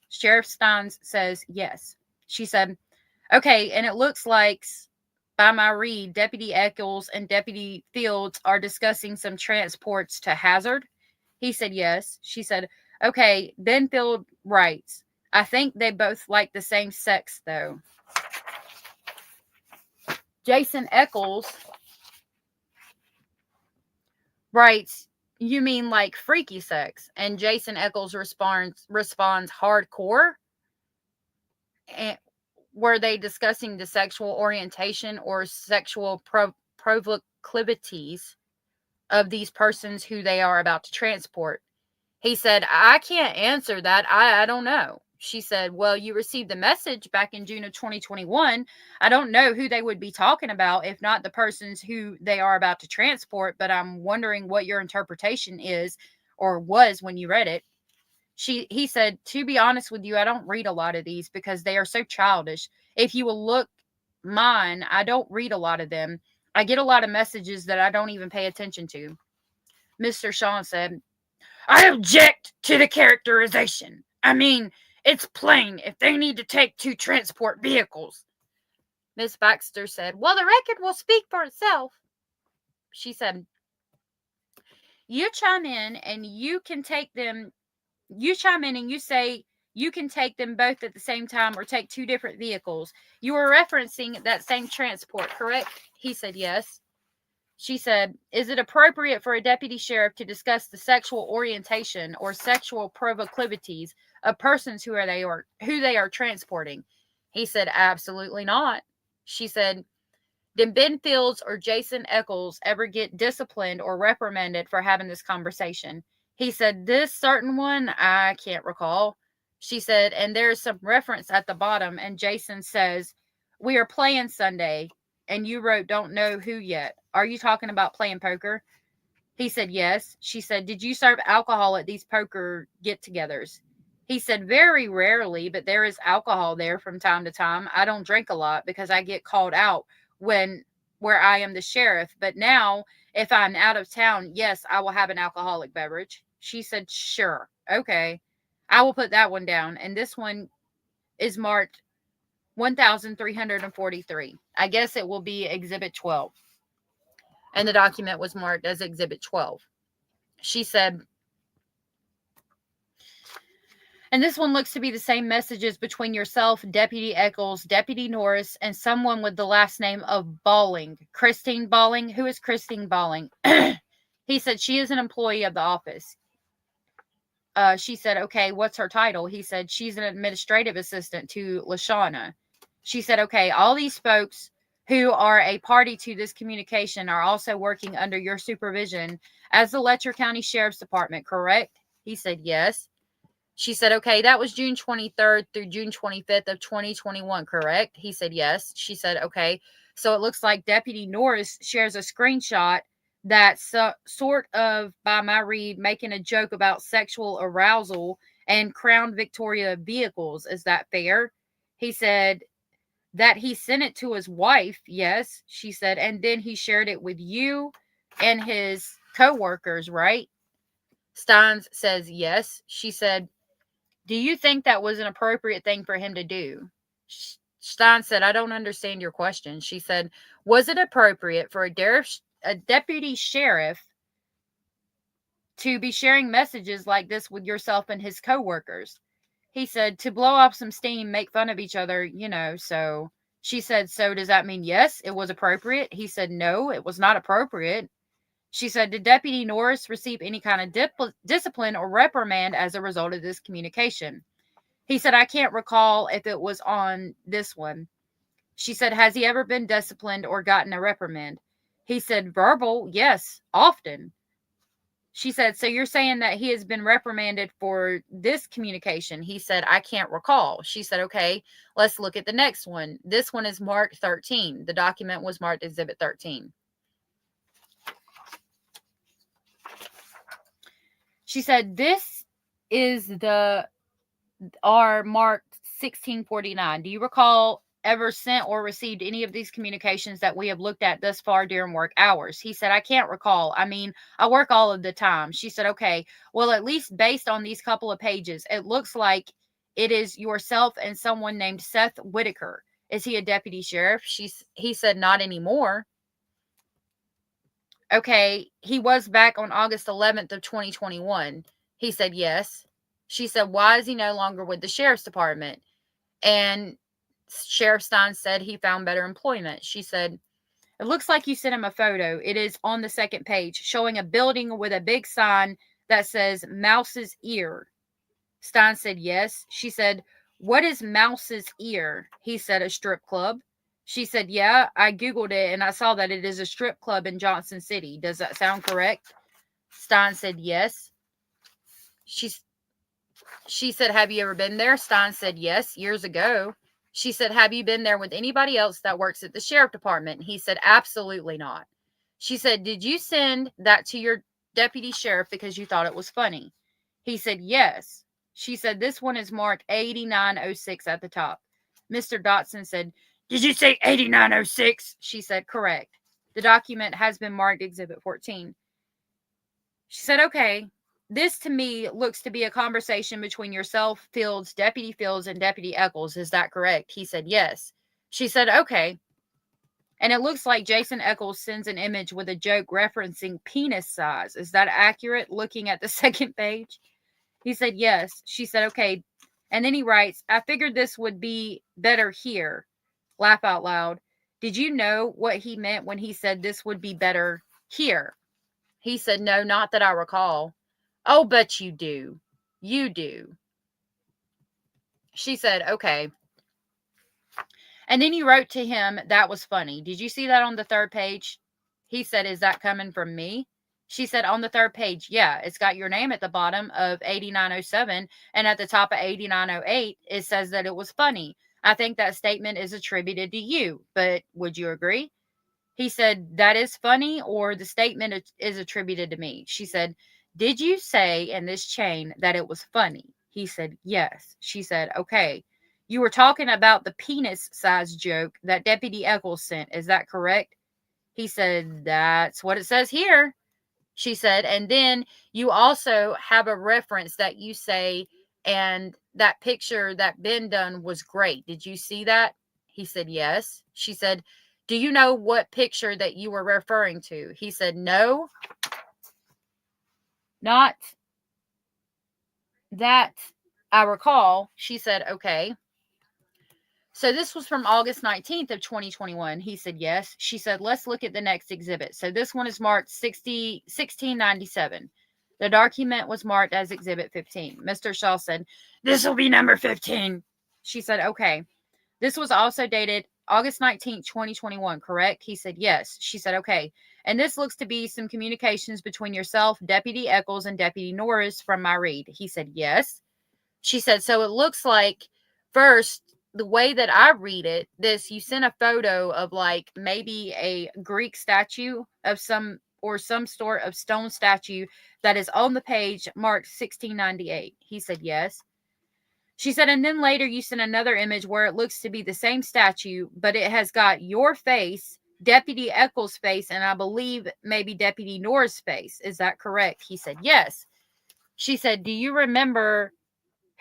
Sheriff Stines says yes. She said, okay, and it looks like by my read, Deputy Eccles and Deputy Fields are discussing some transports to Hazard. He said yes. She said, okay, Ben Field writes, I think they both like the same sex, though. Jason Eccles writes, you mean like freaky sex? And Jason Eccles responds hardcore? And were they discussing the sexual orientation or sexual proclivities of these persons who they are about to transport? He said, I can't answer that. I don't know. She said, well, you received the message back in June of 2021. I don't know who they would be talking about, if not the persons who they are about to transport, but I'm wondering what your interpretation is or was when you read it. He said, to be honest with you, I don't read a lot of these because they are so childish. If you will look mine, I don't read a lot of them. I get a lot of messages that I don't even pay attention to. Mr. Sean said, I object to the characterization. I mean, it's plain if they need to take 2 transport vehicles. Miss Baxter said, well, the record will speak for itself. She said, you chime in and you can take them. You chime in and you say you can take them both at the same time or take 2 different vehicles. You were referencing that same transport, correct? He said, yes. She said, is it appropriate for a deputy sheriff to discuss the sexual orientation or sexual proclivities of persons who they are transporting? He said, absolutely not. She said, did Ben Fields or Jason Eccles ever get disciplined or reprimanded for having this conversation? He said, this certain one, I can't recall. She said, and there's some reference at the bottom, and Jason says, we are playing Sunday, and you wrote, don't know who yet. Are you talking about playing poker? He said, yes. She said, did you serve alcohol at these poker get-togethers? He said, very rarely, but there is alcohol there from time to time. I don't drink a lot because I get called out where I am the sheriff. But now, if I'm out of town, yes, I will have an alcoholic beverage. She said, sure. Okay. I will put that one down. And this one is marked 1,343. I guess it will be Exhibit 12. And the document was marked as Exhibit 12. She said, and this one looks to be the same messages between yourself, Deputy Eccles, Deputy Norris, and someone with the last name of Balling. Christine Balling. Who is Christine Balling? He said, she is an employee of the office. She said, okay, what's her title? He said, she's an administrative assistant to LaShawna. She said, okay, all these folks who are a party to this communication are also working under your supervision as the Letcher County Sheriff's Department, correct? He said, yes. She said, okay, that was June 23rd through June 25th of 2021, correct? He said, yes. She said, okay. So it looks like Deputy Norris shares a screenshot that's sort of, by my read, making a joke about sexual arousal and Crown Victoria vehicles. Is that fair? He said that he sent it to his wife. Yes, she said. And then he shared it with you and his co-workers, right? Stines says, yes. She said, do you think that was an appropriate thing for him to do? Stein said, I don't understand your question. She said, was it appropriate for a deputy sheriff to be sharing messages like this with yourself and his co-workers? He said, to blow off some steam, make fun of each other, you know, so. She said, so does that mean yes, it was appropriate? He said, no, it was not appropriate. She said, did Deputy Norris receive any kind of discipline or reprimand as a result of this communication? He said, I can't recall if it was on this one. She said, has he ever been disciplined or gotten a reprimand? He said, verbal, yes, often. She said, so you're saying that he has been reprimanded for this communication? He said, I can't recall. She said, okay, let's look at the next one. This one is marked 13. The document was marked Exhibit 13. She said, this is are marked 1649. Do you recall ever sent or received any of these communications that we have looked at thus far during work hours? He said, I can't recall. I mean, I work all of the time. She said, okay, well, at least based on these couple of pages, it looks like it is yourself and someone named Seth Whitaker. Is he a deputy sheriff? He said, not anymore. Okay, he was back on August 11th of 2021. He said, yes. She said, why is he no longer with the sheriff's department? And Sheriff Stein said he found better employment. She said, it looks like you sent him a photo. It is on the second page showing a building with a big sign that says Mouse's Ear. Stein said, yes. She said, what is Mouse's Ear? He said, a strip club. She said, yeah, I Googled it and I saw that it is a strip club in Johnson City. Does that sound correct? Stein said, yes. She said, have you ever been there? Stein said, yes, years ago. She said, have you been there with anybody else that works at the sheriff department? He said, absolutely not. She said, did you send that to your deputy sheriff because you thought it was funny? He said, yes. She said, this one is marked 8906 at the top. Mr. Dotson said, did you say 8906? She said, correct. The document has been marked Exhibit 14. She said, okay, this to me looks to be a conversation between yourself, Fields, Deputy Fields, and Deputy Eccles. Is that correct? He said, yes. She said, okay. And it looks like Jason Eccles sends an image with a joke referencing penis size. Is that accurate looking at the second page? He said, yes. She said, okay. And then he writes, I figured this would be better here. Laugh out loud. Did you know what he meant when he said this would be better here? He said, no, not that I recall. Oh, but you do. You do. She said, okay. And then you wrote to him, that was funny. Did you see that on the third page? He said, is that coming from me? She said, on the third page, yeah, it's got your name at the bottom of 8907, and at the top of 8908, it says that it was funny. I think that statement is attributed to you, but would you agree? He said, that is funny, or the statement is attributed to me. She said, did you say in this chain that it was funny? He said, yes. She said, okay. You were talking about the penis size joke that Deputy Eccles sent. Is that correct? He said, that's what it says here. She said, and then you also have a reference that you say, and that picture that Ben done was great. Did you see that? He said, yes. She said, do you know what picture that you were referring to? He said, no, not that I recall. She said, okay. So this was from August 19th of 2021. He said, yes. She said, let's look at the next exhibit. So this one is marked 1697. The document was marked as exhibit 15. Mr. Shaw said, this will be number 15. She said, okay. This was also dated August 19th, 2021, correct? He said, yes. She said, okay. And this looks to be some communications between yourself, Deputy Eccles, and Deputy Norris from my read. He said, yes. She said, so it looks like first, the way that I read it, you sent a photo of like maybe a Greek statue of some sort of stone statue that is on the page marked 1698. He said, yes. She said, and then later you sent another image where it looks to be the same statue, but it has got your face, Deputy Eccles' face, and I believe maybe Deputy Norris' face. Is that correct? He said, yes. She said, do you remember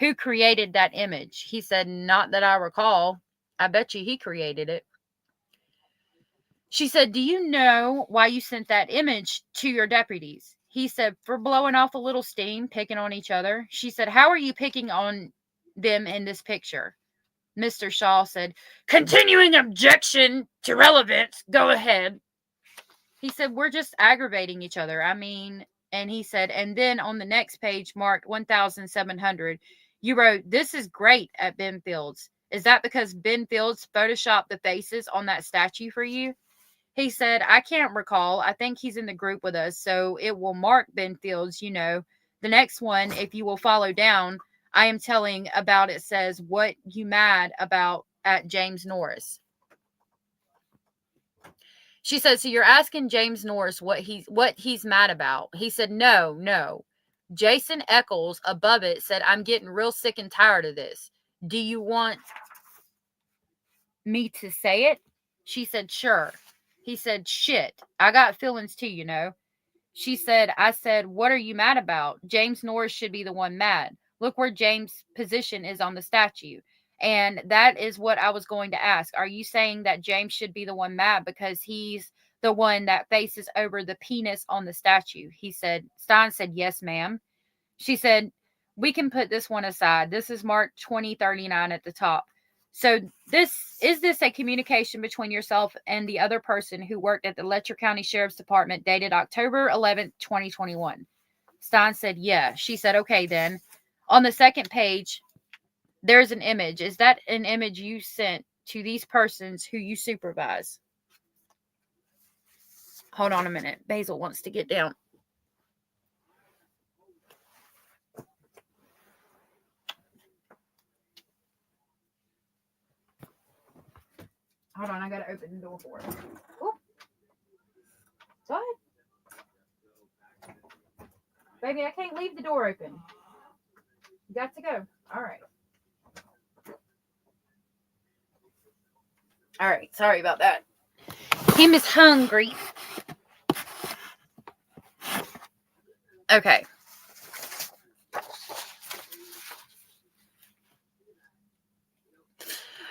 who created that image? He said, not that I recall. I bet you he created it. She said, do you know why you sent that image to your deputies? He said, for blowing off a little steam, picking on each other. She said, how are you picking on them in this picture? Mr. Shaw said, continuing objection to relevance. Go ahead. He said, we're just aggravating each other. I mean, and he said, and then on the next page marked 1700, you wrote, this is great at Ben Fields. Is that because Ben Fields photoshopped the faces on that statue for you? He said, I can't recall. I think he's in the group with us, so it will mark Ben Fields, you know. The next one, if you will follow down, I am telling about it says, what you mad about at James Norris? She said, so you're asking James Norris what he's mad about. He said, no. Jason Eccles above it said, I'm getting real sick and tired of this. Do you want me to say it? She said, sure. He said, shit, I got feelings too, you know. She said, I said, what are you mad about? James Norris should be the one mad. Look where James' position is on the statue. And that is what I was going to ask. Are you saying that James should be the one mad because he's the one that faces over the penis on the statue? He said, Stines said, yes, ma'am. She said, we can put this one aside. This is marked 2039 at the top. So is this a communication between yourself and the other person who worked at the Letcher County Sheriff's Department dated October 11th, 2021? Stein said, yeah. She said, okay, then. On the second page, there's an image. Is that an image you sent to these persons who you supervise? Hold on a minute. Basil wants to get down. Hold on, I gotta open the door for it. Oop. What? Baby, I can't leave the door open. You got to go. All right. All right, sorry about that. Him is hungry. Okay.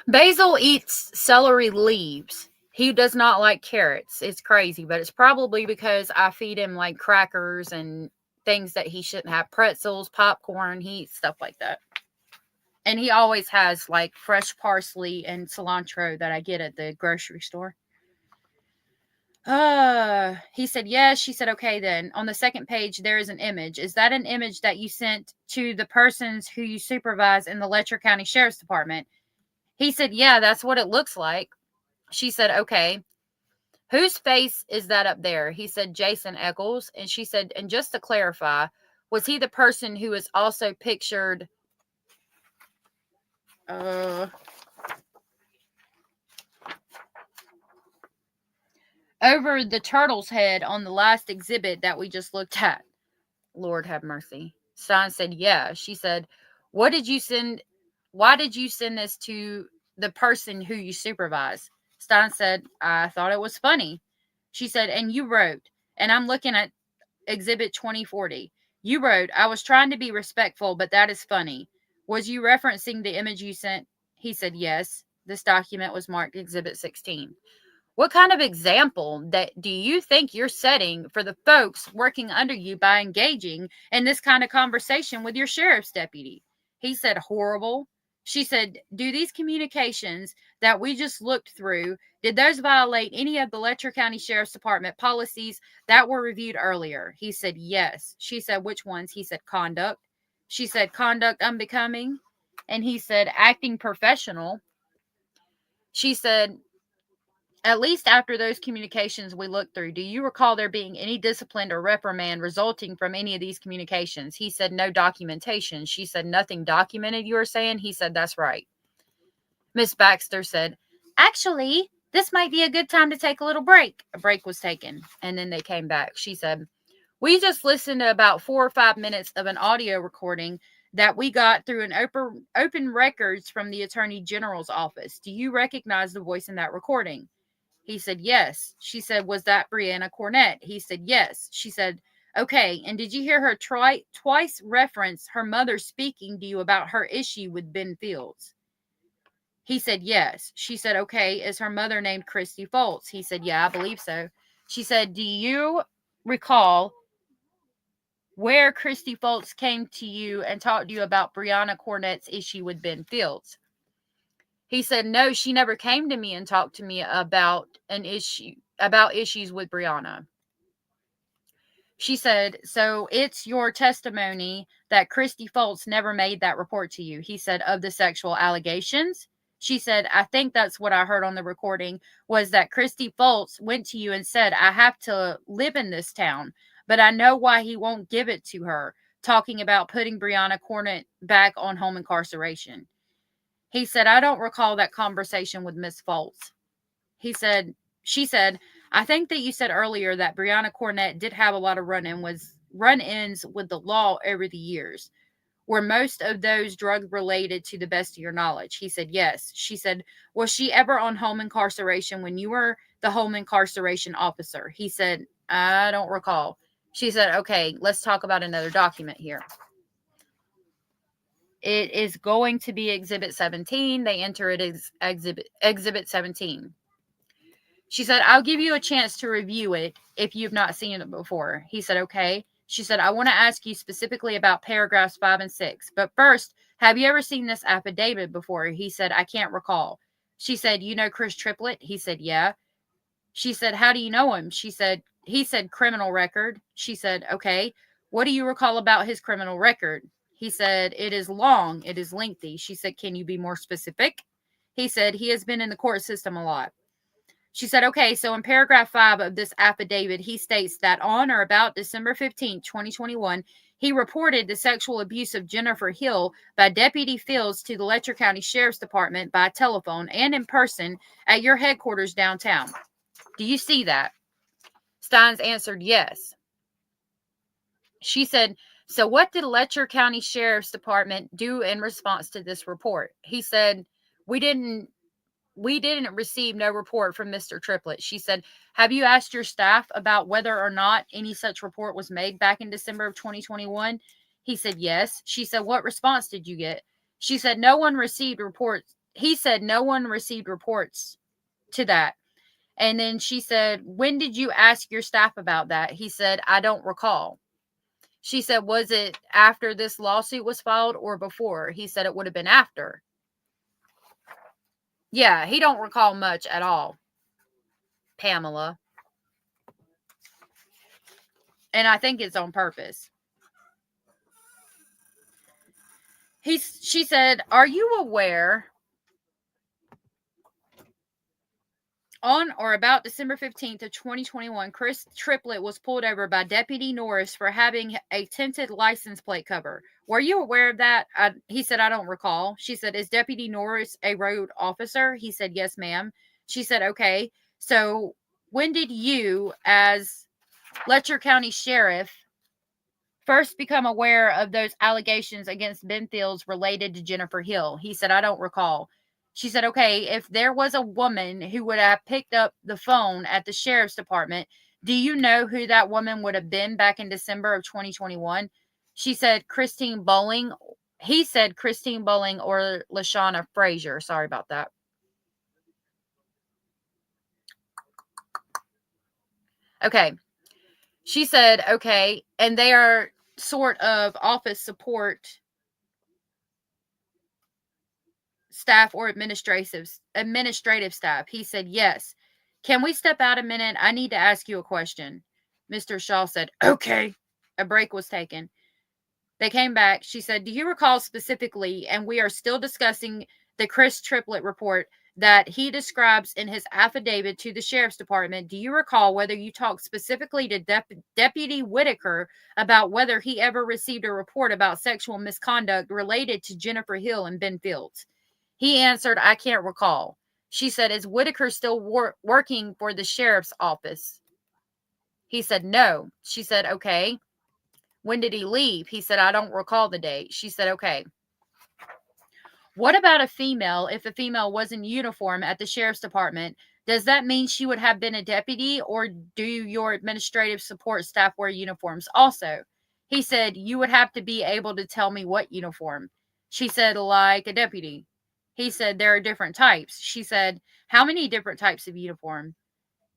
Basil eats celery leaves. He does not like carrots. It's crazy, but it's probably because I feed him like crackers and things that he shouldn't have. Pretzels, popcorn, he eats stuff like that. And he always has like fresh parsley and cilantro that I get at the grocery store. He said, yes. She said, okay, then. On the second page, there is an image. Is that an image that you sent to the persons who you supervise in the Letcher County Sheriff's Department? He said, yeah, that's what it looks like. She said, okay. Whose face is that up there? He said, Jason Eccles. And she said, and just to clarify, was he the person who is also pictured over the turtle's head on the last exhibit that we just looked at? Lord have mercy. Stein said, yeah. She said, why did you send this to the person who you supervise? Stein said, I thought it was funny. She said, and you wrote, and I'm looking at exhibit 2040. You wrote, I was trying to be respectful, but that is funny. Was you referencing the image you sent? He said, yes. This document was marked exhibit 16. What kind of example that do you think you're setting for the folks working under you by engaging in this kind of conversation with your sheriff's deputy? He said, horrible. She said, do these communications that we just looked through, did those violate any of the Letcher County Sheriff's Department policies that were reviewed earlier? He said, yes. She said, which ones? He said, conduct. She said, conduct unbecoming. And he said, acting professional. She said, at least after those communications we looked through, do you recall there being any discipline or reprimand resulting from any of these communications? He said, no documentation. She said, nothing documented, you were saying? He said, that's right. Miss Baxter said, actually, this might be a good time to take a little break. A break was taken, and then they came back. She said, we just listened to about 4 or 5 minutes of an audio recording that we got through an open records from the Attorney General's office. Do you recognize the voice in that recording? He said, yes. She said, was that Brianna Cornett? He said, yes. She said, okay. And did you hear her twice reference her mother speaking to you about her issue with Ben Fields? He said, yes. She said, okay. Is her mother named Christy Foltz? He said, yeah, I believe so. She said, do you recall where Christy Foltz came to you and talked to you about Brianna Cornett's issue with Ben Fields? He said, no, she never came to me and talked to me about issues with Brianna. She said, so it's your testimony that Christy Foltz never made that report to you. He said, of the sexual allegations. She said, I think that's what I heard on the recording, was that Christy Foltz went to you and said, I have to live in this town, but I know why he won't give it to her, talking about putting Brianna Cornett back on home incarceration. He said, I don't recall that conversation with Miss Foltz. She said, I think that you said earlier that Brianna Cornett did have a lot of run-ins with the law over the years. Were most of those drug related, to the best of your knowledge? He said, yes. She said, was she ever on home incarceration when you were the home incarceration officer? He said, I don't recall. She said, okay, let's talk about another document here. It is going to be Exhibit 17. They enter it as Exhibit 17. She said, I'll give you a chance to review it if you've not seen it before. He said, okay. She said, I want to ask you specifically about paragraphs 5 and 6. But first, have you ever seen this affidavit before? He said, I can't recall. She said, you know Chris Triplett? He said, yeah. She said, how do you know him? He said, criminal record. She said, okay. What do you recall about his criminal record? He said, it is long. It is lengthy. She said, can you be more specific? He said, he has been in the court system a lot. She said, okay, so in paragraph 5 of this affidavit, he states that on or about December 15, 2021, he reported the sexual abuse of Jennifer Hill by Deputy Fields to the Letcher County Sheriff's Department by telephone and in person at your headquarters downtown. Do you see that? Stines answered, yes. She said, so what did Letcher County Sheriff's Department do in response to this report? He said, we didn't receive no report from Mr. Triplett. She said, have you asked your staff about whether or not any such report was made back in December of 2021? He said, yes. She said, what response did you get? She said, no one received reports. he said no one received reports to that. And then she said, when did you ask your staff about that? He said, I don't recall. She said, was it after this lawsuit was filed or before? He said it would have been after. Yeah, he don't recall much at all, Pamela. And I think it's on purpose. She said, are you aware on or about December 15th of 2021, Chris Triplett was pulled over by Deputy Norris for having a tinted license plate cover. Were you aware of that? He said, I don't recall. She said, is Deputy Norris a road officer? He said, yes, ma'am. She said, okay. So when did you, as Letcher County Sheriff, first become aware of those allegations against Ben Fields related to Jennifer Hill? He said, I don't recall. She said, okay, if there was a woman who would have picked up the phone at the sheriff's department, do you know who that woman would have been back in December of 2021? She said, Christine Bowling. He said Christine Bowling or LaShawna Frazier. Sorry about that. Okay. She said, okay, and they are sort of office support staff or administrative staff. He said, yes. Can we step out a minute? I need to ask you a question. Mr. Shaw said, okay. A break was taken. They came back. She said, do you recall specifically, and we are still discussing the Chris Triplett report that he describes in his affidavit to the sheriff's department, do you recall whether you talked specifically to Deputy Whitaker about whether he ever received a report about sexual misconduct related to Jennifer Hill and Ben Fields? He answered, I can't recall. She said, is Whitaker still working for the sheriff's office? He said, no. She said, okay. When did he leave? He said, I don't recall the date. She said, okay. What about a female? If a female was in uniform at the sheriff's department, does that mean she would have been a deputy, or do your administrative support staff wear uniforms also? He said, you would have to be able to tell me what uniform. She said, like a deputy. He said, there are different types. She said, how many different types of uniform?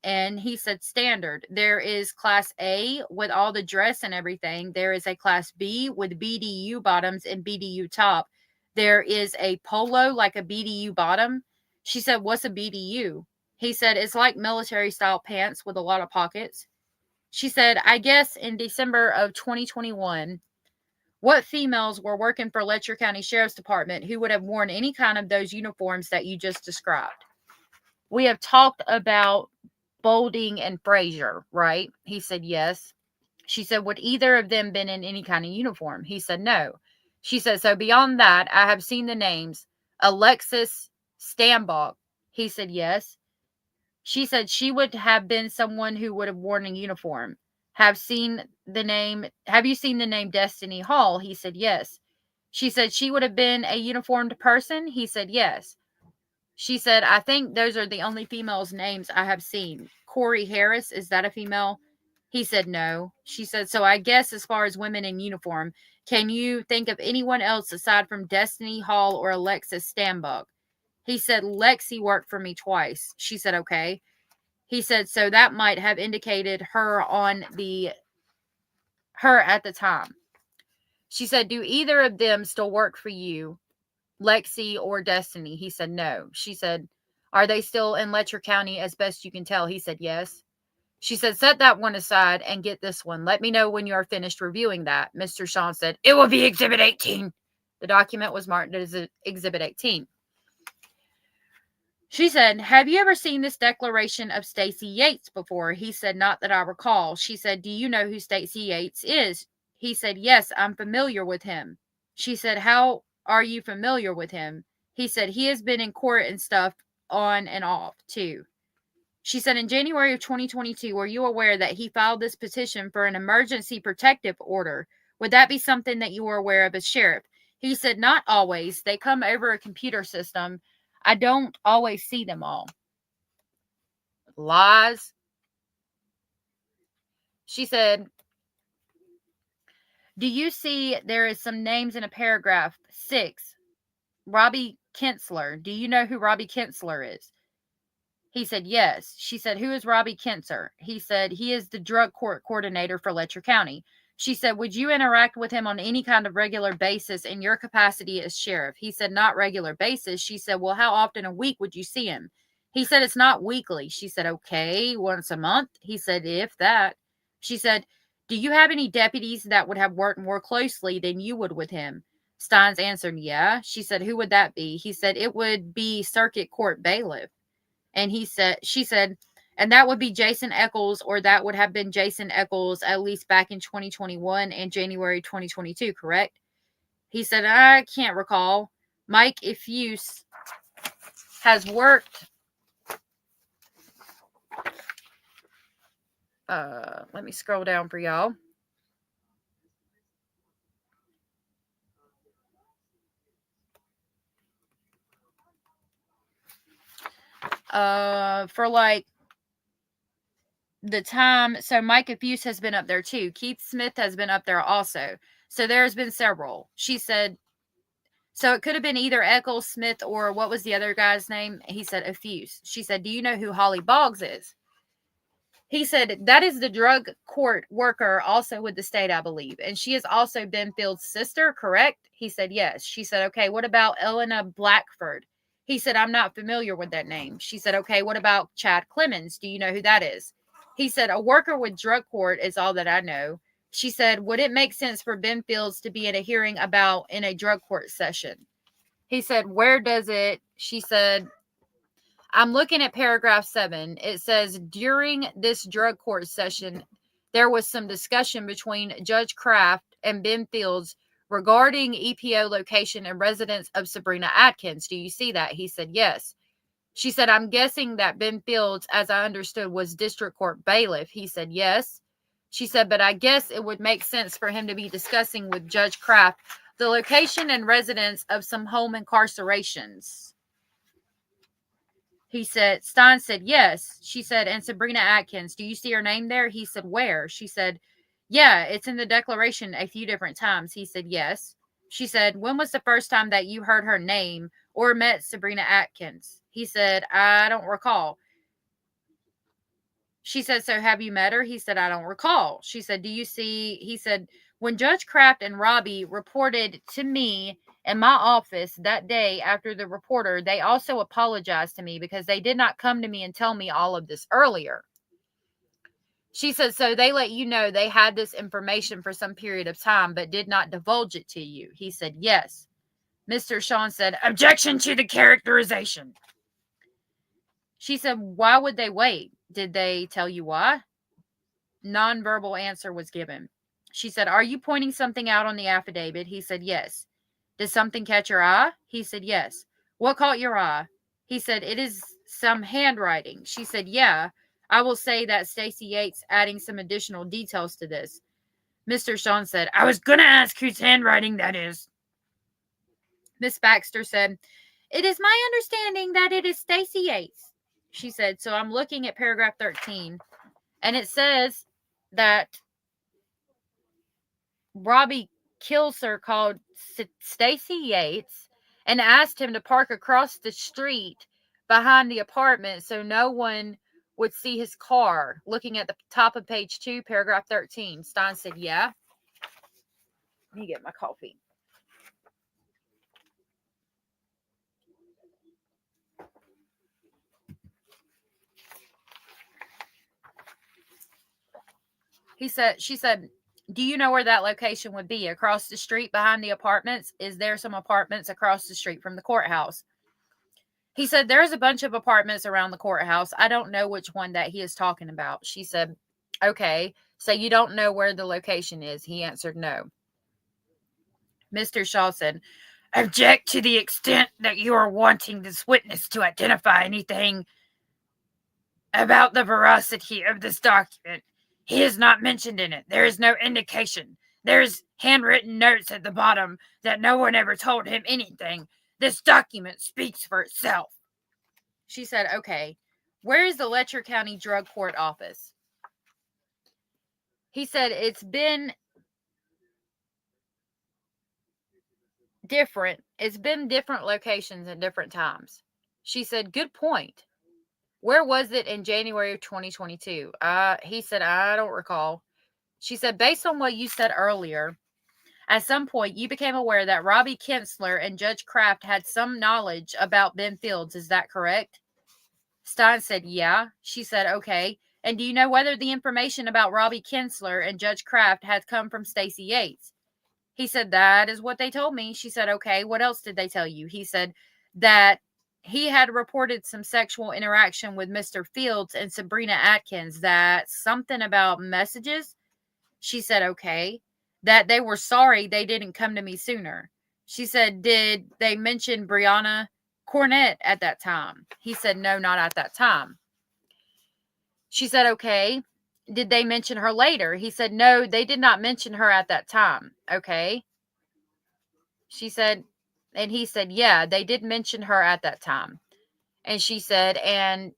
And he said, standard. There is class A with all the dress and everything. There is a class B with BDU bottoms and BDU top. There is a polo, like a BDU bottom. She said, what's a BDU? He said, it's like military style pants with a lot of pockets. She said, I guess in December of 2021, what females were working for Letcher County Sheriff's Department who would have worn any kind of those uniforms that you just described? We have talked about Bolding and Frazier, right? He said, yes. She said, would either of them been in any kind of uniform? He said, no. She said, so beyond that, I have seen the names. Alexis Stambach. He said, yes. She said she would have been someone who would have worn a uniform. Have you seen the name Destiny Hall? He said, yes. She said she would have been a uniformed person? He said, yes. She said, I think those are the only females' names I have seen. Corey Harris, is that a female? He said, no. She said, so I guess as far as women in uniform, can you think of anyone else aside from Destiny Hall or Alexis Stambach? He said, Lexi worked for me twice. She said, okay. He said, so that might have indicated her at the time. She said, do either of them still work for you, Lexi or Destiny? He said, no. She said, are they still in Letcher County as best you can tell? He said, yes. She said, set that one aside and get this one. Let me know when you are finished reviewing that. Mr. Sean said, it will be Exhibit 18. The document was marked as Exhibit 18. She said, have you ever seen this declaration of Stacey Yates before? He said, not that I recall. She said, do you know who Stacey Yates is? He said, yes, I'm familiar with him. She said, how are you familiar with him? He said, he has been in court and stuff on and off too. She said, in January of 2022, were you aware that he filed this petition for an emergency protective order? Would that be something that you were aware of as sheriff? He said, not always. They come over a computer system. I don't always see them all. Lies. She said, do you see there is some names in a paragraph 6? Robbie Kinsler. Do you know who Robbie Kinsler is? He said, yes. She said, who is Robbie Kinsler? He said, he is the drug court coordinator for Letcher County. She said, would you interact with him on any kind of regular basis in your capacity as sheriff? He said, not regular basis. She said, well, how often a week would you see him? He said, it's not weekly. She said, okay, once a month. He said, if that. She said, do you have any deputies that would have worked more closely than you would with him? Stines answered, yeah. She said, who would that be? He said, it would be circuit court bailiff. And she said, and that would be Jason Eccles, or that would have been Jason Eccles at least back in 2021 and January 2022, correct? He said, I can't recall. Mike Ifuse has worked. Let me scroll down for y'all. For like the time, so Mike Ifuse has been up there too. Keith Smith has been up there also. So there's been several. She said, so it could have been either Eccles, Smith, or what was the other guy's name? He said Ifuse. She said, do you know who Holly Boggs is? He said, that is the drug court worker also with the state, I believe. And she is also Ben Field's sister, correct? He said, yes. She said, okay, what about Elena Blackford? He said, I'm not familiar with that name. She said, okay, what about Chad Clemens? Do you know who that is? He said, a worker with drug court is all that I know. She said, would it make sense for Ben Fields to be at a hearing in a drug court session? He said, where does it? She said, I'm looking at paragraph 7. It says, during this drug court session, there was some discussion between Judge Kraft and Ben Fields regarding EPO location and residence of Sabrina Atkins. Do you see that? He said, yes. She said, I'm guessing that Ben Fields, as I understood, was district court bailiff. He said, yes. She said, but I guess it would make sense for him to be discussing with Judge Kraft the location and residence of some home incarcerations. He said, Stein said, yes. She said, and Sabrina Atkins, do you see her name there? He said, where? She said, yeah, it's in the declaration a few different times. He said, yes. She said, when was the first time that you heard her name or met Sabrina Atkins? He said, I don't recall. She said, so have you met her? He said, I don't recall. She said, do you see? He said, when Judge Kraft and Robbie reported to me in my office that day after the reporter, they also apologized to me because they did not come to me and tell me all of this earlier. She said, so they let you know they had this information for some period of time, but did not divulge it to you. He said, yes. Mr. Sean said, objection to the characterization. She said, why would they wait? Did they tell you why? Nonverbal answer was given. She said, are you pointing something out on the affidavit? He said, yes. Did something catch your eye? He said, yes. What caught your eye? He said, it is some handwriting. She said, yeah. I will say that Stacey Yates adding some additional details to this. Mr. Sean said, I was going to ask whose handwriting that is. Miss Baxter said, it is my understanding that it is Stacey Yates. She said, so I'm looking at paragraph 13, and it says that Robbie Kilser called Stacey Yates and asked him to park across the street behind the apartment so no one would see his car. Looking at the top of page 2, paragraph 13. Stein said, yeah. Let me get my coffee. She said, do you know where that location would be? Across the street behind the apartments? Is there some apartments across the street from the courthouse? He said, there's a bunch of apartments around the courthouse. I don't know which one that he is talking about. She said, okay, so you don't know where the location is? He answered, no. Mr. Shaw said, object to the extent that you are wanting this witness to identify anything about the veracity of this document. He is not mentioned in it. There is no indication. There's handwritten notes at the bottom that no one ever told him anything. This document speaks for itself. She said, okay, where is the Letcher County Drug Court office? He said, it's been different. It's been different locations and different times. She said, good point. Where was it in January of 2022? He said, I don't recall. She said, based on what you said earlier, at some point you became aware that Robbie Kinsler and Judge Kraft had some knowledge about Ben Fields. Is that correct? Stein said, yeah. She said, okay. And do you know whether the information about Robbie Kinsler and Judge Kraft had come from Stacey Yates? He said, that is what they told me. She said, okay, what else did they tell you? He said that he had reported some sexual interaction with Mr. Fields and Sabrina Atkins, that something about messages. She said, okay, that they were sorry they didn't come to me sooner. She said, did they mention Brianna Cornett at that time? He said, no, not at that time. She said, okay, did they mention her later? He said, no, they did not mention her at that time. Okay. She said, and he said, yeah, they did mention her at that time. And she said, and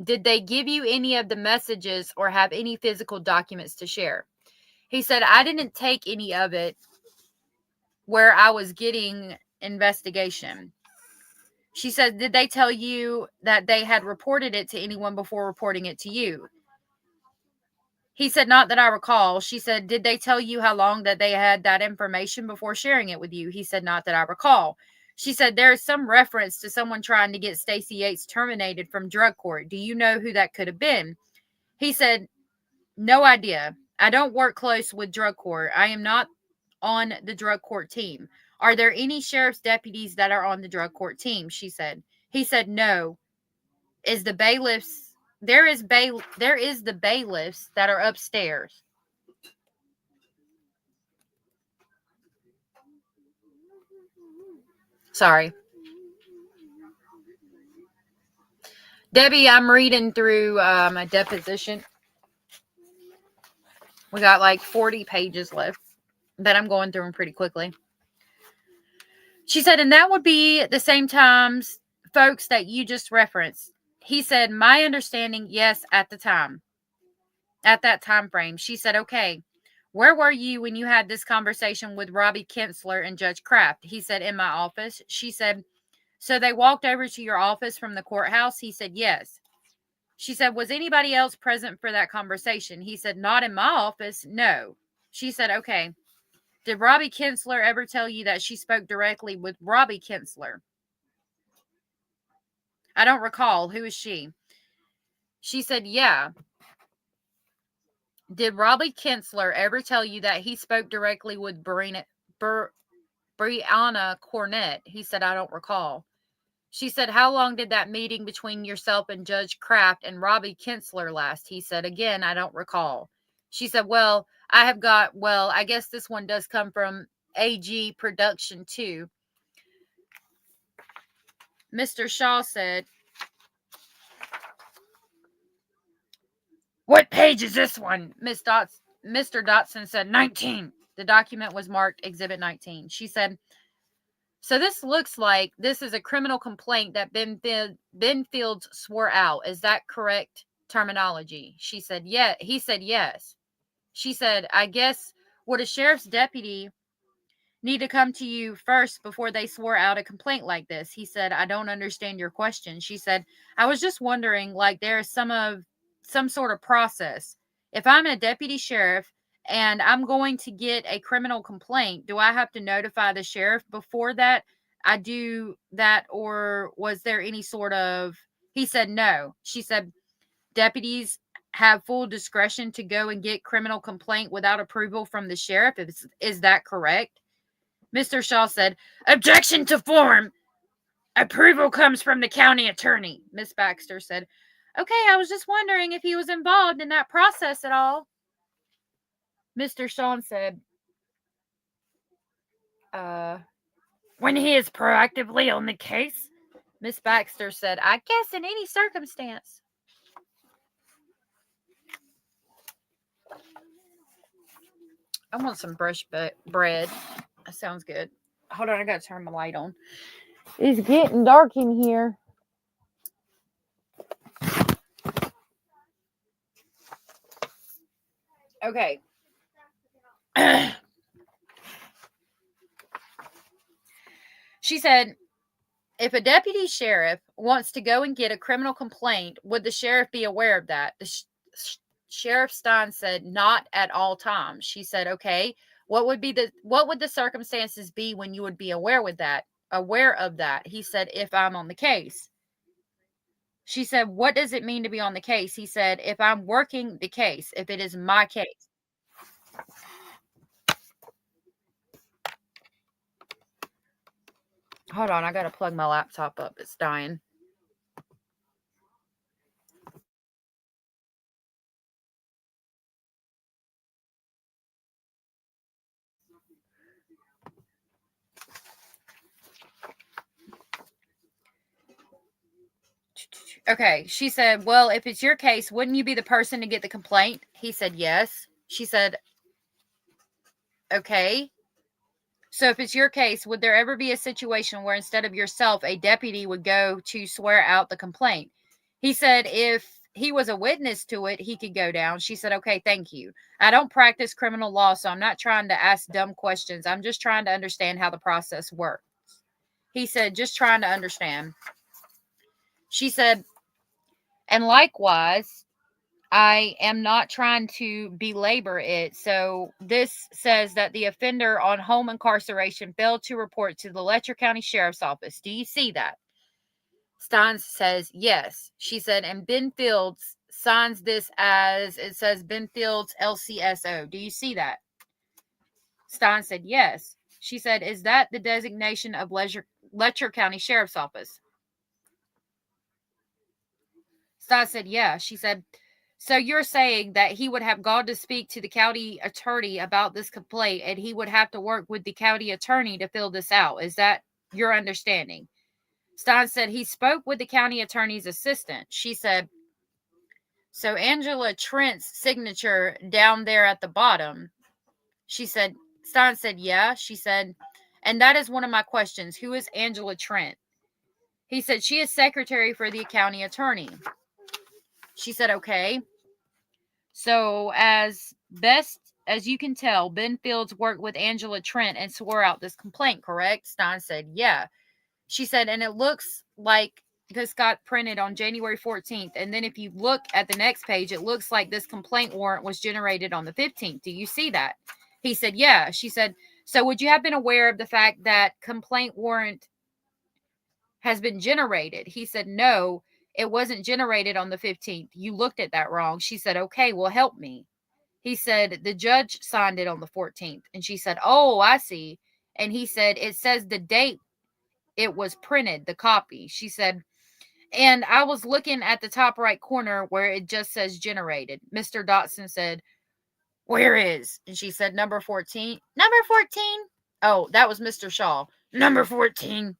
did they give you any of the messages or have any physical documents to share? He said, I didn't take any of it where I was getting investigation. She said, did they tell you that they had reported it to anyone before reporting it to you? He said, not that I recall. She said, did they tell you how long that they had that information before sharing it with you? He said, not that I recall. She said, there is some reference to someone trying to get Stacey Yates terminated from drug court. Do you know who that could have been? He said, no idea. I don't work close with drug court. I am not on the drug court team. Are there any sheriff's deputies that are on the drug court team? She said. He said, no. Is the bailiffs... There is the bailiffs that are upstairs. Sorry. Debbie, I'm reading through a deposition. We got like 40 pages left that I'm going through them pretty quickly. She said, and that would be the same times, folks, that you just referenced. He said, my understanding, yes, at the time. At that time frame. She said, okay, where were you when you had this conversation with Robbie Kinsler and Judge Kraft? He said, in my office. She said, so they walked over to your office from the courthouse? He said, yes. She said, was anybody else present for that conversation? He said, not in my office, no. She said, okay. Did Robbie Kinsler ever tell you that she spoke directly with Robbie Kinsler? I don't recall. Who is she? She said, yeah. Did Robbie Kinsler ever tell you that he spoke directly with Brianna Cornett? He said, I don't recall. She said, how long did that meeting between yourself and Judge Kraft and Robbie Kinsler last? He said, again, I don't recall. She said, well, I guess this one does come from AG Production too. Mr. Shaw said, what page is this one? Mr. Dotson said, 19. The document was marked Exhibit 19. She said, so this looks like this is a criminal complaint that Ben Fields swore out. Is that correct terminology? She said, yeah. He said, yes. She said, I guess, would a sheriff's deputy need to come to you first before they swore out a complaint like this? He said, I don't understand your question. She said, I was just wondering, like, there is some sort of process. If I'm a deputy sheriff and I'm going to get a criminal complaint, do I have to notify the sheriff before that I do that? Or was there any sort of... He said, no. She said, deputies have full discretion to go and get criminal complaint without approval from the sheriff. Is that correct? Mr. Shaw said, objection to form. Approval comes from the county attorney. Miss Baxter said, okay, I was just wondering if he was involved in that process at all. Mr. Shaw said, when he is proactively on the case. Miss Baxter said, I guess in any circumstance. I want some fresh bread. That sounds good. Hold on, I gotta turn my light on. It's getting dark in here. Okay. She said, if a deputy sheriff wants to go and get a criminal complaint, would the sheriff be aware of that? Sheriff Stein said, not at all times. She said, okay, what would the circumstances be when you would be aware of that? He said, if I'm on the case. She said, what does it mean to be on the case? He said, if I'm working the case, if it is my case. Hold on, I got to plug my laptop up. It's dying. Okay, she said, well, if it's your case, wouldn't you be the person to get the complaint? He said, yes. She said, okay. So if it's your case, would there ever be a situation where instead of yourself, a deputy would go to swear out the complaint? He said, if he was a witness to it, he could go down. She said, okay, thank you. I don't practice criminal law, so I'm not trying to ask dumb questions. I'm just trying to understand how the process works. He said, just trying to understand. She said, and likewise, I am not trying to belabor it. So this says that the offender on home incarceration failed to report to the Letcher County Sheriff's Office. Do you see that? Stines says yes. She said, and Ben Fields signs this as, it says Ben Fields LCSO. Do you see that? Stines said yes. She said, is that the designation of Letcher County Sheriff's Office? Stines said yeah. She said, so you're saying that he would have gone to speak to the county attorney about this complaint and he would have to work with the county attorney to fill this out. Is that your understanding? Stein said he spoke with the county attorney's assistant. She said, so Angela Trent's signature down there at the bottom. She said, Stein said, yeah. She said, and that is one of my questions. Who is Angela Trent? He said, she is secretary for the county attorney. She said, okay. So as best as you can tell, Ben Fields worked with Angela Trent and swore out this complaint, correct? Stein said, yeah. She said, and it looks like this got printed on January 14th. And then if you look at the next page, it looks like this complaint warrant was generated on the 15th. Do you see that? He said, yeah. She said, so would you have been aware of the fact that complaint warrant has been generated? He said, no, it wasn't generated on the 15th. You looked at that wrong. She said, okay, well, help me. He said, the judge signed it on the 14th. And she said, oh, I see. And he said, it says the date it was printed, the copy. She said, and I was looking at the top right corner where it just says generated. Mr. Dotson said, where is? And she said, number 14. Number 14? Oh, that was Mr. Shaw. Number 14.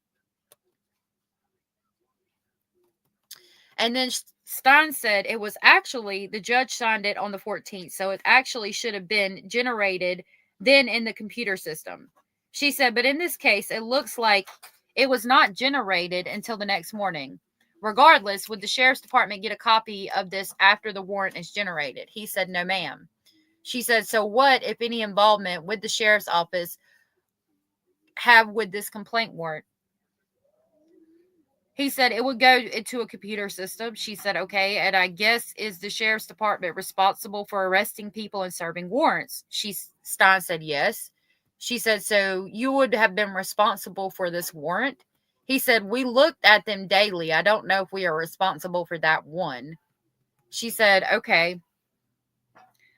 And then Stein said it was actually, the judge signed it on the 14th. So it actually should have been generated then in the computer system. She said, but in this case, it looks like it was not generated until the next morning. Regardless, would the sheriff's department get a copy of this after the warrant is generated? He said, no, ma'am. She said, so what, if any, involvement with the sheriff's office have with this complaint warrant? He said it would go into a computer system. She said, okay. And I guess, is the sheriff's department responsible for arresting people and serving warrants? Stein said, yes. She said, so you would have been responsible for this warrant? He said, we looked at them daily. I don't know if we are responsible for that one. She said, okay.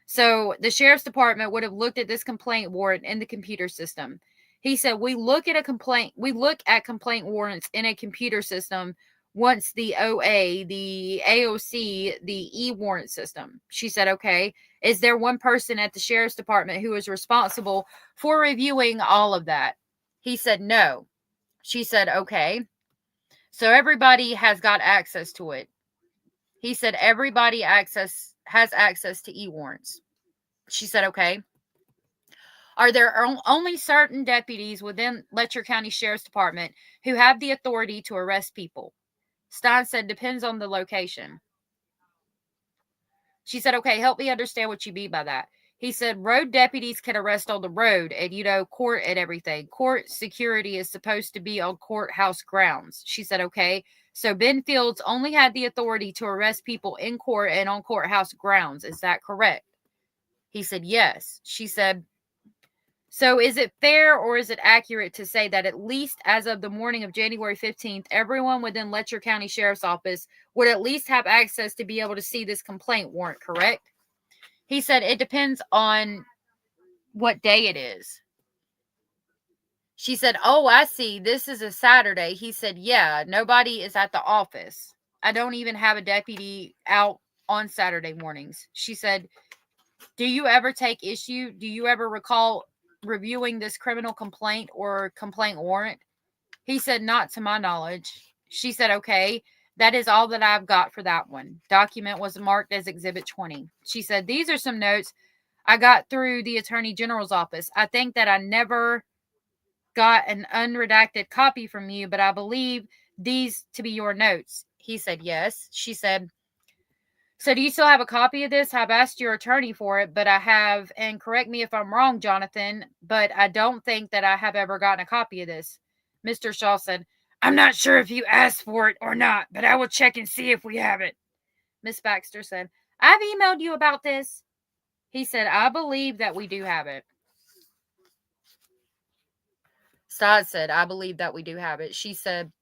So the sheriff's department would have looked at this complaint warrant in the computer system. He said, we look at complaint warrants in a computer system once the OA, the AOC, the e-warrant system. She said, okay. Is there one person at the sheriff's department who is responsible for reviewing all of that? He said, no. She said, okay. So everybody has got access to it. He said, everybody has access to e-warrants. She said, okay. Are there only certain deputies within Letcher County Sheriff's Department who have the authority to arrest people? Stein said, depends on the location. She said, okay, help me understand what you mean by that. He said, road deputies can arrest on the road and, court and everything. Court security is supposed to be on courthouse grounds. She said, okay. So Ben Fields only had the authority to arrest people in court and on courthouse grounds. Is that correct? He said, yes. She said, so is it fair or is it accurate to say that at least as of the morning of January 15th, everyone within Letcher County Sheriff's Office would at least have access to be able to see this complaint warrant, correct? He said, it depends on what day it is. She said, oh, I see. This is a Saturday. He said, yeah, nobody is at the office. I don't even have a deputy out on Saturday mornings. She said, do you ever take issue? Do you ever recall reviewing this criminal complaint or complaint warrant? He said, not to my knowledge. She said, okay. That is all that I've got for that one. Document was marked as Exhibit 20. She said, these are some notes I got through the Attorney General's office. I think that I never got an unredacted copy from you, but I believe these to be your notes. He said, yes. She said, so do you still have a copy of this? I've asked your attorney for it, but I have, and correct me if I'm wrong, Jonathan, but I don't think that I have ever gotten a copy of this. Mr. Shaw said, I'm not sure if you asked for it or not, but I will check and see if we have it. Miss Baxter said, I've emailed you about this. He said, I believe that we do have it. Stines said, I believe that we do have it. She said,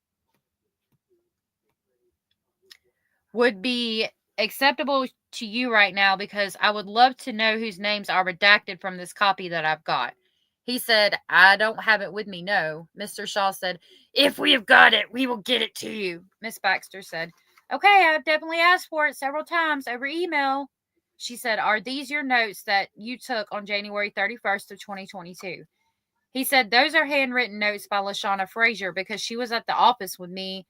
would be acceptable to you right now because I would love to know whose names are redacted from this copy that I've got. He said, I don't have it with me, no. Mr. Shaw said, if we have got it, we will get it to you. Miss Baxter said, okay, I've definitely asked for it several times over email. She said, are these your notes that you took on January 31st of 2022? He said, those are handwritten notes by LaShawna Frazier because she was at the office with me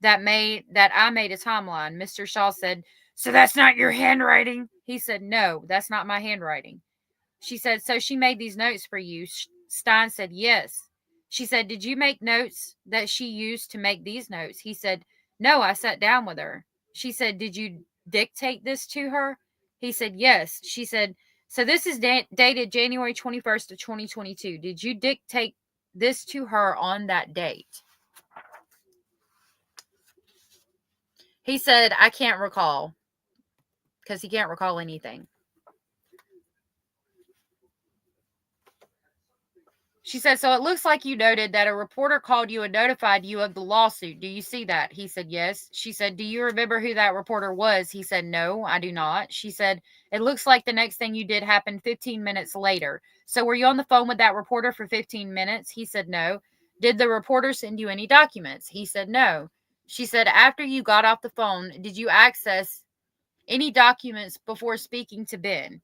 that I made a timeline. Mr. Shaw said, so that's not your handwriting? He said, no, that's not my handwriting. She said, so she made these notes for you. Stein said, yes. She said, did you make notes that she used to make these notes? He said, no, I sat down with her. She said, did you dictate this to her? He said, yes. She said, so this is dated January 21st of 2022. Did you dictate this to her on that date? He said, I can't recall because he can't recall anything. She said, so it looks like you noted that a reporter called you and notified you of the lawsuit. Do you see that? He said, yes. She said, do you remember who that reporter was? He said, no, I do not. She said, it looks like the next thing you did happened 15 minutes later. So were you on the phone with that reporter for 15 minutes? He said, no. Did the reporter send you any documents? He said, no. She said, after you got off the phone, did you access any documents before speaking to Ben?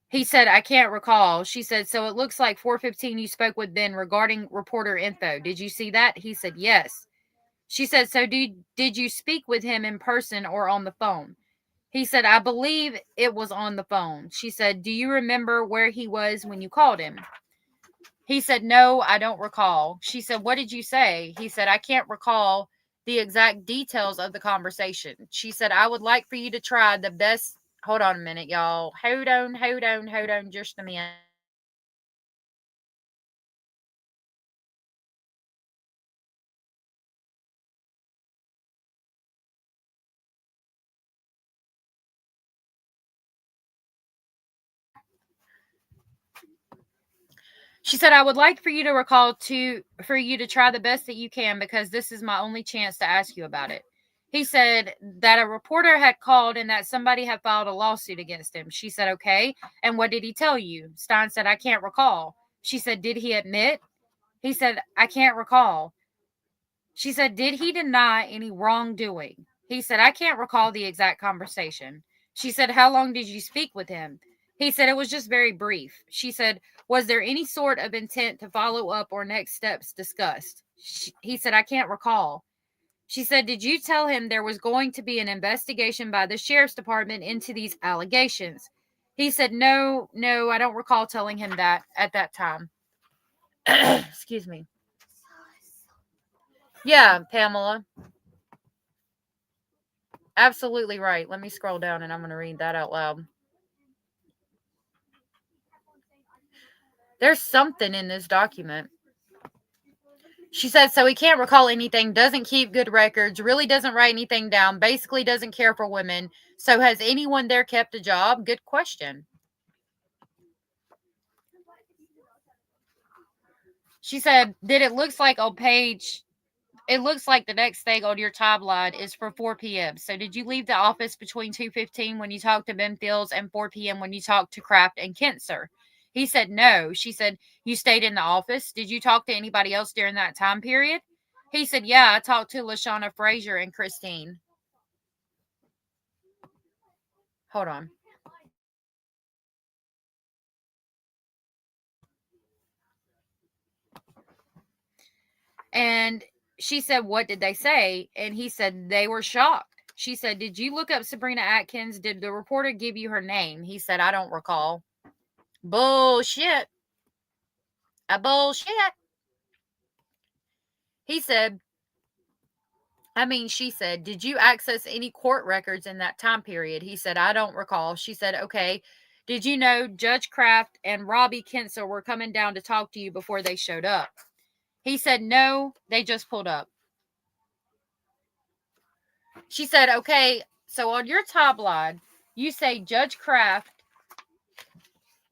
He said, I can't recall. She said, so it looks like 4:15 you spoke with Ben regarding reporter info. Did you see that? He said, yes. She said, so did you speak with him in person or on the phone? He said, I believe it was on the phone. She said, do you remember where he was when you called him? He said, no, I don't recall. She said, what did you say? He said, I can't recall the exact details of the conversation. She said, I would like for you to try the best. Hold on a minute, y'all. Hold on just a minute. She said, I would like for you to recall for you to try the best that you can because this is my only chance to ask you about it. He said that a reporter had called and that somebody had filed a lawsuit against him. She said, okay. And what did he tell you? Stein said, I can't recall. She said, did he admit? He said, I can't recall. She said, did he deny any wrongdoing? He said, I can't recall the exact conversation. She said, how long did you speak with him? He said, it was just very brief. She said, was there any sort of intent to follow up or next steps discussed? He said, I can't recall. She said, did you tell him there was going to be an investigation by the sheriff's department into these allegations? He said, no, I don't recall telling him that at that time. Excuse me. Yeah, Pamela. Absolutely right. Let me scroll down and I'm going to read that out loud. There's something in this document. She said, so he can't recall anything, doesn't keep good records, really doesn't write anything down, basically doesn't care for women. So has anyone there kept a job? Good question. She said, it looks like the next thing on your timeline is for 4 p.m. So did you leave the office between 2:15 when you talked to Ben Fields and 4 p.m. when you talked to Kraft and Kentzer? He said, no. She said, you stayed in the office. Did you talk to anybody else during that time period? He said, yeah, I talked to LaShawna Frazier and Christine. Hold on. And she said, what did they say? And he said, they were shocked. She said, did you look up Sabrina Atkins? Did the reporter give you her name? He said, I don't recall. Bullshit. Bullshit. He said, she said, did you access any court records in that time period? He said, I don't recall. She said, okay. Did you know Judge Kraft and Robbie Kentzer were coming down to talk to you before they showed up? He said, no, they just pulled up. She said, okay, so on your timeline, you say Judge Kraft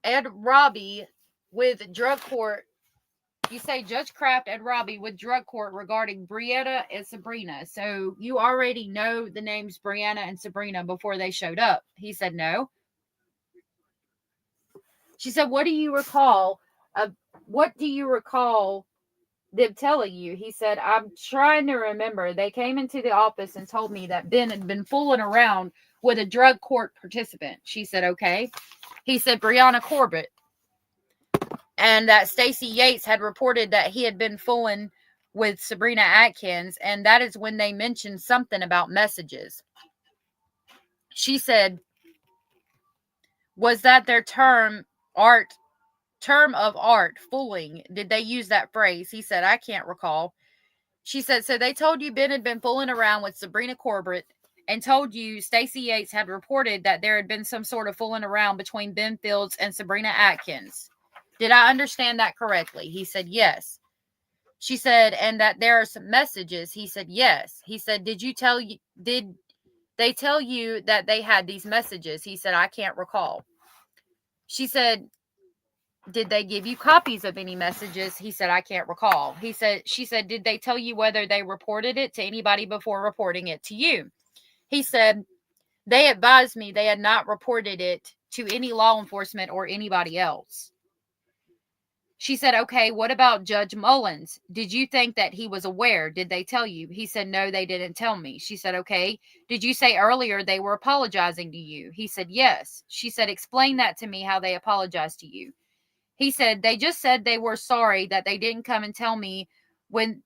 and Robbie with drug court. You say Judge Kraft and Robbie with drug court regarding Brianna and Sabrina. So you already know the names Brianna and Sabrina before they showed up. He said, no. She said, what do you recall? Them telling you? He said, I'm trying to remember. They came into the office and told me that Ben had been fooling around with a drug court participant. She said, okay. He said, Brianna Corbett. And that Stacey Yates had reported that he had been fooling with Sabrina Atkins. And that is when they mentioned something about messages. She said, was that their term of art, fooling? Did they use that phrase? He said, I can't recall. She said, so they told you Ben had been fooling around with Sabrina Corbett and told you Stacey Yates had reported that there had been some sort of fooling around between Ben Fields and Sabrina Atkins. Did I understand that correctly? He said, yes. She said, and that there are some messages. He said, yes. He said, did they tell you that they had these messages? He said, I can't recall. She said, did they give you copies of any messages? He said, I can't recall. She said, did they tell you whether they reported it to anybody before reporting it to you? He said, they advised me they had not reported it to any law enforcement or anybody else. She said, okay, what about Judge Mullens? Did you think that he was aware? Did they tell you? He said, no, they didn't tell me. She said, okay. Did you say earlier they were apologizing to you? He said, yes. She said, explain that to me, how they apologized to you. He said, they just said they were sorry that they didn't come and tell me when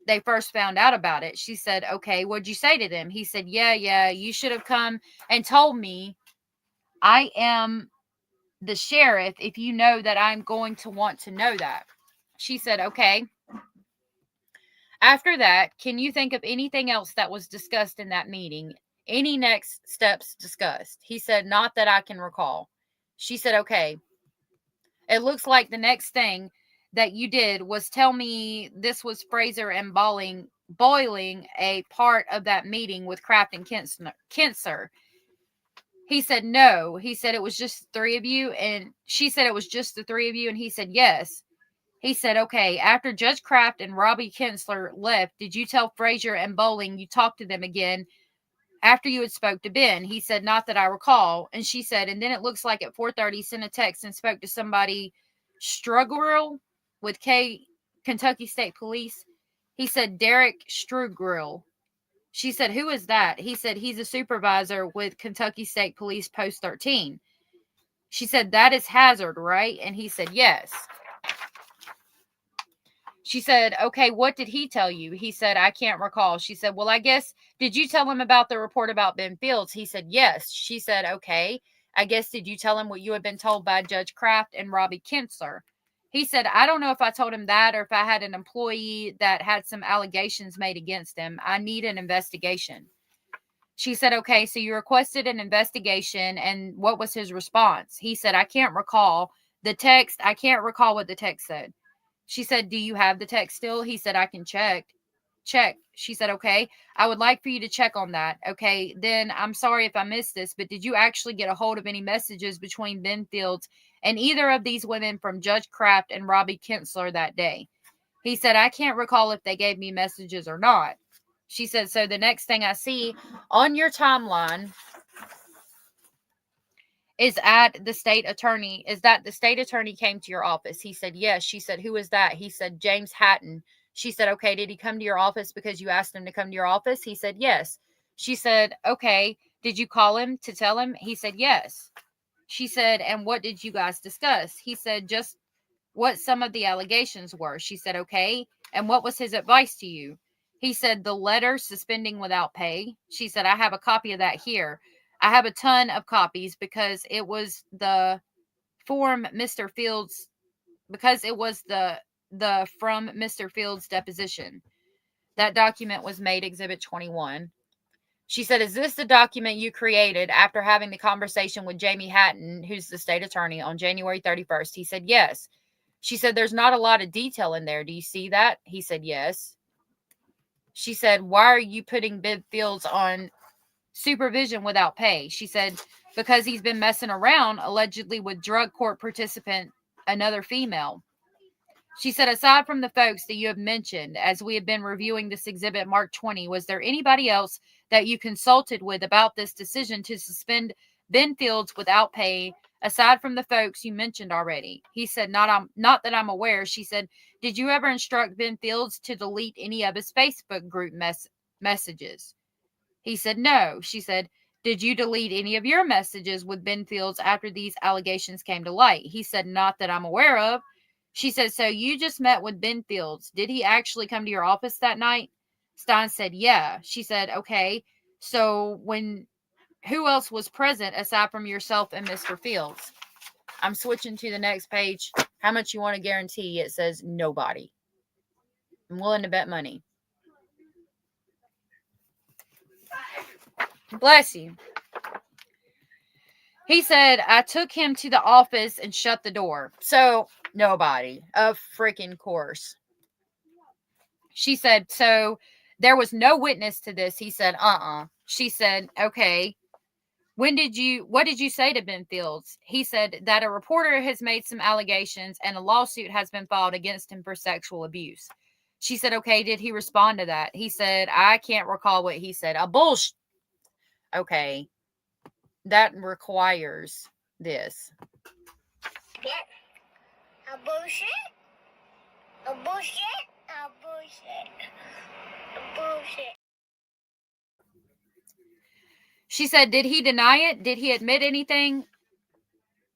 they first found out about it. She said, okay, what'd you say to them? He said, yeah, you should have come and told me. I am the sheriff if you know that I'm going to want to know that. She said, okay. After that, can you think of anything else that was discussed in that meeting? Any next steps discussed? He said, not that I can recall. She said, okay. It looks like the next thing that you did was tell me this was Fraser and Boiling a part of that meeting with Kraft and Kentzer. He said, no. He said, it was just the three of you. And she said, it was just the three of you. And he said, yes. He said, okay. After Judge Kraft and Robbie Kentzer left, did you tell Frazier and Bowling you talked to them again after you had spoke to Ben? He said, not that I recall. And she said, and then it looks like at 4:30 sent a text and spoke to somebody Strugrill with Kentucky State Police. He said, Derek Strugrill. She said, who is that? He said, he's a supervisor with Kentucky State Police Post 13. She said, that is Hazard, right? And he said, yes. She said, okay, what did he tell you? He said, I can't recall. She said, well, I guess, did you tell him about the report about Ben Fields? He said, yes. She said, okay, I guess, did you tell him what you had been told by Judge Kraft and Robbie Kentzer? He said, I don't know if I told him that or if I had an employee that had some allegations made against him. I need an investigation. She said, okay, so you requested an investigation, and what was his response? He said, I can't recall the text. I can't recall what the text said. She said, do you have the text still? He said, I can check. She said, okay, I would like for you to check on that. Okay, then I'm sorry if I missed this, but did you actually get a hold of any messages between Ben Fields and either of these women from Judge Kraft and Robbie Kinsler that day? He said, I can't recall if they gave me messages or not. She said, so the next thing I see on your timeline is that the state attorney came to your office. He said, yes. She said, who is that? He said, James Hatton. She said, okay, did he come to your office because you asked him to come to your office? He said, yes. She said, okay, did you call him to tell him? He said, yes. She said, and what did you guys discuss? He said, just what some of the allegations were. She said, okay, and what was his advice to you? He said, the letter suspending without pay. She said, I have a copy of that here. I have a ton of copies because it was the form Mr. Fields, because it was the from Mr. Fields' deposition. That document was made Exhibit 21. She said, is this the document you created after having the conversation with Jamie Hatton, who's the state attorney, on January 31st? He said, yes. She said, there's not a lot of detail in there. Do you see that? He said, yes. She said, why are you putting Ben Fields on supervision without pay? She said, because he's been messing around allegedly with drug court participant, another female. She said, aside from the folks that you have mentioned, as we have been reviewing this exhibit Mark 20, was there anybody else that you consulted with about this decision to suspend Ben Fields without pay, aside from the folks you mentioned already? He said, not that I'm aware. She said, did you ever instruct Ben Fields to delete any of his Facebook group messages? He said, no. She said, did you delete any of your messages with Ben Fields after these allegations came to light? He said, not that I'm aware of. She said, so you just met with Ben Fields. Did he actually come to your office that night? Stein said, yeah. She said, okay. So who else was present aside from yourself and Mr. Fields? I'm switching to the next page. How much you want to guarantee? It says nobody. I'm willing to bet money. Bless you. He said, I took him to the office and shut the door. So, nobody. Of freaking course. She said, so there was no witness to this. He said, She said, okay. What did you say to Ben Fields? He said that a reporter has made some allegations and a lawsuit has been filed against him for sexual abuse. She said, okay, did he respond to that? He said, I can't recall what he said. A bullshit. Okay. That requires this. A bullshit? A bullshit? A bullshit. A bullshit. She said, did he deny it? Did he admit anything?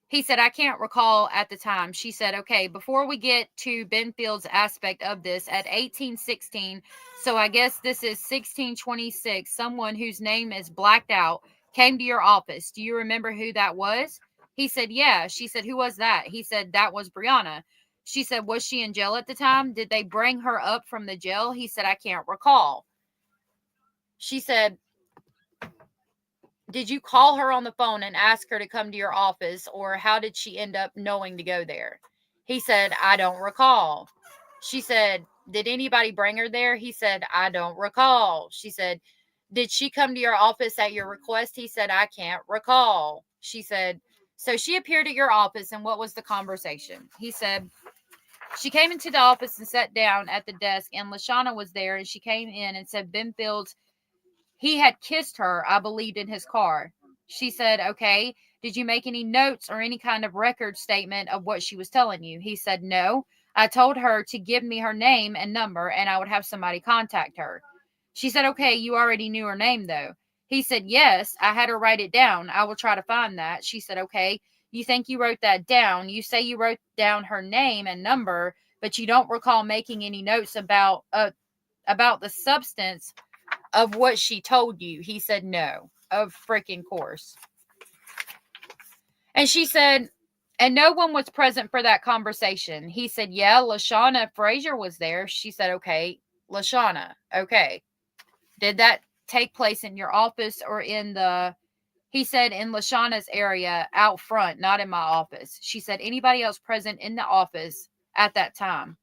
He said, I can't recall at the time. She said, okay, before we get to Ben Fields' aspect of this, at 1816, so I guess this is 1626, someone whose name is blacked out came to your office. Do you remember who that was? He said, yeah. She said, who was that? He said, that was Brianna. She said, was she in jail at the time? Did they bring her up from the jail? He said, I can't recall. She said, did you call her on the phone and ask her to come to your office, or how did she end up knowing to go there? He said, I don't recall. She said, did anybody bring her there? He said, I don't recall. She said, did she come to your office at your request? He said, I can't recall. She said, so she appeared at your office, and what was the conversation? He said, she came into the office and sat down at the desk, and LaShawna was there, and she came in and said, Ben Fields, he had kissed her, I believed, in his car. She said, okay, did you make any notes or any kind of record statement of what she was telling you? He said, no. I told her to give me her name and number, and I would have somebody contact her. She said, okay, you already knew her name, though. He said, yes, I had her write it down. I will try to find that. She said, okay, you think you wrote that down? You say you wrote down her name and number, but you don't recall making any notes about the substance of what she told you. He said, no, of freaking course. And she said, and no one was present for that conversation. He said, yeah, LaShawna Frazier was there. She said, okay, LaShawna, okay. Did that take place in your office or in the, he said, in Lashana's area out front, not in my office. She said, anybody else present in the office at that time?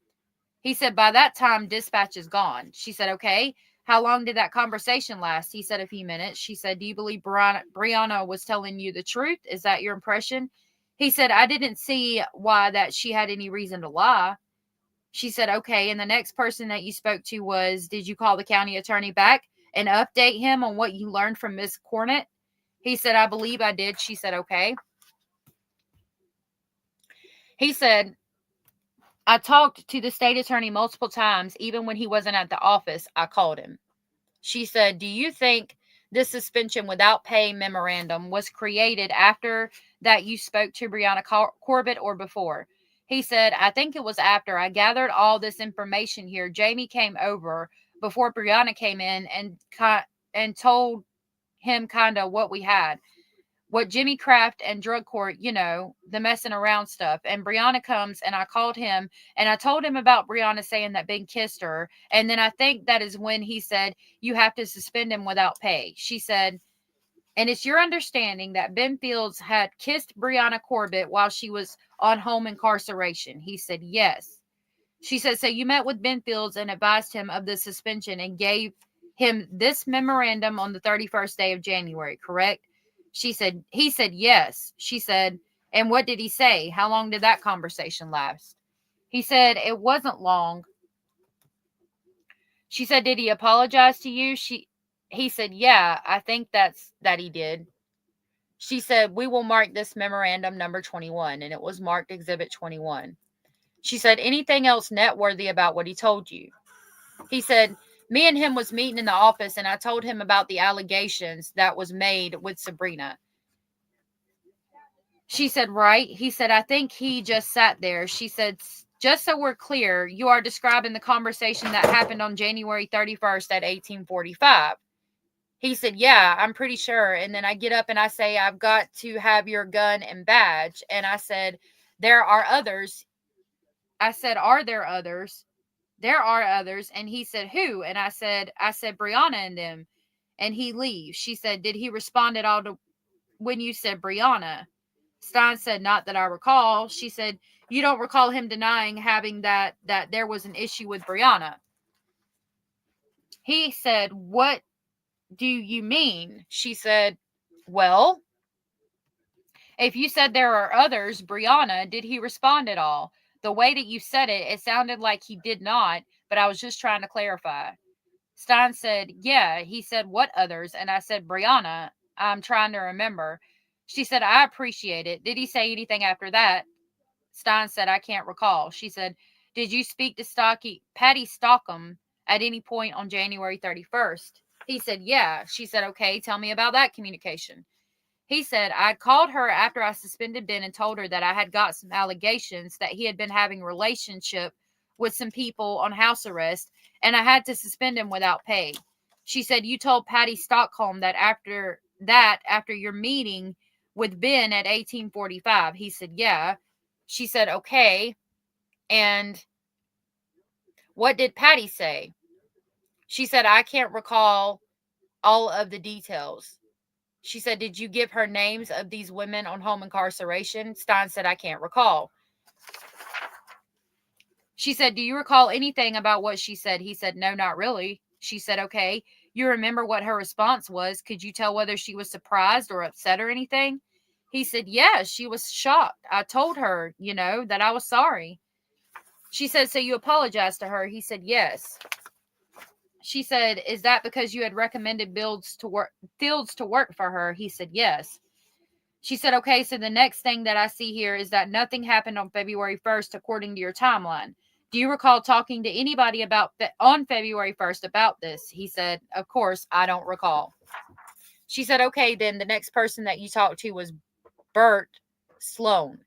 He said, by that time, dispatch is gone. She said, okay. How long did that conversation last? He said, a few minutes. She said, do you believe Brianna was telling you the truth? Is that your impression? He said, I didn't see why that she had any reason to lie. She said, okay. And the next person that you spoke to was, did you call the county attorney back and update him on what you learned from Miss Cornett? He said, I believe I did. She said, okay. He said, I talked to the state attorney multiple times. Even when he wasn't at the office, I called him. She said, do you think this suspension without pay memorandum was created after that you spoke to Brianna Corbett or before? He said, I think it was after. I gathered all this information here. Jamie came over before Brianna came in and told him kind of what we had. What Jimmy Kraft and drug court, you know, the messing around stuff. And Brianna comes and I called him and I told him about Brianna saying that Ben kissed her. And then I think that is when he said, you have to suspend him without pay. She said, and it's your understanding that Ben Fields had kissed Brianna Corbett while she was on home incarceration. He said, yes. She said, so you met with Ben Fields and advised him of the suspension and gave him this memorandum on the 31st day of January, correct? She said, he said, yes. She said, and what did he say? How long did that conversation last? He said, it wasn't long. She said, did he apologize to you? He said, yeah, I think that he did. She said, we will mark this memorandum number 21, and it was marked Exhibit 21. She said, anything else net-worthy about what he told you? He said, me and him was meeting in the office, and I told him about the allegations that was made with Sabrina. She said, right. He said, I think he just sat there. She said, just so we're clear, you are describing the conversation that happened on January 31st at 1845. He said, yeah, I'm pretty sure. And then I get up and I say, I've got to have your gun and badge. And I said, there are others. I said, are there others? There are others. And he said, who? And I said, Brianna and them. And he leaves. She said, did he respond at all to when you said Brianna? Stines said, not that I recall. She said, you don't recall him denying having that there was an issue with Brianna. He said, what do you mean? She said, well, if you said there are others, Brianna, did he respond at all? The way that you said it, it sounded like he did not, but I was just trying to clarify. Stein said, yeah. He said, what others? And I said, Brianna, I'm trying to remember. She said, I appreciate it. Did he say anything after that? Stein said, I can't recall. She said, did you speak to Patty Stockham at any point on January 31st? He said, yeah. She said, okay, tell me about that communication. He said, I called her after I suspended Ben and told her that I had got some allegations that he had been having a relationship with some people on house arrest, and I had to suspend him without pay. She said, you told Patty Stockholm that after your meeting with Ben at 1845. He said, yeah. She said, okay. And what did Patty say? She said, I can't recall all of the details. She said, did you give her names of these women on home incarceration? Stein said, I can't recall. She said, do you recall anything about what she said? He said, no, not really. She said, okay. You remember what her response was? Could you tell whether she was surprised or upset or anything? He said, yeah, she was shocked. I told her, that I was sorry. She said, so you apologized to her? He said, yes. She said, is that because you had recommended Fields to work for her? He said, yes. She said, okay, so the next thing that I see here is that nothing happened on February 1st, according to your timeline. Do you recall talking to anybody on February 1st about this? He said, of course, I don't recall. She said, okay, then the next person that you talked to was Bert Sloan,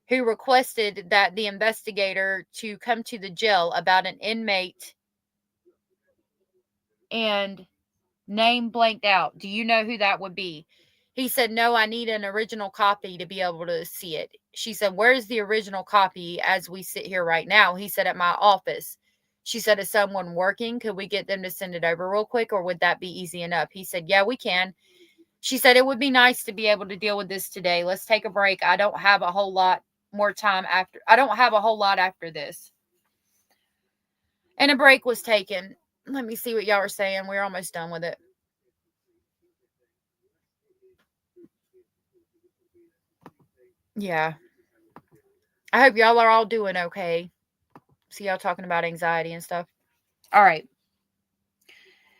who requested that the investigator to come to the jail about an inmate and name blanked out. Do you know who that would be? He said, no, I need an original copy to be able to see it. She said, where's the original copy as we sit here right now? He said, at my office. She said, is someone working? Could we get them to send it over real quick, or would that be easy enough? He said, yeah, we can. She said, it would be nice to be able to deal with this today. Let's take a break. I don't have a whole lot more time after. I don't have a whole lot after this. And a break was taken. Let me see what y'all are saying. We're almost done with it. Yeah. I hope y'all are all doing okay. See y'all talking about anxiety and stuff. All right.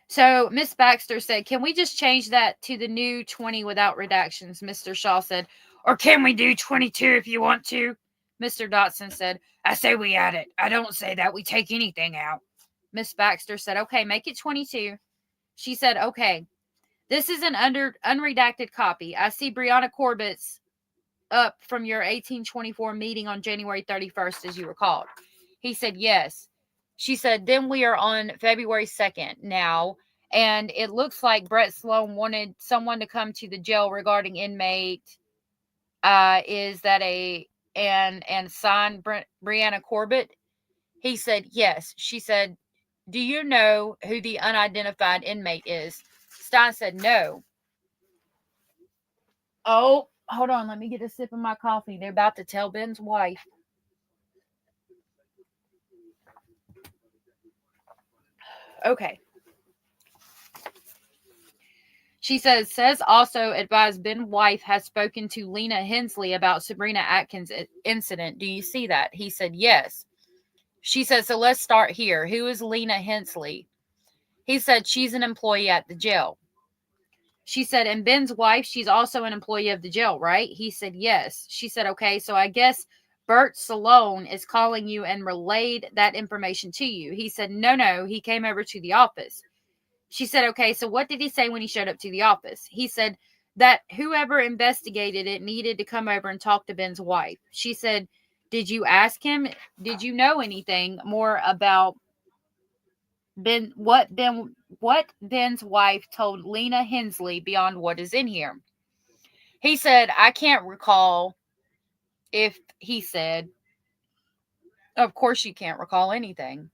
So Miss Baxter said, can we just change that to the new 20 without redactions? Mr. Shaw said, or can we do 22 if you want to? Mr. Dotson said, I say we add it. I don't say that we take anything out. Miss Baxter said, okay, make it 22. She said, okay, this is an unredacted copy. I see Brianna Corbett's up from your 1824 meeting on January 31st, as you recalled. He said, yes. She said, then we are on February 2nd now, and it looks like Brett Sloan wanted someone to come to the jail regarding inmate. Is that and sign Brianna Corbett? He said, yes. She said, do you know who the unidentified inmate is? Stein said, no. Oh, hold on. Let me get a sip of my coffee. They're about to tell Ben's wife. Okay. She says also advised Ben's wife has spoken to Lena Hensley about Sabrina Atkins' incident. Do you see that? He said, yes. She said, so let's start here. Who is Lena Hensley? He said, she's an employee at the jail. She said, and Ben's wife, she's also an employee of the jail, right? He said, yes. She said, okay, so I guess Bert Salone is calling you and relayed that information to you. He said, no, he came over to the office. She said, okay, so what did he say when he showed up to the office? He said that whoever investigated it needed to come over and talk to Ben's wife. She said, did you ask him? Did you know anything more about what Ben's wife told Lena Hensley beyond what is in here? He said, I can't recall if he said, of course you can't recall anything.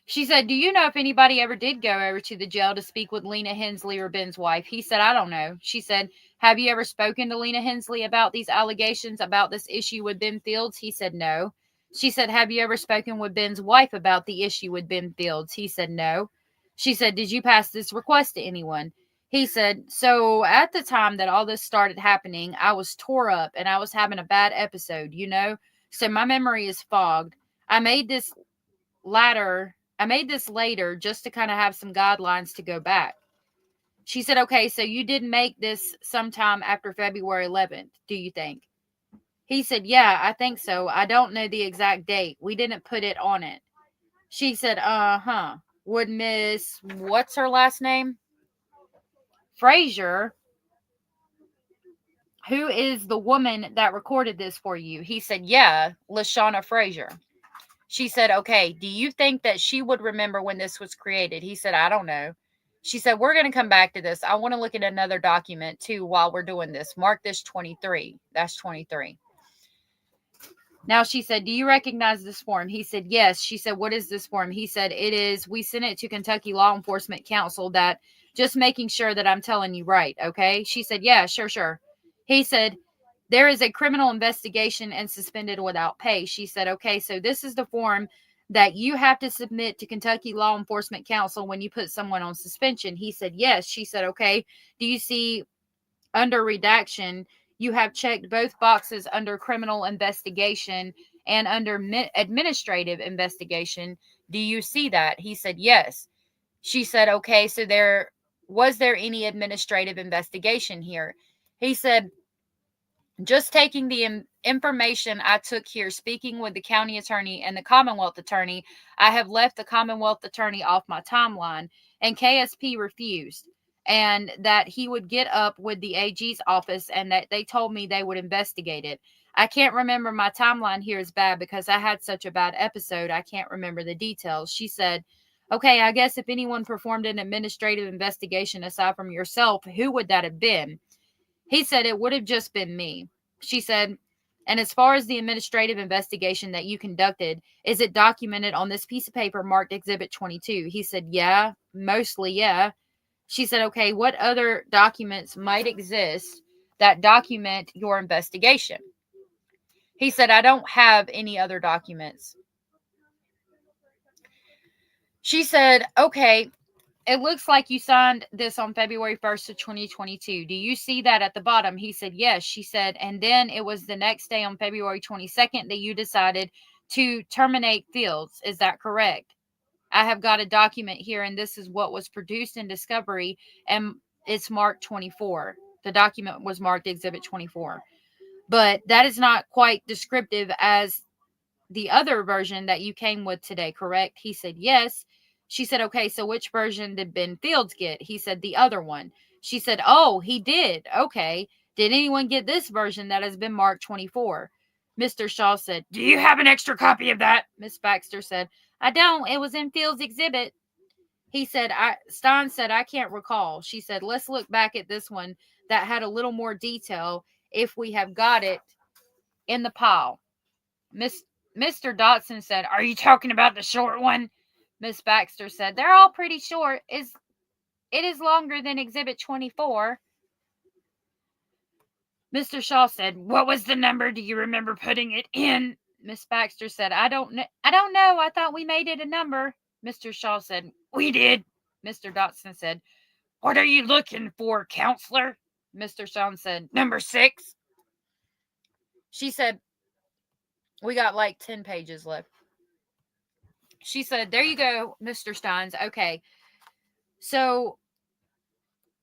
She said, do you know if anybody ever did go over to the jail to speak with Lena Hensley or Ben's wife? He said, I don't know. She said, have you ever spoken to Lena Hensley about these allegations about this issue with Ben Fields? He said, no. She said, have you ever spoken with Ben's wife about the issue with Ben Fields? He said, no. She said, did you pass this request to anyone? He said, so at the time that all this started happening, I was tore up and I was having a bad episode, so my memory is fogged. I made this later just to kind of have some guidelines to go back. She said, okay, so you did make this sometime after February 11th, do you think? He said, yeah, I think so. I don't know the exact date. We didn't put it on it. She said, would Miss, what's her last name? Frazier, who is the woman that recorded this for you? He said, yeah, LaShawna Frazier. She said, okay, do you think that she would remember when this was created? He said, I don't know. She said, we're going to come back to this. I want to look at another document too while we're doing this. Mark this 23. That's 23. Now she said, do you recognize this form? He said, yes. She said, what is this form? He said, it is, we sent it to Kentucky Law Enforcement Council, that just making sure that I'm telling you right. Okay. She said, yeah, sure. He said, there is a criminal investigation and suspended without pay. She said, okay, so this is the form that you have to submit to Kentucky Law Enforcement Council when you put someone on suspension. He said, yes. She said, okay, do you see under redaction, you have checked both boxes under criminal investigation and under administrative investigation. Do you see that? He said, yes. She said, okay, so was there any administrative investigation here? He said, just taking the information I took here, speaking with the county attorney and the Commonwealth attorney, I have left the Commonwealth attorney off my timeline, and KSP refused, and that he would get up with the AG's office and that they told me they would investigate it. I can't remember, my timeline here is bad because I had such a bad episode. I can't remember the details. She said, okay, I guess if anyone performed an administrative investigation aside from yourself, who would that have been? He said, it would have just been me. She said, And as far as the administrative investigation that you conducted, is it documented on this piece of paper marked Exhibit 22? He said, yeah, mostly, yeah. She said, okay, what other documents might exist that document your investigation? He said, I don't have any other documents. She said, okay, it looks like you signed this on February 1st of 2022. Do you see that at the bottom? He said, yes. She said, and then it was the next day on February 22nd that you decided to terminate Fields. Is that correct? I have got a document here, and this is what was produced in discovery, and it's marked 24. The document was marked Exhibit 24. But that is not quite descriptive as the other version that you came with today, correct? He said, yes. She said, okay, so which version did Ben Fields get? He said, the other one. She said, oh, he did. Okay. Did anyone get this version that has been marked 24? Mr. Shaw said, do you have an extra copy of that? Miss Baxter said, I don't. It was in Fields' exhibit. He said, Stein said, I can't recall. She said, let's look back at this one that had a little more detail if we have got it in the pile. Mr. Dotson said, are you talking about the short one? Miss Baxter said, they're all pretty short. It is longer than Exhibit 24. Mr. Shaw said, what was the number? Do you remember putting it in? Miss Baxter said, I don't know. I thought we made it a number. Mr. Shaw said, we did. Mr. Dotson said, what are you looking for, counselor? Mr. Shaw said, number 6. She said, we got like 10 pages left. She said, there you go, Mr. Stines. Okay. So,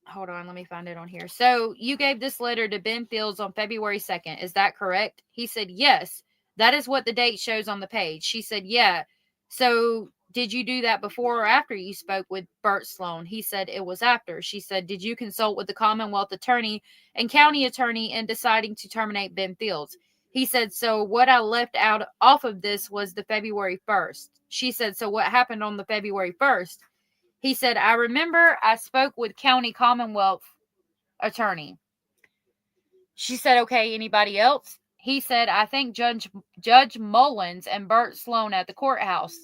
hold on. Let me find it on here. So, you gave this letter to Ben Fields on February 2nd. Is that correct? He said, yes. That is what the date shows on the page. She said, yeah. So, did you do that before or after you spoke with Bert Sloan? He said, it was after. She said, did you consult with the Commonwealth Attorney and County Attorney in deciding to terminate Ben Fields? He said, so what I left out off of this was the February 1st. She said, so what happened on the February 1st? He said, I remember I spoke with County Commonwealth Attorney. She said, okay, anybody else? He said, I think Judge Mullens and Bert Sloan at the courthouse.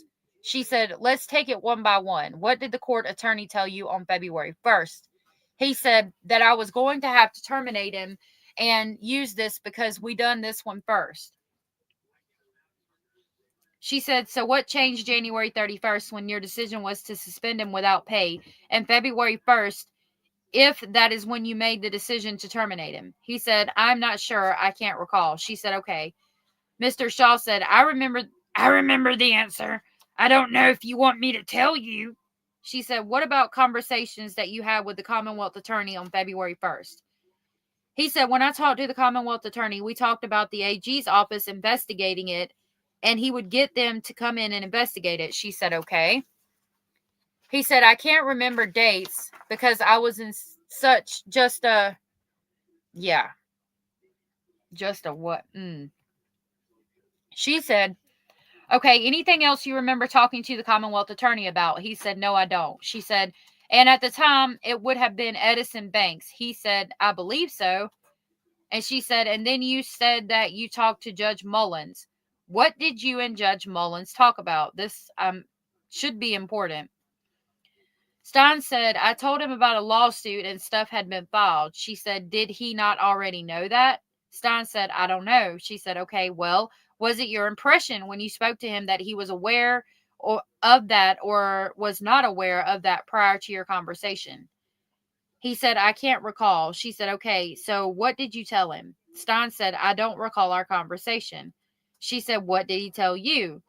She said, let's take it one by one. What did the court attorney tell you on February 1st? He said that I was going to have to terminate him and use this because we done this one first. She said, so what changed January 31st when your decision was to suspend him without pay, and February 1st, if that is when you made the decision to terminate him? He said, I'm not sure. I can't recall. She said, okay. Mr. Shaw said, I remember the answer. I don't know if you want me to tell you. She said, what about conversations that you had with the Commonwealth Attorney on February 1st? He said, when I talked to the Commonwealth Attorney, we talked about the AG's office investigating it, and he would get them to come in and investigate it. She said, okay. He said, I can't remember dates because I was in just a what? She said, okay, anything else you remember talking to the Commonwealth Attorney about? He said, no, I don't. She said, and at the time, it would have been Edison Banks. He said, I believe so. And she said, and then you said that you talked to Judge Mullens. What did you and Judge Mullens talk about? This should be important. Stein said, I told him about a lawsuit and stuff had been filed. She said, did he not already know that? Stein said, I don't know. She said, okay, well, was it your impression when you spoke to him that he was aware of that or was not aware of that prior to your conversation? He said, I can't recall. She said, okay, so what did you tell him? Stein said, I don't recall our conversation. She said, what did he tell you?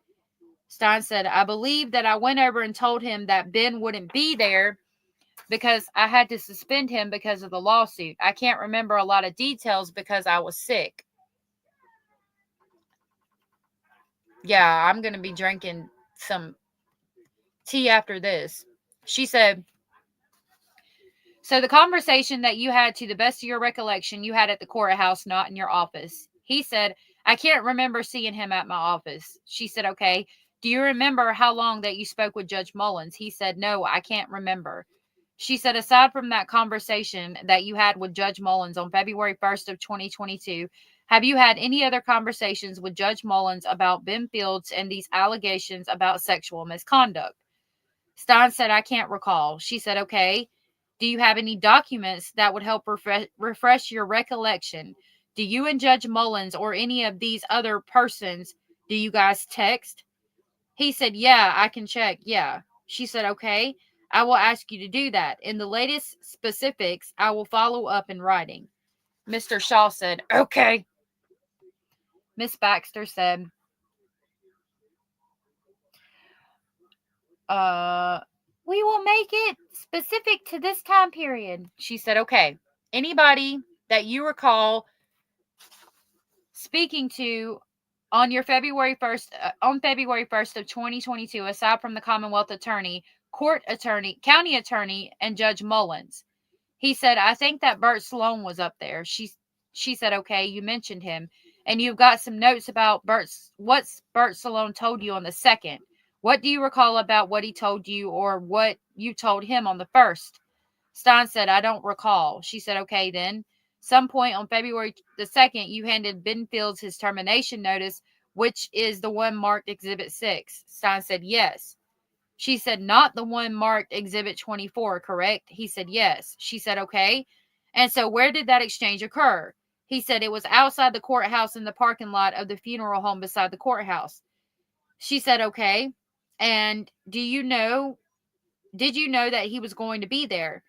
Stein said, I believe that I went over and told him that Ben wouldn't be there because I had to suspend him because of the lawsuit. I can't remember a lot of details because I was sick. Yeah, I'm going to be drinking some tea after this. She said, so the conversation that you had, to the best of your recollection, you had at the courthouse, not in your office. He said, I can't remember seeing him at my office. She said, okay. Do you remember how long that you spoke with Judge Mullens? He said, no, I can't remember. She said, aside from that conversation that you had with Judge Mullens on February 1st of 2022, Have you had any other conversations with Judge Mullens about Ben Fields and these allegations about sexual misconduct? Stein said, I can't recall. She said, okay. Do you have any documents that would help refresh your recollection? Do you and Judge Mullens or any of these other persons, do you guys text? He said, yeah, I can check. Yeah. She said, okay. I will ask you to do that. In the latest specifics, I will follow up in writing. Mr. Shaw said, okay. Miss Baxter said, we will make it specific to this time period. She said, okay. Anybody that you recall speaking to on your February 1st, on February 1st of 2022, aside from the Commonwealth Attorney, Court Attorney, County Attorney, and Judge Mullens? He said, I think that Bert Sloan was up there. She said, okay, you mentioned him. And you've got some notes about what's Bert Sloan told you on the 2nd. What do you recall about what he told you or what you told him on the 1st? Stein said, I don't recall. She said, okay, then. Some point on February the 2nd, you handed Ben Fields his termination notice, which is the one marked Exhibit 6. Stein said, yes. She said, not the one marked Exhibit 24, correct? He said, yes. She said, okay. And so where did that exchange occur? He said, it was outside the courthouse in the parking lot of the funeral home beside the courthouse. She said, okay. And did you know that he was going to be there?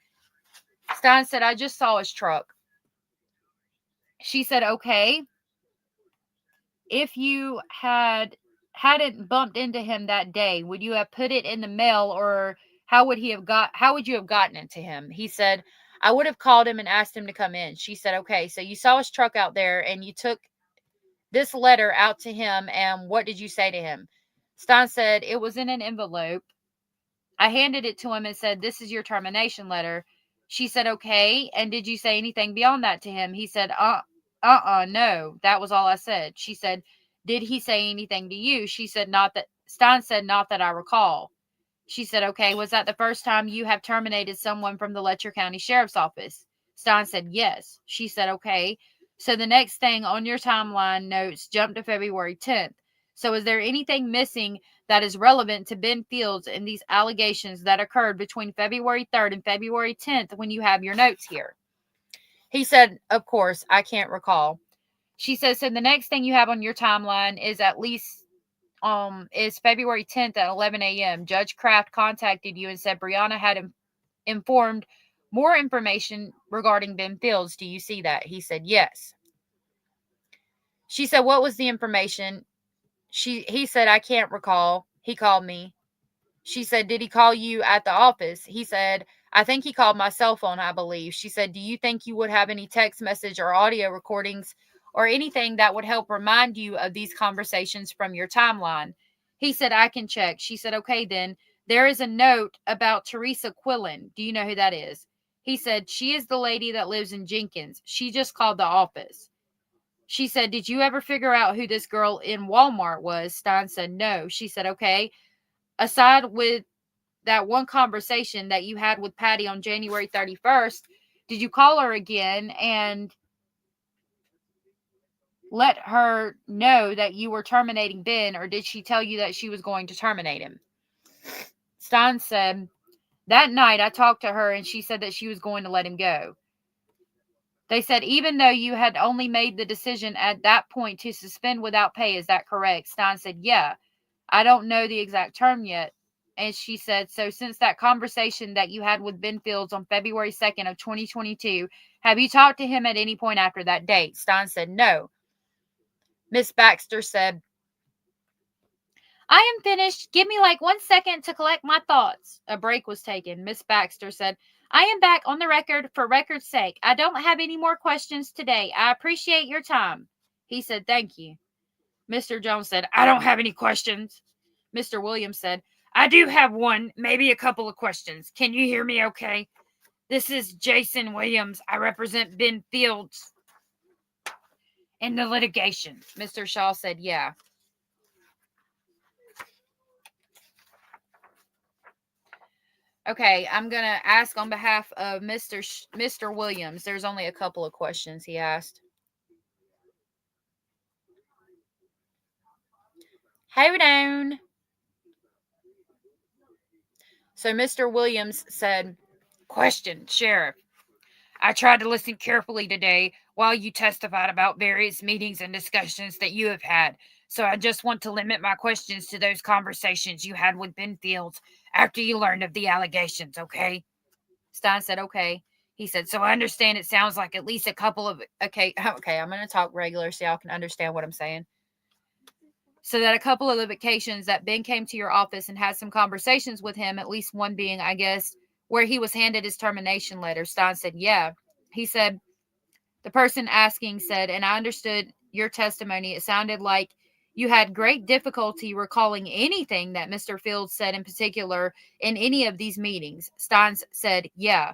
Stein said, I just saw his truck. She said, okay. If you hadn't bumped into him that day, would you have put it in the mail, or how would you have gotten it to him? He said, I would have called him and asked him to come in. She said, okay, so you saw his truck out there and you took this letter out to him, and what did you say to him? Stein said, it was in an envelope. I handed it to him and said, this is your termination letter. She said, okay. And did you say anything beyond that to him? He said, no, that was all I said. She said, did he say anything to you? She said, not that. Stein said, not that I recall. She said, okay, was that the first time you have terminated someone from the Letcher County Sheriff's Office? Stein said, yes. She said, okay. So the next thing on your timeline notes jumped to February 10th. So is there anything missing that is relevant to Ben Fields and these allegations that occurred between February 3rd and February 10th when you have your notes here? He said, of course, I can't recall. She says, so the next thing you have on your timeline is at least is February 10th at 11 a.m. Judge Kraft contacted you and said Brianna had informed more information regarding Ben Fields. Do you see that? He said, yes. She said, what was the information? He said, I can't recall. He called me. She said, did he call you at the office? He said, I think he called my cell phone, I believe. She said, do you think you would have any text message or audio recordings or anything that would help remind you of these conversations from your timeline? He said, I can check. She said, okay, then. There is a note about Teresa Quillen. Do you know who that is? He said, she is the lady that lives in Jenkins. She just called the office. She said, did you ever figure out who this girl in Walmart was? Stein said, no. She said, okay. Aside with that one conversation that you had with Patty on January 31st, did you call her again and let her know that you were terminating Ben, or did she tell you that she was going to terminate him? Stein said, that night I talked to her and she said that she was going to let him go. They said, even though you had only made the decision at that point to suspend without pay, is that correct? Stein said, yeah. I don't know the exact term yet. And she said, so since that conversation that you had with Ben Fields on February 2nd of 2022, have you talked to him at any point after that date? Stein said, no. Miss Baxter said, I am finished. Give me like 1 second to collect my thoughts. A break was taken. Miss Baxter said, I am back on the record for record's sake. I don't have any more questions today. I appreciate your time. He said, thank you. Mr. Jones said, I don't have any questions. Mr. Williams said, I do have one, maybe a couple of questions. Can you hear me okay? This is Jason Williams. I represent Ben Fields in the litigation. Mr. Shaw said, yeah. Okay, I'm going to ask on behalf of Mr. Williams. There's only a couple of questions he asked. Hold on. So Mr. Williams said, question, Sheriff. I tried to listen carefully today while you testified about various meetings and discussions that you have had. So I just want to limit my questions to those conversations you had with Ben Fields after you learned of the allegations, okay? Stein said, okay. He said, so I understand it sounds like at least a couple of, okay, I'm going to talk regular so y'all can understand what I'm saying. So that a couple of occasions that Ben came to your office and had some conversations with him, at least one being, I guess, where he was handed his termination letter. Stein said, yeah. He said, the person asking said, and I understood your testimony. It sounded like you had great difficulty recalling anything that Mr. Fields said in particular in any of these meetings. Steins said, yeah.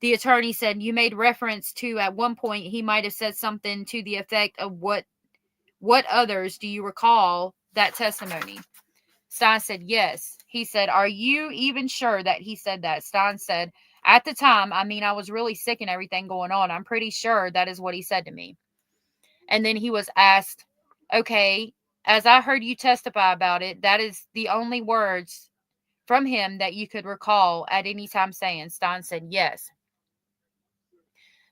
The attorney said, you made reference to at one point he might have said something to the effect of what others do you recall that testimony? Stein said, yes. He said, are you even sure that he said that? Stein said, at the time, I was really sick and everything going on. I'm pretty sure that is what he said to me. And then he was asked, okay, as I heard you testify about it, that is the only words from him that you could recall at any time saying. Stein said, yes.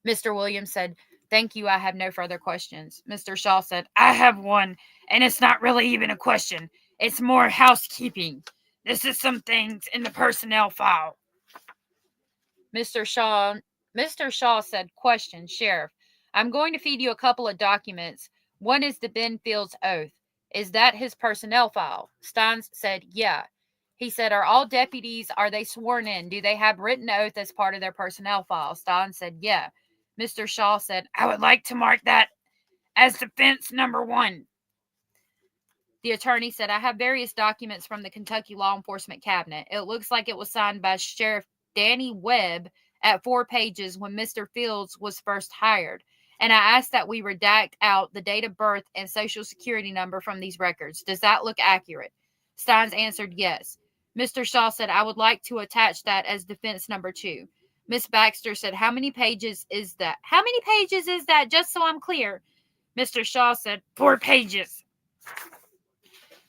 Mr. Williams said, thank you. I have no further questions. Mr. Shaw said, I have one, and it's not really even a question. It's more housekeeping. This is some things in the personnel file. Mr. Shaw said, question, Sheriff. I'm going to feed you a couple of documents. One is the Ben Fields oath. Is that his personnel file? Stines said, yeah. He said, are all deputies, are they sworn in? Do they have written oath as part of their personnel file? Stines said, yeah. Mr. Shaw said, I would like to mark that as defense number 1. The attorney said, I have various documents from the Kentucky Law Enforcement Cabinet. It looks like it was signed by Sheriff Danny Webb at 4 pages when Mr. Fields was first hired. And I asked that we redact out the date of birth and social security number from these records. Does that look accurate? Steins answered yes. Mr. Shaw said, I would like to attach that as defense number 2. Miss Baxter said, how many pages is that? How many pages is that? Just so I'm clear. Mr. Shaw said, 4 pages.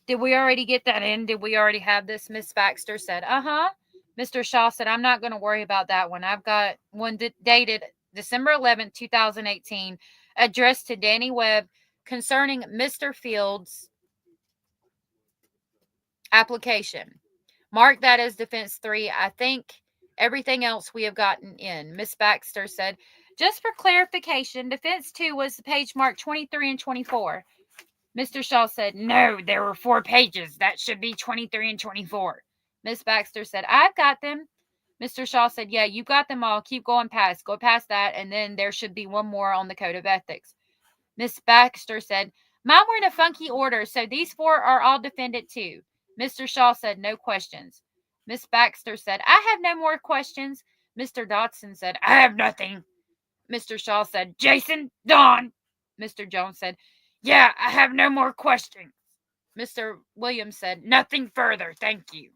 Did we already get that in? Did we already have this? Miss Baxter said, uh-huh. Mr. Shaw said, I'm not going to worry about that one. I've got one dated December 11th, 2018, addressed to Danny Webb concerning Mr. Fields' application. Mark that as defense 3. I think everything else we have gotten in. Miss Baxter said, just for clarification, defense 2 was the page mark 23 and 24. Mr. Shaw said, no, there were 4 pages. That should be 23 and 24. Miss Baxter said, I've got them. Mr. Shaw said, yeah, you got them all. Keep going past. Go past that, and then there should be one more on the Code of Ethics. Miss Baxter said, mine were in a funky order, so these 4 are all defendant too. Mr. Shaw said, no questions. Miss Baxter said, I have no more questions. Mr. Dodson said, I have nothing. Mr. Shaw said, Jason, Dawn. Mr. Jones said, yeah, I have no more questions. Mr. Williams said, nothing further, thank you.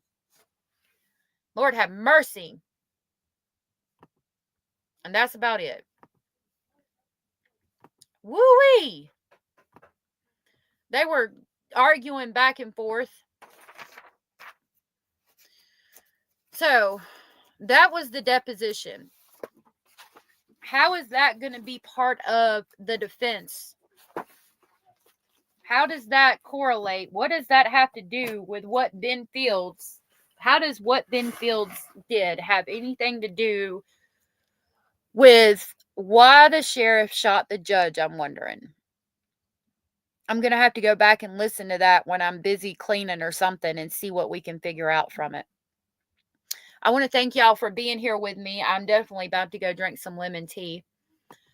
Lord have mercy. And that's about it. Woo-wee. They were arguing back and forth. So, that was the deposition. How is that going to be part of the defense? How does that correlate? What does that have to do with what Ben Fields, how does what Ben Fields did have anything to do with why the sheriff shot the judge, I'm wondering. I'm going to have to go back and listen to that when I'm busy cleaning or something and see what we can figure out from it. I want to thank y'all for being here with me. I'm definitely about to go drink some lemon tea.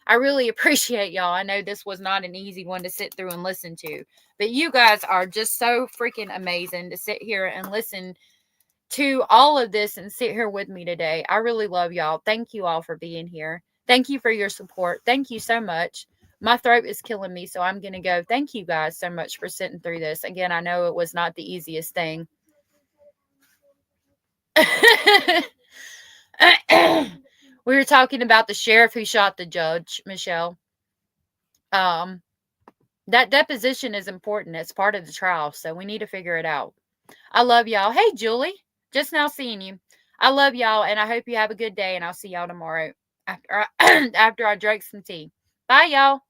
I really appreciate y'all. I know this was not an easy one to sit through and listen to, but you guys are just so freaking amazing to sit here and listen to all of this and sit here with me today. I really love y'all. Thank you all for being here. Thank you for your support. Thank you so much. My throat is killing me, so I'm going to go. Thank you guys so much for sitting through this. Again, I know it was not the easiest thing. We were talking about the sheriff who shot the judge, Michelle. That deposition is important. It's part of the trial, so we need to figure it out. I love y'all. Hey, Julie, just now seeing you. I love y'all, and I hope you have a good day, and I'll see y'all tomorrow after I drank some tea. Bye, y'all.